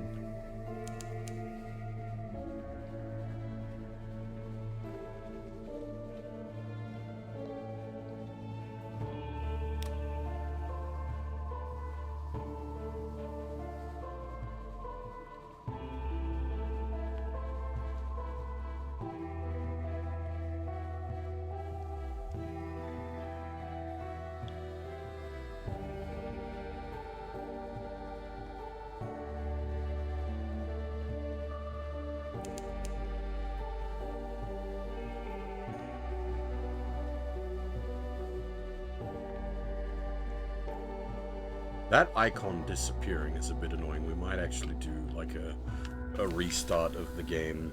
That icon disappearing is a bit annoying. We might actually do like a restart of the game.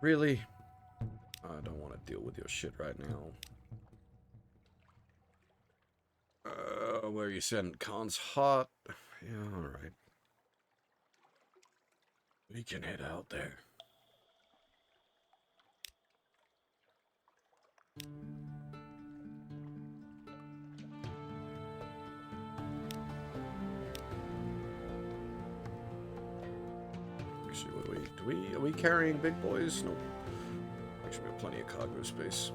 Really? I don't want to deal with your shit right now. Where you sent Khan's hot? Yeah, alright. We can head out there. Actually, are we carrying big boys? Nope. Actually, we have plenty of cargo space.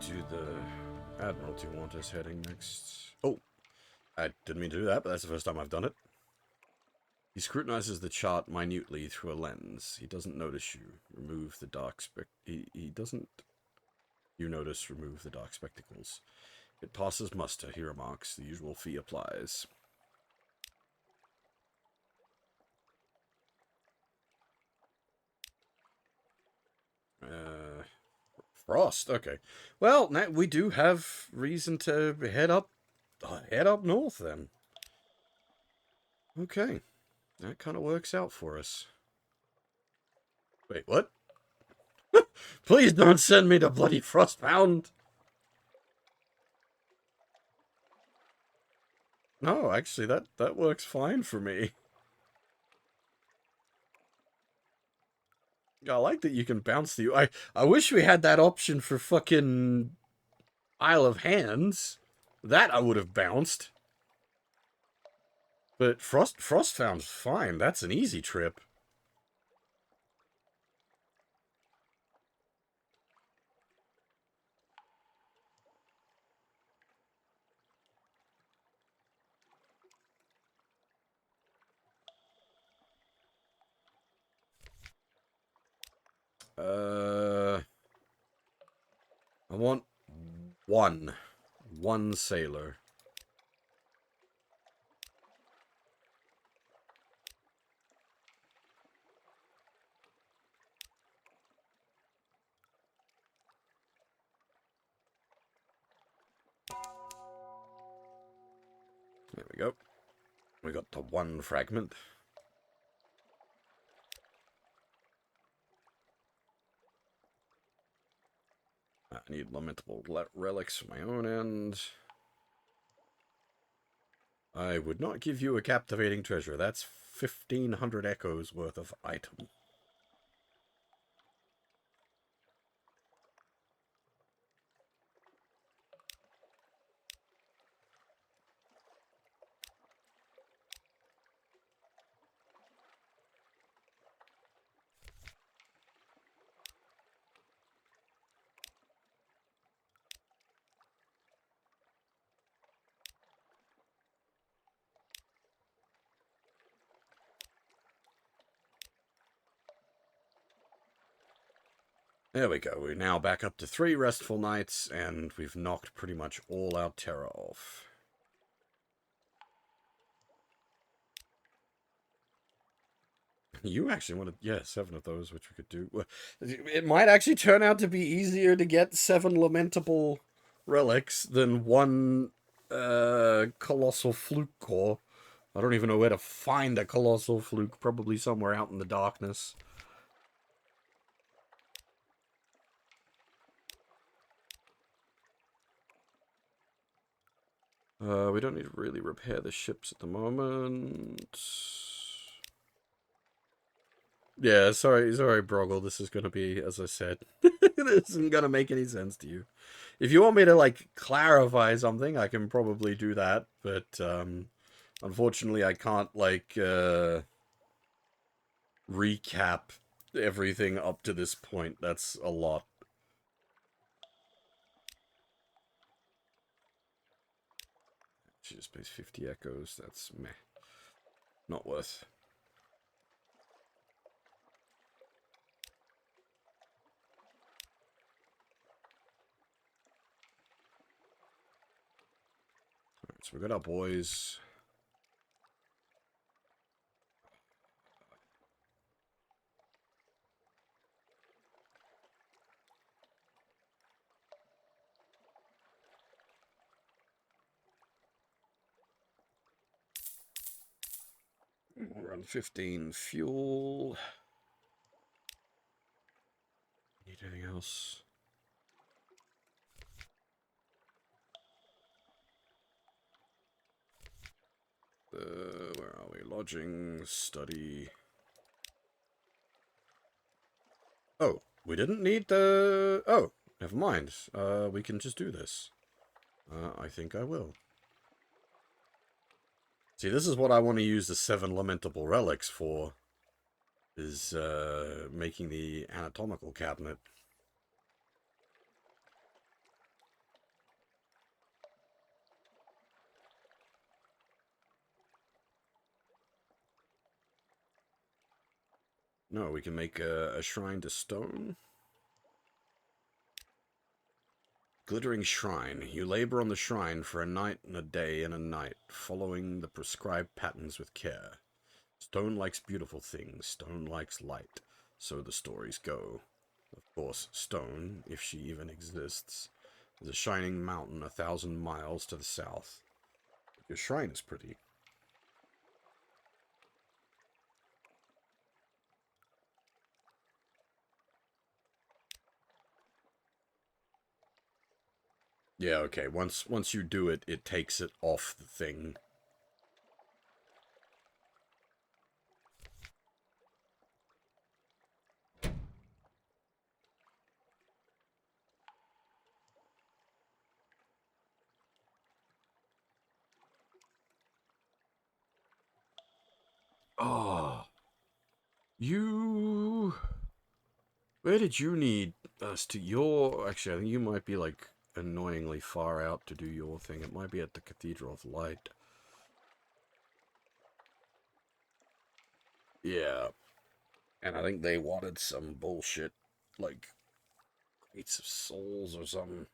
To the Admiralty want us heading next. Oh, I didn't mean to do that, but that's the first time I've done it. He scrutinizes the chart minutely through a lens. He doesn't notice you. Remove the dark he doesn't. You notice. Remove the dark spectacles. It passes muster. He remarks. The usual fee applies. Uh, Frost. Okay. Well, now we do have reason to head up north then. Okay, that kind of works out for us. Wait, what? Please don't send me to bloody Frostbound. No, actually, that works fine for me. I like that you can bounce the. I wish we had that option for fucking Isle of Hands. That I would have bounced. But Frostbound's fine. That's an easy trip. Uh, I want one sailor. There we go. We got the one fragment. I need lamentable relics for my own end. I would not give you a captivating treasure. That's 1,500 echoes worth of item. There we go. We're now back up to 3 restful nights, and we've knocked pretty much all our terror off. You actually wanted, yeah, 7 of those, which we could do. It might actually turn out to be easier to get 7 lamentable relics than 1 colossal fluke core. I don't even know where to find a colossal fluke. Probably somewhere out in the darkness. We don't need to really repair the ships at the moment. Yeah, sorry, Broggle. This is gonna be, as I said, this isn't gonna make any sense to you. If you want me to like clarify something, I can probably do that. But unfortunately, I can't like recap everything up to this point. That's a lot. She just pays 50 echoes. That's meh. Not worth. Alright, so we got our boys. We're on 15 fuel. Need anything else? Where are we? Lodging, study. Oh, we didn't need the... Oh, never mind. We can just do this. I think I will. See, this is what I want to use the 7 lamentable relics for. Is, making the anatomical cabinet. No, we can make a shrine to stone. Glittering shrine. You labor on the shrine for a night and a day and a night, following the prescribed patterns with care. Stone likes beautiful things. Stone likes light. So the stories go. Of course, stone, if she even exists. There's a shining mountain 1,000 miles to the south. Your shrine is pretty. Yeah, okay. Once you do it, it takes it off the thing. Oh, you... Where did you need us to your... Actually, I think you might be, like, annoyingly far out to do your thing. It might be at the Cathedral of Light. Yeah. And I think they wanted some bullshit, like, Gates of Souls or something.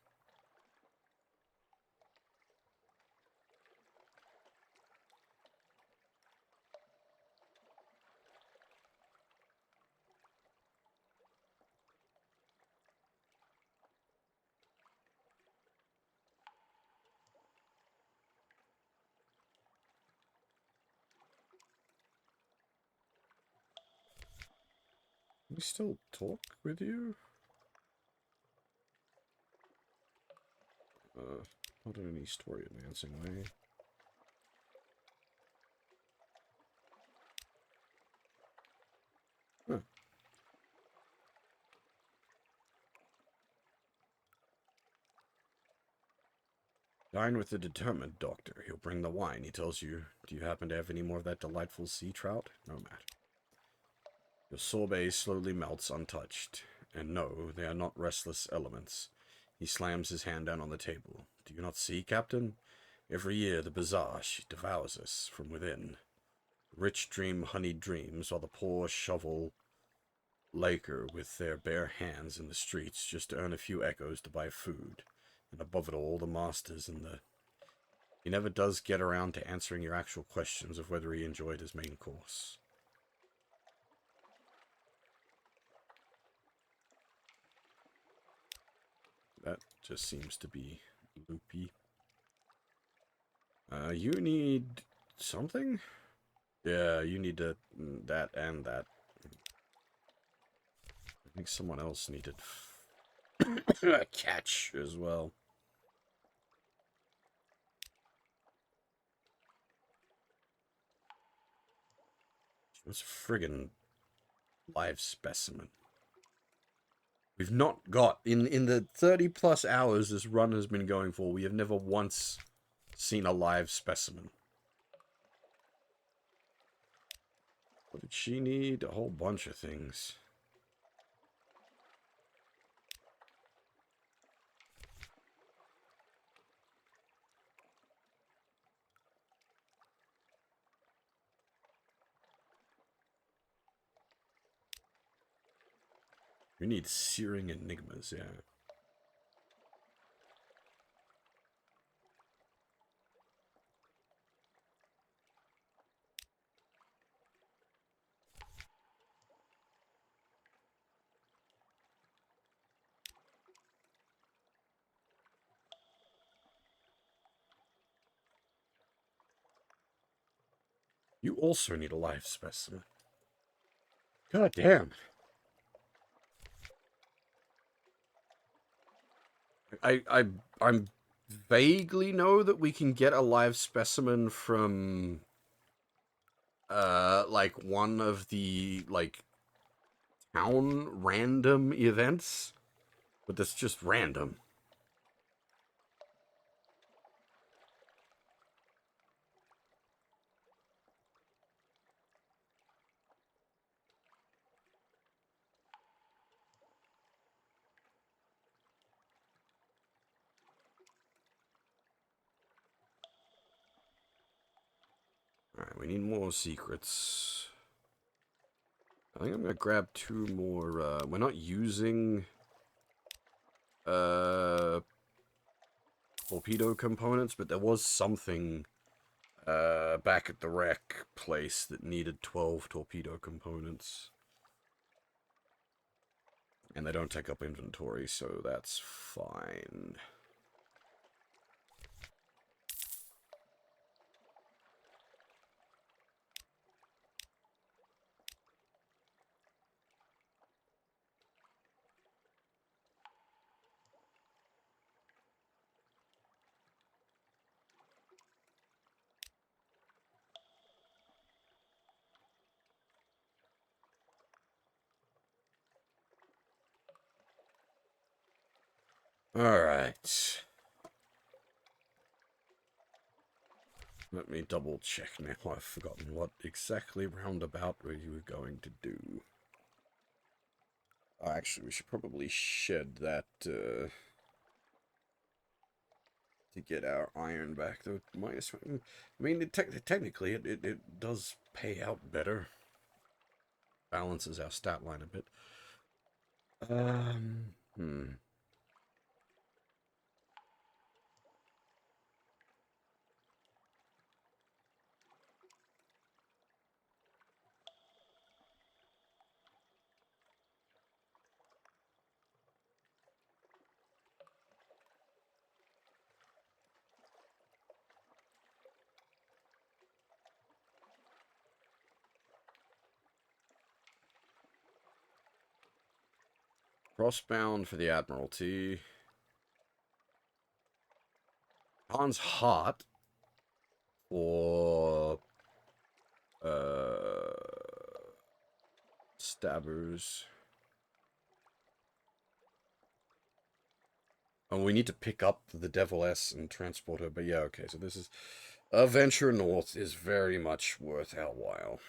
Can we still talk with you? Not in any story advancing way. Huh. Dine with the determined doctor. He'll bring the wine. He tells you, do you happen to have any more of that delightful sea trout? No matter. Your sorbet slowly melts untouched. And no, they are not restless elements. He slams his hand down on the table. Do you not see, Captain? Every year the bazaar, she devours us from within. Rich dream honeyed dreams, while the poor shovel laker with their bare hands in the streets just to earn a few echoes to buy food. And above it all, the masters and the... He never does get around to answering your actual questions of whether he enjoyed his main course. That just seems to be loopy. You need something? Yeah, you need that and that. I think someone else needed a catch as well. It's a friggin' live specimen. We've not got, in the 30 plus hours this run has been going for, we have never once seen a live specimen. What did she need? A whole bunch of things. We need searing enigmas, yeah. You also need a live specimen. God damn. I'm vaguely know that we can get a live specimen from like one of the like town random events, but that's just random. Alright, we need more secrets. I think I'm gonna grab 2 more, we're not using, torpedo components, but there was something, back at the wreck place that needed 12 torpedo components. And they don't take up inventory, so that's fine. Alright. Let me double check now. I've forgotten what exactly roundabout were you going to do. Oh, actually, we should probably shed that to get our iron back. Though minus, I mean, technically, it does pay out better. Balances our stat line a bit. Hmm. Crossbound for the Admiralty. Han's Heart for stabbers. Oh, we need to pick up the Devil S and transport her, but yeah, okay, so this is... A venture north is very much worth our while.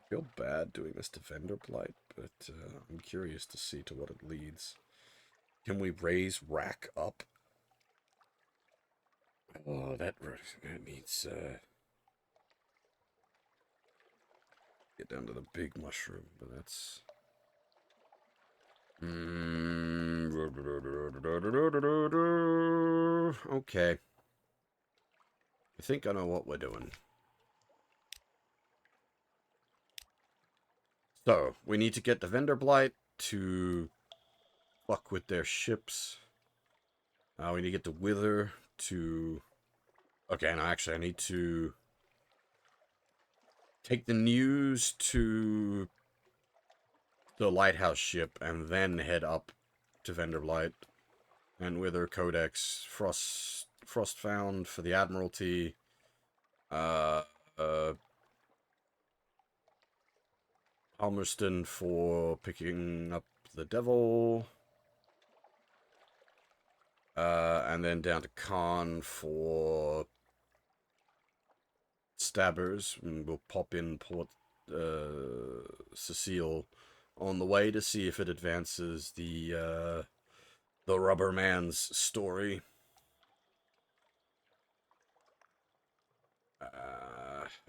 I feel bad doing this to Vendor Blight, but I'm curious to see to what it leads. Can we raise Rack up? Oh, that needs... get down to the big mushroom, but that's... Okay. I think I know what we're doing. So, we need to get the Vendor Blight to fuck with their ships. We need to get the Wither to... Okay, no, actually, I need to take the news to the lighthouse ship and then head up to Vendor Blight and Wither Codex, Frostfound for the Admiralty, Palmerston for picking up the Devil, and then down to Khan for stabbers, and we'll pop in Port Cecile on the way to see if it advances the Rubber Man's story.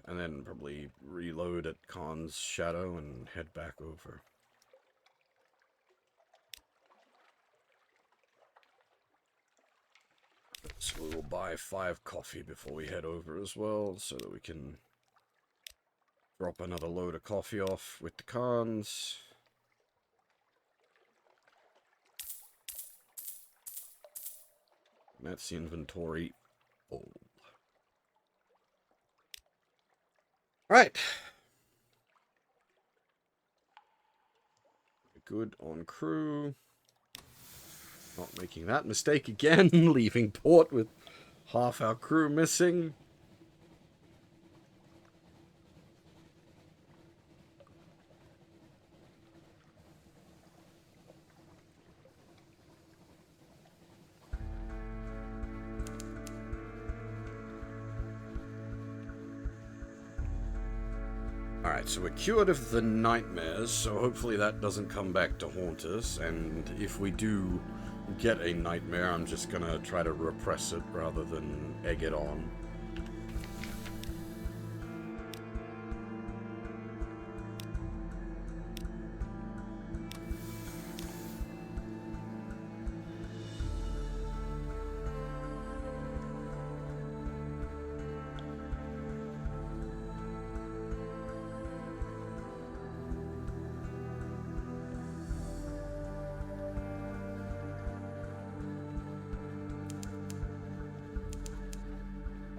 And then probably reload at Khan's Shadow and head back over. So we'll buy 5 coffee before we head over as well, so that we can drop another load of coffee off with the Khans. And that's the inventory full. Right. Good on crew. Not making that mistake again, leaving port with half our crew missing. Alright, so we're cured of the nightmares, so hopefully that doesn't come back to haunt us, and if we do get a nightmare, I'm just gonna try to repress it rather than egg it on.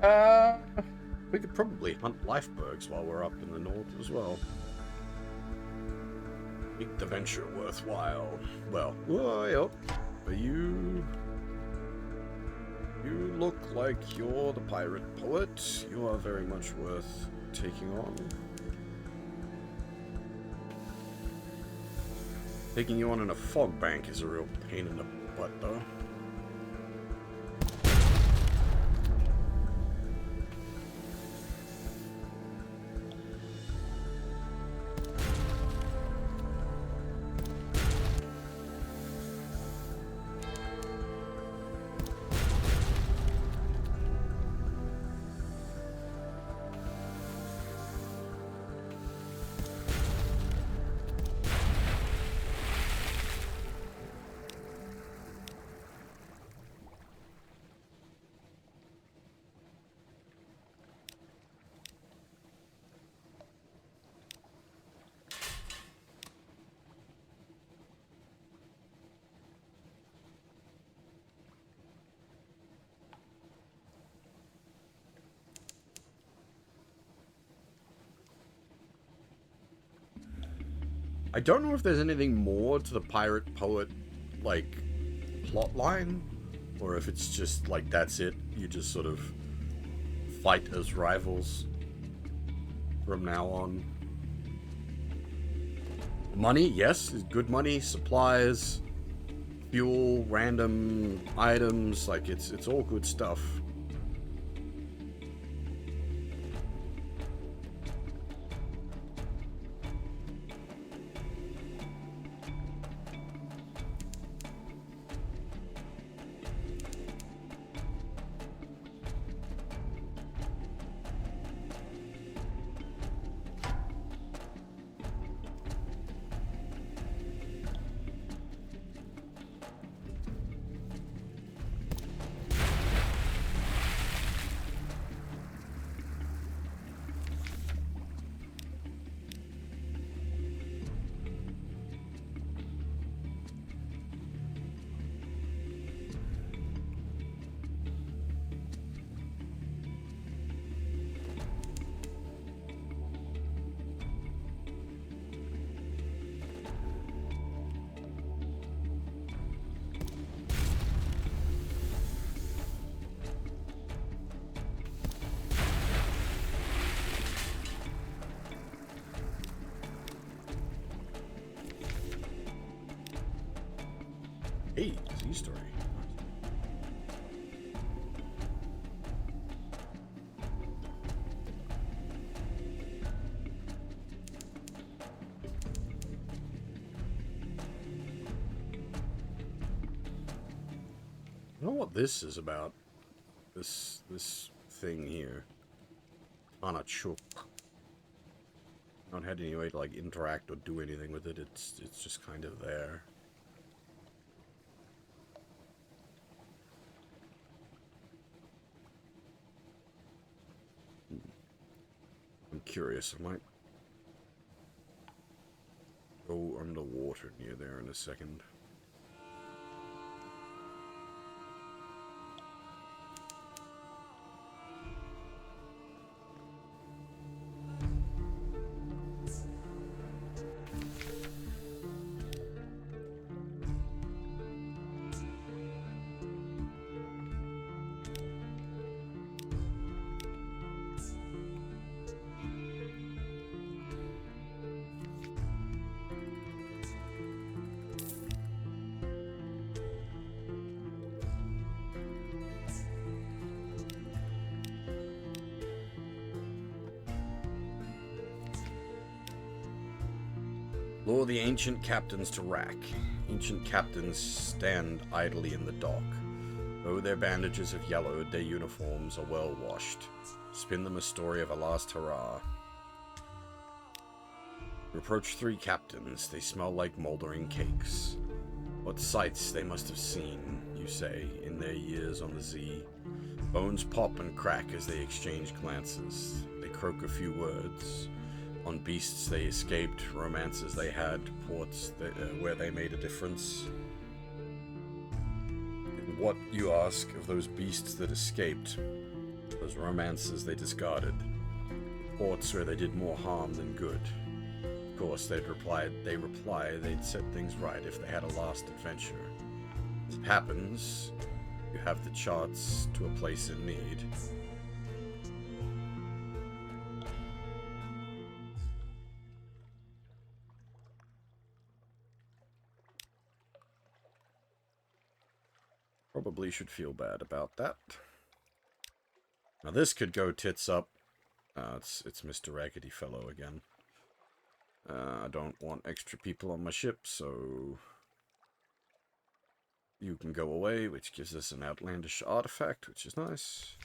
Uh, we could probably hunt lifebergs while we're up in the north as well. Make the venture worthwhile. Well, but you look like you're the pirate poet. You are very much worth taking on. Taking you on in a fog bank is a real pain in the butt, though. I don't know if there's anything more to the pirate poet, like, plot line, or if it's just, like, that's it. You just sort of fight as rivals from now on. Money, yes, good money, supplies, fuel, random items, like, it's all good stuff. Hey, Z story. I don't know what this is about. This thing here. Anachuk. Not had any way to like interact or do anything with it. It's just kind of there. I'm curious. I might go underwater near there in a second. Lure the ancient captains to rack. Ancient captains stand idly in the dock. Though their bandages have yellowed, their uniforms are well washed. Spin them a story of a last hurrah. Reproach 3 captains, they smell like mouldering cakes. What sights they must have seen, you say, in their years on the Z. Bones pop and crack as they exchange glances. They croak a few words. On beasts they escaped, romances they had, ports where they made a difference. And what, you ask, of those beasts that escaped? Those romances they discarded. Ports where they did more harm than good. Of course, they reply they'd set things right if they had a last adventure. As it happens, you have the charts to a place in need. Probably should feel bad about that. Now this could go tits up. It's Mr. Raggedy Fellow again. I don't want extra people on my ship, so you can go away, which gives us an outlandish artifact, which is nice.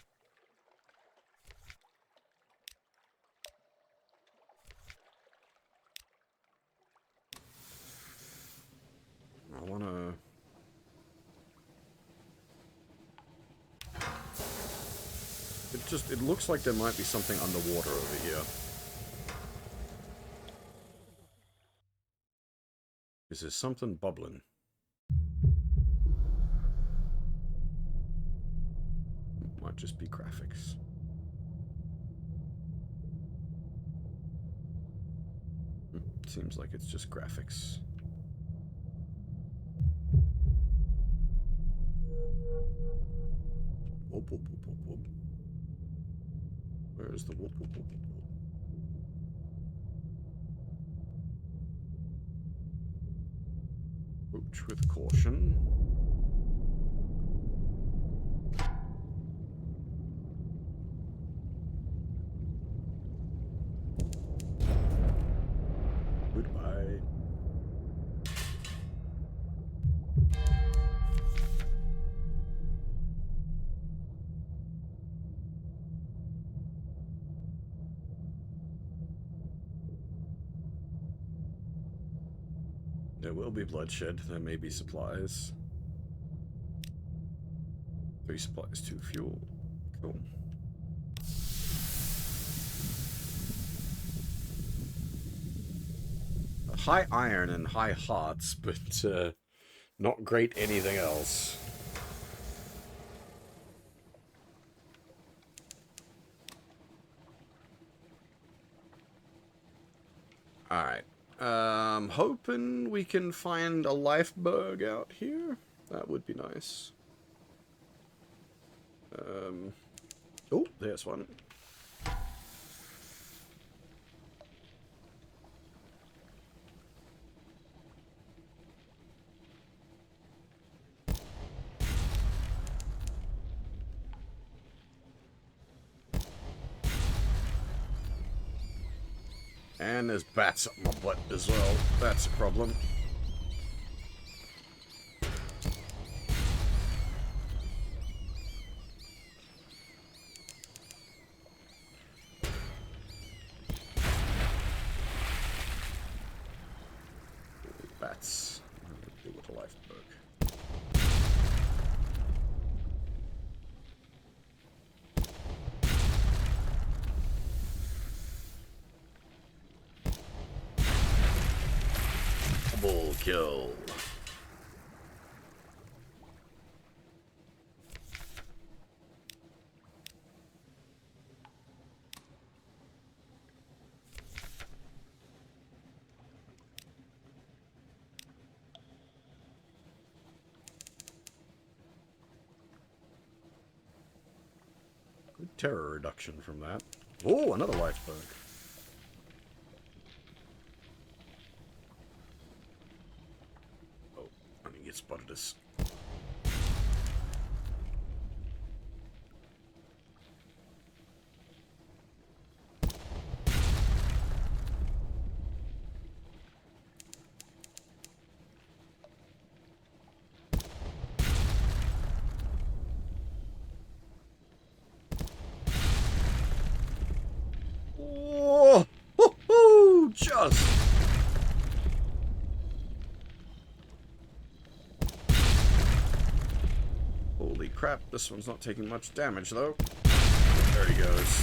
I wanna... It looks like there might be something underwater over here. Is there something bubbling? Might just be graphics. Seems like it's just graphics. Whoop, whoop, whoop, whoop, whoop. Where's the whoop, whoop, whoop, whoop, whoop? Approach with caution. Goodbye. There will be bloodshed. There may be supplies. 3 supplies, 2 fuel. Cool. High iron and high hearts, but not great anything else. Alright. Hoping we can find a lifeberg out here. That would be nice. Oh, there's one. And there's bats up my butt as well. That's a problem. Bats. Deal with a lifeberg. Double kill. Good terror reduction from that. Oh, another lifeberg. Oh, I think it spotted us. Oh, ho, just. Holy crap, this one's not taking much damage though. There he goes.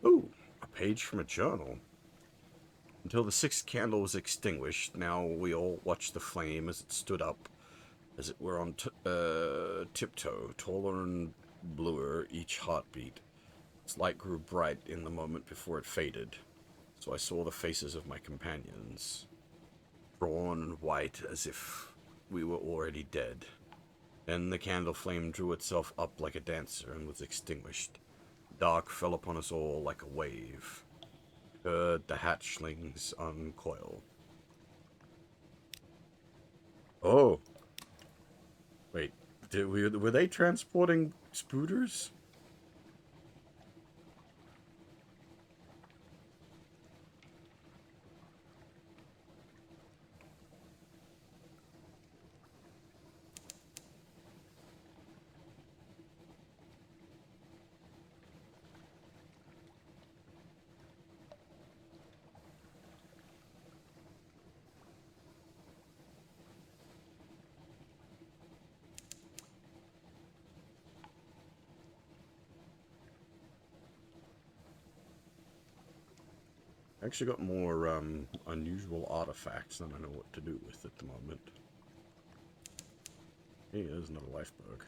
Ooh, a page from a journal. until the sixth candle was extinguished. Now we all watched the flame as it stood up, as it were on tiptoe, taller and bluer each heartbeat. Its light grew bright in the moment before it faded, so I saw the faces of my companions, drawn and white as if we were already dead. Then the candle flame drew itself up like a dancer and was extinguished. Dark fell upon us all like a wave. Heard the hatchlings uncoil. Oh. Wait, were they transporting spooters? I actually got more unusual artifacts than I know what to do with at the moment. Hey, there's another life bug.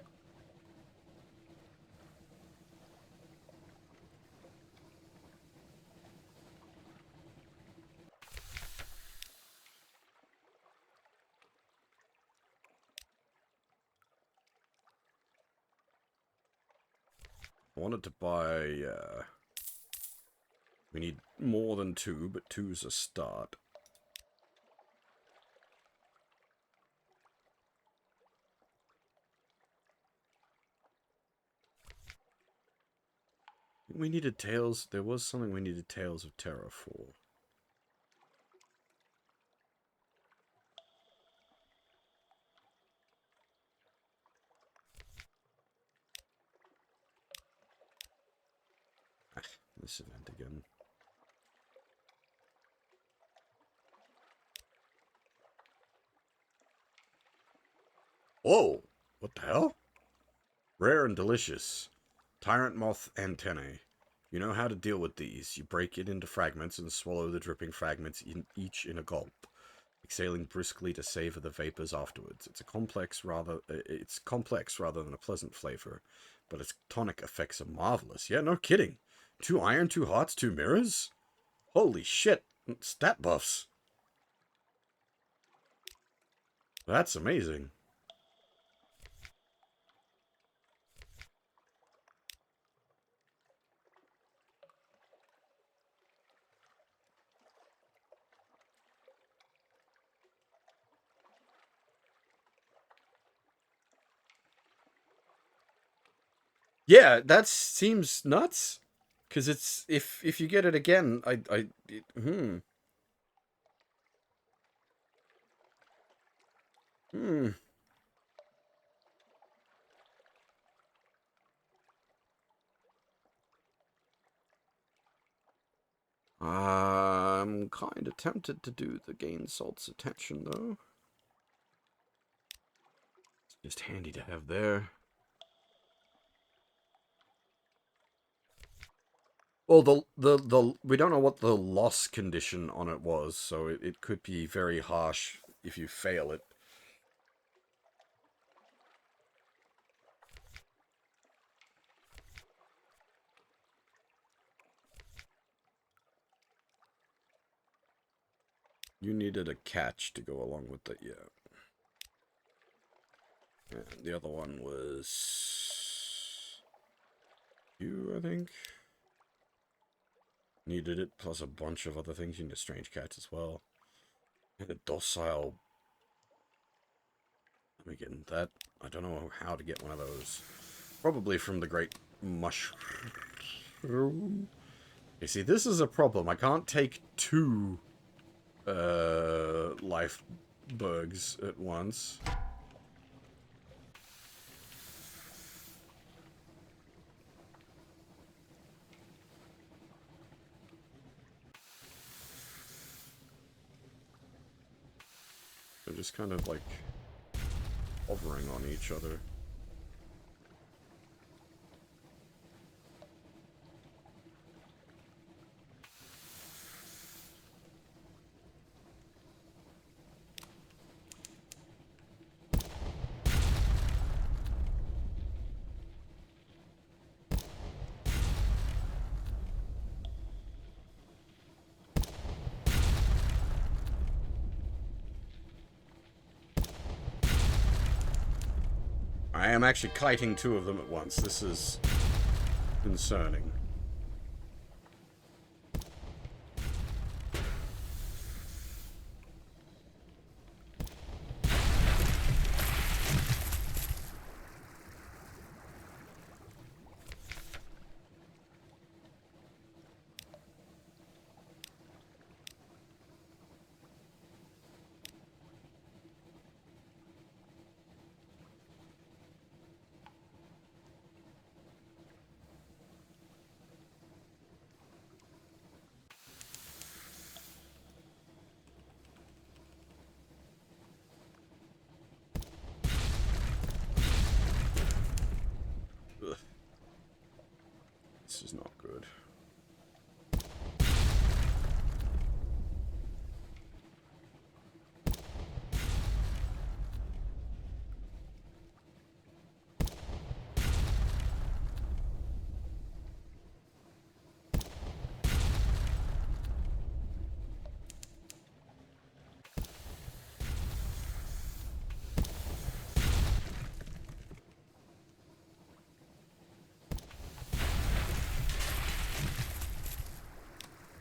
I wanted to buy, we need more than 2, but 2's a start. We needed Tales, there was something we needed Tales of Terror for. This event again. Whoa! What the hell? Rare and delicious. Tyrant moth antennae. You know how to deal with these. You break it into fragments and swallow the dripping fragments each in a gulp, exhaling briskly to savor the vapors afterwards. It's complex rather than a pleasant flavor, but its tonic effects are marvelous. Yeah, no kidding. 2 iron, 2 hearts, 2 mirrors? Holy shit. Stat buffs. That's amazing. Yeah, that seems nuts. Because it's if you get it again, hmm. I'm kind of tempted to do the gain salt's attention though. It's just handy to have there. Well, the we don't know what the loss condition on it was, so it could be very harsh if you fail it. You needed a catch to go along with it, yeah. And the other one was you, I think. Needed it, plus a bunch of other things. You need a strange catch as well. And a docile. Let me get into that. I don't know how to get one of those. Probably from the Great Mushroom. You see, this is a problem. I can't take 2 life bugs at once. They're just kind of like hovering on each other. I am actually kiting two of them at once. This is concerning. Ugh. This is not good.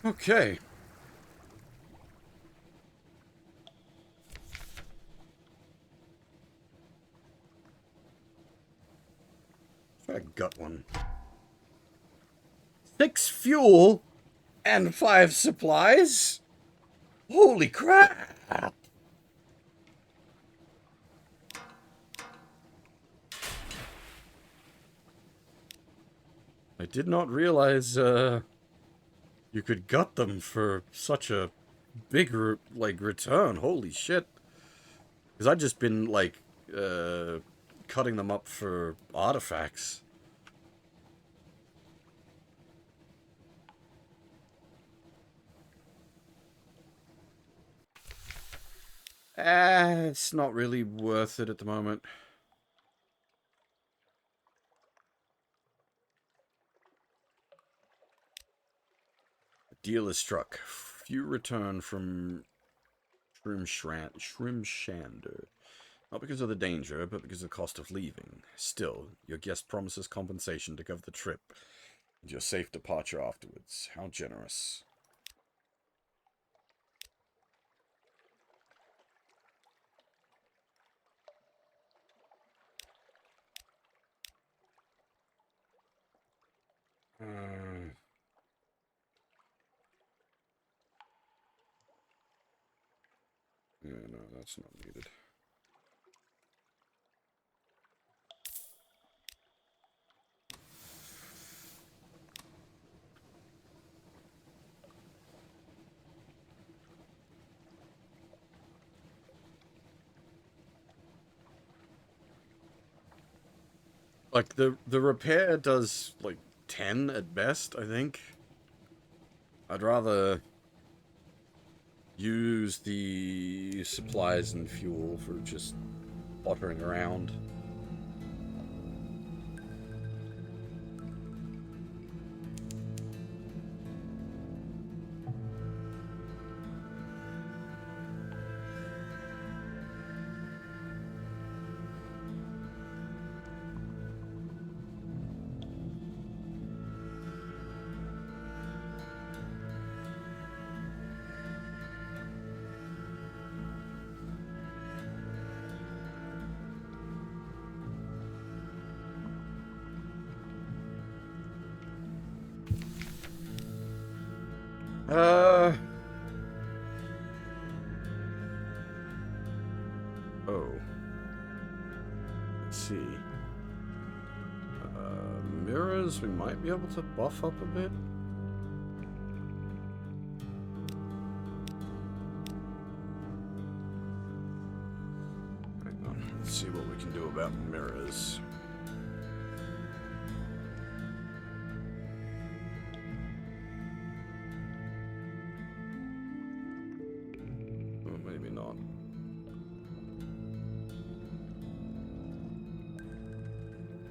Okay. I got one. 6 fuel and 5 supplies? Holy crap! I did not realize, you could gut them for such a big, return. Holy shit. Because I'd just been, cutting them up for artifacts. It's not really worth it at the moment. Deal is struck. Few return from Shrimshander. Not because of the danger, but because of the cost of leaving. Still, your guest promises compensation to cover the trip and your safe departure afterwards. How generous. Yeah, no, that's not needed. Like, the repair does, 10 at best, I think. I'd rather use the supplies and fuel for just pottering around. Oh. Let's see. Mirrors, we might be able to buff up a bit. Hang on, let's see what we can do about mirrors. Oh, maybe not.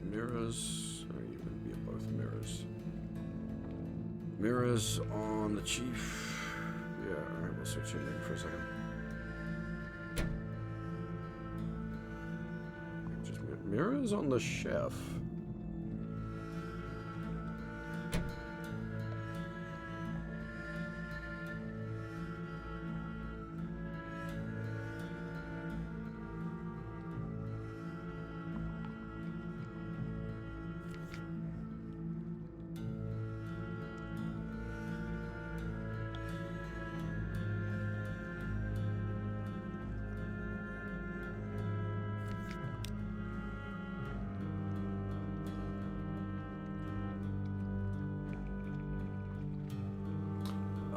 Mirrors. Oh, you can be both mirrors. Mirrors on the chief. Yeah, alright, we'll switch him in for a second. Just Mirrors on the chef.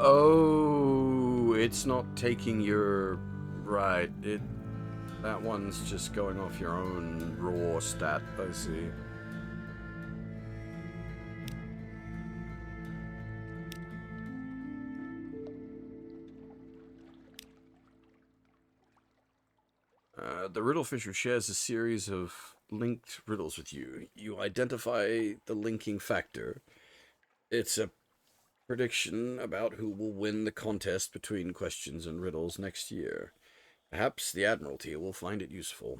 Oh, it's not taking your... Right, that one's just going off your own raw stat, I see. The riddle fisher shares a series of linked riddles with you. You identify the linking factor. It's a prediction about who will win the contest between questions and riddles next year. Perhaps the Admiralty will find it useful.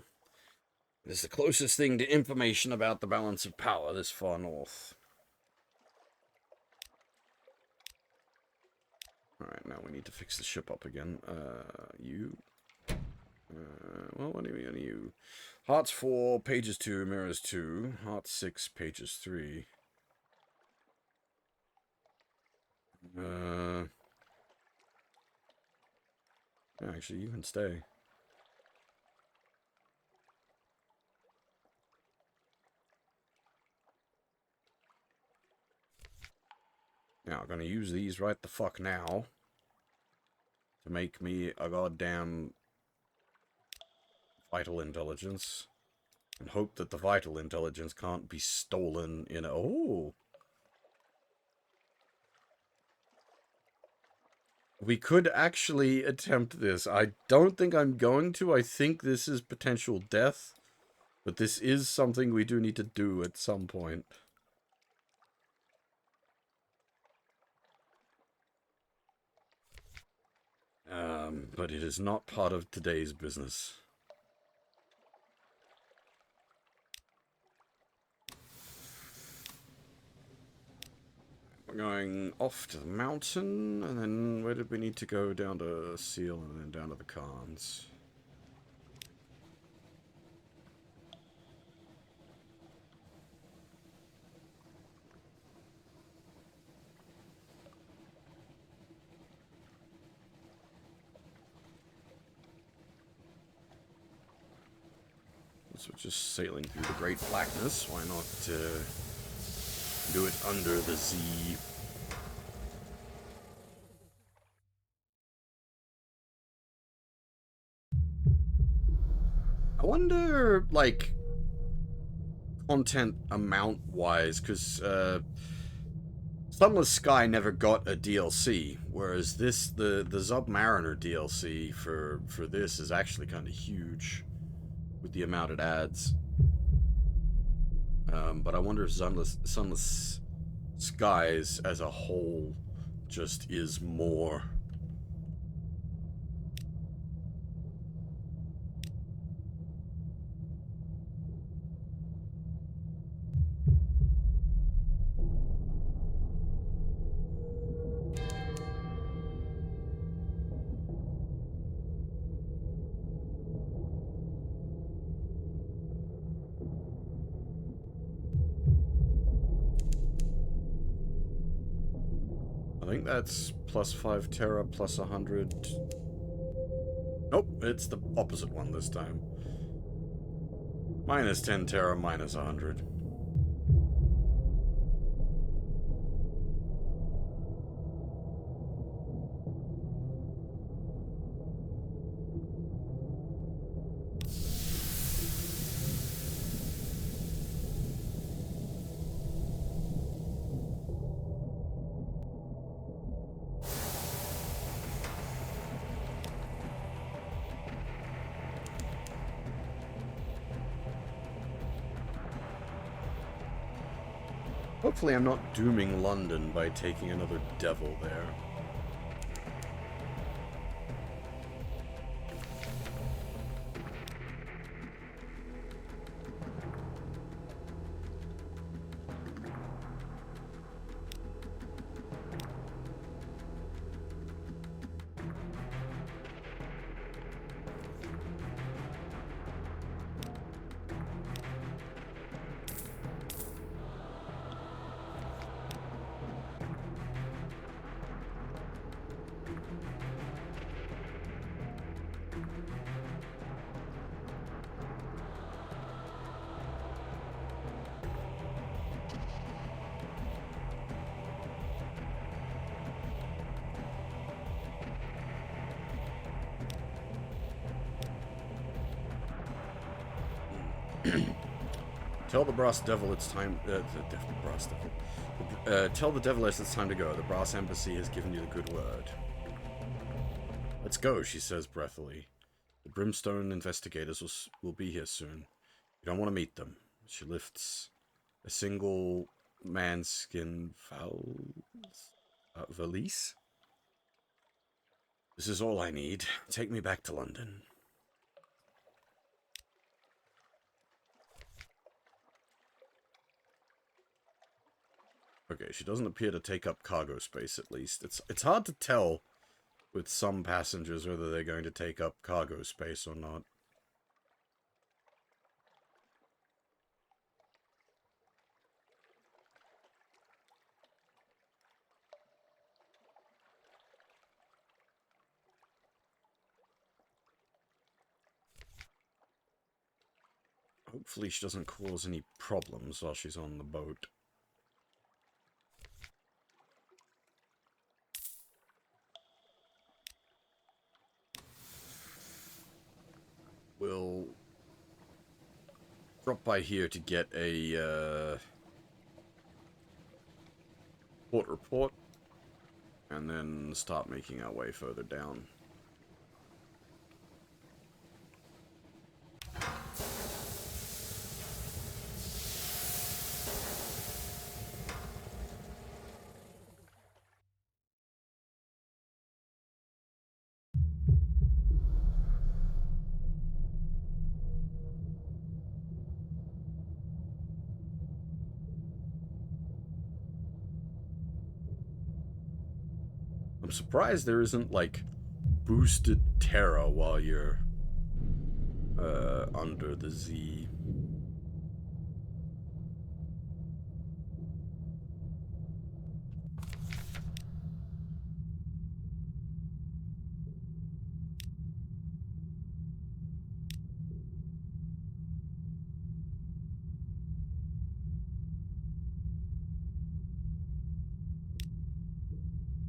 It is the closest thing to information about the balance of power this far north. Alright, now we need to fix the ship up again. Well, what are you? Hearts 4, pages 2, mirrors 2. Hearts 6, pages 3. Actually, you can stay. Now, I'm gonna use these right the fuck now to make me a goddamn vital intelligence. And hope that the vital intelligence can't be stolen in a... Oh! We could actually attempt this. I don't think I'm going to. I think this is potential death. But this is something we do need to do at some point. But it is not part of today's business. We're going off to the mountain, and then where did we need to go? Down to Seal, and then down to the Khans. So just sailing through the Great Blackness, why not do it under the sea? I wonder, like, content amount-wise, because Sunless Sky never got a DLC, whereas the Submariner DLC for this is actually kind of huge with the amount it adds. But I wonder if Sunless Skies as a whole just is more. I think that's plus 5 Terra, plus 100. Nope, it's the opposite one this time. Minus 10 Terra, minus 100. Hopefully I'm not dooming London by taking another devil there. Tell the brass devil it's time. Brass devil. Tell the deviless it's time to go. The brass embassy has given you the good word. Let's go, she says breathily. The brimstone investigators will be here soon. You don't want to meet them. She lifts a single man-skin valise. This is all I need. Take me back to London. Okay, she doesn't appear to take up cargo space, at least. It's hard to tell with some passengers whether they're going to take up cargo space or not. Hopefully she doesn't cause any problems while she's on the boat. We'll drop by here to get a port report, and then start making our way further down. I'm surprised there isn't, like, boosted Terra while you're under the Z.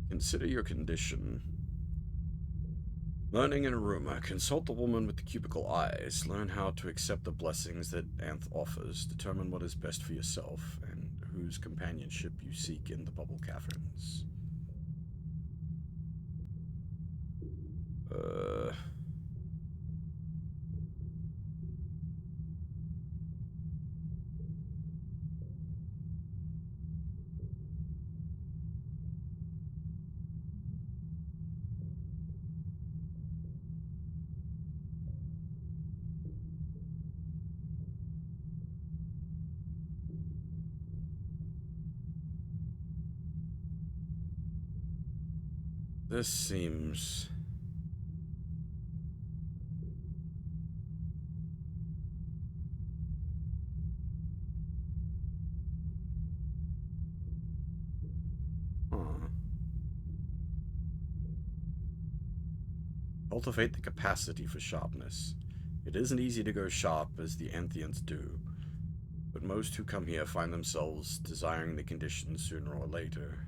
Consider your condition. Learning in a rumor. Consult the woman with the cubicle eyes. Learn how to accept the blessings that Anth offers. Determine what is best for yourself, and whose companionship you seek in the bubble caverns. This seems... Cultivate the capacity for sharpness. It isn't easy to go sharp as the Anthians do, but most who come here find themselves desiring the conditions sooner or later.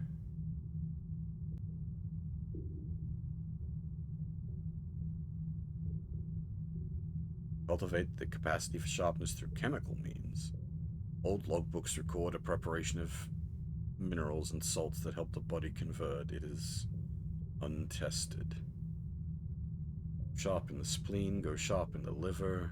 Cultivate the capacity for sharpness through chemical means. Old logbooks record a preparation of minerals and salts that help the body convert. It is untested. Sharp in the spleen, go sharp in the liver.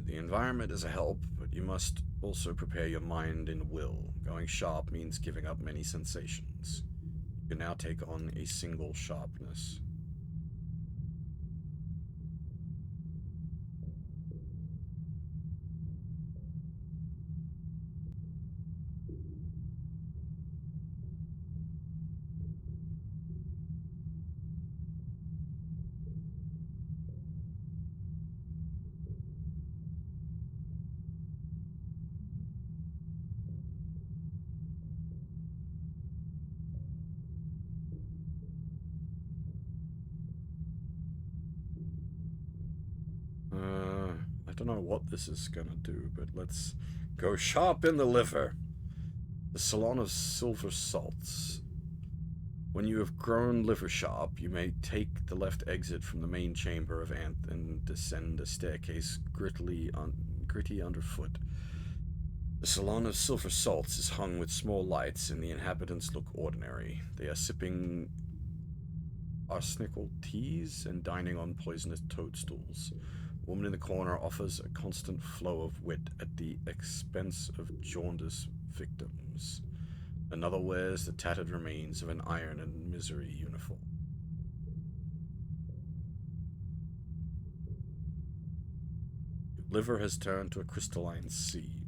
The environment is a help, but you must also prepare your mind and will. Going sharp means giving up many sensations. You can now take on a single sharpness. don't know what this is gonna do, but let's go sharp in the liver. The Salon of Silver Salts. When you have grown liver sharp, you may take the left exit from the main chamber of Anth and descend a staircase gritty underfoot. The Salon of Silver Salts is hung with small lights, and the inhabitants look ordinary. They are sipping arsenical teas and dining on poisonous toadstools. A woman in the corner offers a constant flow of wit at the expense of jaundice victims. Another wears the tattered remains of an iron and misery uniform. Your liver has turned to a crystalline sieve.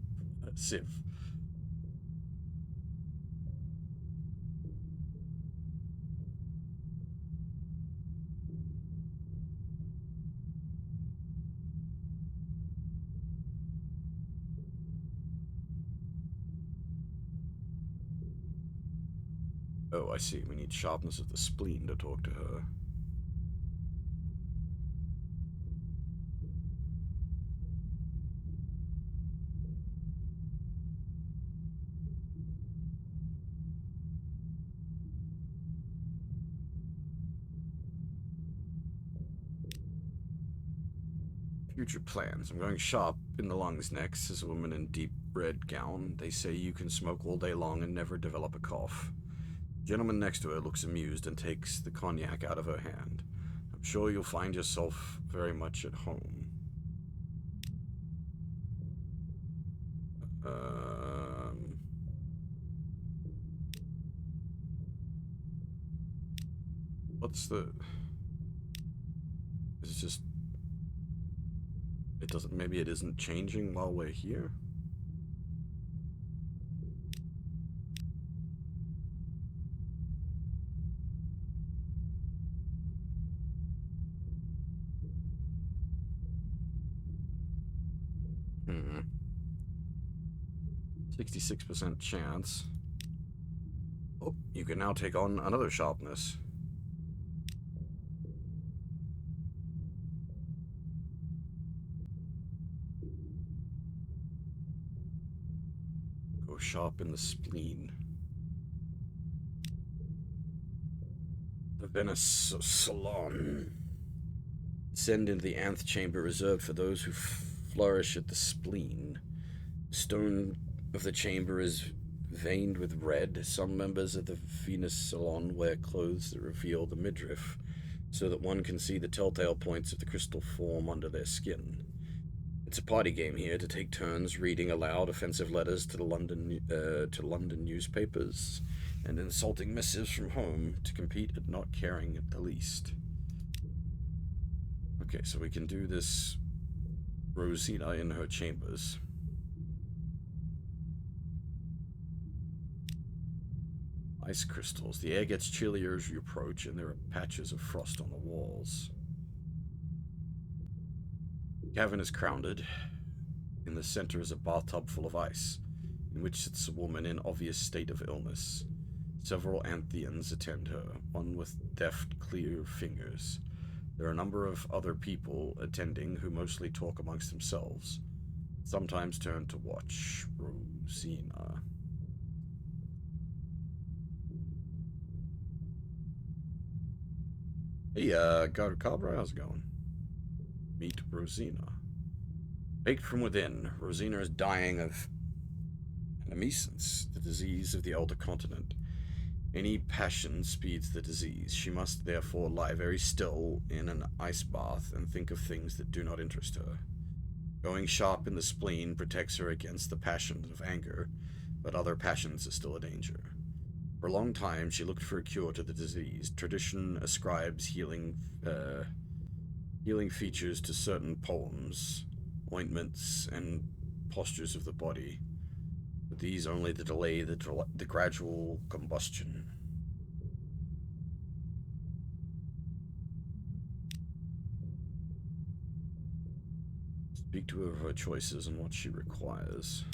Oh, I see. We need sharpness of the spleen to talk to her. Future plans. I'm going sharp in the lungs next, says a woman in deep red gown. They say you can smoke all day long and never develop a cough. The gentleman next to her looks amused and takes the cognac out of her hand. I'm sure you'll find yourself very much at home. What's the... It's just... It doesn't... Maybe it isn't changing while we're here? Hmm. 66% chance. Oh, you can now take on another sharpness. Go sharp in the spleen. The Venice Salon. Send into the Anth chamber reserved for those who flourish at the spleen. The stone of the chamber is veined with red. Some members of the Venus Salon wear clothes that reveal the midriff, so that one can see the telltale points of the crystal form under their skin. It's a party game here to take turns reading aloud offensive letters to the London newspapers and insulting missives from home to compete at not caring at the least. Okay, so we can do this Rosina in her chambers. Ice crystals. The air gets chillier as you approach, and there are patches of frost on the walls. The cavern is crowded. In the center is a bathtub full of ice, in which sits a woman in obvious state of illness. Several Anthians attend her, one with deft, clear fingers. There are a number of other people attending who mostly talk amongst themselves, sometimes turn to watch Rosina. Hey, Garu Cabra, how's it going? Meet Rosina. Baked from within, Rosina is dying of anemescence, the disease of the elder continent. Any passion speeds the disease. She must therefore lie very still in an ice bath and think of things that do not interest her. Going sharp in the spleen protects her against the passions of anger, but other passions are still a danger. For a long time, she looked for a cure to the disease. Tradition ascribes healing features to certain poems, ointments, and postures of the body, but these only to delay the gradual combustion. Speak to her of her choices and what she requires.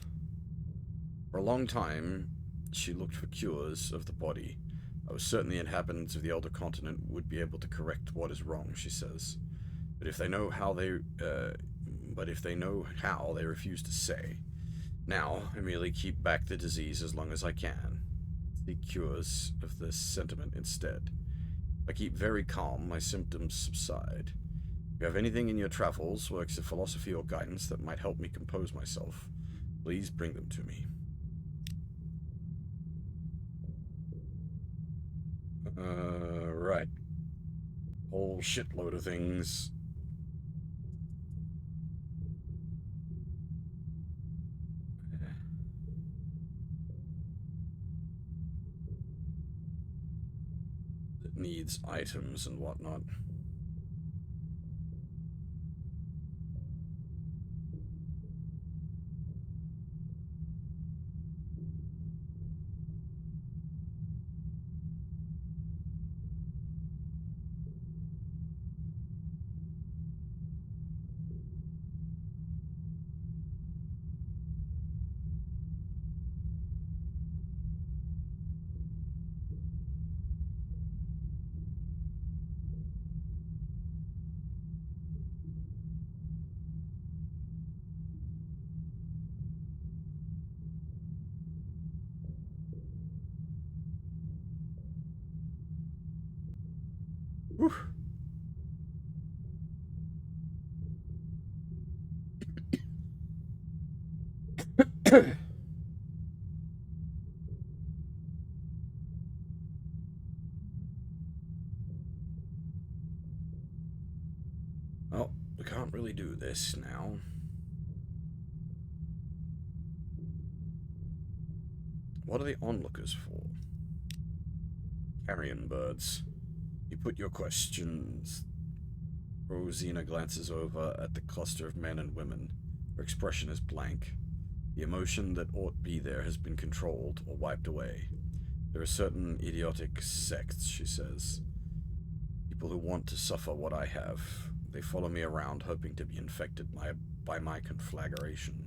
For a long time, she looked for cures of the body. I was certain the inhabitants of the elder continent would be able to correct what is wrong, she says. But if they know how but if they know how, they refuse to say. Now, I merely keep back the disease as long as I can. Seek cures of this sentiment instead. If I keep very calm, my symptoms subside. If you have anything in your travels, works of philosophy or guidance that might help me compose myself, please bring them to me. Right. Whole shitload of things. That needs items and whatnot. Whew. Well, we can't really do this now. What are the onlookers for? Carrion birds. You put your questions. Rosina glances over at the cluster of men and women. Her expression is blank. The emotion that ought be there has been controlled or wiped away. There are certain idiotic sects, she says. People who want to suffer what I have. They follow me around hoping to be infected by my conflagration.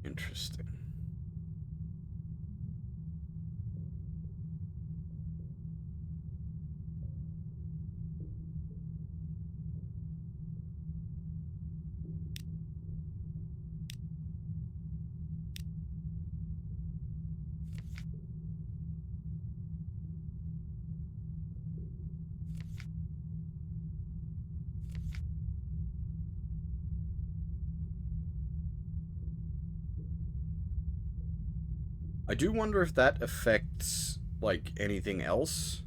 Interesting. I do wonder if that affects, like, anything else.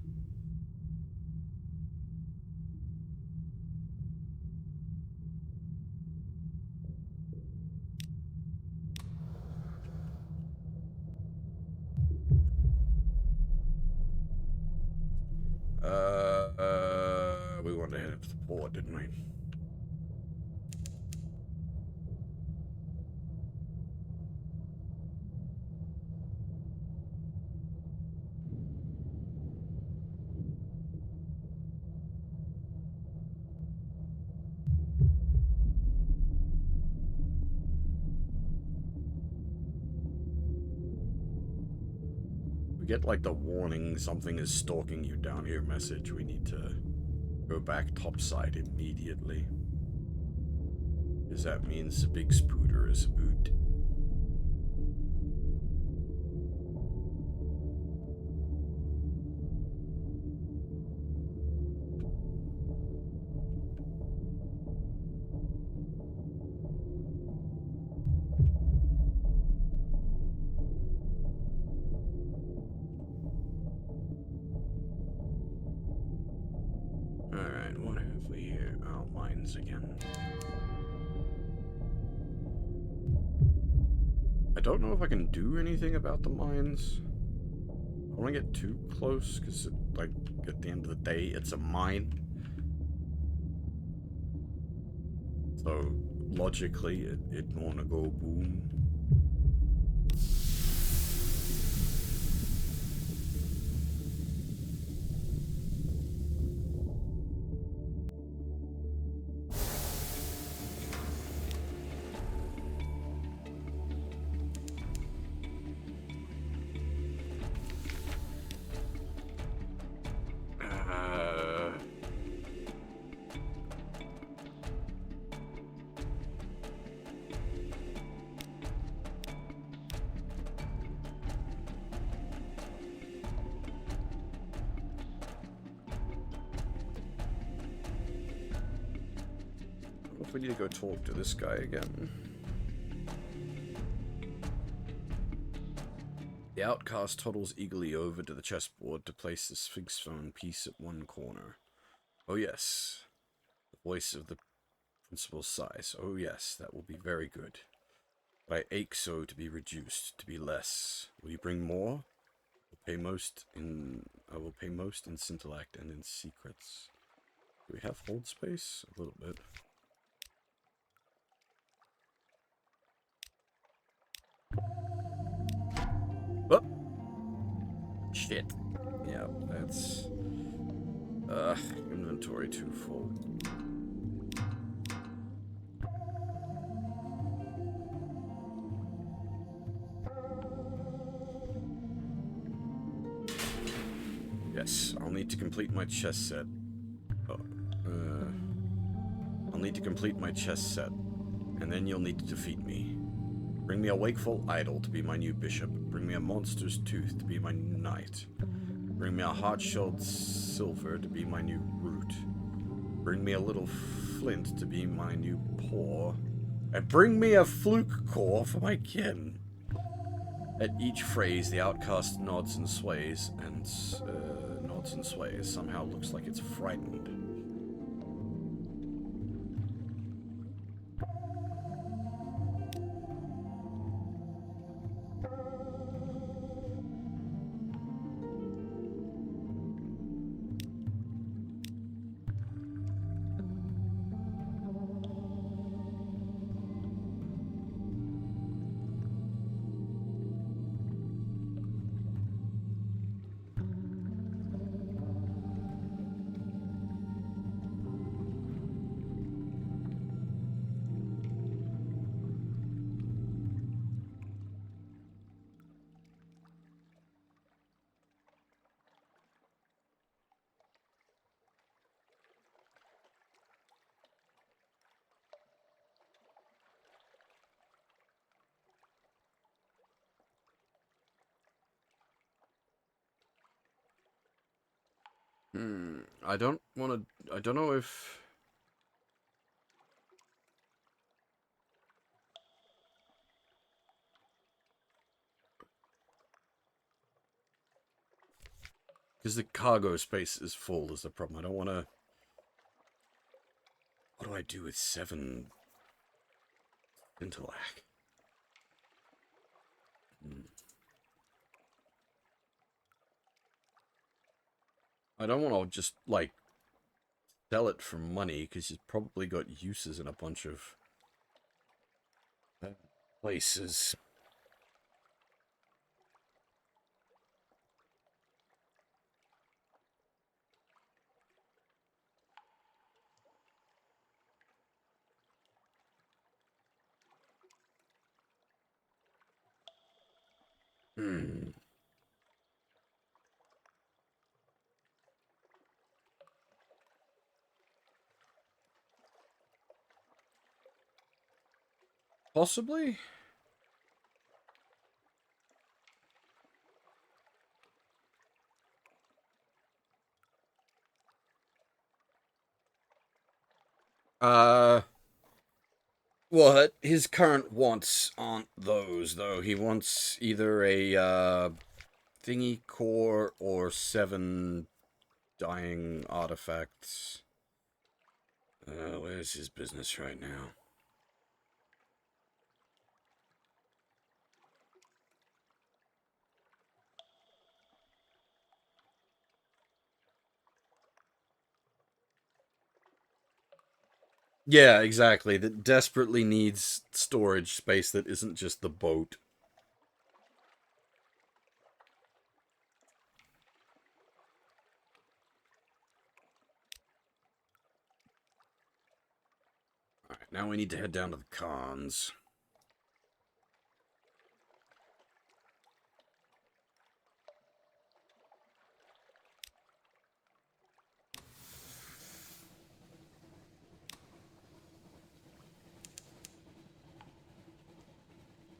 We wanted to head up to the port, didn't we? We get, like, the warning something is stalking you down here message. We need to go back topside immediately. Because that means the big spooter is about. Alright, what have we here? Oh, mines again. I don't know if I can do anything about the mines. I don't want to get too close, because, like, at the end of the day, it's a mine. So, logically, it'd want to go boom. we need to go talk to this guy again. The outcast toddles eagerly over to the chessboard to place the Sphinx stone piece at one corner. Oh yes. The voice of the principal sighs. Oh yes, that will be very good. But I ache so to be reduced, to be less. Will you bring more? I will pay most in Scintillect and in secrets. Do we have hold space? A little bit. Oh! Shit. Yeah, that's... inventory too full. Yes, I'll need to complete my chess set. Oh, I'll need to complete my chess set, and then you'll need to defeat me. Bring me a wakeful idol to be my new bishop. Bring me a monster's tooth to be my new knight. Bring me a hard-shelled silver to be my new root. Bring me a little flint to be my new paw. And bring me a fluke core for my kin. At each phrase, the outcast nods and sways, somehow looks like it's frightened. I don't know if... Because the cargo space is full is the problem. I don't want to... What do I do with 7 intellect? I don't want to just, like, sell it for money, because he's probably got uses in a bunch of places. Possibly? Well, his current wants aren't those, though. He wants either a, thingy core or 7 dying artifacts. Where's his business right now? Yeah, exactly. That desperately needs storage space that isn't just the boat. Alright, now we need to head down to the cons.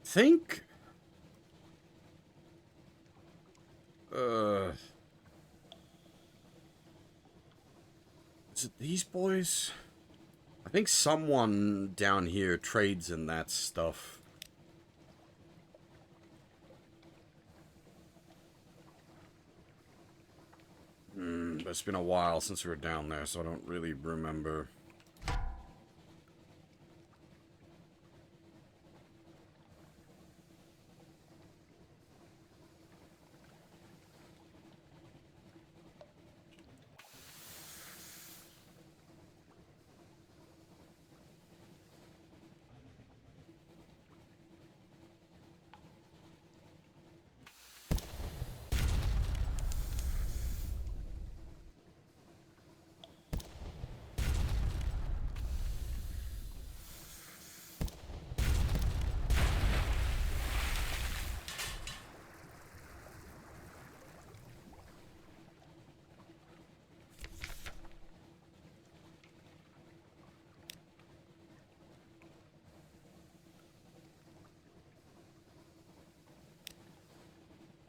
Think... Is it these boys? I think someone down here trades in that stuff. It's been a while since we were down there, so I don't really remember.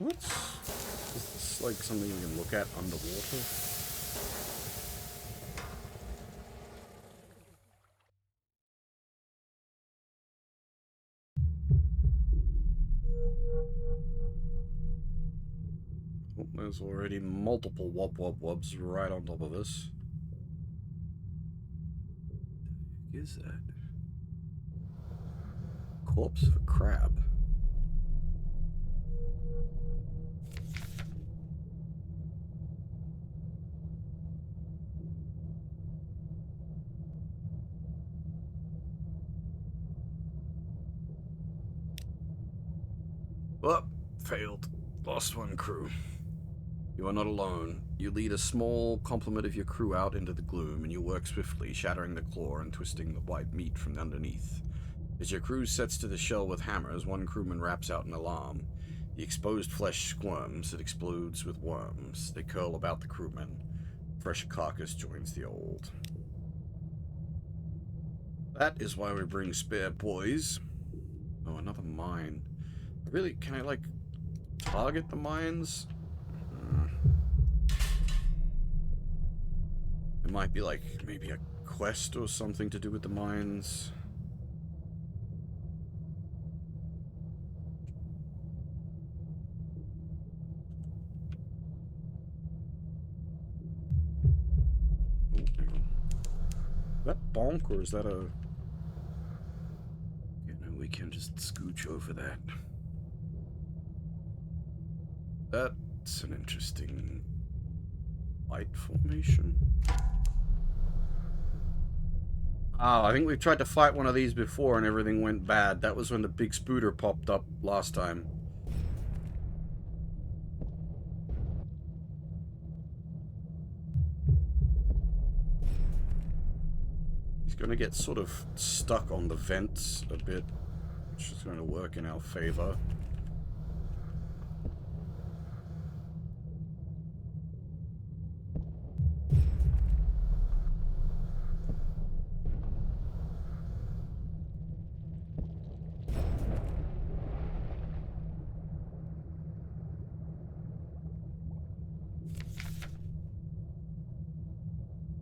What? Is this like something we can look at underwater? Oh, there's already multiple wubs right on top of us. What is that? Corpse of a crab. Oh, failed. Lost one crew. You are not alone. You lead a small complement of your crew out into the gloom, and you work swiftly, shattering the claw and twisting the white meat from underneath. As your crew sets to the shell with hammers, one crewman raps out an alarm. The exposed flesh squirms. It explodes with worms. They curl about the crewman. Fresh carcass joins the old. That is why we bring spare boys. Oh, another mine. Really, can I, like, target the mines? It might be, like, maybe a quest or something to do with the mines. Oh, hang on. Is that bonk, or is that a... Yeah, no, we can just scooch over that. That's an interesting light formation. Oh, I think we've tried to fight one of these before and everything went bad. That was when the big spooter popped up last time. He's going to get sort of stuck on the vents a bit, which is going to work in our favor.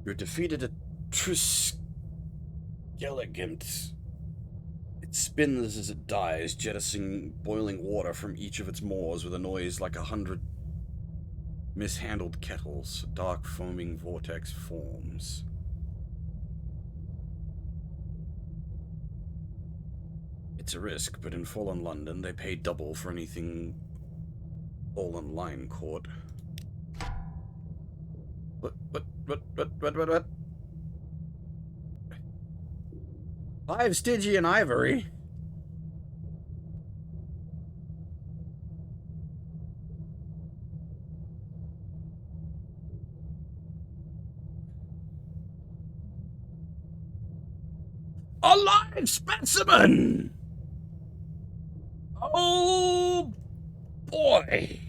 You defeated a Triskeliant. It spins as it dies, jettisoning boiling water from each of its maws with a noise like 100 mishandled kettles. A dark foaming vortex forms. It's a risk, but in fallen London, they pay double for anything fallen line caught. What? 5 Stygian ivory? A live specimen! Oh, boy!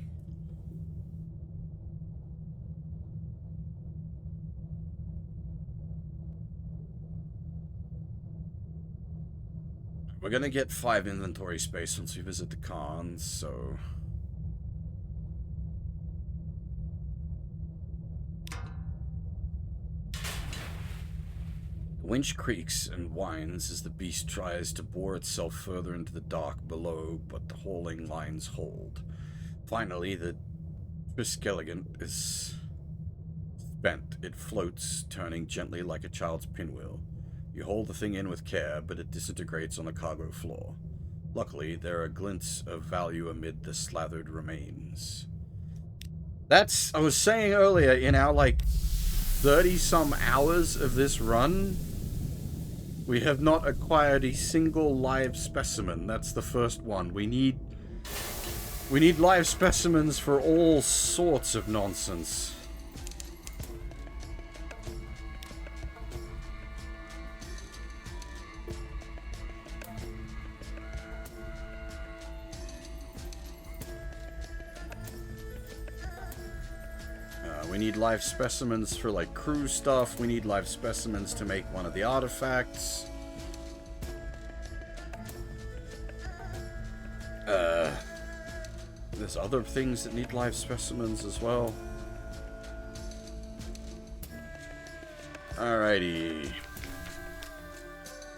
We're gonna get 5 inventory space once we visit the cons, so... Winch creaks and whines as the beast tries to bore itself further into the dark below, but the hauling lines hold. Finally, the Triskelion is spent. It floats, turning gently like a child's pinwheel. You hold the thing in with care, but it disintegrates on the cargo floor. Luckily, there are glints of value amid the slathered remains. That's, I was saying earlier, in our, 30-some hours of this run, we have not acquired a single live specimen. That's the first one. We need live specimens for all sorts of nonsense. We need live specimens for, crew stuff. We need live specimens to make one of the artifacts. There's other things that need live specimens as well. Alrighty.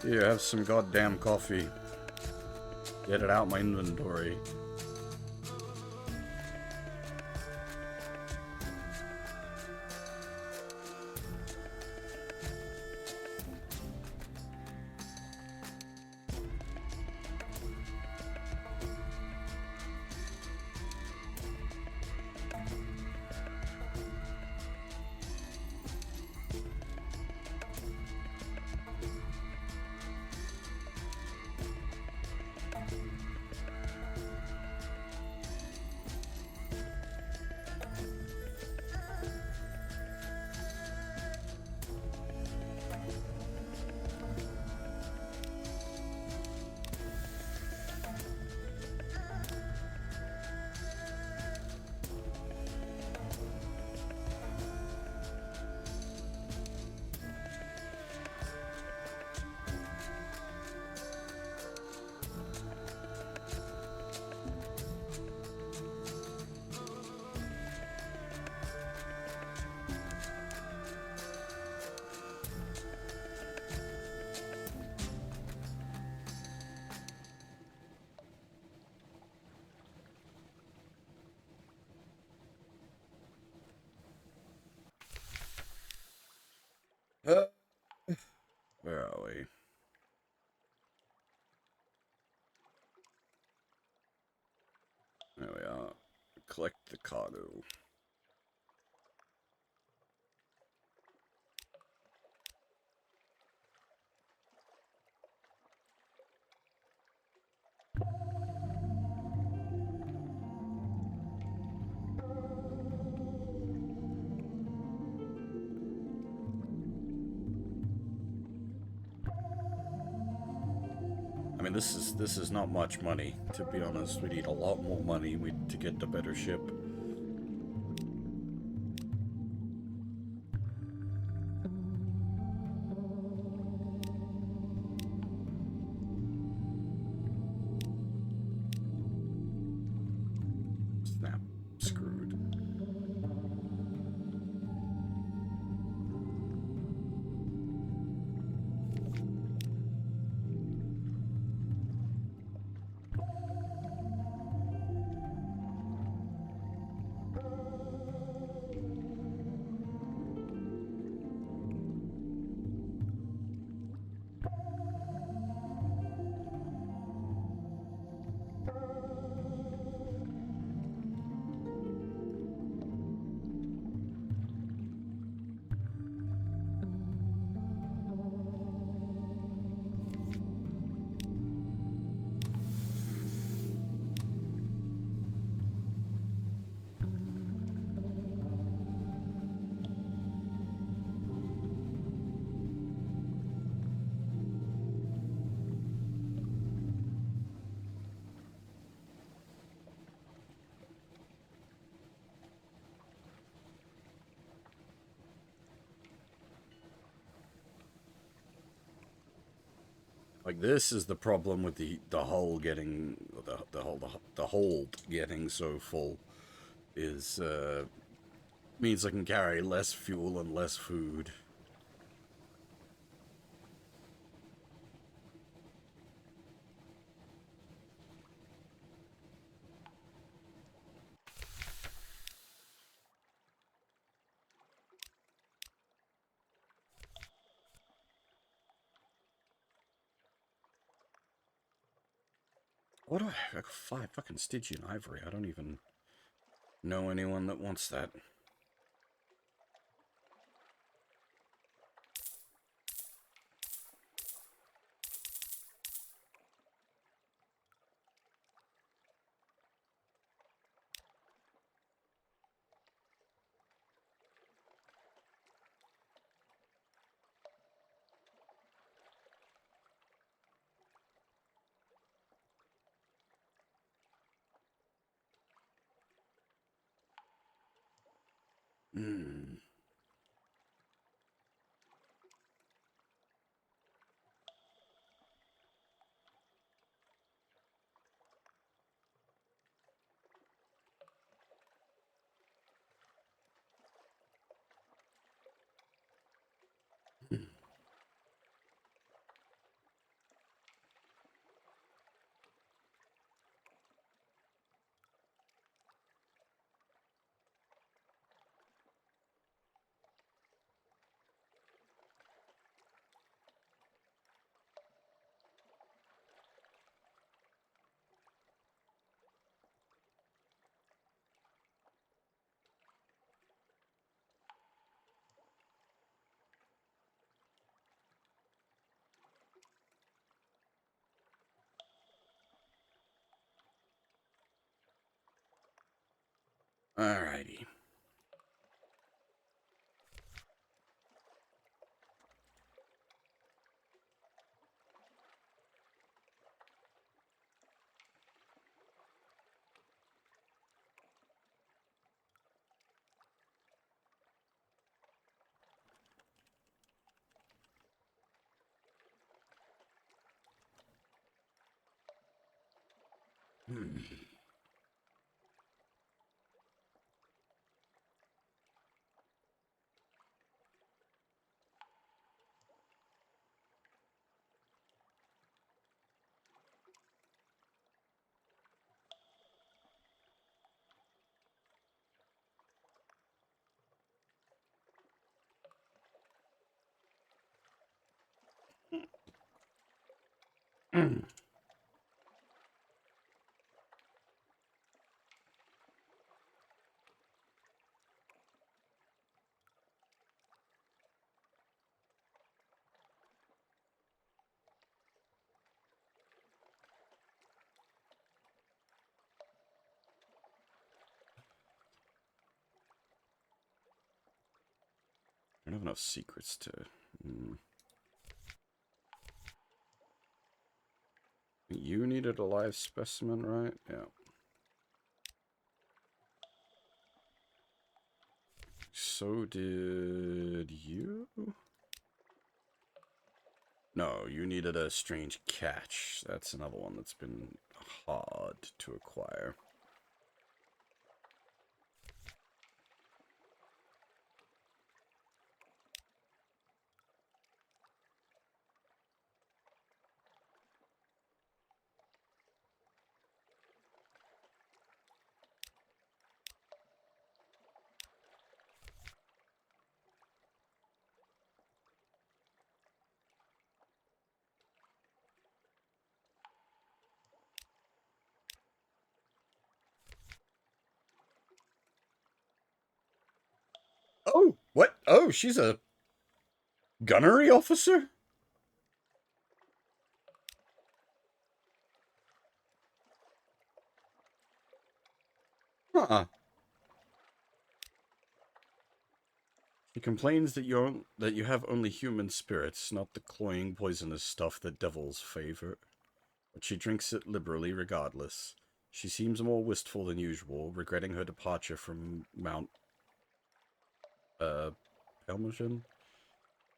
Here, have some goddamn coffee. Get it out my inventory. Where are we? There we are. Collect the cargo. I mean, this is not much money, to be honest. We need a lot more money to get the better ship. Snap. Screwed. Like, this is the problem with the hull getting the hold getting so full, is means I can carry less fuel and less food. What do I got 5 fucking Stygian ivory. I don't even know anyone that wants that. Hmm. Alrighty. Hmm. I don't have enough secrets to... You needed a live specimen, right? Yeah. So did you? No, you needed a strange catch. That's another one that's been hard to acquire. Oh, what? Oh, she's a gunnery officer? Huh. She complains that you have only human spirits, not the cloying, poisonous stuff that devils favor. But she drinks it liberally regardless. She seems more wistful than usual, regretting her departure from Mount Helmerston?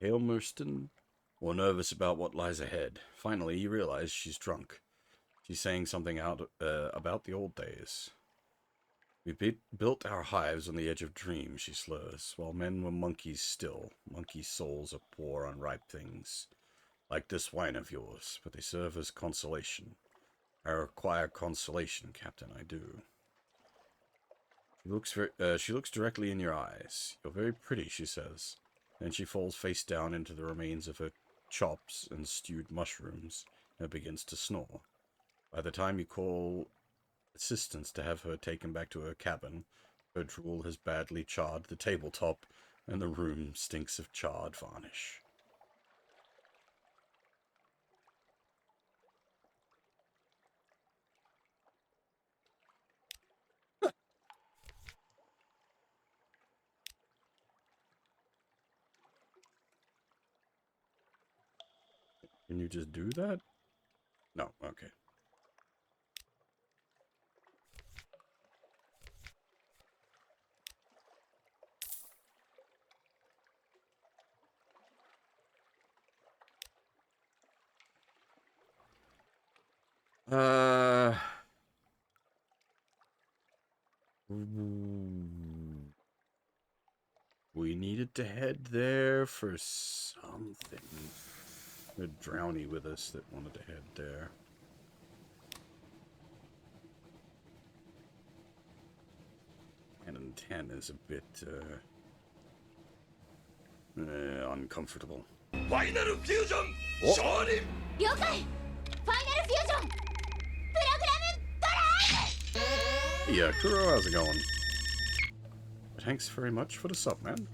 Helmerston? More nervous about what lies ahead. Finally, you realize she's drunk. She's saying something out about the old days. We built our hives on the edge of dreams, she slurs, while men were monkeys still. Monkey souls are poor on ripe things, like this wine of yours, but they serve as consolation. I require consolation, Captain, I do. She looks directly in your eyes. You're very pretty, she says. Then she falls face down into the remains of her chops and stewed mushrooms and begins to snore. By the time you call assistance to have her taken back to her cabin, her drool has badly charred the tabletop, and the room stinks of charred varnish. Can you just do that? No, okay. We needed to head there for something. We had Drowny with us that wanted to head there. And 10 is a bit, uncomfortable. Final fusion! Oh. Shorin! 了解ファイナルフュージョンプログラムドライ Yeah, Kuro, how's it going? Thanks very much for the sub, man.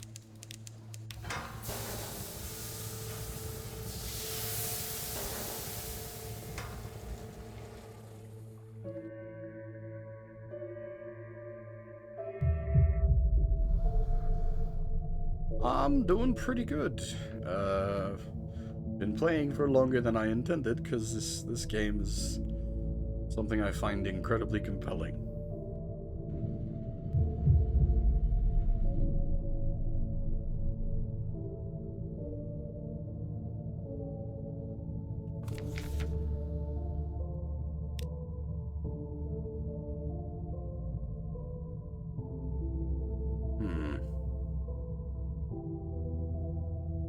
I'm doing pretty good. Been playing for longer than I intended, because this game is something I find incredibly compelling.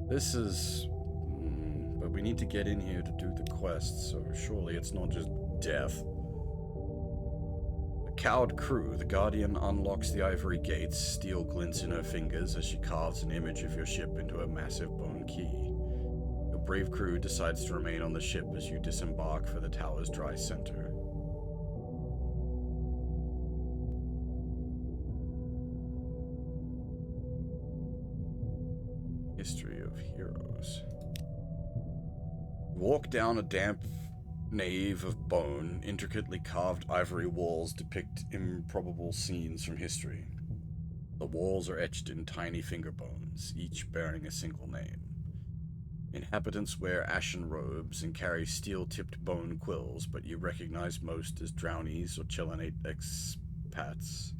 This is... but we need to get in here to do the quest, so surely it's not just death. A cowed crew, the Guardian unlocks the ivory gates, steel glints in her fingers as she carves an image of your ship into a massive bone key. Your brave crew decides to remain on the ship as you disembark for the tower's dry center. History of heroes. Walk down a damp nave of bone. Intricately carved ivory walls depict improbable scenes from history. The walls are etched in tiny finger bones, each bearing a single name. Inhabitants wear ashen robes and carry steel-tipped bone quills, but you recognize most as drownies or Chelenate expats.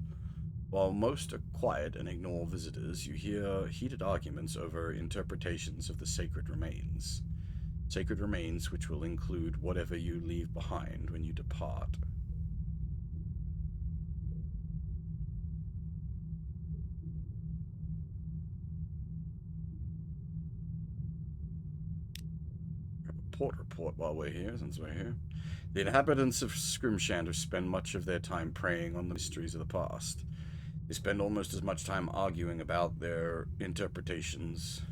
While most are quiet and ignore visitors, you hear heated arguments over interpretations of the sacred remains. Sacred remains which will include whatever you leave behind when you depart. Grab a port report while we're here, since we're here. The inhabitants of Scrimshander spend much of their time preying on the mysteries of the past. They spend almost as much time arguing about their interpretations.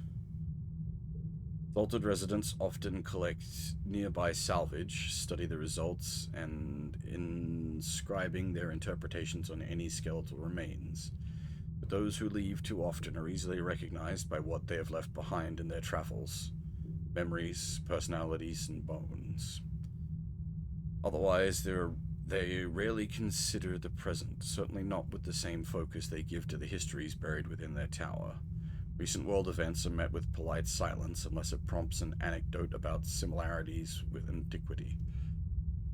Salted residents often collect nearby salvage, study the results, and inscribing their interpretations on any skeletal remains. But those who leave too often are easily recognized by what they have left behind in their travels. Memories, personalities, and bones. Otherwise, they rarely consider the present, certainly not with the same focus they give to the histories buried within their tower. Recent world events are met with polite silence unless it prompts an anecdote about similarities with antiquity.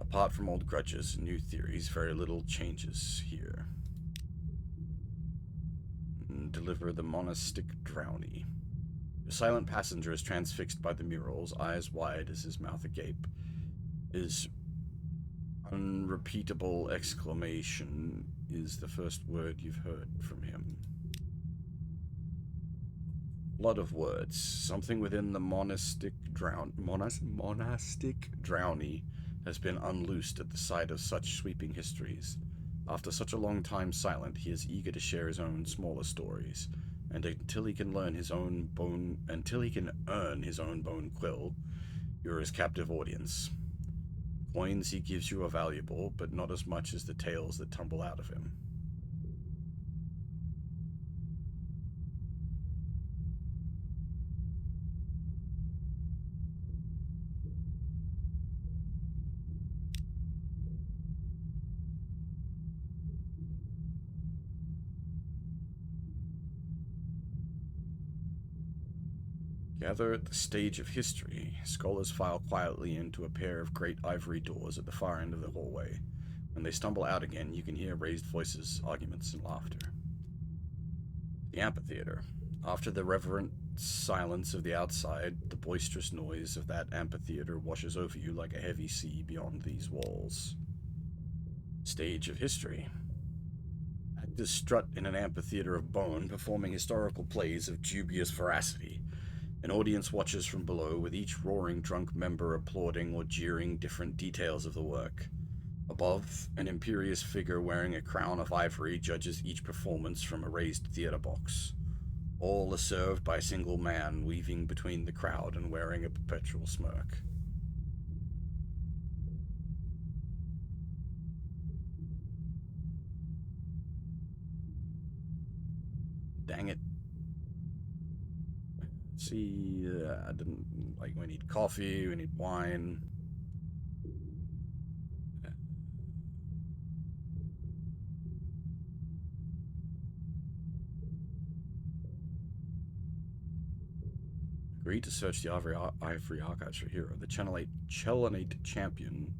Apart from old grudges and new theories, very little changes here. Deliver the monastic drowny. The silent passenger is transfixed by the murals, eyes wide as his mouth agape. His unrepeatable exclamation is the first word you've heard from him. Flood of words. Something within the monastic drowny has been unloosed at the sight of such sweeping histories. After such a long time silent, he is eager to share his own smaller stories, and until he can earn his own bone quill, you're his captive audience. Coins he gives you are valuable, but not as much as the tales that tumble out of him. Gather at the stage of history. Scholars file quietly into a pair of great ivory doors at the far end of the hallway. When they stumble out again, you can hear raised voices, arguments, and laughter. The amphitheater. After the reverent silence of the outside, the boisterous noise of that amphitheater washes over you like a heavy sea beyond these walls. Stage of history. Actors strut in an amphitheater of bone, performing historical plays of dubious veracity. An audience watches from below, with each roaring drunk member applauding or jeering different details of the work. Above, an imperious figure wearing a crown of ivory judges each performance from a raised theater box. All are served by a single man, weaving between the crowd and wearing a perpetual smirk. Dang it. See, I didn't, we need coffee, we need wine. Agreed to search the Ivory Archives for Hero. The Chelonate champion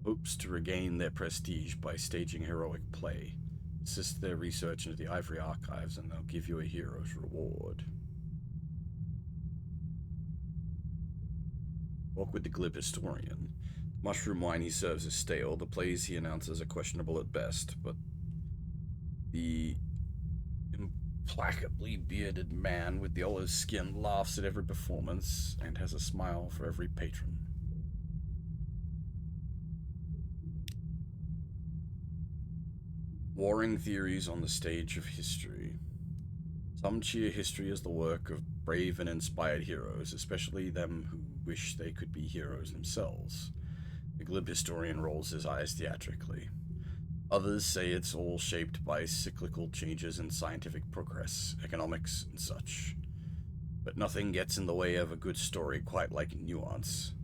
hopes to regain their prestige by staging heroic play. Assist their research into the Ivory Archives and they'll give you a hero's reward. Walk with the glib historian. Mushroom wine he serves is stale. The plays he announces are questionable at best, but the implacably bearded man with the olive skin laughs at every performance and has a smile for every patron. Warring theories on the stage of history. Some cheer history as the work of brave and inspired heroes, especially them who wish they could be heroes themselves. The glib historian rolls his eyes theatrically. Others say it's all shaped by cyclical changes in scientific progress, economics, and such. But nothing gets in the way of a good story quite like nuance.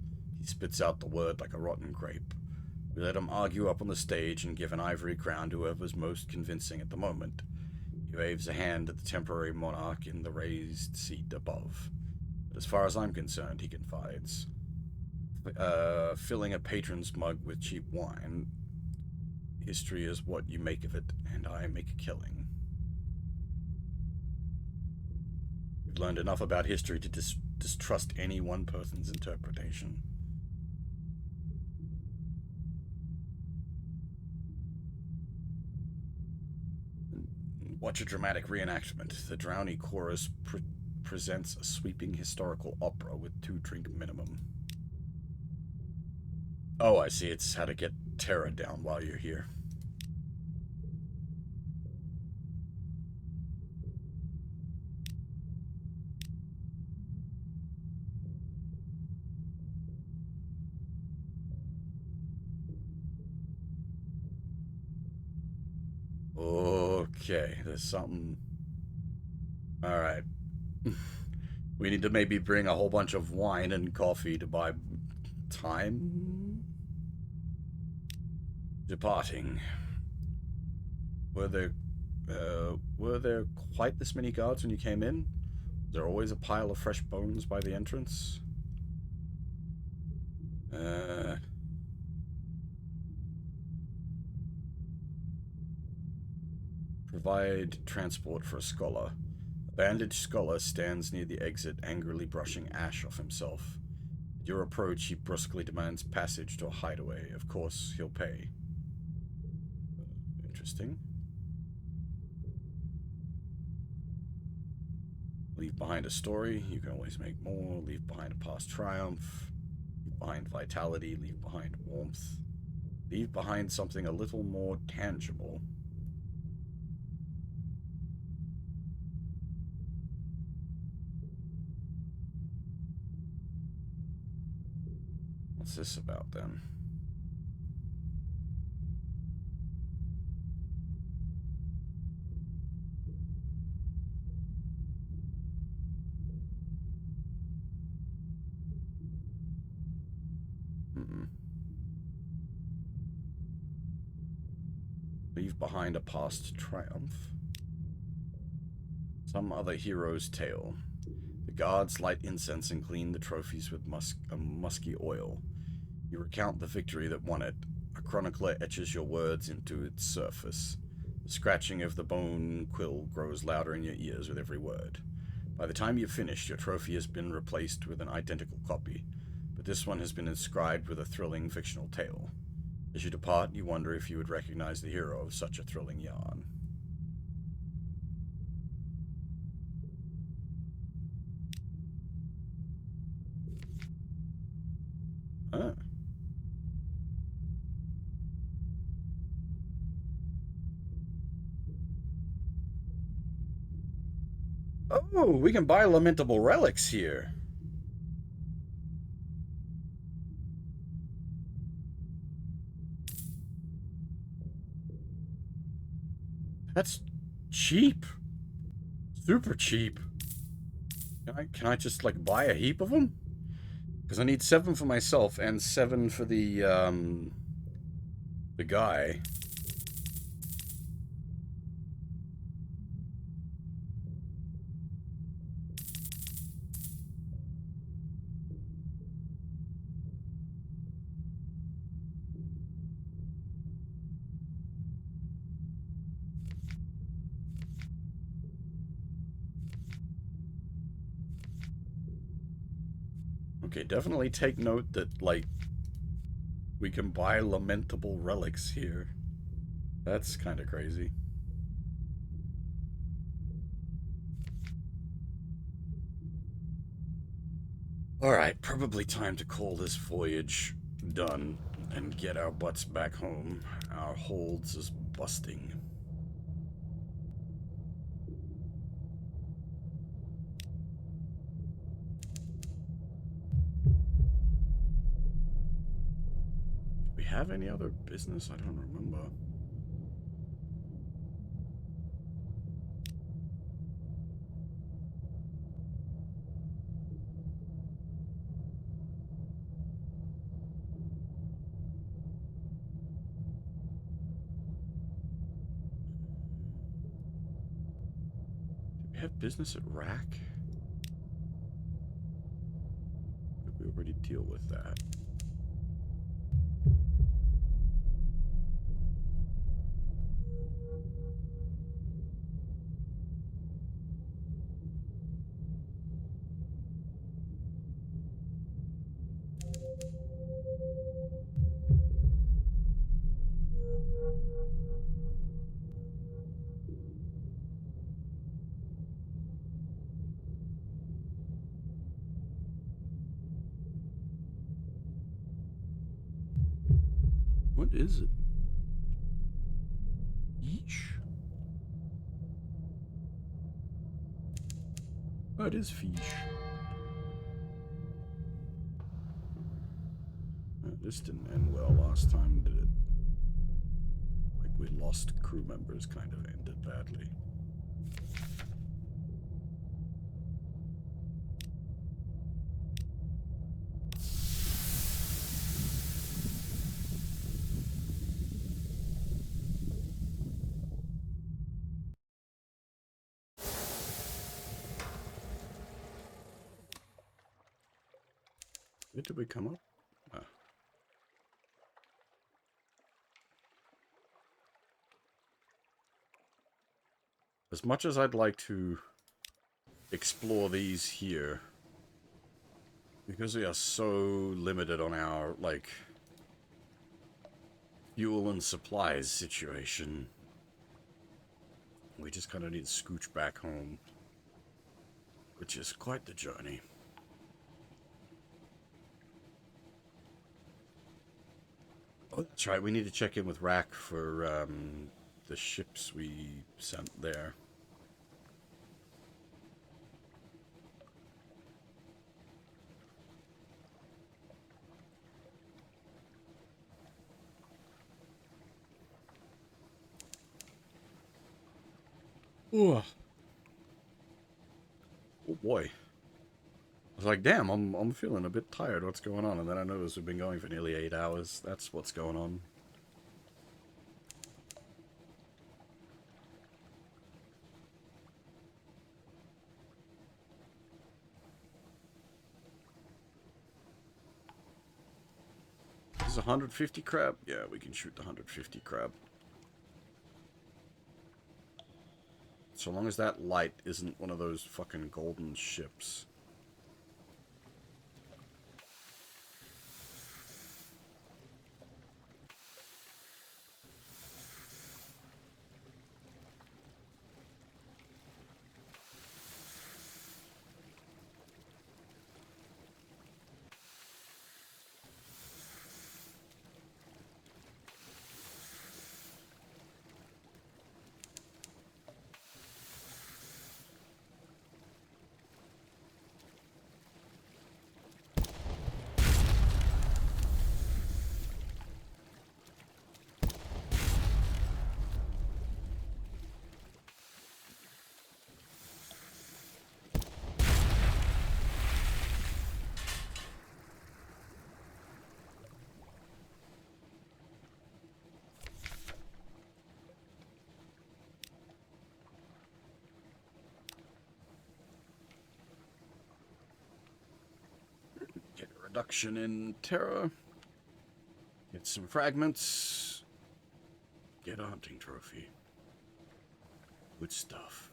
He spits out the word like a rotten grape. We let him argue up on the stage and give an ivory crown to whoever's most convincing at the moment. He waves a hand at the temporary monarch in the raised seat above. But as far as I'm concerned, he confides, filling a patron's mug with cheap wine, history is what you make of it, and I make a killing. We've learned enough about history to distrust any one person's interpretation. Watch a dramatic reenactment. The Drowny Chorus presents a sweeping historical opera with 2-drink minimum. Oh, I see. It's how to get Terra down while you're here. Okay, there's something. Alright. We need to maybe bring a whole bunch of wine and coffee to buy time? Departing. Were there quite this many guards when you came in? Was there always a pile of fresh bones by the entrance? Provide transport for a scholar. A bandaged scholar stands near the exit, angrily brushing ash off himself. At your approach, he brusquely demands passage to a hideaway. Of course, he'll pay. Interesting. Leave behind a story. You can always make more. Leave behind a past triumph. Leave behind vitality. Leave behind warmth. Leave behind something a little more tangible. What's this about, then? leave behind a past triumph. Some other hero's tale. The guards light incense and clean the trophies with musky oil. You recount the victory that won it. A chronicler etches your words into its surface. The scratching of the bone quill grows louder in your ears with every word. By the time you've finished, your trophy has been replaced with an identical copy, but this one has been inscribed with a thrilling fictional tale. As you depart, you wonder if you would recognize the hero of such a thrilling yarn. Ah. Oh, we can buy lamentable relics here. That's cheap. Super cheap. Can I just like buy a heap of them? Because I need 7 for myself and 7 for the guy. Okay, definitely take note that, like, we can buy lamentable relics here. That's kind of crazy. Alright, probably time to call this voyage done and get our butts back home. Our holds is busting. Do we have any other business? I don't remember. Do we have business at Rack? Did we already deal with that? What is it? Each? Oh, it is fish. This didn't end well last time, did it? Like, we lost crew members, kind of ended badly. Where did we come up? Ah. As much as I'd like to explore these here, because we are so limited on our, like, fuel and supplies situation, we just kind of need to scooch back home, which is quite the journey. Oh, that's right, we need to check in with Rack for the ships we sent there. Ooh. Oh boy. I was like, damn, I'm feeling a bit tired. What's going on? And then I noticed we've been going for nearly 8 hours. That's what's going on. Is 150 crab? Yeah, we can shoot the 150 crab. So long as that light isn't one of those fucking golden ships. Get a reduction in terror. Get some fragments. Get a hunting trophy. Good stuff.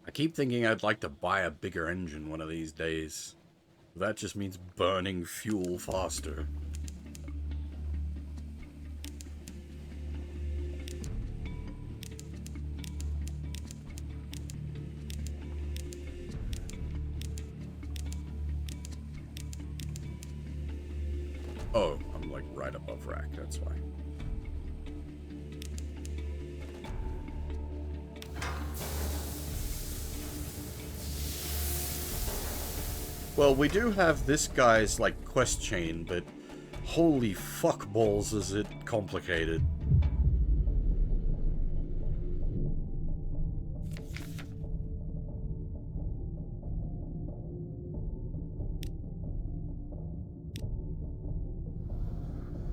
I keep thinking I'd like to buy a bigger engine one of these days. That just means burning fuel faster. Oh, I'm like right above rack, that's why. Well, we do have this guy's, like, quest chain, but holy fuck balls is it complicated.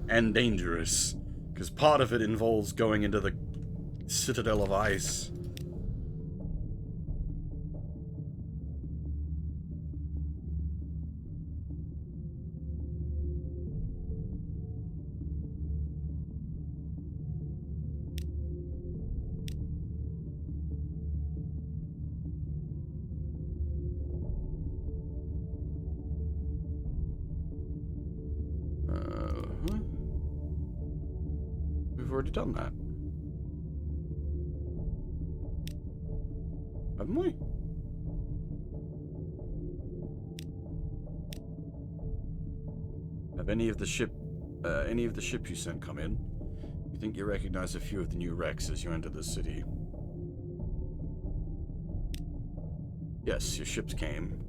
And dangerous, because part of it involves going into the Citadel of Ice. We've already done that. Haven't we? Have any of the ship you sent come in? You think you recognize a few of the new wrecks as you enter the city? Yes, your ships came.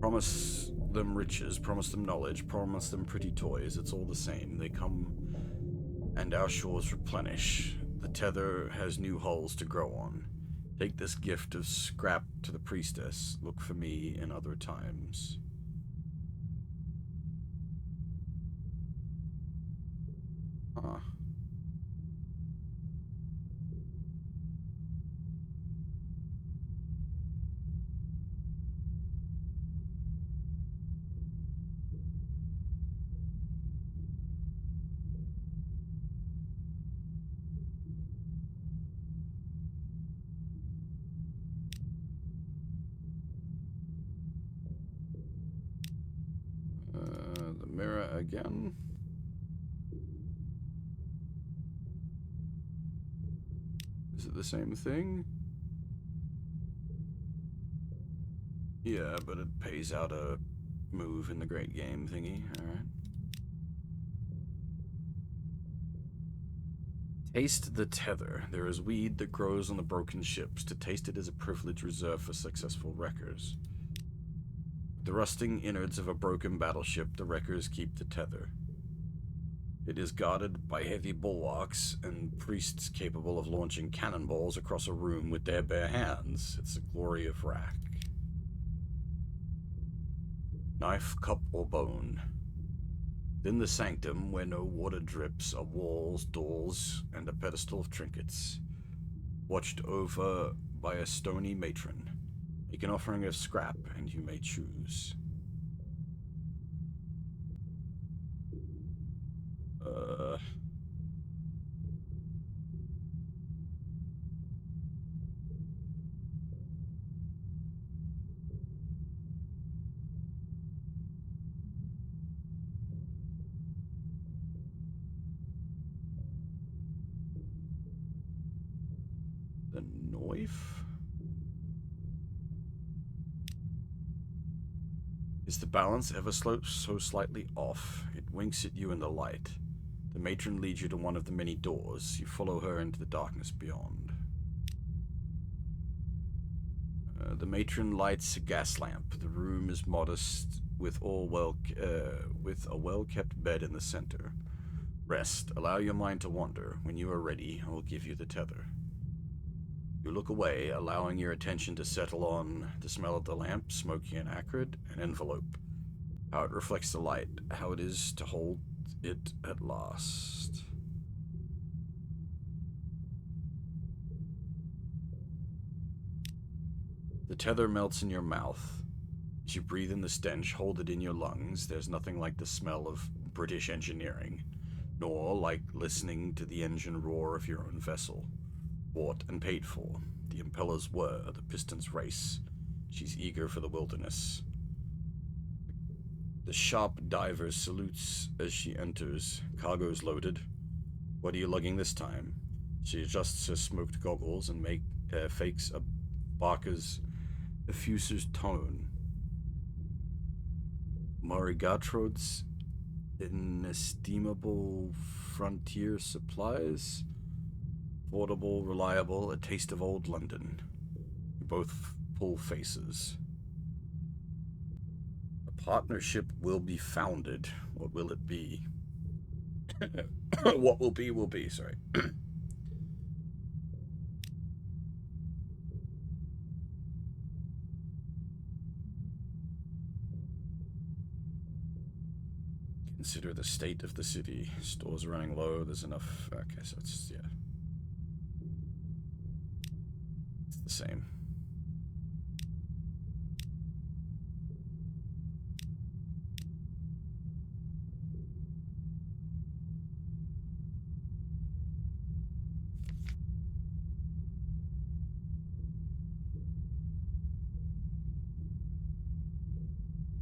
Promise them riches, promise them knowledge, promise them pretty toys. It's all the same. They come, and our shores replenish. The tether has new hulls to grow on. Take this gift of scrap to the priestess. Look for me in other times. Huh. The mirror again. Is it the same thing? Yeah, but it pays out a move in the great game thingy. Alright. Taste the tether. There is weed that grows on the broken ships. To taste it is a privilege reserved for successful wreckers. The rusting innards of a broken battleship, the wreckers keep the tether. It is guarded by heavy bulwarks and priests capable of launching cannonballs across a room with their bare hands. It's the glory of wrack. Knife, cup, or bone. Within the sanctum, where no water drips, are walls, doors, and a pedestal of trinkets, watched over by a stony matron. Make an offering of scrap, and you may choose. The knife? Is the balance ever so slightly off? It winks at you in the light. The matron leads you to one of the many doors. You follow her into the darkness beyond. The matron lights a gas lamp. The room is modest, with a well-kept bed in the center. Rest. Allow your mind to wander. When you are ready, I will give you the tether. You look away, allowing your attention to settle on the smell of the lamp, smoky and acrid, an envelope. How it reflects the light, how it is to hold it at last. The tether melts in your mouth. As you breathe in the stench, hold it in your lungs. There's nothing like the smell of British engineering, nor like listening to the engine roar of your own vessel. Bought and paid for. The impellers whir, the pistons race. She's eager for the wilderness. The sharp diver salutes as she enters. Cargo's loaded. What are you lugging this time? She adjusts her smoked goggles and fakes a Barker's effuser's tone. Marigatrod's inestimable frontier supplies. Affordable, reliable, a taste of old London. You both pull faces. A partnership will be founded. What will it be? What will be, sorry. Consider the state of the city. Stores are running low. There's enough. Okay, so it's, yeah. It's the same.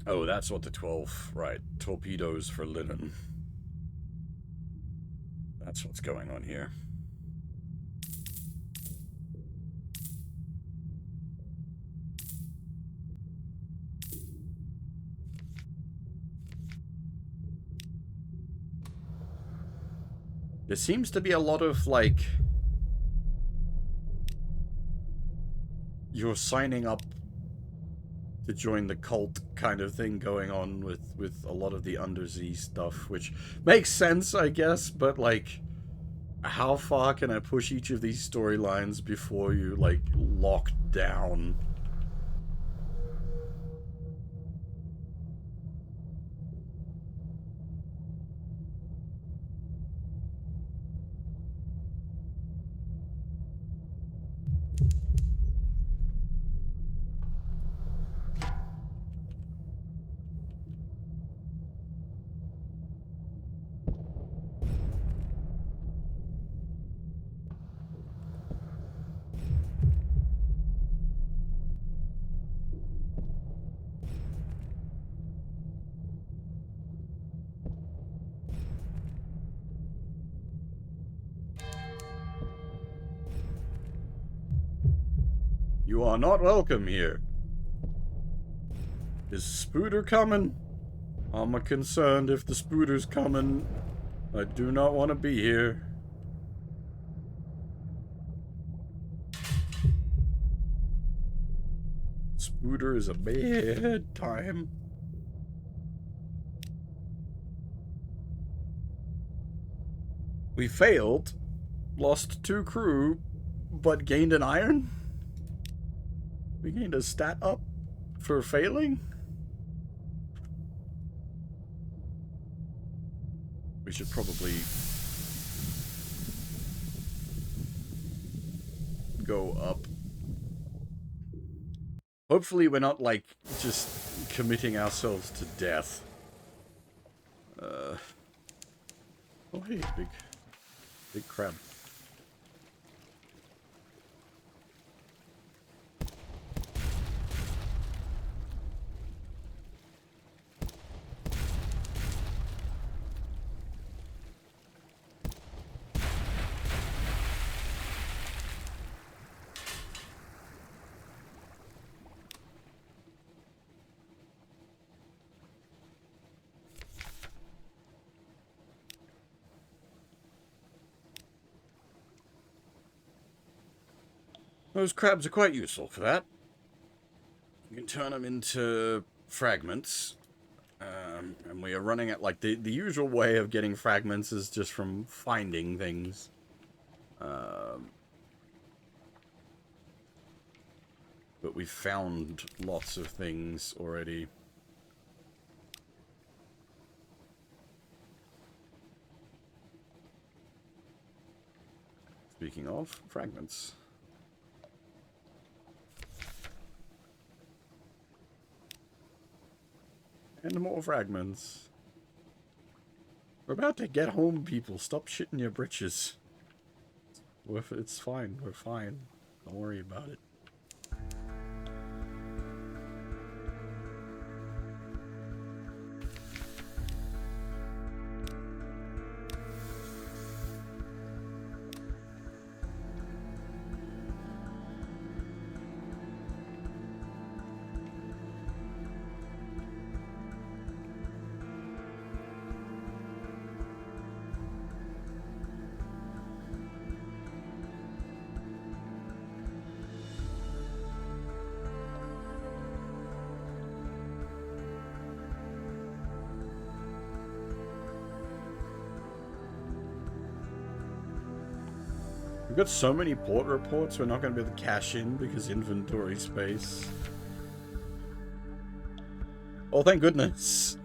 Oh, that's what the 12, right. Torpedoes for linen. That's what's going on here. There seems to be a lot of, like, you're signing up to join the cult kind of thing going on with a lot of the undersea stuff, which makes sense, I guess, but, like, how far can I push each of these storylines before you, like, lock down? You are not welcome here. Is Spooter coming? I'm concerned if the Spooter's coming. I do not want to be here. Spooter is a bad time. We failed, lost 2 crew, but gained an iron? We gained a stat up for failing? We should probably go up. Hopefully we're not, like, just committing ourselves to death. Oh, hey, big crab. Those crabs are quite useful for that. You can turn them into fragments. And we are running at, like, the usual way of getting fragments is just from finding things. But we've found lots of things already. Speaking of fragments. And more fragments. We're about to get home, people. Stop shitting your britches. It's fine. We're fine. Don't worry about it. We've got so many port reports we're not going to be able to cash in because inventory space. Oh, thank goodness.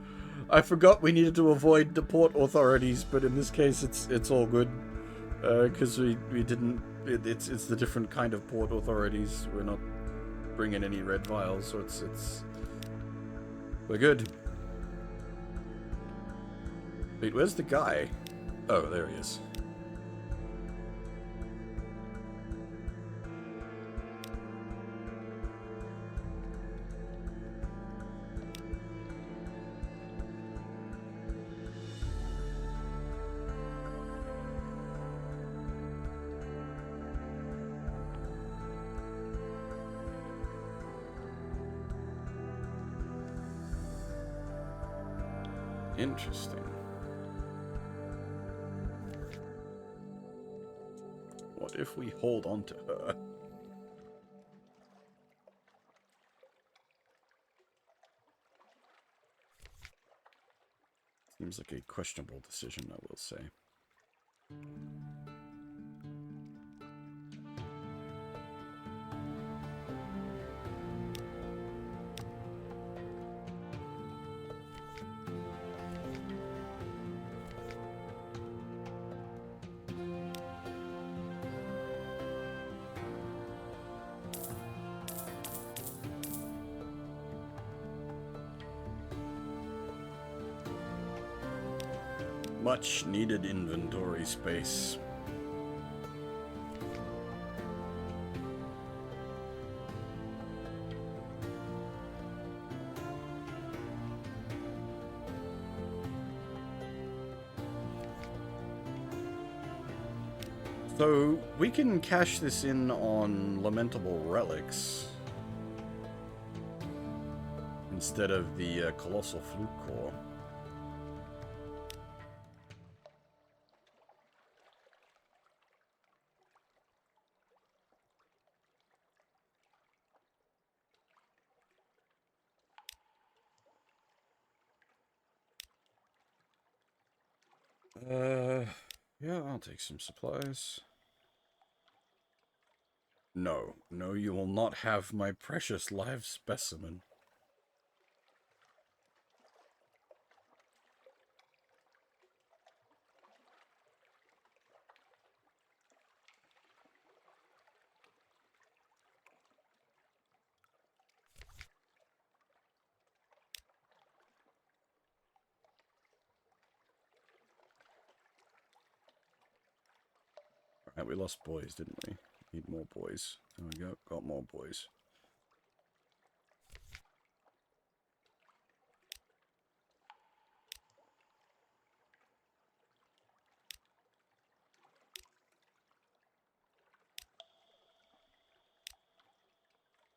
I forgot we needed to avoid the port authorities, but in this case it's all good. Because we didn't... It's the different kind of port authorities. We're not bringing any red vials, so it's... We're good. Wait, where's the guy? Oh, there he is. Interesting. What if we hold on to her? Seems like a questionable decision, I will say. Much needed inventory space. So we can cash this in on lamentable relics instead of the colossal flute core. Yeah, I'll take some supplies. No, no, you will not have my precious live specimen. Right, we lost boys, didn't we? Need more boys. There we go. Got more boys.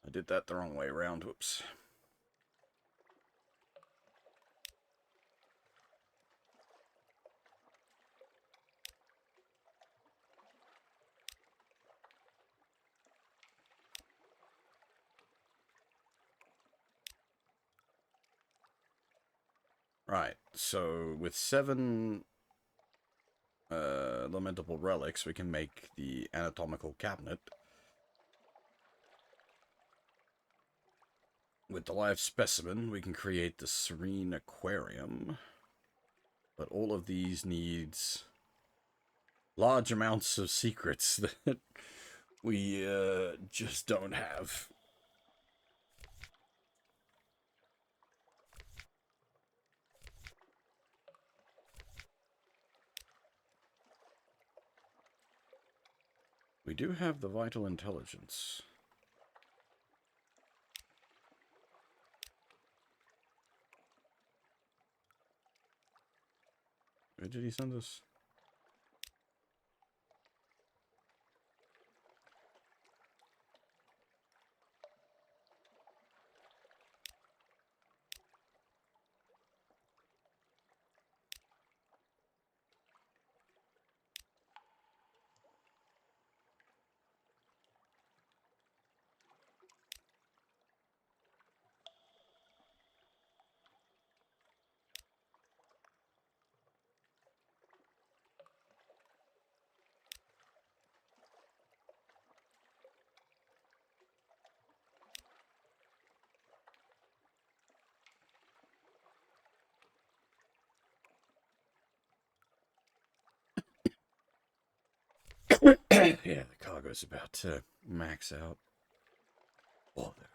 I did that the wrong way around. Whoops. Right, so with 7 lamentable relics, we can make the anatomical cabinet. With the live specimen, we can create the serene aquarium. But all of these needs large amounts of secrets that we just don't have. We do have the vital intelligence. Where did he send us? Yeah, the cargo's about to max out. Oh, there.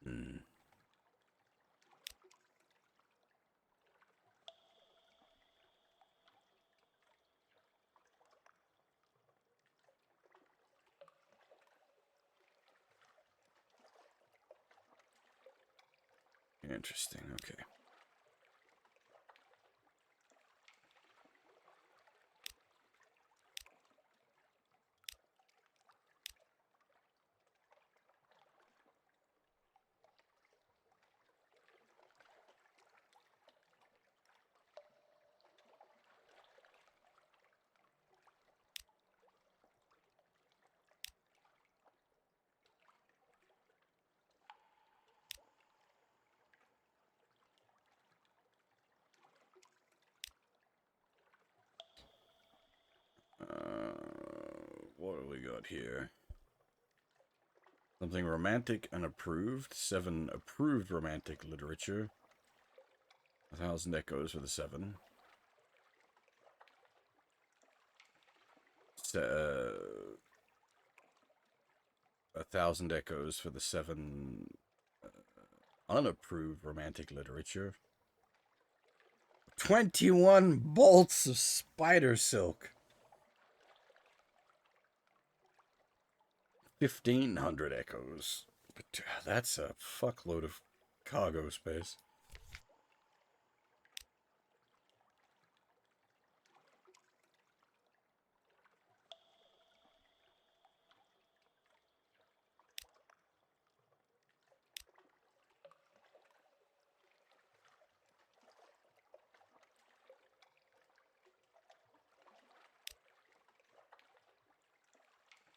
Hmm. Interesting, okay. What do we got here? Something romantic and approved. 7 approved romantic literature. 1,000 echoes for the 7. 1,000 echoes for the 7 unapproved romantic literature. 21 bolts of spider silk. 1,500 echoes. But that's a fuckload of cargo space.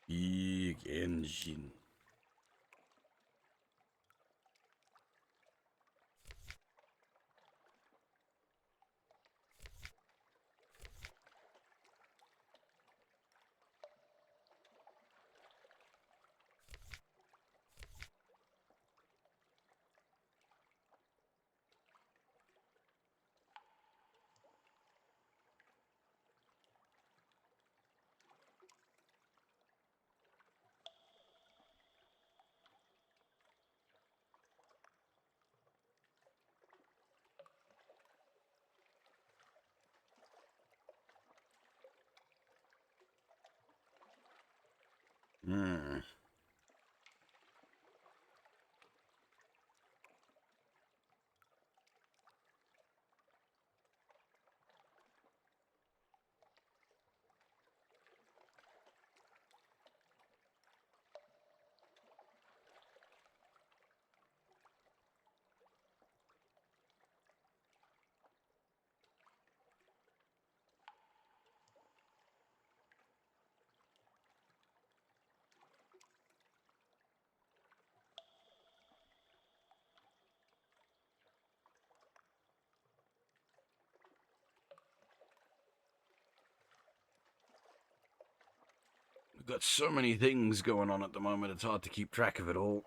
Big engine. Hmm. We've got so many things going on at the moment, it's hard to keep track of it all.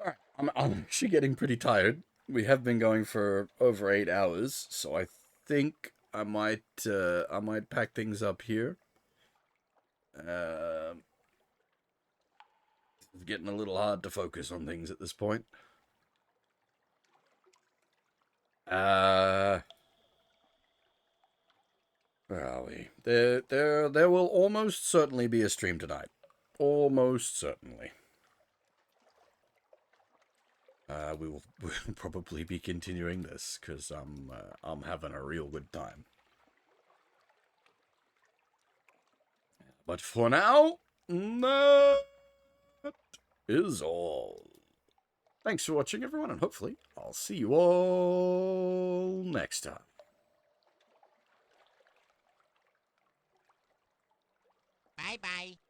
Alright, I'm actually getting pretty tired. We have been going for over 8 hours, so I think I might pack things up here. It's getting a little hard to focus on things at this point. Where are we? There will almost certainly be a stream tonight. Almost certainly. We'll probably be continuing this because I'm having a real good time. But for now, that is all. Thanks for watching, everyone, and hopefully I'll see you all next time. Bye bye.